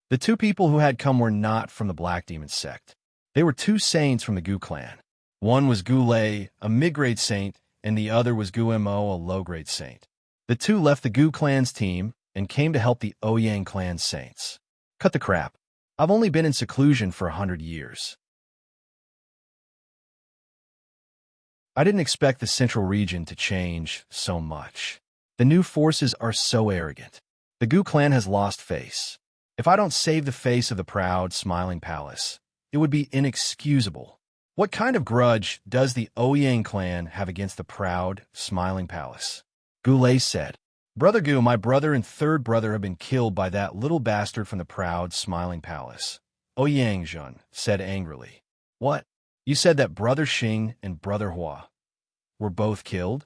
The 2 people who had come were not from the Black Demon sect. They were 2 saints from the Gu clan. One was Gu Lei, a mid-grade saint, and the other was Gu Mo, a low-grade saint. The 2 left the Gu clan's team and came to help the Ouyang clan's saints. Cut the crap. I've only been in seclusion for 100 years. I didn't expect the central region to change so much. The new forces are so arrogant. The Gu clan has lost face. If I don't save the face of the Proud Smiling Palace, it would be inexcusable. What kind of grudge does the Ouyang clan have against the Proud Smiling Palace? Gu Lei said, "Brother Gu, my brother and 3rd brother have been killed by that little bastard from the Proud Smiling Palace." Ouyang Zhen said angrily. "What? You said that Brother Xing and Brother Hua were both killed?"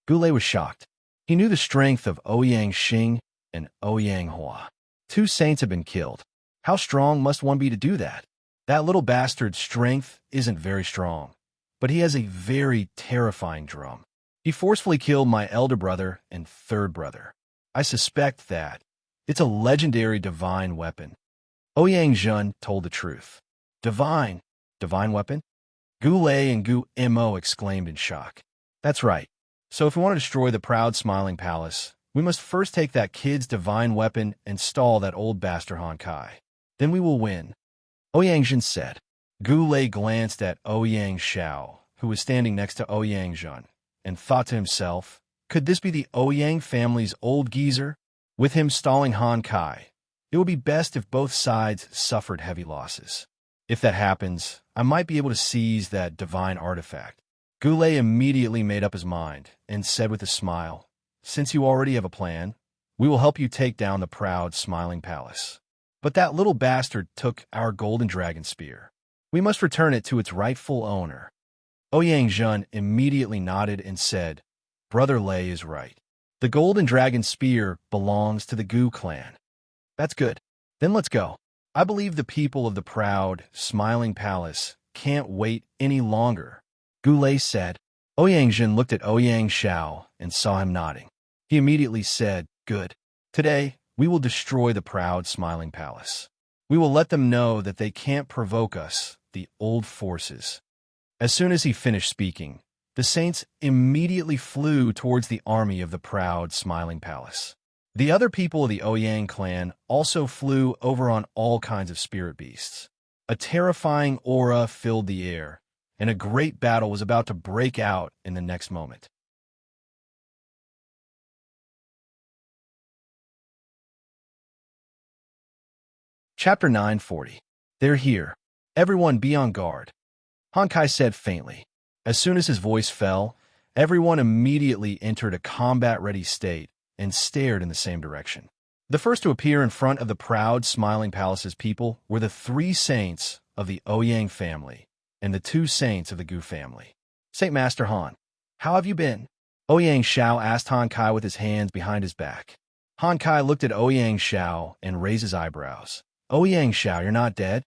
Gu Lei was shocked. He knew the strength of Ouyang Xing and Ouyang Hua. 2 saints have been killed. How strong must one be to do that? That little bastard's strength isn't very strong, but he has a very terrifying drum. He forcefully killed my elder brother and third brother. I suspect that it's a legendary divine weapon." Ouyang told the truth. Divine? Divine weapon? Gu Lei and Gu Mo exclaimed in shock. "That's right. So if we want to destroy the proud smiling palace, we must first take that kid's divine weapon and stall that old bastard Han Kai. Then we will win," Ouyang said. Gu Lei glanced at Ouyang Xiao, who was standing next to Ouyang, and thought to himself, could this be the Ouyang family's old geezer? With him stalling Han Kai, it would be best if both sides suffered heavy losses. If that happens, I might be able to seize that divine artifact. Gu Lei immediately made up his mind and said with a smile, "Since you already have a plan, we will help you take down the proud, smiling palace. But that little bastard took our golden dragon spear. We must return it to its rightful owner." Ouyang immediately nodded and said, "Brother Lei is right. The golden dragon spear belongs to the Gu clan." "That's good. Then let's go. I believe the people of the proud, smiling palace can't wait any longer," Gu Lei said. Ouyang looked at Ouyang Xiao and saw him nodding. He immediately said, "Good. Today, we will destroy the proud, smiling palace. We will let them know that they can't provoke us, the old forces." As soon as he finished speaking, the saints immediately flew towards the army of the proud, smiling palace. The other people of the Ouyang clan also flew over on all kinds of spirit beasts. A terrifying aura filled the air, and a great battle was about to break out in the next moment. Chapter 940. They're here. Everyone be on guard, Han Kai said faintly. As soon as his voice fell, everyone immediately entered a combat-ready state and stared in the same direction. The first to appear in front of the proud, smiling palace's people were the 3 saints of the Ouyang family and the 2 saints of the Gu family. "Saint Master Han, how have you been?" Ouyang Xiao asked Han Kai with his hands behind his back. Han Kai looked at Ouyang Xiao and raised his eyebrows. "Ouyang Xiao, you're not dead?"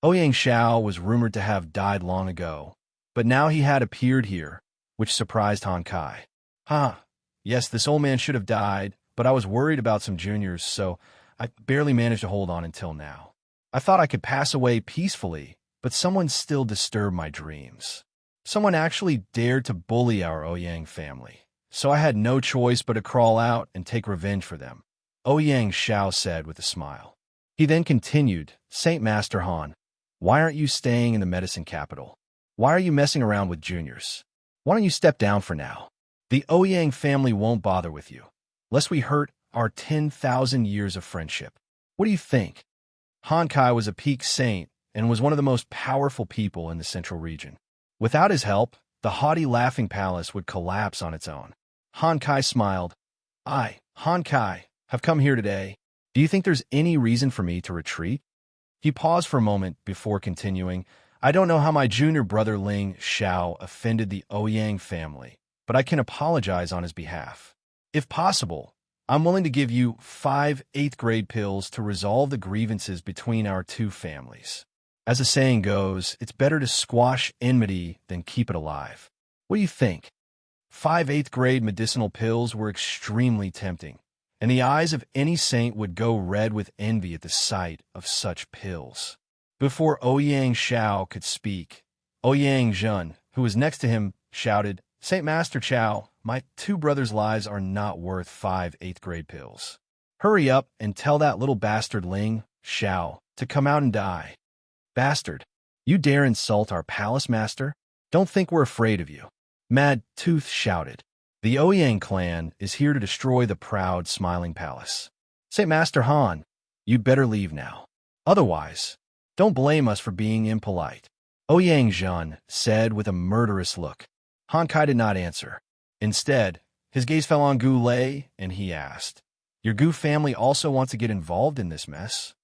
Ouyang Xiao was rumored to have died long ago, but now he had appeared here, which surprised Han Kai. Yes, this old man should have died, but I was worried about some juniors, so I barely managed to hold on until now. I thought I could pass away peacefully, but someone still disturbed my dreams. Someone actually dared to bully our Ouyang family, so I had no choice but to crawl out and take revenge for them," Ouyang Xiao said with a smile. He then continued, "Saint Master Han, why aren't you staying in the medicine capital? Why are you messing around with juniors? Why don't you step down for now? The Ouyang family won't bother with you, lest we hurt our 10,000 years of friendship. What do you think?" Han Kai was a peak saint and was one of the most powerful people in the central region. Without his help, the haughty Laughing Palace would collapse on its own. Han Kai smiled. "I, Han Kai, have come here today. Do you think there's any reason for me to retreat?" He paused for a moment before continuing, "I don't know how my junior brother Ling Xiao offended the Ouyang family, but I can apologize on his behalf. If possible, I'm willing to give you 5 8th-grade pills to resolve the grievances between our 2 families. As the saying goes, it's better to squash enmity than keep it alive. What do you think?" 5 8th-grade medicinal pills were extremely tempting, and the eyes of any saint would go red with envy at the sight of such pills. Before Ouyang Xiao could speak, Ouyang, who was next to him, shouted, "Saint Master Qiao, my 2 brothers' lives are not worth 5 8th-grade pills. Hurry up and tell that little bastard Ling Xiao to come out and die." "Bastard, you dare insult our palace master? Don't think we're afraid of you," Mad Tooth shouted. "The Ouyang clan is here to destroy the proud, smiling palace. Saint Master Han, you'd better leave now. Otherwise, don't blame us for being impolite," Ouyang said with a murderous look. Han Kai did not answer. Instead, his gaze fell on Gu Lei, and he asked, "Your Gu family also wants to get involved in this mess?"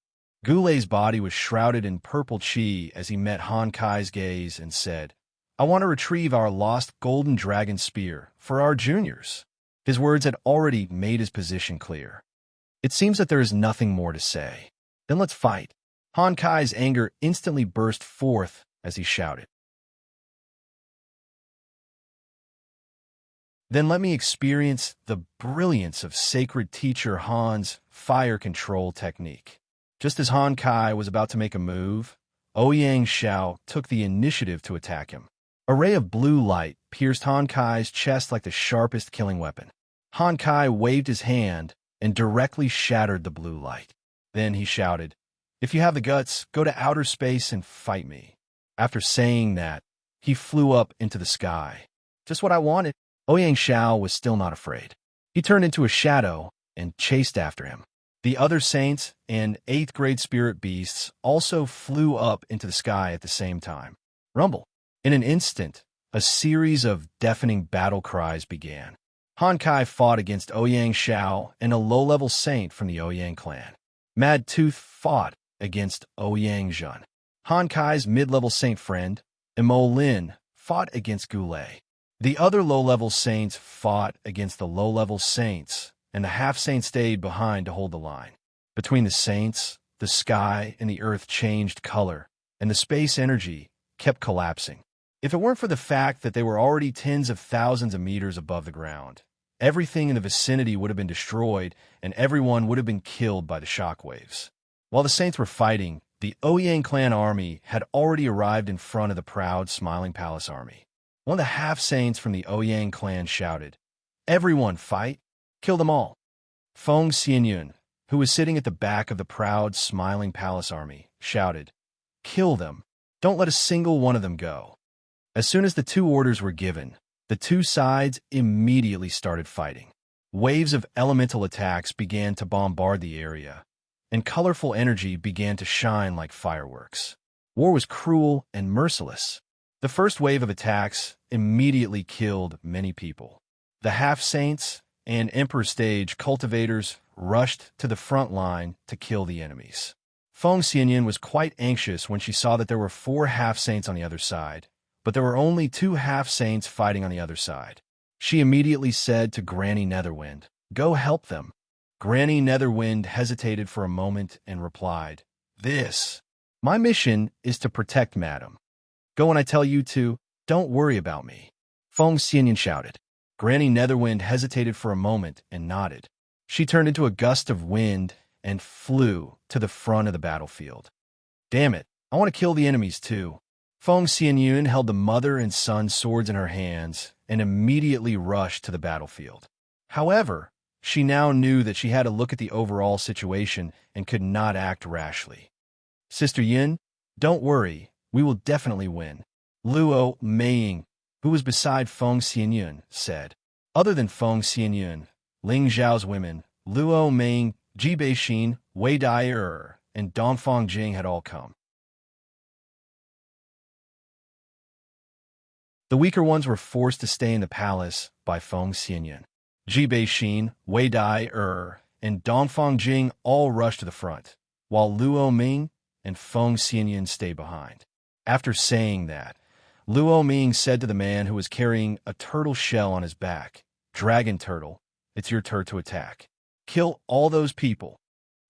Gu Lei's body was shrouded in purple chi as he met Han Kai's gaze and said, "I want to retrieve our lost golden dragon spear for our juniors." His words had already made his position clear. "It seems that there is nothing more to say. Then let's fight," Han Kai's anger instantly burst forth as he shouted, "Then let me experience the brilliance of sacred teacher Han's fire control technique." Just as Han Kai was about to make a move, Xianxia took the initiative to attack him. A ray of blue light pierced Han Kai's chest like the sharpest killing weapon. Han Kai waved his hand and directly shattered the blue light. Then he shouted, "If you have the guts, go to outer space and fight me." After saying that, he flew up into the sky. Just what I wanted. Xianxia was still not afraid. He turned into a shadow and chased after him. The other saints and 8th grade spirit beasts also flew up into the sky at the same time. Rumble. In an instant, a series of deafening battle cries began. Han Kai fought against Xianxia and a low-level saint from the Ouyang clan. Mad Tooth fought against Ouyang. Han Kai's mid-level saint friend, Imo Lin, fought against Goulet. The other low-level saints fought against the low-level saints, and the half-saint stayed behind to hold the line. Between the saints, the sky and the earth changed color, and the space energy kept collapsing. If it weren't for the fact that they were already tens of thousands of meters above the ground, everything in the vicinity would have been destroyed, and everyone would have been killed by the shockwaves. While the saints were fighting, the Ouyang clan army had already arrived in front of the proud, smiling palace army. One of the half-saints from the Ouyang clan shouted, "Everyone fight! Kill them all!" Feng Xianyun, who was sitting at the back of the proud, smiling palace army, shouted, "Kill them! Don't let a single one of them go." As soon as the two orders were given, the two sides immediately started fighting. Waves of elemental attacks began to bombard the area, and colorful energy began to shine like fireworks. War was cruel and merciless. The first wave of attacks immediately killed many people. The half-saints and Emperor Stage cultivators rushed to the front line to kill the enemies. Feng Xianyun was quite anxious when she saw that there were 4 half-saints on the other side, but there were only 2 half-saints fighting on the other side. She immediately said to Granny Netherwind, "Go help them." Granny Netherwind hesitated for a moment and replied, My mission is to protect Madam. Go when I tell you to, don't worry about me." Feng Xianyun shouted. Granny Netherwind hesitated for a moment and nodded. She turned into a gust of wind and flew to the front of the battlefield. "Damn it, I want to kill the enemies too." Feng Xianyun held the mother and son swords in her hands and immediately rushed to the battlefield. However, she now knew that she had to look at the overall situation and could not act rashly. "Sister Yin, don't worry, we will definitely win," Luo Meiying, who was beside Feng Xianyun, said. Other than Feng Xianyun, Ling Zhao's women, Luo Meiying, Ji Beixin, Wei Dai and Dongfang Jing had all come. The weaker ones were forced to stay in the palace by Feng Xianyun. Ji Beixin, Wei Dai and Dongfang Jing all rushed to the front, while Luo Ming and Feng Xianyun stayed behind. After saying that, Luo Ming said to the man who was carrying a turtle shell on his back, "Dragon Turtle, it's your turn to attack. Kill all those people."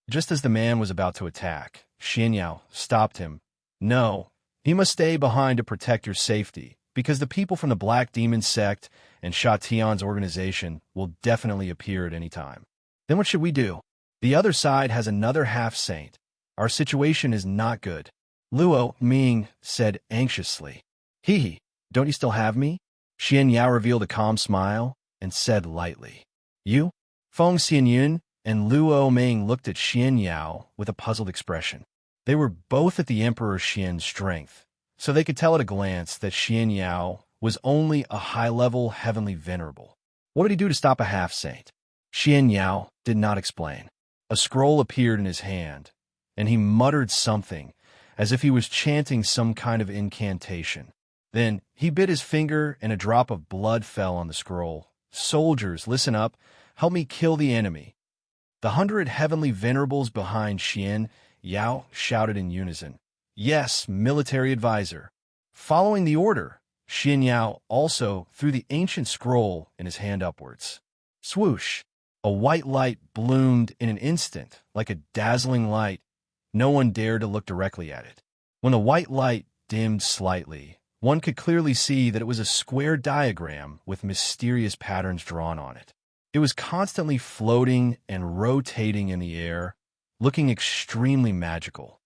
Just as the man was about to attack, Xianyao stopped him. "No, you must stay behind to protect your safety, because the people from the Black Demon sect and Sha Tian's organization will definitely appear at any time." "Then what should we do?" "The other side has another half-saint. Our situation is not good," Luo Ming said anxiously. "Hee, don't you still have me?" Xianyao revealed a calm smile and said lightly, "You?" Feng Xianyun and Luo Ming looked at Xianyao with a puzzled expression. They were both at the Emperor Xian's strength, so they could tell at a glance that Xianyao was only a high-level heavenly venerable. What did he do to stop a half-saint? Xianyao did not explain. A scroll appeared in his hand, and he muttered something, as if he was chanting some kind of incantation. Then he bit his finger and a drop of blood fell on the scroll. "Soldiers, listen up. Help me kill the enemy." The 100 heavenly venerables behind Xian Yao shouted in unison, "Yes, military advisor." Following the order, Xian Yao also threw the ancient scroll in his hand upwards. Swoosh! A white light bloomed in an instant, like a dazzling light, no one dared to look directly at it. When the white light dimmed slightly, one could clearly see that it was a square diagram with mysterious patterns drawn on it. It was constantly floating and rotating in the air, looking extremely magical.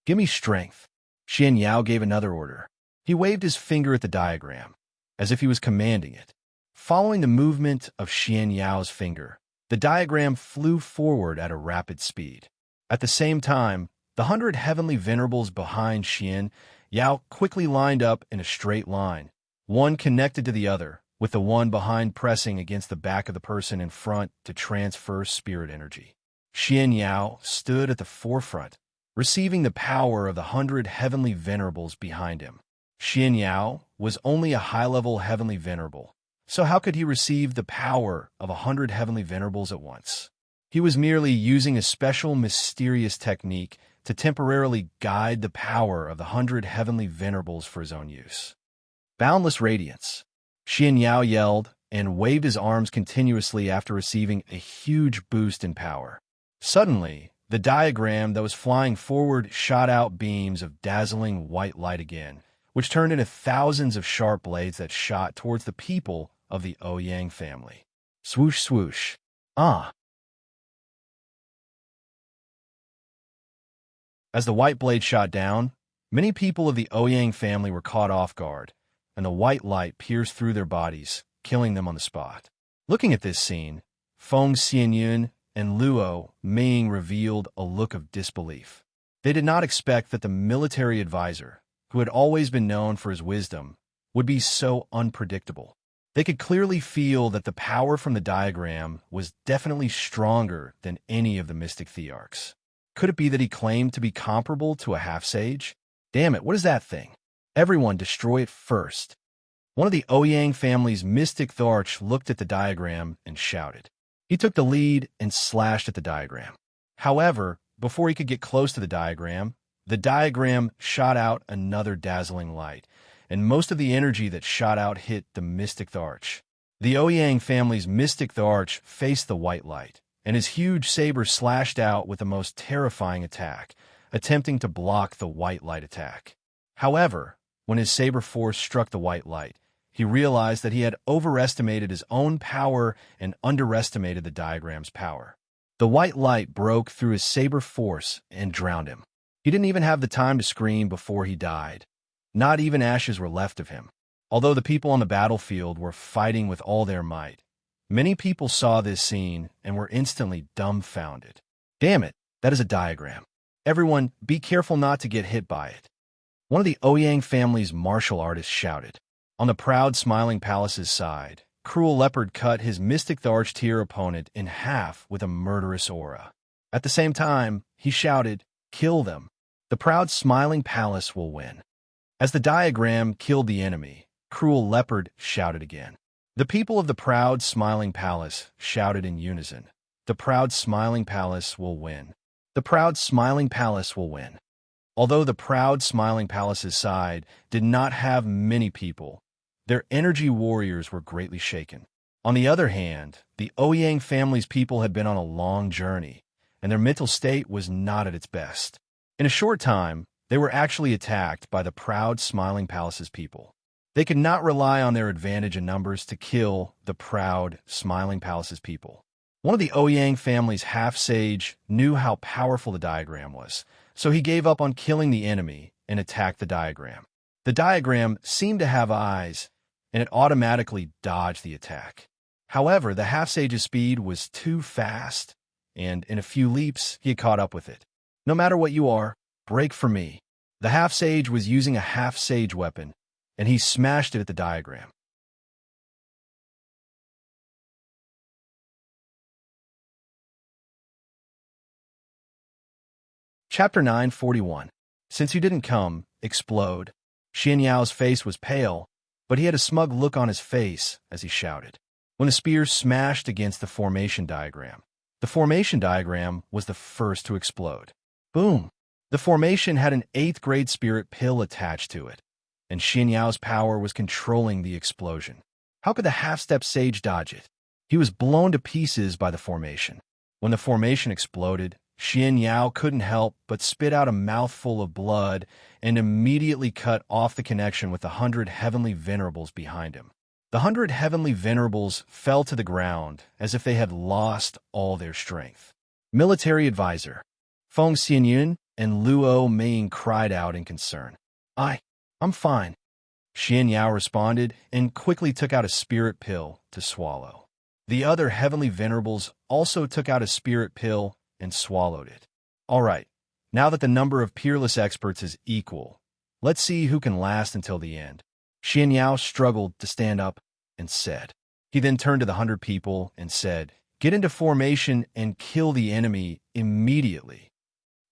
"Give me strength." Xianxia gave another order. He waved his finger at the diagram, as if he was commanding it. Following the movement of Xianxiao's finger, the diagram flew forward at a rapid speed. At the same time, the 100 heavenly venerables behind Xianxia quickly lined up in a straight line, one connected to the other, with the one behind pressing against the back of the person in front to transfer spirit energy. Xianxia stood at the forefront, receiving the power of the 100 heavenly venerables behind him. Xianxia was only a high-level heavenly venerable, so how could he receive the power of 100 heavenly venerables at once? He was merely using a special mysterious technique to temporarily guide the power of the 100 heavenly venerables for his own use. Boundless radiance. Xianxia yelled and waved his arms continuously after receiving a huge boost in power. Suddenly, the diagram that was flying forward shot out beams of dazzling white light again, which turned into thousands of sharp blades that shot towards the people of the Ouyang family. Swoosh, swoosh. Ah! As the white blade shot down, many people of the Ouyang family were caught off guard, and the white light pierced through their bodies, killing them on the spot. Looking at this scene, Feng Xianyun and Luo Ming revealed a look of disbelief. They did not expect that the military advisor, who had always been known for his wisdom, would be so unpredictable. They could clearly feel that the power from the diagram was definitely stronger than any of the mystic thearchs. Could it be that he claimed to be comparable to a half-sage? Damn it, what is that thing? Everyone destroy it first. One of the Ouyang family's mystic thearchs looked at the diagram and shouted. He took the lead and slashed at the diagram. However, before he could get close to the diagram shot out another dazzling light, and most of the energy that shot out hit the mystic thearch. The Ouyang family's mystic thearch faced the white light, and his huge saber slashed out with the most terrifying attack, attempting to block the white light attack. However, when his saber force struck the white light, he realized that he had overestimated his own power and underestimated the diagram's power. The white light broke through his saber force and drowned him. He didn't even have the time to scream before he died. Not even ashes were left of him. Although the people on the battlefield were fighting with all their might, many people saw this scene and were instantly dumbfounded. Damn it, that is a diagram. Everyone, be careful not to get hit by it. One of the Ouyang family's martial artists shouted. On the proud, smiling palace's side, Cruel Leopard cut his mystic thearch-tier opponent in half with a murderous aura. At the same time, he shouted, "Kill them. The proud, smiling palace will win." As the diagram killed the enemy, Cruel Leopard shouted again. The people of the proud, smiling palace shouted in unison, "The proud, smiling palace will win. The proud, smiling palace will win." Although the proud, smiling palace's side did not have many people, their energy warriors were greatly shaken. On the other hand, the Ouyang family's people had been on a long journey, and their mental state was not at its best. In a short time, they were actually attacked by the proud, smiling palace's people. They could not rely on their advantage in numbers to kill the proud, smiling palace's people. One of the Ouyang family's half-sage knew how powerful the diagram was, so he gave up on killing the enemy and attacked the diagram. The diagram seemed to have eyes, and it automatically dodged the attack. However, the half-sage's speed was too fast, and in a few leaps, he had caught up with it. "No matter what you are, break for me." The half-sage was using a half-sage weapon, and he smashed it at the diagram. Chapter 941. Since you didn't come, explode. Xianyao's face was pale, but he had a smug look on his face as he shouted. When the spear smashed against the formation diagram was the first to explode. Boom! The formation had an 8th grade spirit pill attached to it, and Xianyao's power was controlling the explosion. How could the half-step sage dodge it? He was blown to pieces by the formation. When the formation exploded, Xianxia couldn't help but spit out a mouthful of blood and immediately cut off the connection with the 100 heavenly venerables behind him. The 100 heavenly venerables fell to the ground as if they had lost all their strength. Military advisor Feng Xianyun and Luo Meiying cried out in concern. I'm fine, Xianxia responded and quickly took out a spirit pill to swallow. The other heavenly venerables also took out a spirit pill and swallowed it. All right, now that the number of peerless experts is equal, let's see who can last until the end. Xianxia struggled to stand up and said. He then turned to the 100 people and said, "Get into formation and kill the enemy immediately."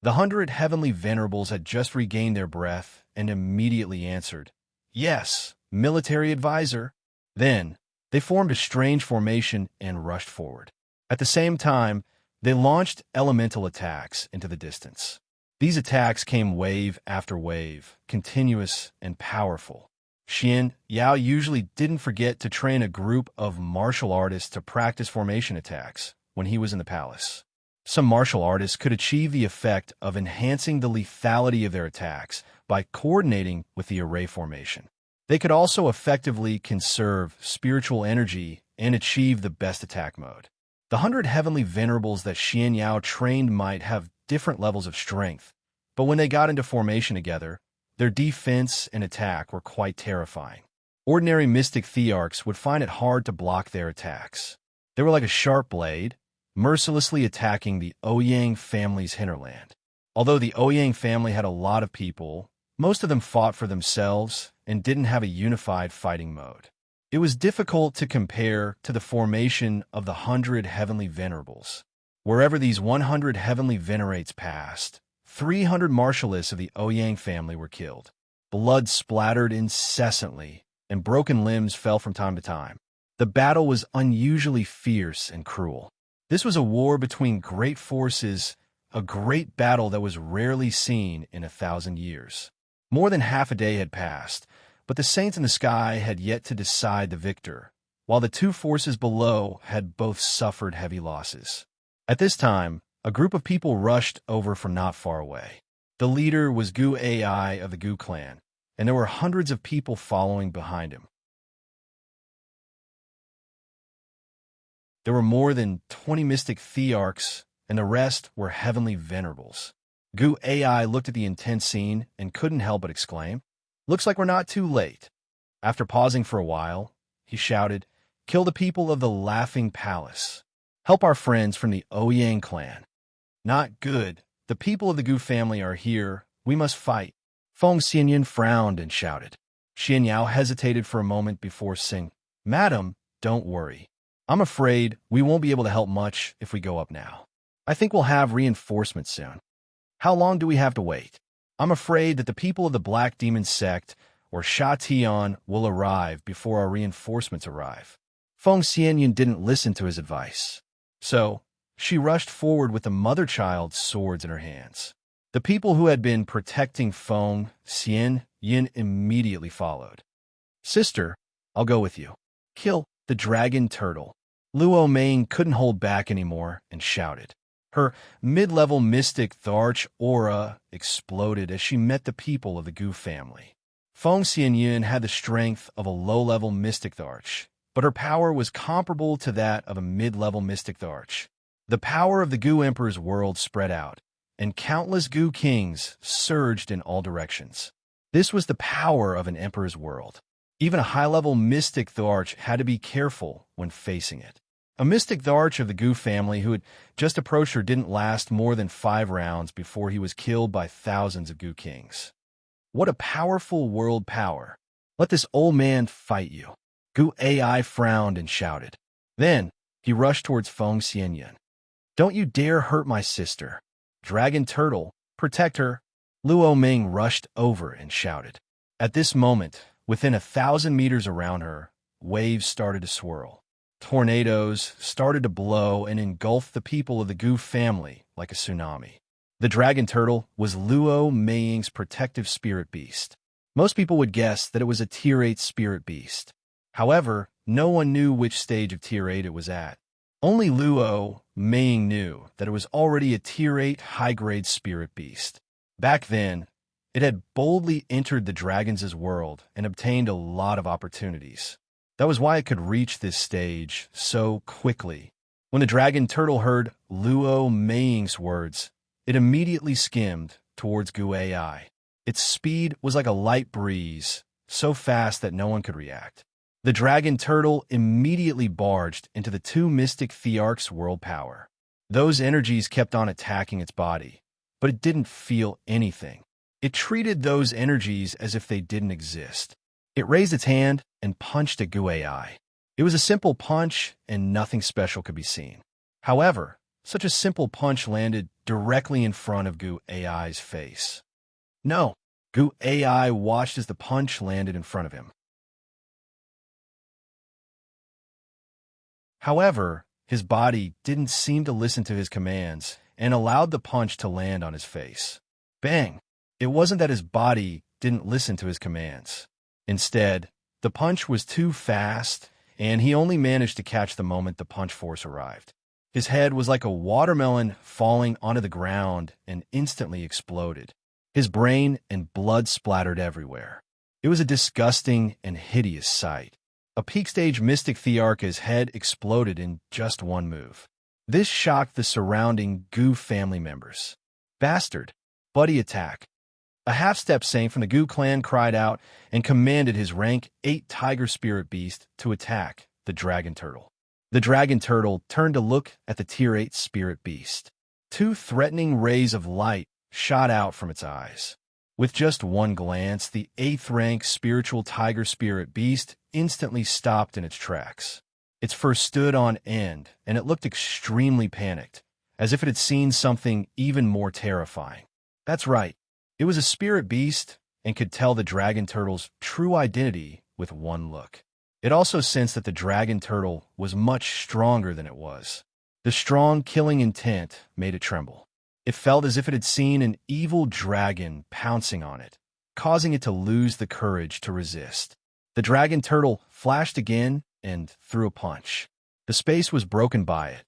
The 100 heavenly venerables had just regained their breath and immediately answered, "Yes, military advisor." Then, they formed a strange formation and rushed forward. At the same time, they launched elemental attacks into the distance. These attacks came wave after wave, continuous and powerful. Xianxia usually didn't forget to train a group of martial artists to practice formation attacks when he was in the palace. Some martial artists could achieve the effect of enhancing the lethality of their attacks by coordinating with the array formation. They could also effectively conserve spiritual energy and achieve the best attack mode. The 100 heavenly venerables that Xianxia trained might have different levels of strength, but when they got into formation together, their defense and attack were quite terrifying. Ordinary mystic thearchs would find it hard to block their attacks. They were like a sharp blade, mercilessly attacking the Ouyang family's hinterland. Although the Ouyang family had a lot of people, most of them fought for themselves and didn't have a unified fighting mode. It was difficult to compare to the formation of the 100 heavenly venerables. Wherever these 100 heavenly venerates passed, 300 martialists of the Ouyang family were killed. Blood splattered incessantly, and broken limbs fell from time to time. The battle was unusually fierce and cruel. This was a war between great forces, a great battle that was rarely seen in 1,000 years. More than half a day had passed, but the saints in the sky had yet to decide the victor, while the two forces below had both suffered heavy losses. At this time, a group of people rushed over from not far away. The leader was Gu Ai of the Gu clan, and there were hundreds of people following behind him. There were more than 20 mystic thearchs, and the rest were heavenly venerables. Gu Ai looked at the intense scene and couldn't help but exclaim, "Looks like we're not too late." After pausing for a while, he shouted, "Kill the people of the Laughing Palace. Help our friends from the Ouyang clan." "Not good. The people of the Gu family are here. We must fight." Feng Xianyun frowned and shouted. Xianxia hesitated for a moment before saying, "Madam, don't worry. I'm afraid we won't be able to help much if we go up now. I think we'll have reinforcements soon." "How long do we have to wait?" "I'm afraid that the people of the Black Demon Sect or Sha Tian will arrive before our reinforcements arrive." Feng Xianyun didn't listen to his advice. So, she rushed forward with the mother-child's swords in her hands. The people who had been protecting Feng Xianyun immediately followed. "Sister, I'll go with you. Kill the dragon turtle." Luo Meiying couldn't hold back anymore and shouted. Her mid-level mystic Tharch aura exploded as she met the people of the Gu family. Feng Xianyun had the strength of a low-level mystic Tharch, but her power was comparable to that of a mid-level mystic Tharch. The power of the Gu Emperor's world spread out, and countless Gu kings surged in all directions. This was the power of an emperor's world. Even a high-level mystic Tharch had to be careful when facing it. A mystic Tharch of the Gu family who had just approached her didn't last more than 5 rounds before he was killed by thousands of Gu kings. What a powerful world power. Let this old man fight you. Gu Ai frowned and shouted. Then, he rushed towards Feng Xianyun. "Don't you dare hurt my sister. Dragon Turtle, protect her." Luo Ming rushed over and shouted. At this moment, within 1,000 meters around her, waves started to swirl. Tornadoes started to blow and engulf the people of the Gu family like a tsunami. The dragon turtle was Luo Meiying's protective spirit beast. Most people would guess that it was a Tier 8 spirit beast. However, no one knew which stage of Tier 8 it was at. Only Luo Ming knew that it was already a Tier 8 high-grade spirit beast. Back then, it had boldly entered the dragons' world and obtained a lot of opportunities. That was why it could reach this stage so quickly. When the dragon turtle heard Luo Meiying's words, it immediately skimmed towards Gu AI. Its speed was like a light breeze, so fast that no one could react. The dragon turtle immediately barged into the two mystic Thearch's world power. Those energies kept on attacking its body, but it didn't feel anything. It treated those energies as if they didn't exist. It raised its hand and punched at Gu AI. It was a simple punch, and nothing special could be seen. However, such a simple punch landed directly in front of Gu AI's face. No, Gu AI watched as the punch landed in front of him. However, his body didn't seem to listen to his commands and allowed the punch to land on his face. Bang! It wasn't that his body didn't listen to his commands. Instead, the punch was too fast, and he only managed to catch the moment the punch force arrived. His head was like a watermelon falling onto the ground and instantly exploded. His brain and blood splattered everywhere. It was a disgusting and hideous sight. A peak-stage mystic Thearch's head exploded in just one move. This shocked the surrounding Gu family members. Bastard! Buddy attack! A half-step saint from the Gu clan cried out and commanded his rank 8 tiger spirit beast to attack the dragon turtle. The dragon turtle turned to look at the Tier 8 spirit beast. 2 threatening rays of light shot out from its eyes. With just one glance, the 8th rank spiritual tiger spirit beast instantly stopped in its tracks. Its fur stood on end, and it looked extremely panicked, as if it had seen something even more terrifying. That's right. It was a spirit beast and could tell the dragon turtle's true identity with one look. It also sensed that the dragon turtle was much stronger than it was. The strong killing intent made it tremble. It felt as if it had seen an evil dragon pouncing on it, causing it to lose the courage to resist. The dragon turtle flashed again and threw a punch. The space was broken by it,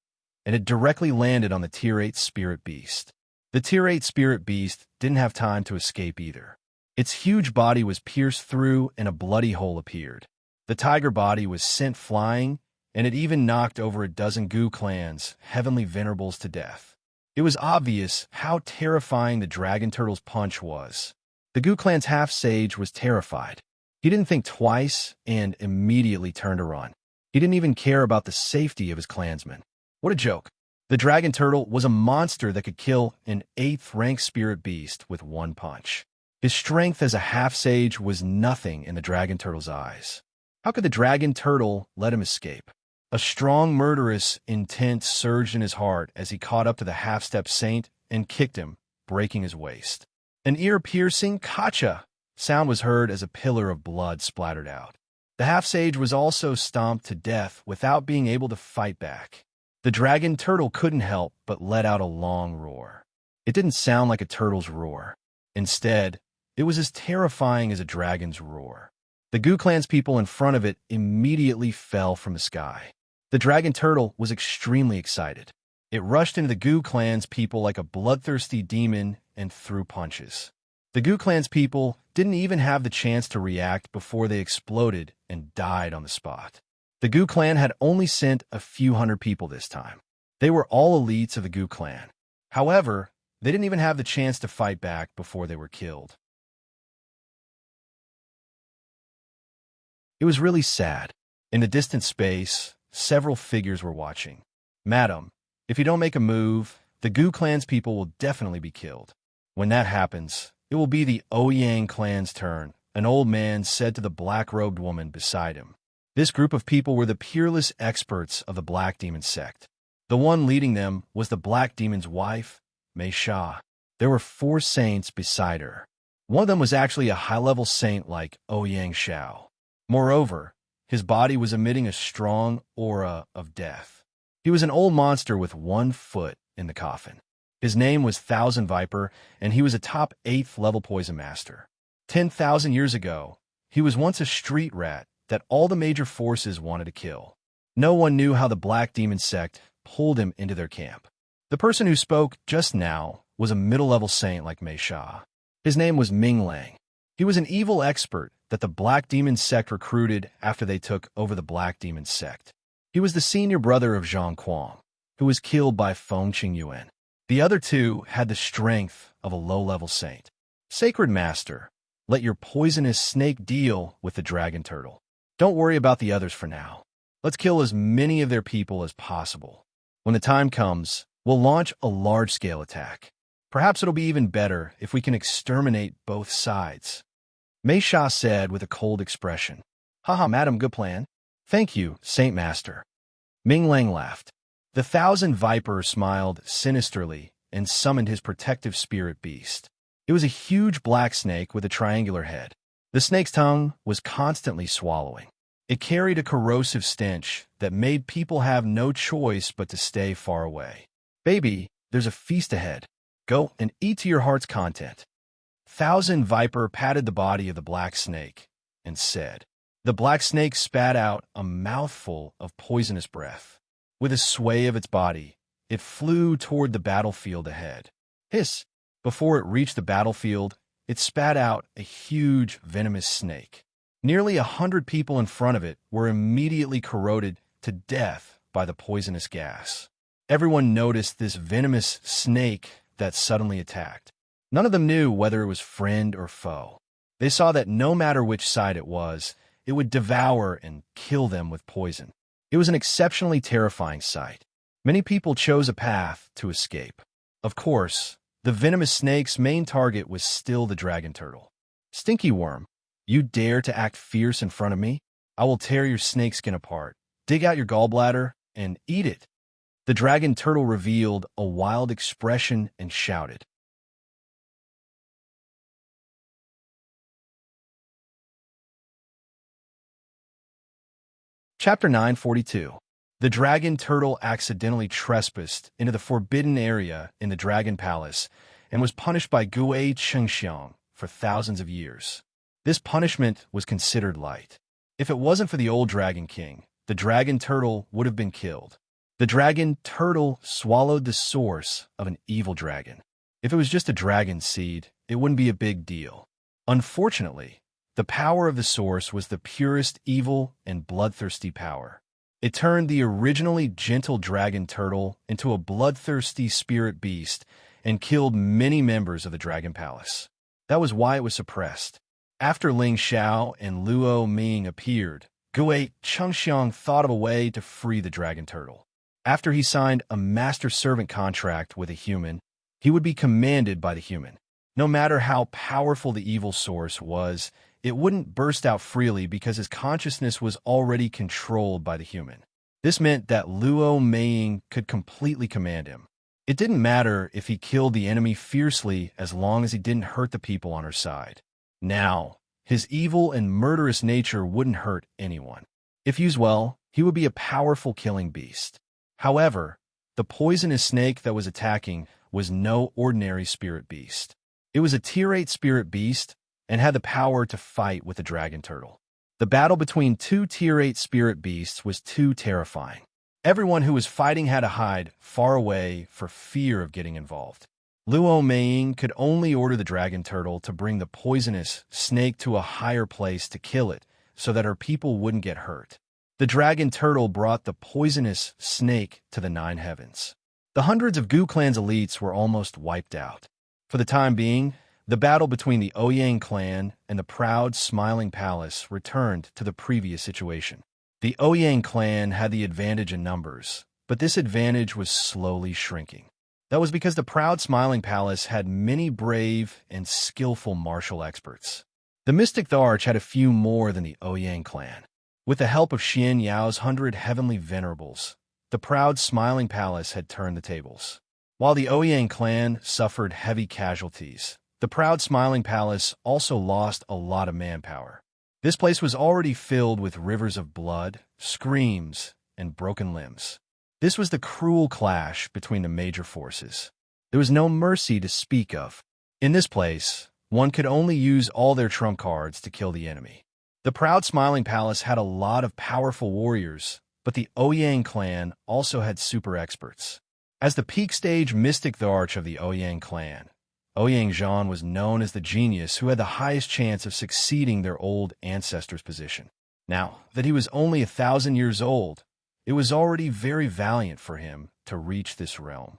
and it directly landed on the Tier 8 spirit beast. The Tier 8 spirit beast didn't have time to escape either. Its huge body was pierced through and a bloody hole appeared. The tiger body was sent flying, and it even knocked over a dozen Gu clan's heavenly venerables to death. It was obvious how terrifying the dragon turtle's punch was. The Gu clan's half-sage was terrified. He didn't think twice and immediately turned to run. He didn't even care about the safety of his clansmen. What a joke. The dragon turtle was a monster that could kill an 8th rank spirit beast with one punch. His strength as a half-sage was nothing in the dragon turtle's eyes. How could the dragon turtle let him escape? A strong murderous intent surged in his heart as he caught up to the half-step saint and kicked him, breaking his waist. An ear-piercing "Kacha" sound was heard as a pillar of blood splattered out. The half-sage was also stomped to death without being able to fight back. The dragon turtle couldn't help but let out a long roar. It didn't sound like a turtle's roar. Instead, it was as terrifying as a dragon's roar. The Gu clan's people in front of it immediately fell from the sky. The dragon turtle was extremely excited. It rushed into the Gu clan's people like a bloodthirsty demon and threw punches. The Gu clan's people didn't even have the chance to react before they exploded and died on the spot. The Gu clan had only sent a few hundred people this time. They were all elites of the Gu clan. However, they didn't even have the chance to fight back before they were killed. It was really sad. In the distant space, several figures were watching. "Madam, if you don't make a move, the Gu clan's people will definitely be killed. When that happens, it will be the Ouyang clan's turn," an old man said to the black-robed woman beside him. This group of people were the peerless experts of the Black Demon sect. The one leading them was the Black Demon's wife, Mei Sha. There were 4 saints beside her. One of them was actually a high-level saint like Ouyang Shao. Moreover, his body was emitting a strong aura of death. He was an old monster with 1 foot in the coffin. His name was Thousand Viper, and he was a top 8th level poison master. 10,000 years ago, he was once a street rat that all the major forces wanted to kill. No one knew how the Black Demon sect pulled him into their camp. The person who spoke just now was a middle-level saint like Mei Sha. His name was Ming Lang. He was an evil expert that the Black Demon sect recruited after they took over the Black Demon sect. He was the senior brother of Zhang Quang, who was killed by Feng Qingyuan. The other two had the strength of a low-level saint. Sacred Master, let your poisonous snake deal with the dragon turtle. Don't worry about the others for now. Let's kill as many of their people as possible. When the time comes, we'll launch a large-scale attack. Perhaps it'll be even better if we can exterminate both sides. Mei Sha said with a cold expression. Haha, madam, good plan. Thank you, Saint Master. Ming Lang laughed. The Thousand Viper smiled sinisterly and summoned his protective spirit beast. It was a huge black snake with a triangular head. The snake's tongue was constantly swallowing. It carried a corrosive stench that made people have no choice but to stay far away. Baby, there's a feast ahead. Go and eat to your heart's content. Thousand Viper patted the body of the black snake and said. The black snake spat out a mouthful of poisonous breath. With a sway of its body, it flew toward the battlefield ahead. Hiss! Before it reached the battlefield, it spat out a huge venomous snake. Nearly 100 people in front of it were immediately corroded to death by the poisonous gas. Everyone noticed this venomous snake that suddenly attacked. None of them knew whether it was friend or foe. They saw that no matter which side it would devour and kill them with poison. It was an exceptionally terrifying sight. Many people chose a path to escape. Of course, the venomous snake's main target was still the dragon turtle. Stinky worm, you dare to act fierce in front of me? I will tear your snakeskin apart, dig out your gallbladder, and eat it. The dragon turtle revealed a wild expression and shouted. Chapter 942. The dragon turtle accidentally trespassed into the forbidden area in the Dragon Palace and was punished by Gui Xianxia for thousands of years. This punishment was considered light. If it wasn't for the old Dragon King, the dragon turtle would have been killed. The dragon turtle swallowed the source of an evil dragon. If it was just a dragon seed, it wouldn't be a big deal. Unfortunately, the power of the source was the purest evil and bloodthirsty power. It turned the originally gentle dragon turtle into a bloodthirsty spirit beast and killed many members of the Dragon Palace. That was why it was suppressed. After Ling Xiao and Luo Ming appeared, Gui Chengxiang thought of a way to free the dragon turtle. After he signed a master-servant contract with a human, he would be commanded by the human. No matter how powerful the evil source was, it wouldn't burst out freely because his consciousness was already controlled by the human. This meant that Luo Ming could completely command him. It didn't matter if he killed the enemy fiercely as long as he didn't hurt the people on her side. Now, his evil and murderous nature wouldn't hurt anyone. If used well, he would be a powerful killing beast. However, the poisonous snake that was attacking was no ordinary spirit beast. It was a Tier 8 spirit beast and had the power to fight with the dragon turtle. The battle between two Tier 8 spirit beasts was too terrifying. Everyone who was fighting had to hide far away for fear of getting involved. Luo Ming could only order the dragon turtle to bring the poisonous snake to a higher place to kill it so that her people wouldn't get hurt. The dragon turtle brought the poisonous snake to the 9 heavens. The hundreds of Gu clan's elites were almost wiped out. For the time being, the battle between the Ouyang clan and the proud, smiling palace returned to the previous situation. The Ouyang clan had the advantage in numbers, but this advantage was slowly shrinking. That was because the proud, smiling palace had many brave and skillful martial experts. The Mystic the Arch had a few more than the Ouyang clan. With the help of Xianyao's 100 heavenly venerables, the proud, smiling palace had turned the tables. While the Ouyang clan suffered heavy casualties, the proud, smiling palace also lost a lot of manpower. This place was already filled with rivers of blood, screams, and broken limbs. This was the cruel clash between the major forces. There was no mercy to speak of. In this place, one could only use all their trump cards to kill the enemy. The proud, smiling palace had a lot of powerful warriors, but the Ouyang clan also had super experts. As the peak stage mystic arch of the Ouyang clan, Ouyang Zhan was known as the genius who had the highest chance of succeeding their old ancestor's position. Now that he was only 1,000 years old, it was already very valiant for him to reach this realm.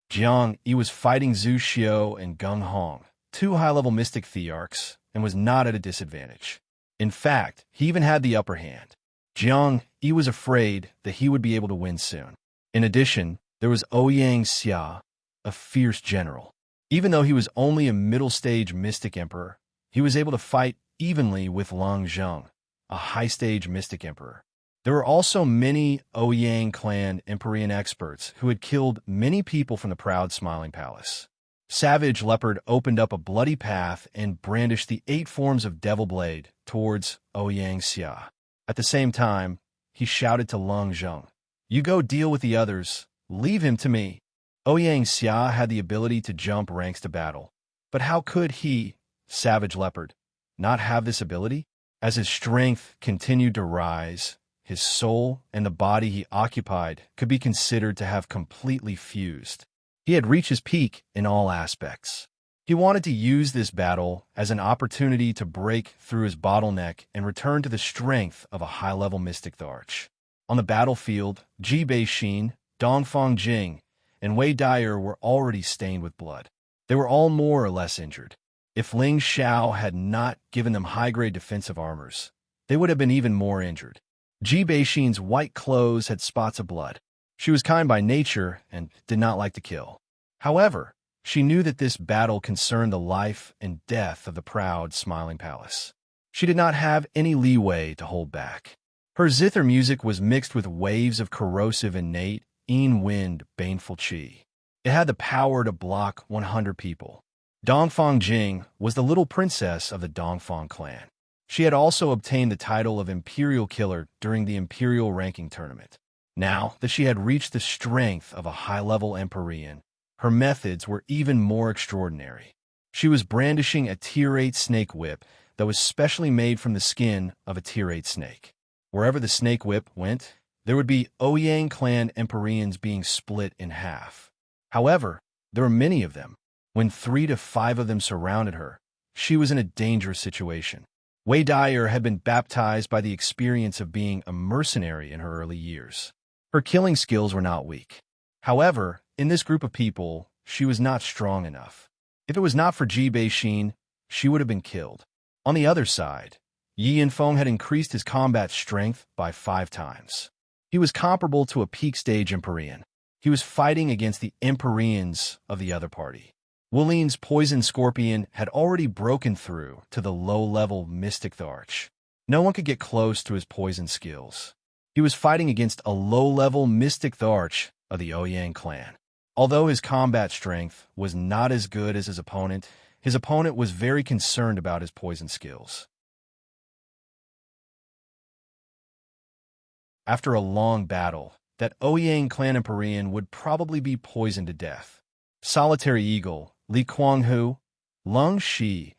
Jiang Yi was fighting Zhu Xiu and Gung Hong, two high-level mystic thearchs, and was not at a disadvantage. In fact, he even had the upper hand. Jiang Yi was afraid that he would be able to win soon. In addition, there was Xianxia, a fierce general. Even though he was only a middle-stage mystic emperor, he was able to fight evenly with Lang Zheng, a high-stage mystic emperor. There were also many Ouyang clan Empyrean experts who had killed many people from the proud Smiling Palace. Savage Leopard opened up a bloody path and brandished the 8 forms of Devil Blade towards Xianxia. At the same time, he shouted to Lang Zheng, "You go deal with the others, leave him to me." Xianxia had the ability to jump ranks to battle, but how could he, Savage Leopard, not have this ability? As his strength continued to rise, his soul and the body he occupied could be considered to have completely fused. He had reached his peak in all aspects. He wanted to use this battle as an opportunity to break through his bottleneck and return to the strength of a high-level mystic arch. On the battlefield, Ji Beixin, Dongfang Jing, and Wei Dyer were already stained with blood. They were all more or less injured. If Ling Xiao had not given them high-grade defensive armors, they would have been even more injured. Ji Beixin's white clothes had spots of blood. She was kind by nature and did not like to kill. However, she knew that this battle concerned the life and death of the proud Smiling Palace. She did not have any leeway to hold back. Her zither music was mixed with waves of corrosive innate, wind, baneful qi. It had the power to block 100 people. Dongfang Jing was the little princess of the Dongfang clan. She had also obtained the title of Imperial Killer during the Imperial Ranking Tournament. Now that she had reached the strength of a high-level Empyrean, her methods were even more extraordinary. She was brandishing a Tier 8 snake whip that was specially made from the skin of a Tier 8 snake. Wherever the snake whip went, there would be Ouyang clan Empyreans being split in half. However, there were many of them. When 3 to 5 of them surrounded her, she was in a dangerous situation. Wei Dyer had been baptized by the experience of being a mercenary in her early years. Her killing skills were not weak. However, in this group of people, she was not strong enough. If it was not for Ji Beixin, she would have been killed. On the other side, Yi Yanfeng had increased his combat strength by 5 times. He was comparable to a peak-stage Empyrean. He was fighting against the Empyreans of the other party. Wulin's Poison Scorpion had already broken through to the low-level Mystic Arch. No one could get close to his poison skills. He was fighting against a low-level Mystic Arch of the Ouyang clan. Although his combat strength was not as good as his opponent was very concerned about his poison skills. After a long battle, that Ouyang clan Empyrean would probably be poisoned to death. Solitary Eagle, Li Kuanghu, Lung Shi,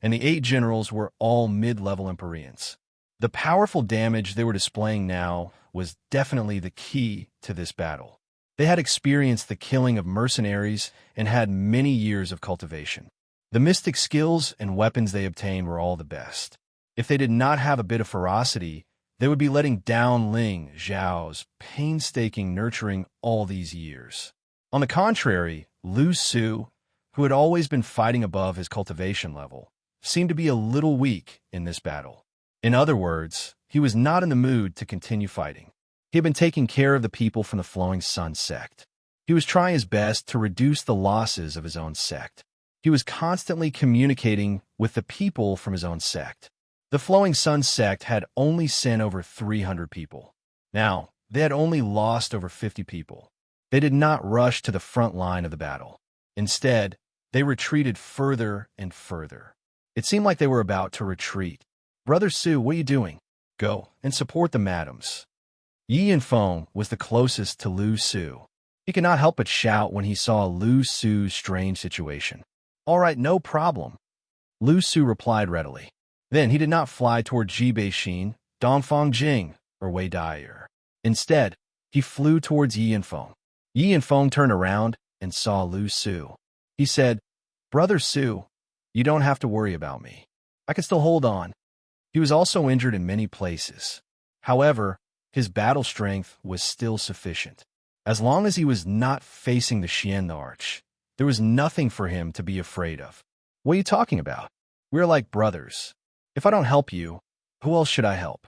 and the 8 generals were all mid-level Empyreans. The powerful damage they were displaying now was definitely the key to this battle. They had experienced the killing of mercenaries and had many years of cultivation. The mystic skills and weapons they obtained were all the best. If they did not have a bit of ferocity, they would be letting down Ling Zhao's painstaking nurturing all these years. On the contrary, Lu Su, who had always been fighting above his cultivation level, seemed to be a little weak in this battle. In other words, he was not in the mood to continue fighting. He had been taking care of the people from the Flowing Sun sect. He was trying his best to reduce the losses of his own sect. He was constantly communicating with the people from his own sect. The Flowing Sun sect had only sent over 300 people. Now, they had only lost over 50 people. They did not rush to the front line of the battle. Instead, they retreated further and further. It seemed like they were about to retreat. "Brother Su, what are you doing? Go and support the madams." Yi Yanfeng was the closest to Lu Su. He could not help but shout when he saw Lu Su's strange situation. "All right, no problem," Lu Su replied readily. Then he did not fly toward Jibeixin, Dongfang Jing, or Wei Daier. Instead, he flew towards Yi Yanfeng. Yi Yanfeng turned around and saw Lu Su. He said, "Brother Su, you don't have to worry about me. I can still hold on." He was also injured in many places. However, his battle strength was still sufficient. As long as he was not facing the Xian Arch, there was nothing for him to be afraid of. "What are you talking about? We're like brothers. If I don't help you, who else should I help?"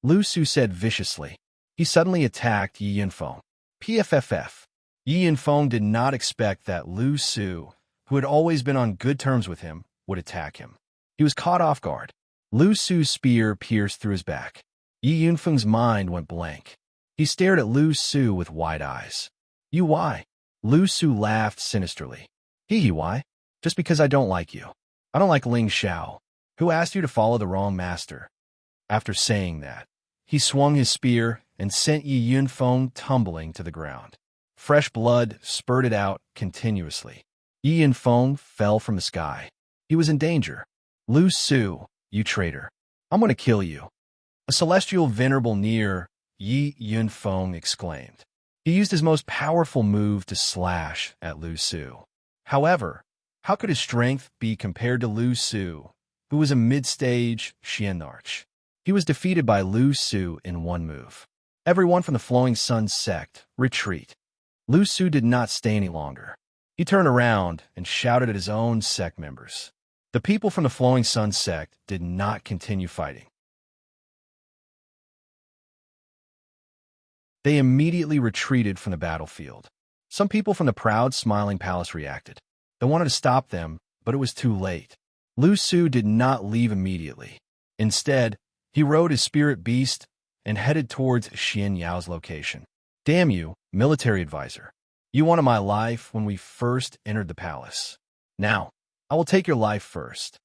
Lu Su said viciously. He suddenly attacked Yi Yanfeng. PFFF. Yi Yanfeng did not expect that Lu Su, who had always been on good terms with him, would attack him. He was caught off guard. Lu Su's spear pierced through his back. Yi Yanfeng's mind went blank. He stared at Lu Su with wide eyes. "You why?" Lu Su laughed sinisterly. "Hee why? Just because I don't like you. I don't like Ling Xiao, who asked you to follow the wrong master." After saying that, he swung his spear and sent Yi Yanfeng tumbling to the ground. Fresh blood spurted out continuously. Yi Yanfeng fell from the sky. He was in danger. "Lu Su, you traitor. I'm going to kill you." A celestial venerable near Yi Yanfeng exclaimed. He used his most powerful move to slash at Lu Su. However, how could his strength be compared to Lu Su, who was a mid-stage Xian Arch? He was defeated by Lu Su in one move. Everyone from the Flowing Sun sect, retreat. Lu Su did not stay any longer. He turned around and shouted at his own sect members. The people from the Flowing Sun sect did not continue fighting. They immediately retreated from the battlefield. Some people from the proud, smiling palace reacted. They wanted to stop them, but it was too late. Lu Su did not leave immediately. Instead, he rode his spirit beast and headed towards Xianyao's location. "Damn you, military advisor. You wanted my life when we first entered the palace. Now, I will take your life first."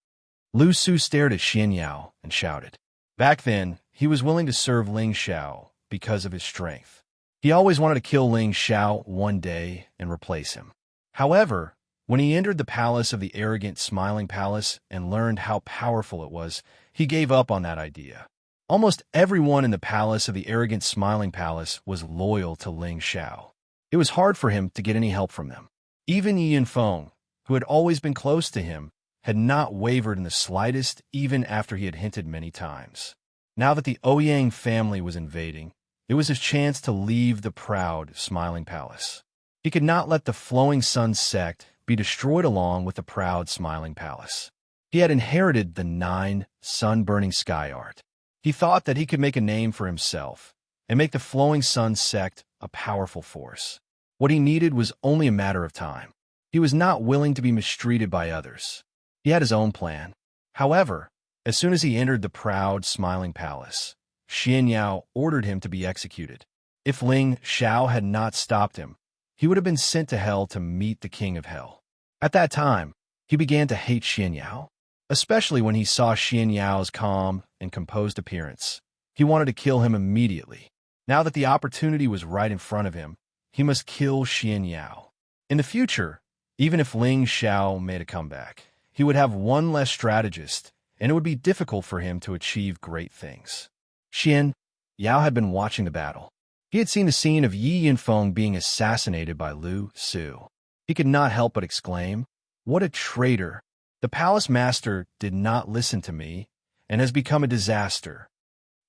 Lu Su stared at Xianyao and shouted. Back then, he was willing to serve Ling Xiao because of his strength. He always wanted to kill Ling Xiao one day and replace him. However, when he entered the palace of the arrogant Smiling Palace and learned how powerful it was, he gave up on that idea. Almost everyone in the palace of the arrogant Smiling Palace was loyal to Ling Xiao. It was hard for him to get any help from them. Even Yi Yanfeng, who had always been close to him, had not wavered in the slightest even after he had hinted many times. Now that the Ouyang family was invading, it was his chance to leave the proud Smiling Palace. He could not let the Flowing Sun sect be destroyed along with the proud Smiling Palace. He had inherited the 9 sun-burning sky art. He thought that he could make a name for himself and make the Flowing Sun sect a powerful force. What he needed was only a matter of time. He was not willing to be mistreated by others. He had his own plan. However, as soon as he entered the proud Smiling Palace, Xianyao ordered him to be executed. If Ling Xiao had not stopped him, he would have been sent to hell to meet the King of Hell. At that time, he began to hate Xianyao, especially when he saw Xianyao's calm and composed appearance. He wanted to kill him immediately. Now that the opportunity was right in front of him, he must kill Xianyao. In the future, even if Ling Xiao made a comeback, he would have one less strategist, and it would be difficult for him to achieve great things. Xianyao had been watching the battle. He had seen the scene of Yi Yanfeng being assassinated by Lu Su. He could not help but exclaim, "What a traitor! The palace master did not listen to me and has become a disaster."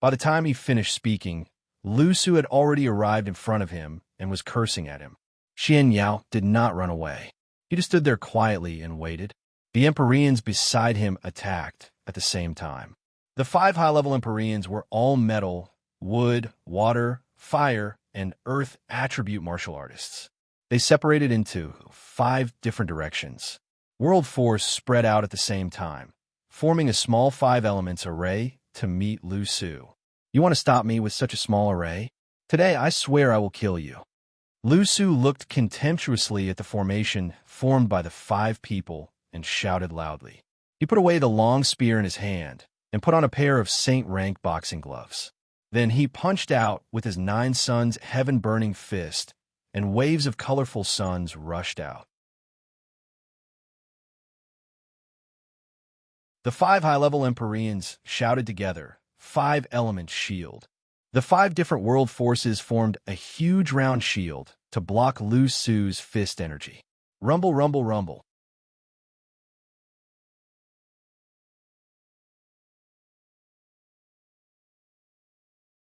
By the time he finished speaking, Lu Su had already arrived in front of him and was cursing at him. Xianyao did not run away. He just stood there quietly and waited. The Empyreans beside him attacked at the same time. The 5 high-level Empyreans were all metal, wood, water, fire, and earth attribute martial artists. They separated into 5 different directions. World force spread out at the same time, forming a small 5 elements array to meet Lu Su. "You want to stop me with such a small array? Today I swear I will kill you." Lu Su looked contemptuously at the formation formed by the 5 people and shouted loudly. He put away the long spear in his hand and put on a pair of saint-rank boxing gloves. Then he punched out with his 9 suns heaven-burning fist, and waves of colorful suns rushed out. The 5 high-level Empyreans shouted together, 5 elements shield. The 5 different world forces formed a huge round shield to block Lu Su's fist energy. Rumble, rumble, rumble.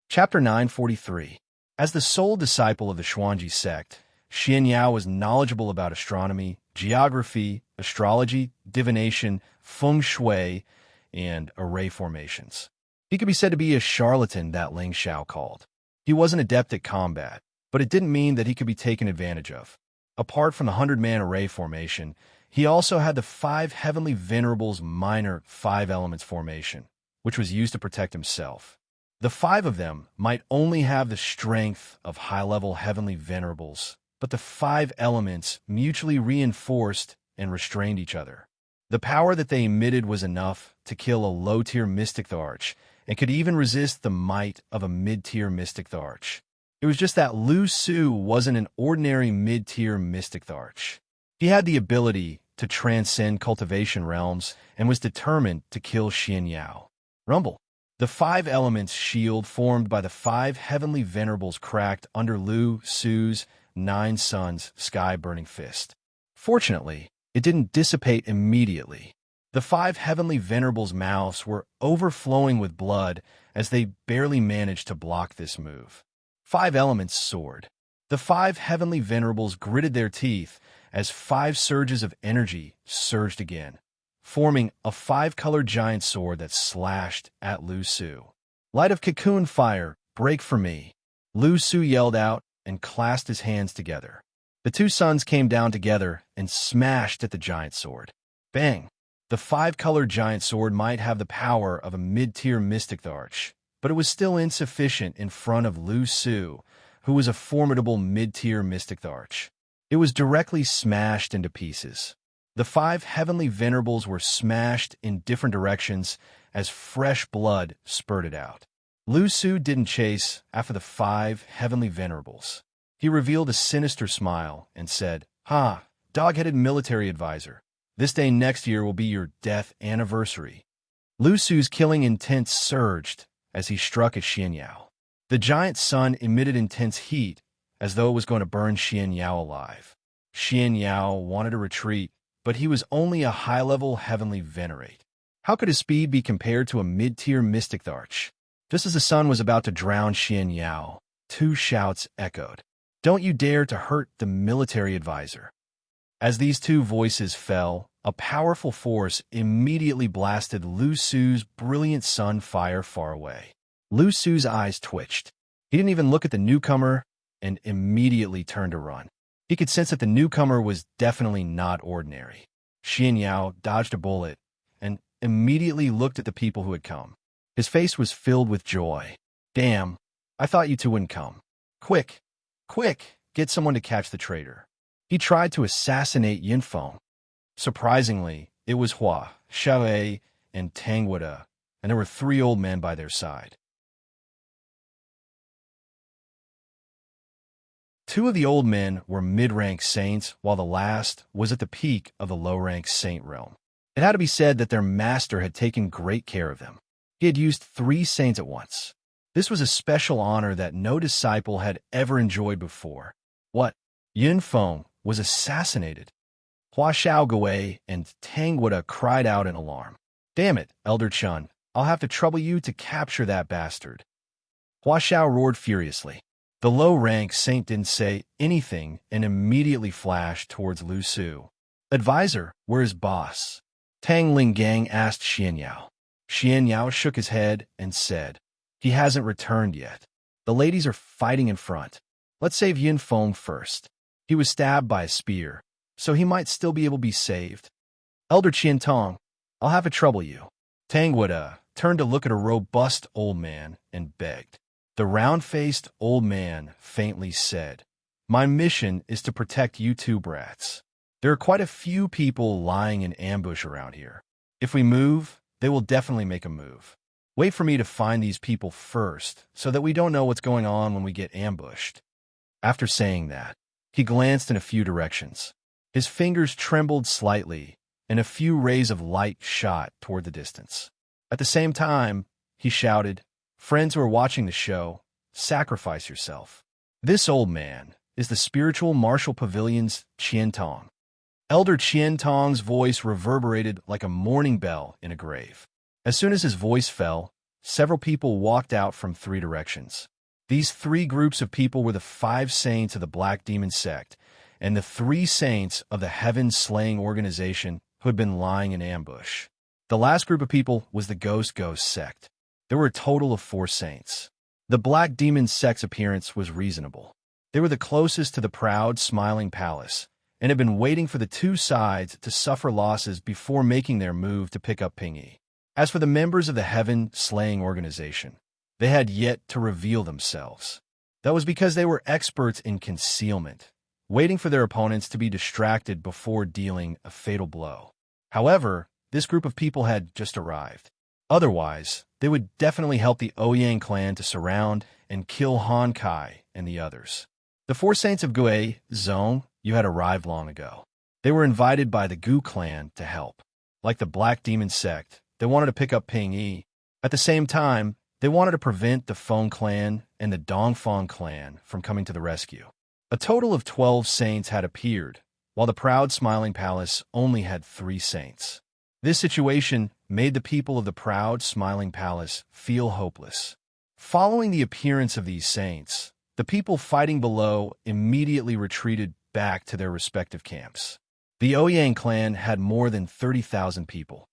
Chapter 943. As the sole disciple of the Xuanji sect, Xianxia was knowledgeable about astronomy, geography, astrology, divination, feng shui, and array formations. He could be said to be a charlatan that Ling Xiao called. He wasn't adept at combat, but it didn't mean that he could be taken advantage of. Apart from the 100-man array formation, he also had the 5 Heavenly Venerables minor 5 elements formation, which was used to protect himself. The 5 of them might only have the strength of high-level Heavenly Venerables, but the 5 elements mutually reinforced and restrained each other. The power that they emitted was enough to kill a low-tier Mystic Tharch, and could even resist the might of a mid-tier Mystic Tharch. It was just that Lu Su wasn't an ordinary mid-tier Mystic Tharch. He had the ability to transcend cultivation realms and was determined to kill Xianxia. Rumble. The 5 elements shield formed by the 5 Heavenly Venerables cracked under Lu Su's 9 suns sky-burning fist. Fortunately, it didn't dissipate immediately. The 5 Heavenly Venerables' mouths were overflowing with blood as they barely managed to block this move. 5 elements soared. The 5 Heavenly Venerables gritted their teeth as 5 surges of energy surged again, forming a 5-colored giant sword that slashed at Lu Su. Light of cocoon fire, break for me. Lu Su yelled out and clasped his hands together. The 2 suns came down together and smashed at the giant sword. Bang! The 5-colored giant sword might have the power of a mid-tier Mystic Tharch, but it was still insufficient in front of Lu Su, who was a formidable mid-tier Mystic Tharch. It was directly smashed into pieces. The 5 Heavenly Venerables were smashed in different directions as fresh blood spurted out. Lu Su didn't chase after the 5 Heavenly Venerables. He revealed a sinister smile and said, "Ha, dog-headed military advisor. This day next year will be your death anniversary." Lu Su's killing intent surged as he struck at Xianxia. The giant sun emitted intense heat as though it was going to burn Xianxia alive. Xianxia wanted to retreat, but he was only a high-level Heavenly Venerate. How could his speed be compared to a mid-tier Mystic Tharch? Just as the sun was about to drown Xianxia, 2 shouts echoed. "Don't you dare to hurt the military advisor." As these 2 voices fell, a powerful force immediately blasted Lu Su's brilliant sun fire far away. Lu Su's eyes twitched. He didn't even look at the newcomer and immediately turned to run. He could sense that the newcomer was definitely not ordinary. Xianxia dodged a bullet and immediately looked at the people who had come. His face was filled with joy. "Damn, I thought you 2 wouldn't come. Quick, quick, get someone to catch the traitor." He tried to assassinate Yinfeng. Surprisingly, it was Hua, Xiaowei, and Tangwada, and there were 3 old men by their side. 2 of the old men were mid-rank saints, while the last was at the peak of the low-rank saint realm. It had to be said that their master had taken great care of them. He had used 3 saints at once. This was a special honor that no disciple had ever enjoyed before. What? Yinfeng was assassinated. Hua Xiaogui and Tangwada cried out in alarm. "Damn it, Elder Chun, I'll have to trouble you to capture that bastard." Hua Xiao roared furiously. The low-rank saint didn't say anything and immediately flashed towards Lu Su. "Advisor, where's boss?" Tang Lingang asked Xianxia. Xianxia shook his head and said, "He hasn't returned yet. The ladies are fighting in front. Let's save Yinfeng first. He was stabbed by a spear, so he might still be able to be saved." "Elder Qiantong, I'll have to trouble you." Tangwada turned to look at a robust old man and begged. The round-faced old man faintly said, "My mission is to protect you 2 brats. There are quite a few people lying in ambush around here. If we move, they will definitely make a move. Wait for me to find these people first, so that we don't know what's going on when we get ambushed." After saying that, he glanced in a few directions. His fingers trembled slightly, and a few rays of light shot toward the distance. At the same time, he shouted, "Friends who are watching the show, sacrifice yourself. This old man is the spiritual martial pavilion's Qiantong." Elder Qiantong's voice reverberated like a mourning bell in a grave. As soon as his voice fell, several people walked out from 3 directions. These 3 groups of people were the 5 saints of the Black Demon sect and the 3 saints of the Heaven-Slaying organization who had been lying in ambush. The last group of people was the Ghost sect. There were a total of 4 saints. The Black Demon sect's appearance was reasonable. They were the closest to the proud, smiling palace, and had been waiting for the 2 sides to suffer losses before making their move to pick up Pingyi. As for the members of the Heaven-Slaying organization, they had yet to reveal themselves. That was because they were experts in concealment, waiting for their opponents to be distracted before dealing a fatal blow. However, this group of people had just arrived. Otherwise, they would definitely help the Ouyang clan to surround and kill Han Kai and the others. The 4 saints of Gue Zong you had arrived long ago. They were invited by the Gu clan to help. Like the Black Demon sect, they wanted to pick up Pingyi. At the same time, they wanted to prevent the Feng clan and the Dongfang clan from coming to the rescue. A total of 12 saints had appeared, while the proud smiling palace only had 3 saints. This situation made the people of the proud smiling palace feel hopeless. Following the appearance of these saints, the people fighting below immediately retreated back to their respective camps. The Ouyang clan had more than 30,000 people.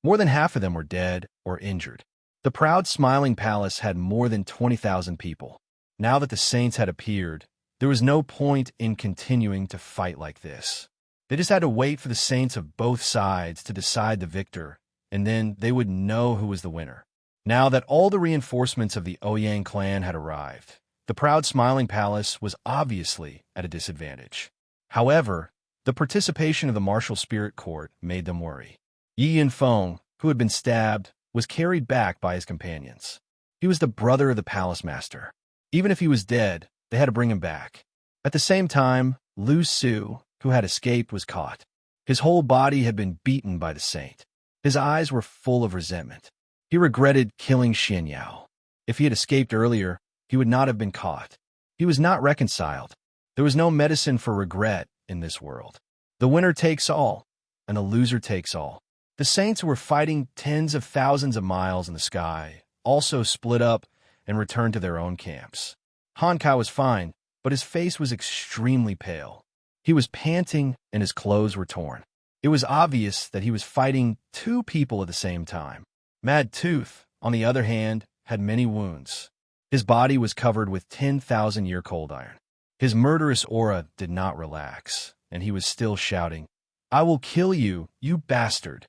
More than half of them were dead or injured. The proud smiling palace had more than 20,000 people. Now that the saints had appeared, there was no point in continuing to fight like this. They just had to wait for the saints of both sides to decide the victor, and then they would know who was the winner. Now that all the reinforcements of the Ouyang clan had arrived, the proud smiling palace was obviously at a disadvantage. However, the participation of the martial spirit court made them worry. Yi Yinfeng, who had been stabbed, was carried back by his companions. He was the brother of the palace master. Even if he was dead, they had to bring him back. At the same time, Lu Su, who had escaped, was caught. His whole body had been beaten by the saint. His eyes were full of resentment. He regretted killing Xianxia. If he had escaped earlier, he would not have been caught. He was not reconciled. There was no medicine for regret in this world. The winner takes all, and the loser takes all. The saints who were fighting tens of thousands of miles in the sky also split up and returned to their own camps. Han Kai was fine, but his face was extremely pale. He was panting and his clothes were torn. It was obvious that he was fighting 2 people at the same time. Mad Tooth, on the other hand, had many wounds. His body was covered with 10,000-year cold iron. His murderous aura did not relax, and he was still shouting, "I will kill you, you bastard!"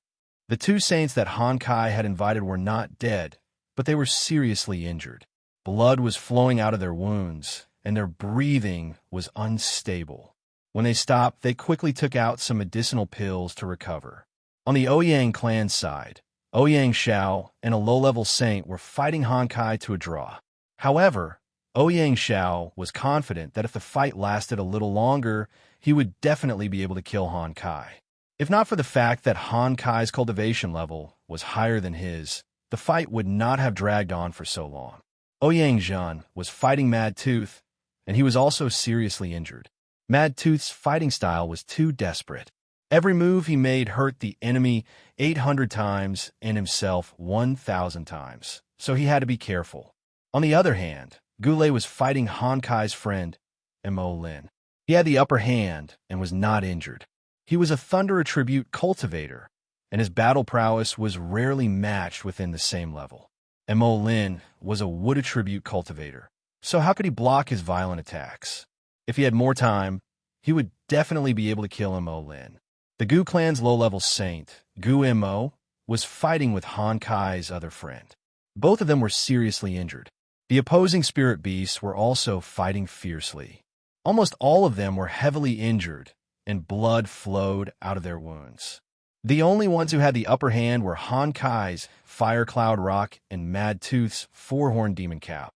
The 2 saints that Han Kai had invited were not dead, but they were seriously injured. Blood was flowing out of their wounds, and their breathing was unstable. When they stopped, they quickly took out some medicinal pills to recover. On the Ouyang clan side, Ouyang Xiao and a low-level saint were fighting Han Kai to a draw. However, Ouyang Xiao was confident that if the fight lasted a little longer, he would definitely be able to kill Han Kai. If not for the fact that Han Kai's cultivation level was higher than his, the fight would not have dragged on for so long. Ouyang Zhan was fighting Mad Tooth, and he was also seriously injured. Mad Tooth's fighting style was too desperate. Every move he made hurt the enemy 800 times and himself 1,000 times, so he had to be careful. On the other hand, Gulei was fighting Han Kai's friend, Mo Lin. He had the upper hand and was not injured. He was a Thunder Attribute cultivator, and his battle prowess was rarely matched within the same level. Mo Lin was a Wood Attribute cultivator, so how could he block his violent attacks? If he had more time, he would definitely be able to kill Mo Lin. The Gu clan's low-level saint, Gu Mo, was fighting with Han Kai's other friend. Both of them were seriously injured. The opposing spirit beasts were also fighting fiercely. Almost all of them were heavily injured, and blood flowed out of their wounds. The only ones who had the upper hand were Han Kai's Fire Cloud Rock and Mad Tooth's Four-Horned Demon Cow.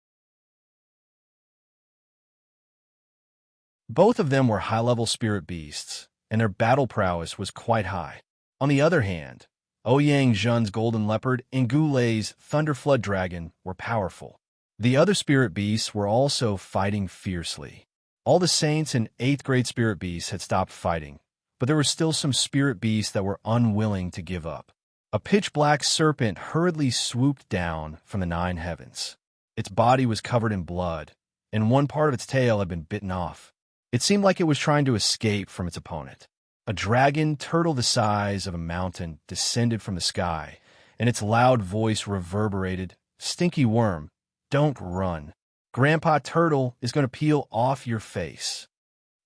Both of them were high-level spirit beasts, and their battle prowess was quite high. On the other hand, Ouyang Zhen's golden leopard and Gu Lei's thunderflood dragon were powerful. The other spirit beasts were also fighting fiercely. All the saints and 8th grade spirit beasts had stopped fighting, but there were still some spirit beasts that were unwilling to give up. A pitch-black serpent hurriedly swooped down from the 9 heavens. Its body was covered in blood, and one part of its tail had been bitten off. It seemed like it was trying to escape from its opponent. A dragon turtle the size of a mountain descended from the sky, and its loud voice reverberated, "Stinky worm, don't run. Grandpa Turtle is going to peel off your face.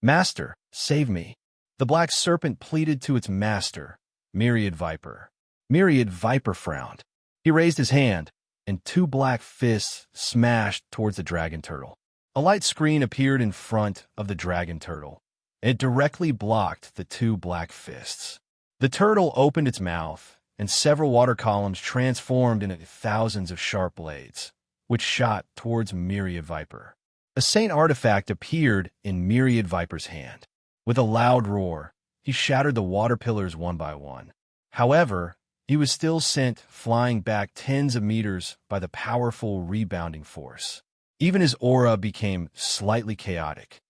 Master, save me." The black serpent pleaded to its master, Myriad Viper. Myriad Viper frowned. He raised his hand, and 2 black fists smashed towards the dragon turtle. A light screen appeared in front of the dragon turtle. It directly blocked the 2 black fists. The turtle opened its mouth, and several water columns transformed into thousands of sharp blades, which shot towards Myriad Viper. A saint artifact appeared in Myriad Viper's hand. With a loud roar, he shattered the water pillars one by one. However, he was still sent flying back tens of meters by the powerful rebounding force. Even his aura became slightly chaotic.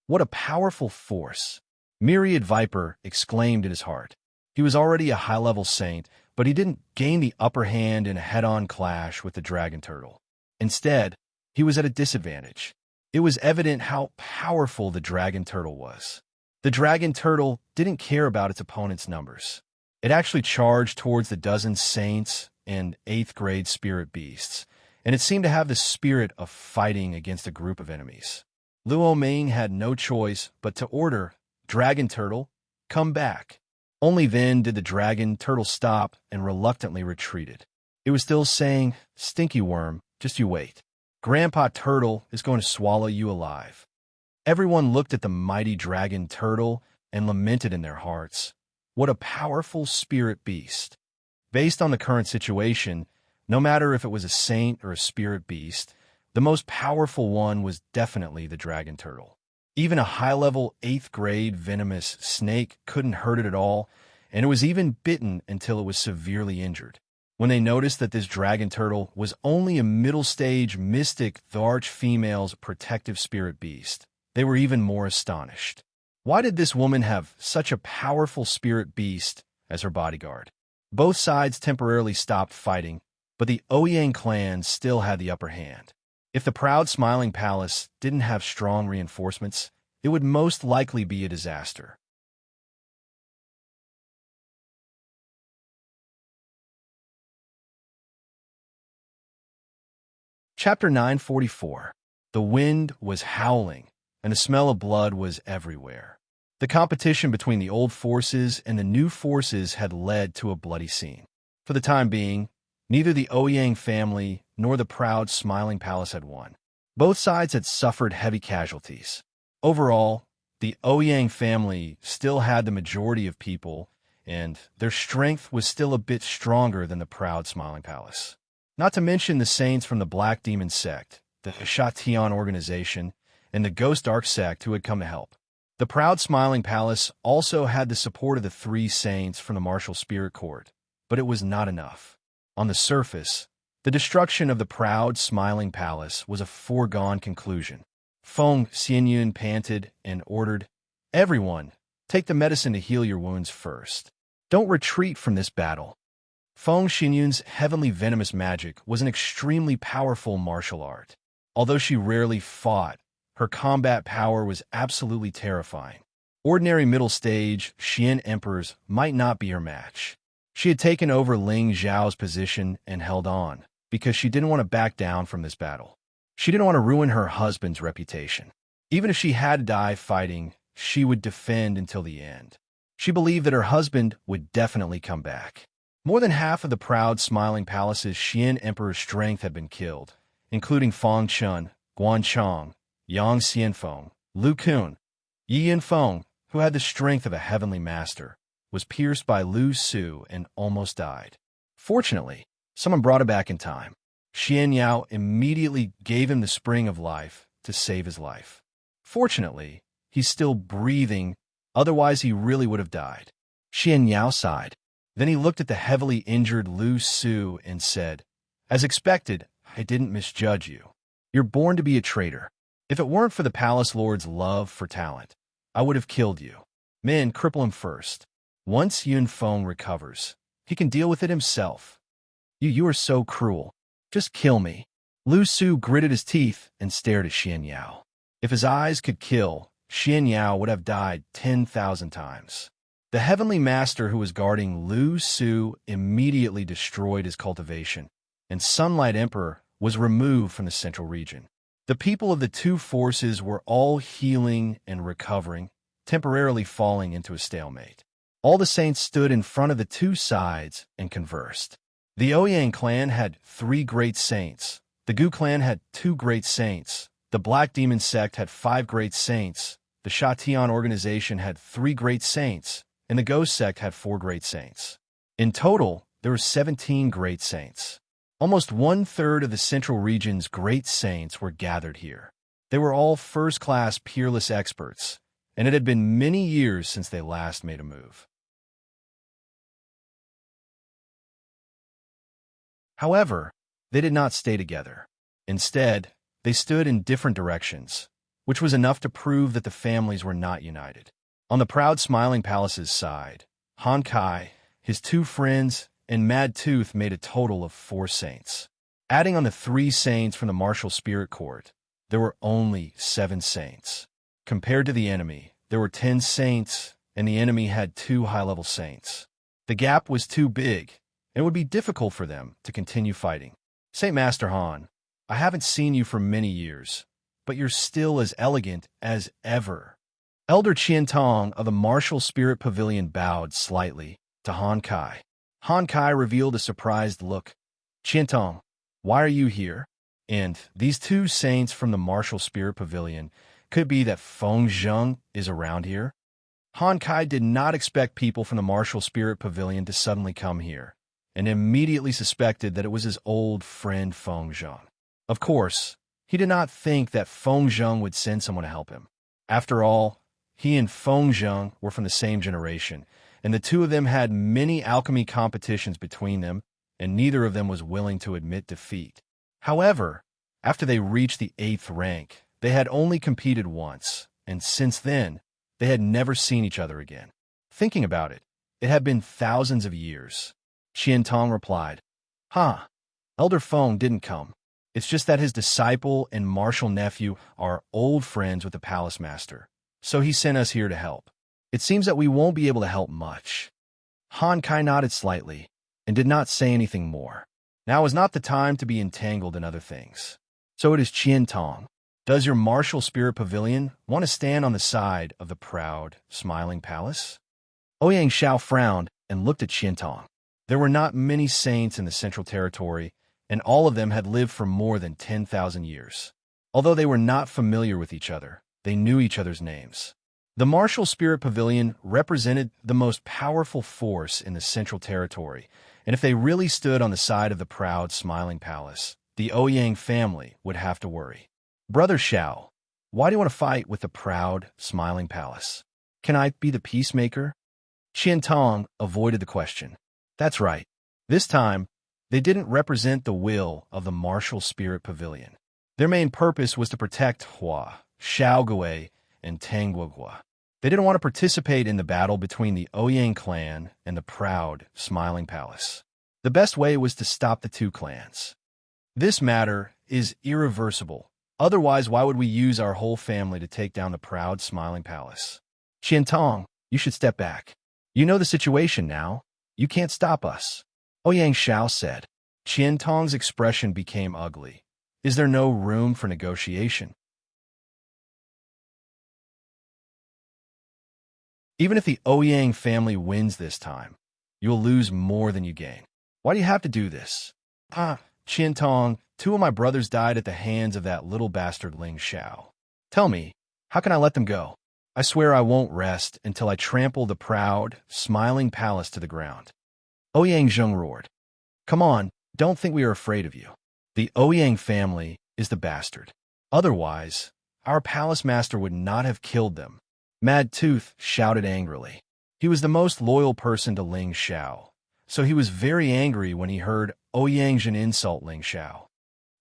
What a powerful force! Myriad Viper exclaimed in his heart. He was already a high-level saint, but he didn't gain the upper hand in a head-on clash with the dragon turtle. Instead, he was at a disadvantage. It was evident how powerful the dragon turtle was. The dragon turtle didn't care about its opponent's numbers. It actually charged towards the dozen saints and 8th grade spirit beasts, and it seemed to have the spirit of fighting against a group of enemies. Luo Ming had no choice but to order, "Dragon turtle, come back." Only then did the dragon turtle stop and reluctantly retreated. It was still saying, "Stinky worm, just you wait. Grandpa Turtle is going to swallow you alive." Everyone looked at the mighty dragon turtle and lamented in their hearts. What a powerful spirit beast. Based on the current situation, no matter if it was a saint or a spirit beast, the most powerful one was definitely the dragon turtle. Even a high-level 8th grade venomous snake couldn't hurt it at all, and it was even bitten until it was severely injured. When they noticed that this dragon turtle was only a middle-stage mystic, the arch-female's protective spirit beast, they were even more astonished. Why did this woman have such a powerful spirit beast as her bodyguard? Both sides temporarily stopped fighting, but the Ouyang clan still had the upper hand. If the proud Smiling Palace didn't have strong reinforcements, it would most likely be a disaster. Chapter 944. The wind was howling, and the smell of blood was everywhere. The competition between the old forces and the new forces had led to a bloody scene. For the time being, neither the Ouyang family nor the proud Smiling Palace had won. Both sides had suffered heavy casualties. Overall, the Ouyang family still had the majority of people, and their strength was still a bit stronger than the proud Smiling Palace. Not to mention the saints from the Black Demon sect, the Shatian organization, and the Ghost Ark sect who had come to help. The proud Smiling Palace also had the support of the 3 saints from the Martial Spirit Court, but it was not enough. On the surface, the destruction of the proud Smiling Palace was a foregone conclusion. Feng Xianyun panted and ordered, "Everyone, take the medicine to heal your wounds first. Don't retreat from this battle." Feng Xianyun's heavenly venomous magic was an extremely powerful martial art. Although she rarely fought, her combat power was absolutely terrifying. Ordinary middle stage Xian emperors might not be her match. She had taken over Ling Zhao's position and held on, because she didn't want to back down from this battle. She didn't want to ruin her husband's reputation. Even if she had to die fighting, she would defend until the end. She believed that her husband would definitely come back. More than half of the proud Smiling Palace's Xian Emperor's strength had been killed, including Fang Chun, Guan Chong, Yang Xianfeng, Lu Kun. Yi Yanfeng, who had the strength of a heavenly master, was pierced by Lu Su and almost died. Fortunately, someone brought him back in time. Xianyao immediately gave him the spring of life to save his life. Fortunately, He's still breathing, otherwise he really would have died. Xianxia sighed. Then he looked at the heavily injured Lu Su and said, "As expected, I didn't misjudge you. You're born to be a traitor. If it weren't for the palace lord's love for talent, I would have killed you. Men, cripple him first. Once Yun Feng recovers, he can deal with it himself. You are so cruel. Just kill me." Lu Su gritted his teeth and stared at Xianxia. If his eyes could kill, Xianxia would have died 10,000 times. The heavenly master who was guarding Lu Su immediately destroyed his cultivation, and Sunlight Emperor was removed from the central region. The people of the two forces were all healing and recovering, temporarily falling into a stalemate. All the saints stood in front of the two sides and conversed. The Ouyang clan had 3 great saints. The Gu clan had 2 great saints. The Black Demon sect had 5 great saints. The Shatian organization had 3 great saints, and the Ghost sect had 4 great saints. In total, there were 17 great saints. Almost 1/3 of the central region's great saints were gathered here. They were all first-class peerless experts, and it had been many years since they last made a move. However, they did not stay together. Instead, they stood in different directions, which was enough to prove that the families were not united. On the proud Smiling Palace's side, Han Kai, his 2 friends, and Mad Tooth made a total of 4 saints. Adding on the 3 saints from the martial spirit court, there were only 7 saints. Compared to the enemy, there were 10 saints, and the enemy had 2 high-level saints. The gap was too big, and it would be difficult for them to continue fighting. "Saint Master Han, I haven't seen you for many years, but you're still as elegant as ever." Elder Qian Tong of the Martial Spirit Pavilion bowed slightly to Han Kai. Han Kai revealed a surprised look. "Qian Tong, why are you here? And these 2 saints from the Martial Spirit Pavilion, could be that Feng Zheng is around here?" Han Kai did not expect people from the Martial Spirit Pavilion to suddenly come here, and immediately suspected that it was his old friend Feng Zheng. Of course, he did not think that Feng Zheng would send someone to help him. After all, he and Feng Zheng were from the same generation, and the 2 of them had many alchemy competitions between them, and neither of them was willing to admit defeat. However, after they reached the 8th rank, they had only competed once, and since then, they had never seen each other again. Thinking about it, it had been thousands of years. Qian Tong replied, Elder Feng didn't come. It's just that his disciple and martial nephew are old friends with the palace master, so he sent us here to help. It seems that we won't be able to help much." Han Kai nodded slightly and did not say anything more. Now is not the time to be entangled in other things. "So it is Qian Tong. Does your martial spirit pavilion want to stand on the side of the proud, smiling palace?" Ouyang Xiao frowned and looked at Qian Tong. There were not many saints in the Central Territory, and all of them had lived for more than 10,000 years. Although they were not familiar with each other, they knew each other's names. The Martial Spirit Pavilion represented the most powerful force in the Central Territory, and if they really stood on the side of the proud, smiling palace, the Ouyang family would have to worry. "Brother Xiao, why do you want to fight with the proud, smiling palace? Can I be the peacemaker?" Qian Tong avoided the question. That's right. This time, they didn't represent the will of the Martial Spirit Pavilion. Their main purpose was to protect Hua, Xiaogui, and Tangguogua. They didn't want to participate in the battle between the Ouyang clan and the proud, smiling palace. The best way was to stop the 2 clans. This matter is irreversible. Otherwise, why would we use our whole family to take down the proud, smiling palace? "Qian Tong, you should step back. You know the situation now. You can't stop us," Ouyang Xiao said. Qian Tong's expression became ugly. Is there no room for negotiation? Even if the Ouyang family wins this time, you'll lose more than you gain. Why do you have to do this? Qian Tong, 2 of my brothers died at the hands of that little bastard Ling Xiao. Tell me, how can I let them go? I swear I won't rest until I trample the proud, smiling palace to the ground. Ouyang Zheng roared. "Come on, don't think we are afraid of you. The Ouyang family is the bastard. Otherwise, our palace master would not have killed them Mad Tooth shouted angrily. He was the most loyal person to Ling Xiao, so he was very angry when he heard Ouyang insult Ling Xiao.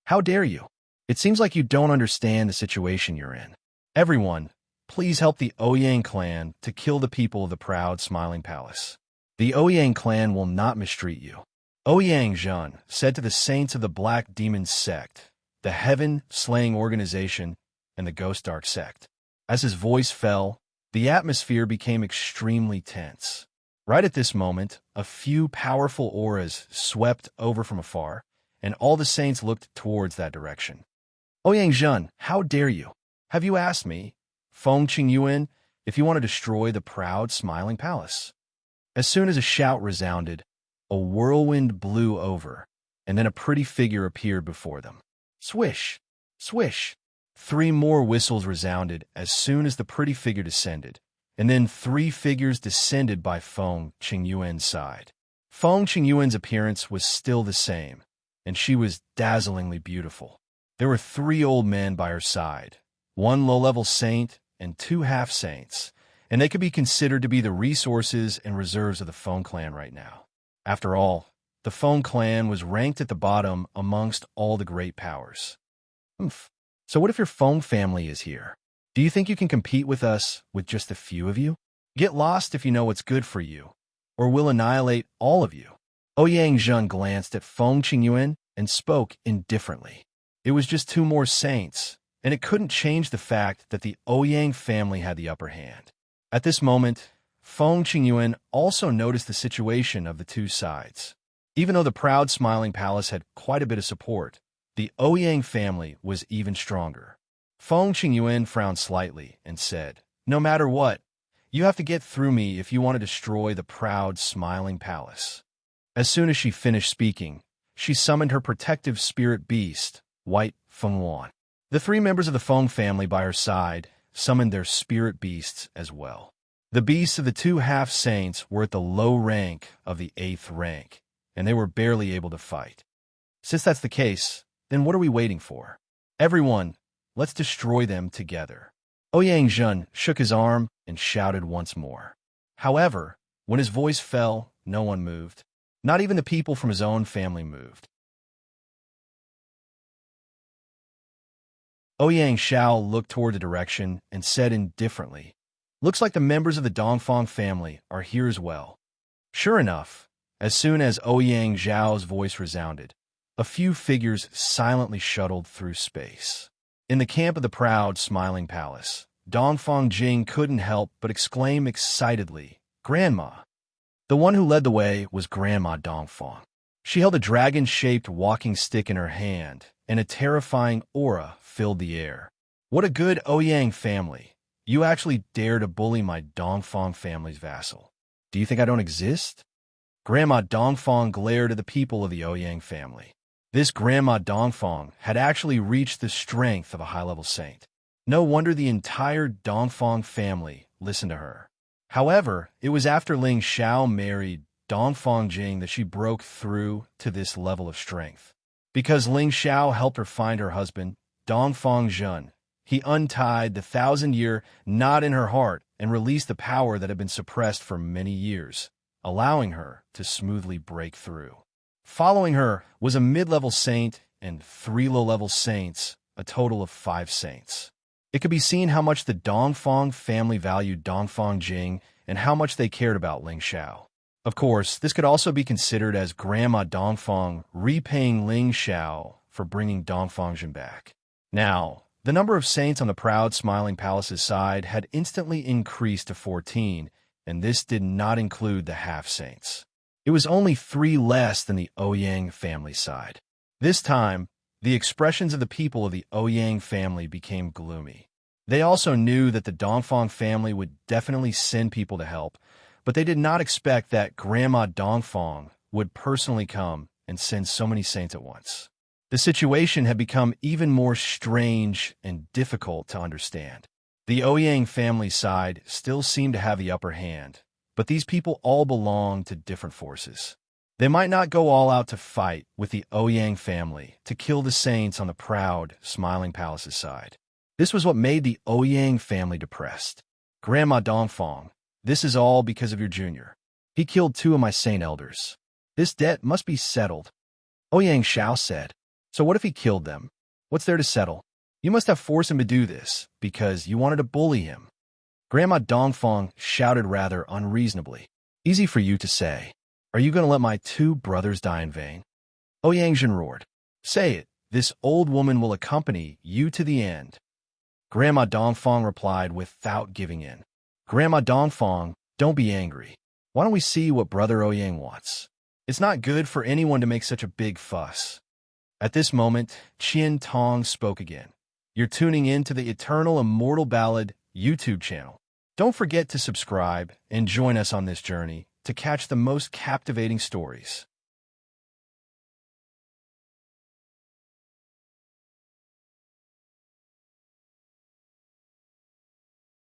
How dare you? It seems like you don't understand the situation you're in. Everyone, please help the Ouyang clan to kill the people of the proud Smiling Palace. The Ouyang clan will not mistreat you. Ouyang Zhen said to the saints of the Black Demon Sect, the Heaven-slaying organization, and the Ghost Dark Sect. As his voice fell, the atmosphere became extremely tense. Right at this moment, a few powerful auras swept over from afar, and all the saints looked towards that direction. Ouyang Zhen, how dare you? Have you asked me, Feng Qingyuan, if you want to destroy the proud Smiling Palace? As soon as a shout resounded, a whirlwind blew over, and then a pretty figure appeared before them. Swish! Swish! 3 more whistles resounded as soon as the pretty figure descended, and then 3 figures descended by Feng Qingyuan's side. Feng Qingyuan's appearance was still the same, and she was dazzlingly beautiful. There were 3 old men by her side, 1 low-level saint and 2 half-saints, and they could be considered to be the resources and reserves of the Feng clan right now. After all, the Feng clan was ranked at the bottom amongst all the great powers. So what if your Feng family is here? Do you think you can compete with us with just a few of you? Get lost if you know what's good for you, or we'll annihilate all of you. Ouyang Zhen glanced at Feng Qingyuan and spoke indifferently. It was just 2 more saints, and it couldn't change the fact that the Ouyang family had the upper hand. At this moment, Feng Qingyuan also noticed the situation of the 2 sides. Even though the proud Smiling Palace had quite a bit of support, the Ouyang family was even stronger. Feng Qingyuan frowned slightly and said, "No matter what, you have to get through me if you want to destroy the proud Smiling Palace." As soon as she finished speaking, she summoned her protective spirit beast, White Fengwan. The 3 members of the Feng family by her side summoned their spirit beasts as well. The beasts of the 2 half-saints were at the low rank of the 8th rank, and they were barely able to fight. Since that's the case, then what are we waiting for? Everyone, let's destroy them together. Ouyang Zhen shook his arm and shouted once more. However, when his voice fell, no one moved. Not even the people from his own family moved. Ouyang Xiao looked toward the direction and said indifferently, "Looks like the members of the Dongfang family are here as well." Sure enough, as soon as Ouyang Zhao's voice resounded, a few figures silently shuttled through space. In the camp of the proud Smiling Palace, Dongfang Jing couldn't help but exclaim excitedly, "Grandma!" The one who led the way was Grandma Dongfang. She held a dragon-shaped walking stick in her hand, and a terrifying aura filled the air. "What a good Ouyang family! You actually dare to bully my Dongfang family's vassal. Do you think I don't exist?" Grandma Dongfang glared at the people of the Ouyang family. This Grandma Dongfang had actually reached the strength of a high-level saint. No wonder the entire Dongfang family listened to her. However, it was after Ling Xiao married Dongfang Jing that she broke through to this level of strength. Because Ling Xiao helped her find her husband, Dongfang Zhen, he untied the 1,000-year knot in her heart and released the power that had been suppressed for many years, allowing her to smoothly break through. Following her was a mid-level saint and 3 low-level saints, a total of 5 saints. It could be seen how much the Dongfang family valued Dongfang Jing and how much they cared about Ling Xiao. Of course, this could also be considered as Grandma Dongfang repaying Ling Xiao for bringing Dongfang Jing back. Now, the number of saints on the proud Smiling Palace's side had instantly increased to 14, and this did not include the half-saints. It was only 3 less than the Ouyang family side. This time, the expressions of the people of the Ouyang family became gloomy. They also knew that the Dongfang family would definitely send people to help, but they did not expect that Grandma Dongfang would personally come and send so many saints at once. The situation had become even more strange and difficult to understand. The Ouyang family side still seemed to have the upper hand, but these people all belonged to different forces. They might not go all out to fight with the Ouyang family to kill the saints on the proud Smiling Palace's side. This was what made the Ouyang family depressed. Grandma Dongfang, this is all because of your junior. He killed 2 of my saint elders. This debt must be settled. Ouyang Xiao said. So what if he killed them? What's there to settle? You must have forced him to do this, because you wanted to bully him. Grandma Dongfang shouted rather unreasonably. Easy for you to say. Are you going to let my 2 brothers die in vain? Ouyang roared. Say it, this old woman will accompany you to the end. Grandma Dongfang replied without giving in. Grandma Dongfang, don't be angry. Why don't we see what Brother Ouyang wants? It's not good for anyone to make such a big fuss. At this moment, Qian Tong spoke again. You're tuning in to the Eternal Immortal Ballad YouTube channel. Don't forget to subscribe and join us on this journey to catch the most captivating stories.